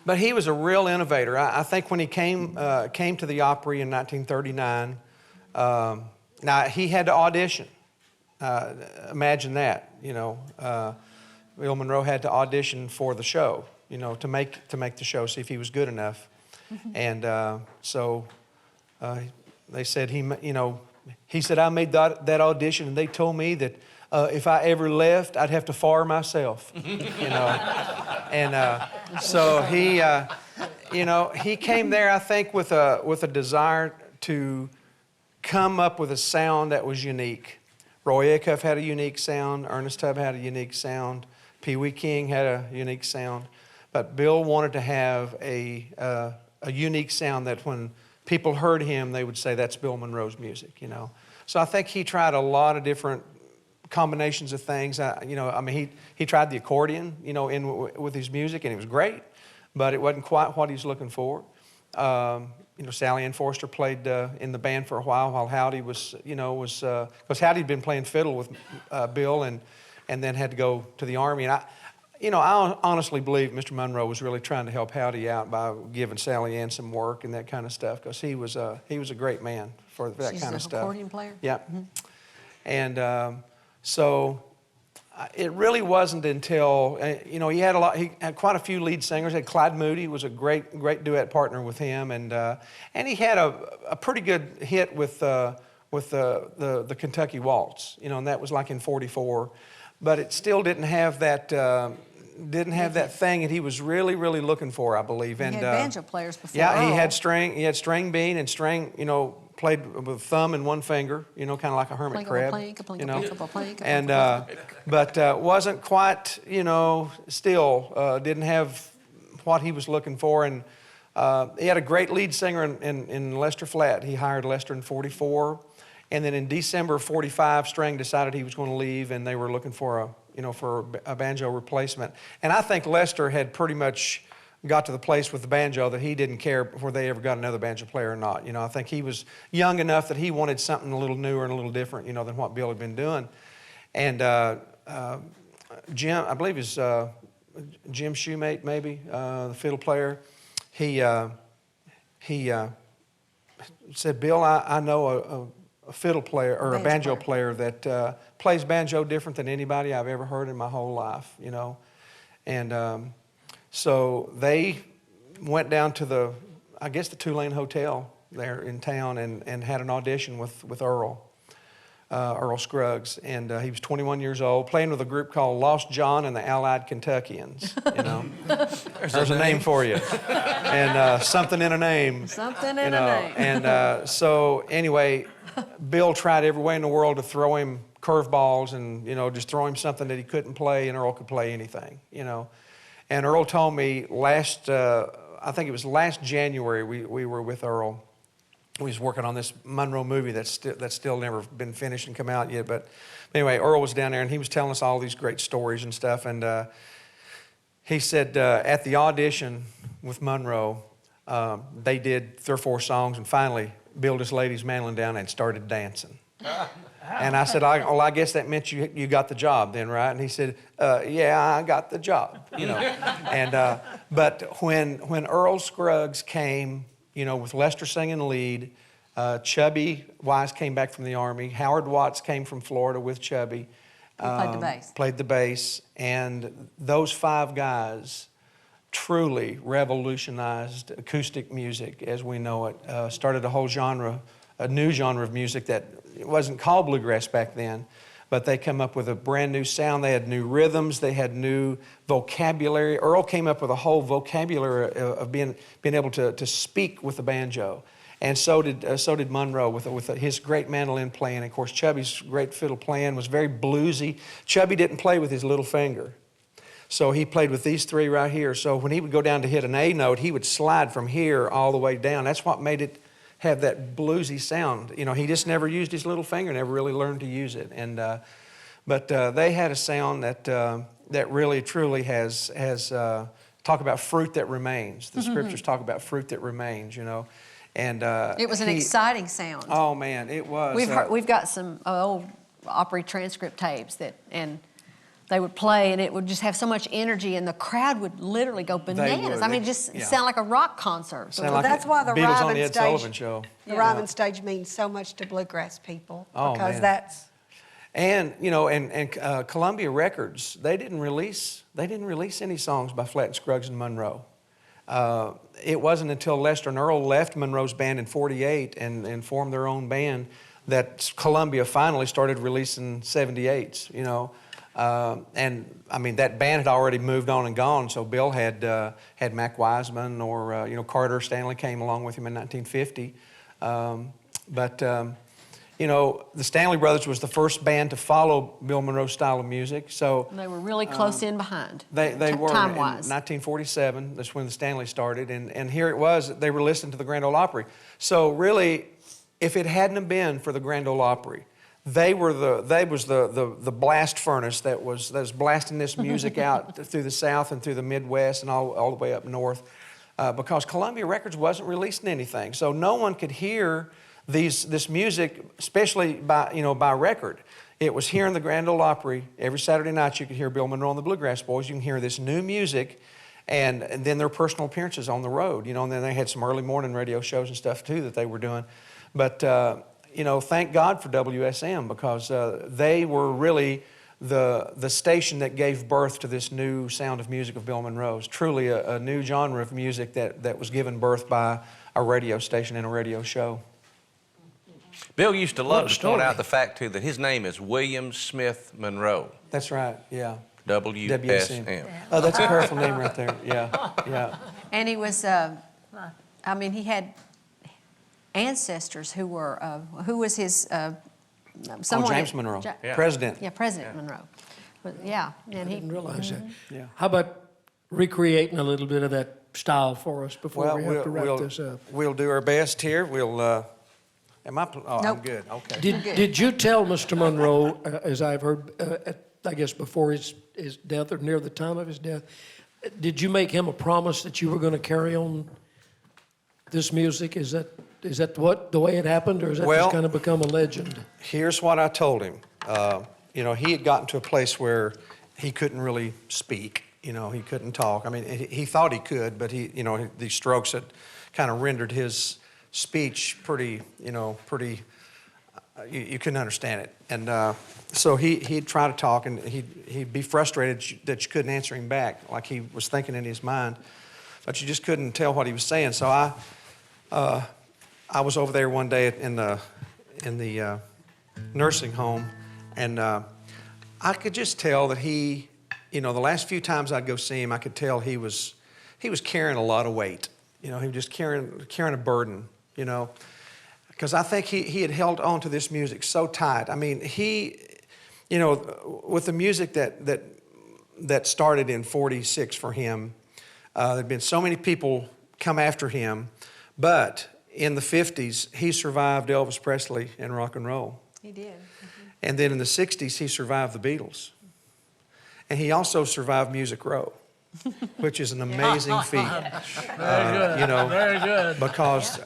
But he was a real innovator. I think when he came to the Opry in 1939, now he had to audition. Imagine that, you know. Bill Monroe had to audition for the show, you know, to make the show, see if he was good enough. And so they said he said, I made that audition, and they told me that if I ever left, I'd have to fire myself, you know. And so he, you know, he came there, I think, with a desire to come up with a sound that was unique. Roy Acuff had a unique sound. Ernest Tubb had a unique sound. Pee Wee King had a unique sound. But Bill wanted to have a unique sound that when people heard him, they would say, that's Bill Monroe's music, you know. So I think he tried a lot of different combinations of things. You know, I mean, he tried the accordion, you know, with his music, and it was great, but it wasn't quite what he was looking for. You know, Sally Ann Forster played in the band for a while Howdy was, you know, because Howdy had been playing fiddle with Bill and then had to go to the Army. And I honestly believe Mr. Monroe was really trying to help Howdy out by giving Sally Ann some work and that kind of stuff, because he was a great man for that kind of stuff. She's an accordion player? Yeah. Mm-hmm. And so it really wasn't until, you know, he had quite a few lead singers. He had Clyde Moody was a great duet partner with him, and he had a pretty good hit with the Kentucky Waltz, you know, and that was like in '44, but it still didn't have that thing that he was really looking for, I believe. And he had banjo players before. Yeah, Earl. he had string bean and string, you know, played with thumb and one finger, you know, kind of like a hermit crab, you know. And but wasn't quite, you know, still didn't have what he was looking for. And he had a great lead singer in Lester Flatt. He hired Lester in '44, and then in December of '45, Strang decided he was going to leave, and they were looking for a banjo replacement. And I think Lester had pretty much got to the place with the banjo that he didn't care before they ever got another banjo player or not. You know, I think he was young enough that he wanted something a little newer and a little different, you know, than what Bill had been doing. And Jim, I believe is Jim Shoemate, maybe, the fiddle player, he said, Bill, I know a fiddle player or a banjo player that plays banjo different than anybody I've ever heard in my whole life, you know. And so they went down to the Tulane Hotel there in town and had an audition with Earl Scruggs. And he was 21 years old, playing with a group called Lost John and the Allied Kentuckians, you know. There's a name for you. And something in a name. Something in a name. And so anyway, Bill tried every way in the world to throw him curveballs and, you know, just throw him something that he couldn't play, and Earl could play anything, you know. And Earl told me I think it was last January, we were with Earl. We was working on this Monroe movie that's still never been finished and come out yet. But anyway, Earl was down there, and he was telling us all these great stories and stuff. And he said at the audition with Monroe, they did 3 or 4 songs, and finally Bill just laid his mandolin down and started dancing. And I said, well, I guess that meant you got the job then, right? And he said, yeah, I got the job, you know. And but when Earl Scruggs came, you know, with Lester singing lead, Chubby Wise came back from the Army, Howard Watts came from Florida with Chubby, He played the bass. Played the bass, and those 5 guys truly revolutionized acoustic music as we know it. Started a whole genre, a new genre of music that it wasn't called bluegrass back then, but they come up with a brand new sound. They had new rhythms. They had new vocabulary. Earl came up with a whole vocabulary of being able to speak with the banjo. And so did Monroe with his great mandolin playing. Of course, Chubby's great fiddle playing was very bluesy. Chubby didn't play with his little finger. So he played with these 3 right here. So when he would go down to hit an A note, he would slide from here all the way down. That's what made it have that bluesy sound. You know, he just never used his little finger, never really learned to use it. And but they had a sound that really truly has talk about fruit that remains. The scriptures talk about fruit that remains. You know, and it was an exciting sound. Oh man, it was. We've got some old Opry transcript tapes and they would play, and it would just have so much energy, and the crowd would literally go bananas. I mean, it just sound like a rock concert. Well, that's why the Beatles on the Robbins Ed Sullivan stage, show. the Robbins stage means so much to bluegrass people because man. that's. And you know, and Columbia Records, they didn't release any songs by Flatt, Skaggs, and Monroe. It wasn't until Lester and Earl left Monroe's band in '48 and formed their own band that Columbia finally started releasing 78s. You know. And I mean that band had already moved on and gone. So Bill had Mac Wiseman or you know, Carter Stanley came along with him in 1950. You know, the Stanley Brothers was the first band to follow Bill Monroe's style of music. So they were really close in behind. They were time-wise. In 1947. That's when the Stanley started, and here it was. They were listening to the Grand Ole Opry. So really, if it hadn't have been for the Grand Ole Opry, they was the blast furnace that was blasting this music out through the South and through the Midwest and all the way up north, because Columbia Records wasn't releasing anything, so no one could hear this music, especially by record. It was here in the Grand Ole Opry every Saturday night. You could hear Bill Monroe and the Bluegrass Boys. You can hear this new music, and then their personal appearances on the road. You know, and then they had some early morning radio shows and stuff too that they were doing, but. You know, thank God for WSM because they were really the station that gave birth to this new sound of music of Bill Monroe's. Truly a new genre of music that was given birth by a radio station and a radio show. Bill used to love to point out the fact, too, that his name is William Smith Monroe. That's right, yeah. WSM. Oh, that's a powerful name right there, yeah. And he was, I mean, he had ancestors who was his someone James Monroe, President. Yeah, President Monroe. But yeah, and he didn't realize that. Yeah. How about recreating a little bit of that style for us before we have to wrap this up? We'll do our best here. We'll. Am I? Oh, nope. I'm good. Okay. Did you tell Mr. Monroe, as I've heard, I guess before his death or near the time of his death, did you make him a promise that you were going to carry on this music? Is that the way it happened, or is that just kind of become a legend? Here's what I told him. You know, he had gotten to a place where he couldn't really speak. You know, he couldn't talk. I mean, he thought he could, but these strokes had kind of rendered his speech pretty, you couldn't understand it. And so he'd try to talk, and he'd be frustrated that you couldn't answer him back, like he was thinking in his mind, but you just couldn't tell what he was saying. So I was over there one day in the nursing home, and I could just tell that he, the last few times I'd go see him, I could tell he was carrying a lot of weight. He was just carrying a burden, because I think he had held on to this music so tight. I mean, with the music that started in '46 for him, there'd been so many people come after him, but in the '50s, he survived Elvis Presley and rock and roll. He did. Mm-hmm. And then in the '60s, he survived the Beatles. And he also survived Music Row, which is an amazing feat. Very good. Very good. Because,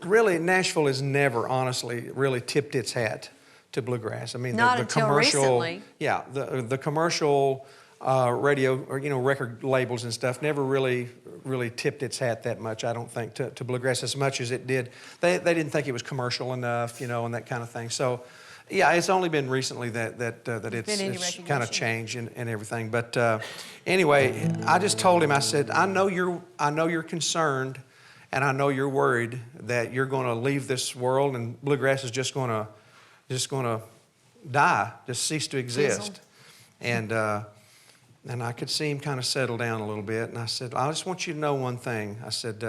really, Nashville has never, honestly, really tipped its hat to bluegrass. I mean, Not the until commercial, recently. Yeah, the commercial radio or record labels and stuff never really tipped its hat that much, I don't think, to bluegrass as much as it did. They didn't think it was commercial enough, and that kind of thing. So Yeah, it's only been recently that Been it's any kind of changed and everything. But anyway, I just told him, I said, I know you're concerned, and I know you're worried that you're going to leave this world and bluegrass is just going to die, just cease to exist. And I could see him kind of settle down a little bit. And I said, I just want you to know one thing. I said,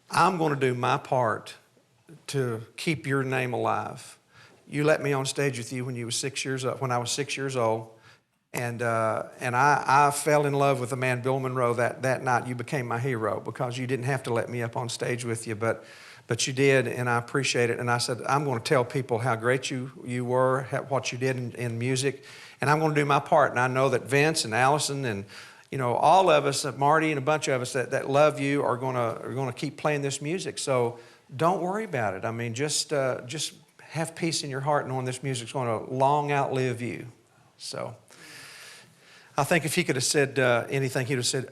I'm going to do my part to keep your name alive. You let me on stage with you when I was 6 years old, and I fell in love with the man Bill Monroe that night. You became my hero because you didn't have to let me up on stage with you, but you did, and I appreciate it. And I said, I'm going to tell people how great you were, what you did in music, and I'm going to do my part. And I know that Vince and Allison and all of us, Marty and a bunch of us that love you are going to keep playing this music. So don't worry about it. I mean, just have peace in your heart knowing this music's going to long outlive you. So I think if he could have said anything, he'd have said,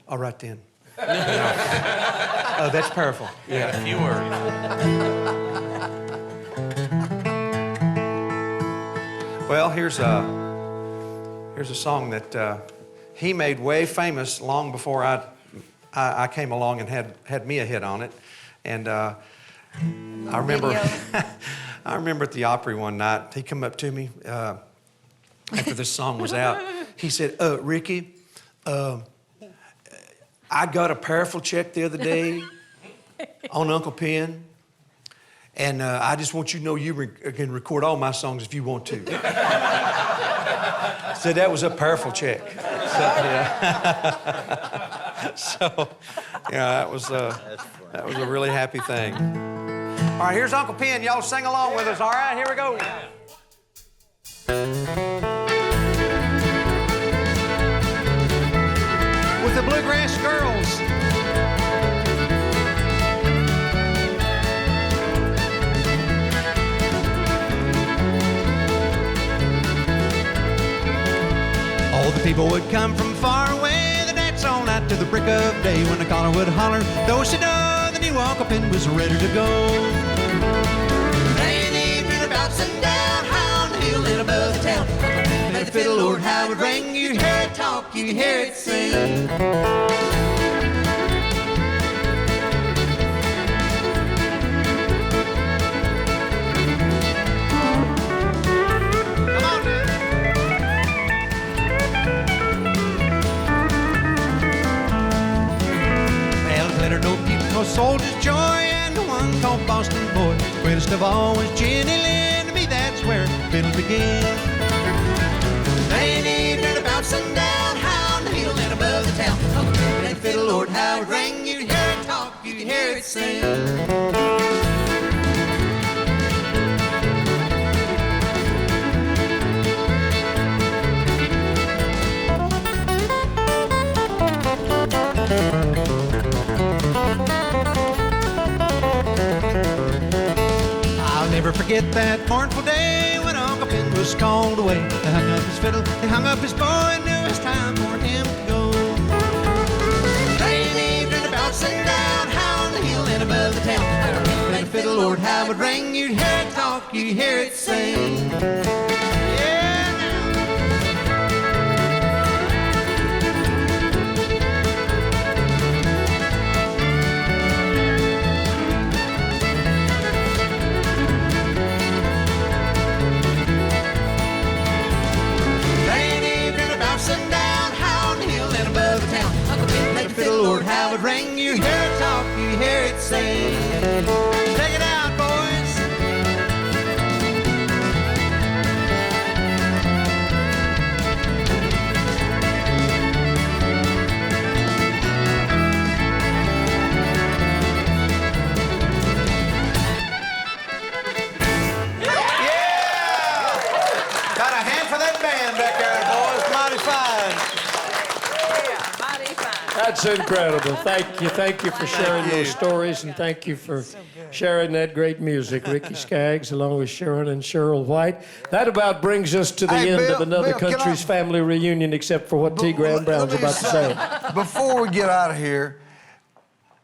all right then. Oh, that's powerful. Yeah, a few words. Well, here's a song that he made way famous long before I came along and had me a hit on it. And I remember I remember at the Opry one night, he come up to me after this song was out. He said, Ricky, I got a powerful check the other day on Uncle Pen, and I just want you to know you can record all my songs if you want to. Said that was a powerful check. So that was a really happy thing. All right, here's Uncle Pen. Y'all sing along with us. All right, here we go. With the Bluegrass Girls. All the people would come from far away. They dance all night to the break of day. When the caller would holler, do-si-do, the new Uncle Pen was ready to go. Rain evening about sundown, high on the hill and above the town. Let the fiddle, Lord, how it would ring. You hear it talk, you hear it sing. Soldier's Joy and the one called Boston Boy. Greatest of all was Jeannie Seely. To me, that's where fiddle began. Rain evening about sundown, high on the hill and above the town. Let the fiddle, Lord, how it rang. You hear it talk, you can hear it sing. Never forget that mournful day when Uncle Pen was called away. They hung up his fiddle, they hung up his bow, and knew it was time for him to go. Rain evening about sundown, high on the hill and above the town. Let the fiddle, Lord, how it would ring. You'd hear it talk, you'd hear it sing. Lord, how it ring, you hear it talk, you hear it sing. Take it out, boys. Yeah! Got a hand for that band back there, boys. Mighty fine. That's incredible. Thank you for sharing those stories, and thank you for sharing that great music. Ricky Skaggs, along with Sharon and Cheryl White. That about brings us to the end of another country's family reunion, except for what T. Graham Brown's about to say. Before we get out of here,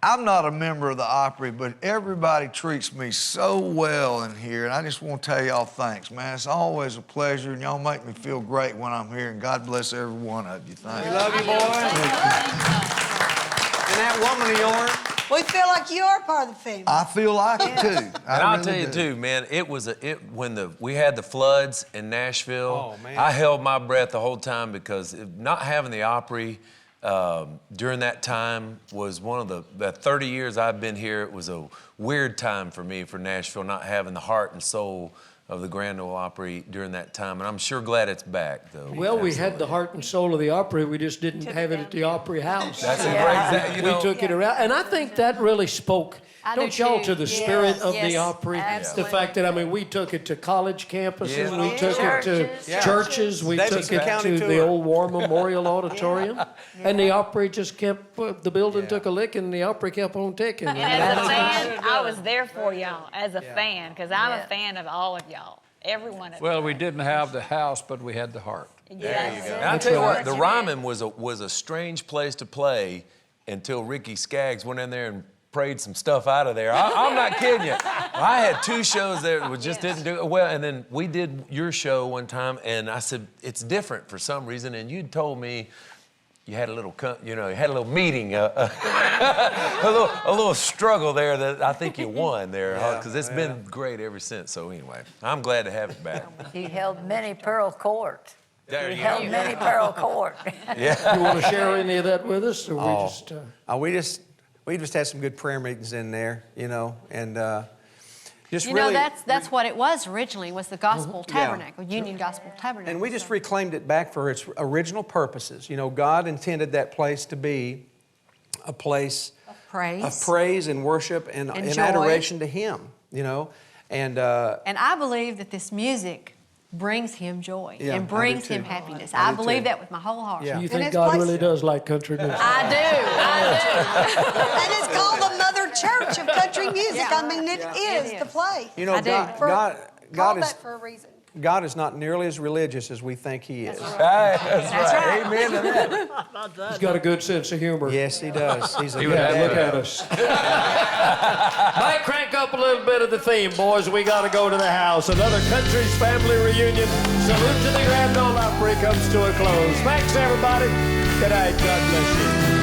I'm not a member of the Opry, but everybody treats me so well in here, and I just want to tell y'all thanks, man. It's always a pleasure, and y'all make me feel great when I'm here, and God bless every one of you. Thanks. We love you, boy. And that woman of yours. We feel like you are part of the family. I feel like it too. And I'll tell you too, man. It was when we had the floods in Nashville. Oh, man. I held my breath the whole time because not having the Opry during that time was one of the 30 years I've been here. It was a weird time for me for Nashville, not having the heart and soul of the Grand Ole Opry during that time, and I'm sure glad it's back, though. Well, we had the heart and soul of the Opry. We just didn't have it at the Opry House. That's a great example. We took it around, and I think that really spoke. I do Don't y'all too. to the Yes, spirit of yes, the Opry? absolutely. The fact that, I mean, we took it to college campuses, Yes. we took it to Yeah. churches, we Davidson took it County to tour. the old War Memorial Auditorium, and the Opry just kept, the building took a lick, and the Opry kept on ticking. And as a fan, I was there for y'all as a fan, because I'm a fan of all of y'all. Everyone. Well, we didn't have the house, but we had the heart. There you go. And I'll tell you what, the Ryman was a strange place to play until Ricky Skaggs went in there and prayed some stuff out of there. I'm not kidding you. I had 2 shows there that just didn't do well, and then we did your show one time, and I said, it's different for some reason, and you told me you had a little, you had a little meeting, a little struggle there that I think you won there, because it's been great ever since. So anyway, I'm glad to have it back. He held many pearl court. There He you held go. many pearl court. Yeah. You want to share any of that with us, or we just... We just had some good prayer meetings in there, and just You really. know, that's what it was originally, was the Gospel Tabernacle, Union Gospel Tabernacle. And we just reclaimed it back for its original purposes. God intended that place to be a place of praise and worship and joy. adoration to Him, And I believe that this music brings Him joy Yeah, and I brings do too. Him happiness. I I do believe too. that with my whole heart. So you think God really does like country music? I do. And it's called the Mother Church of Country Music. I mean, it is the place. God is that for a reason. God is not nearly as religious as we think He is. That's right. Amen to that. He's got a good sense of humor. Yes, He does. He's a He good would have, look dad. at us. Might crank up a little bit of the theme, boys. We got to go to the house. Another Country's Family Reunion. Salute to the Grand Ole Opry comes to a close. Thanks, everybody. Good night. God bless you.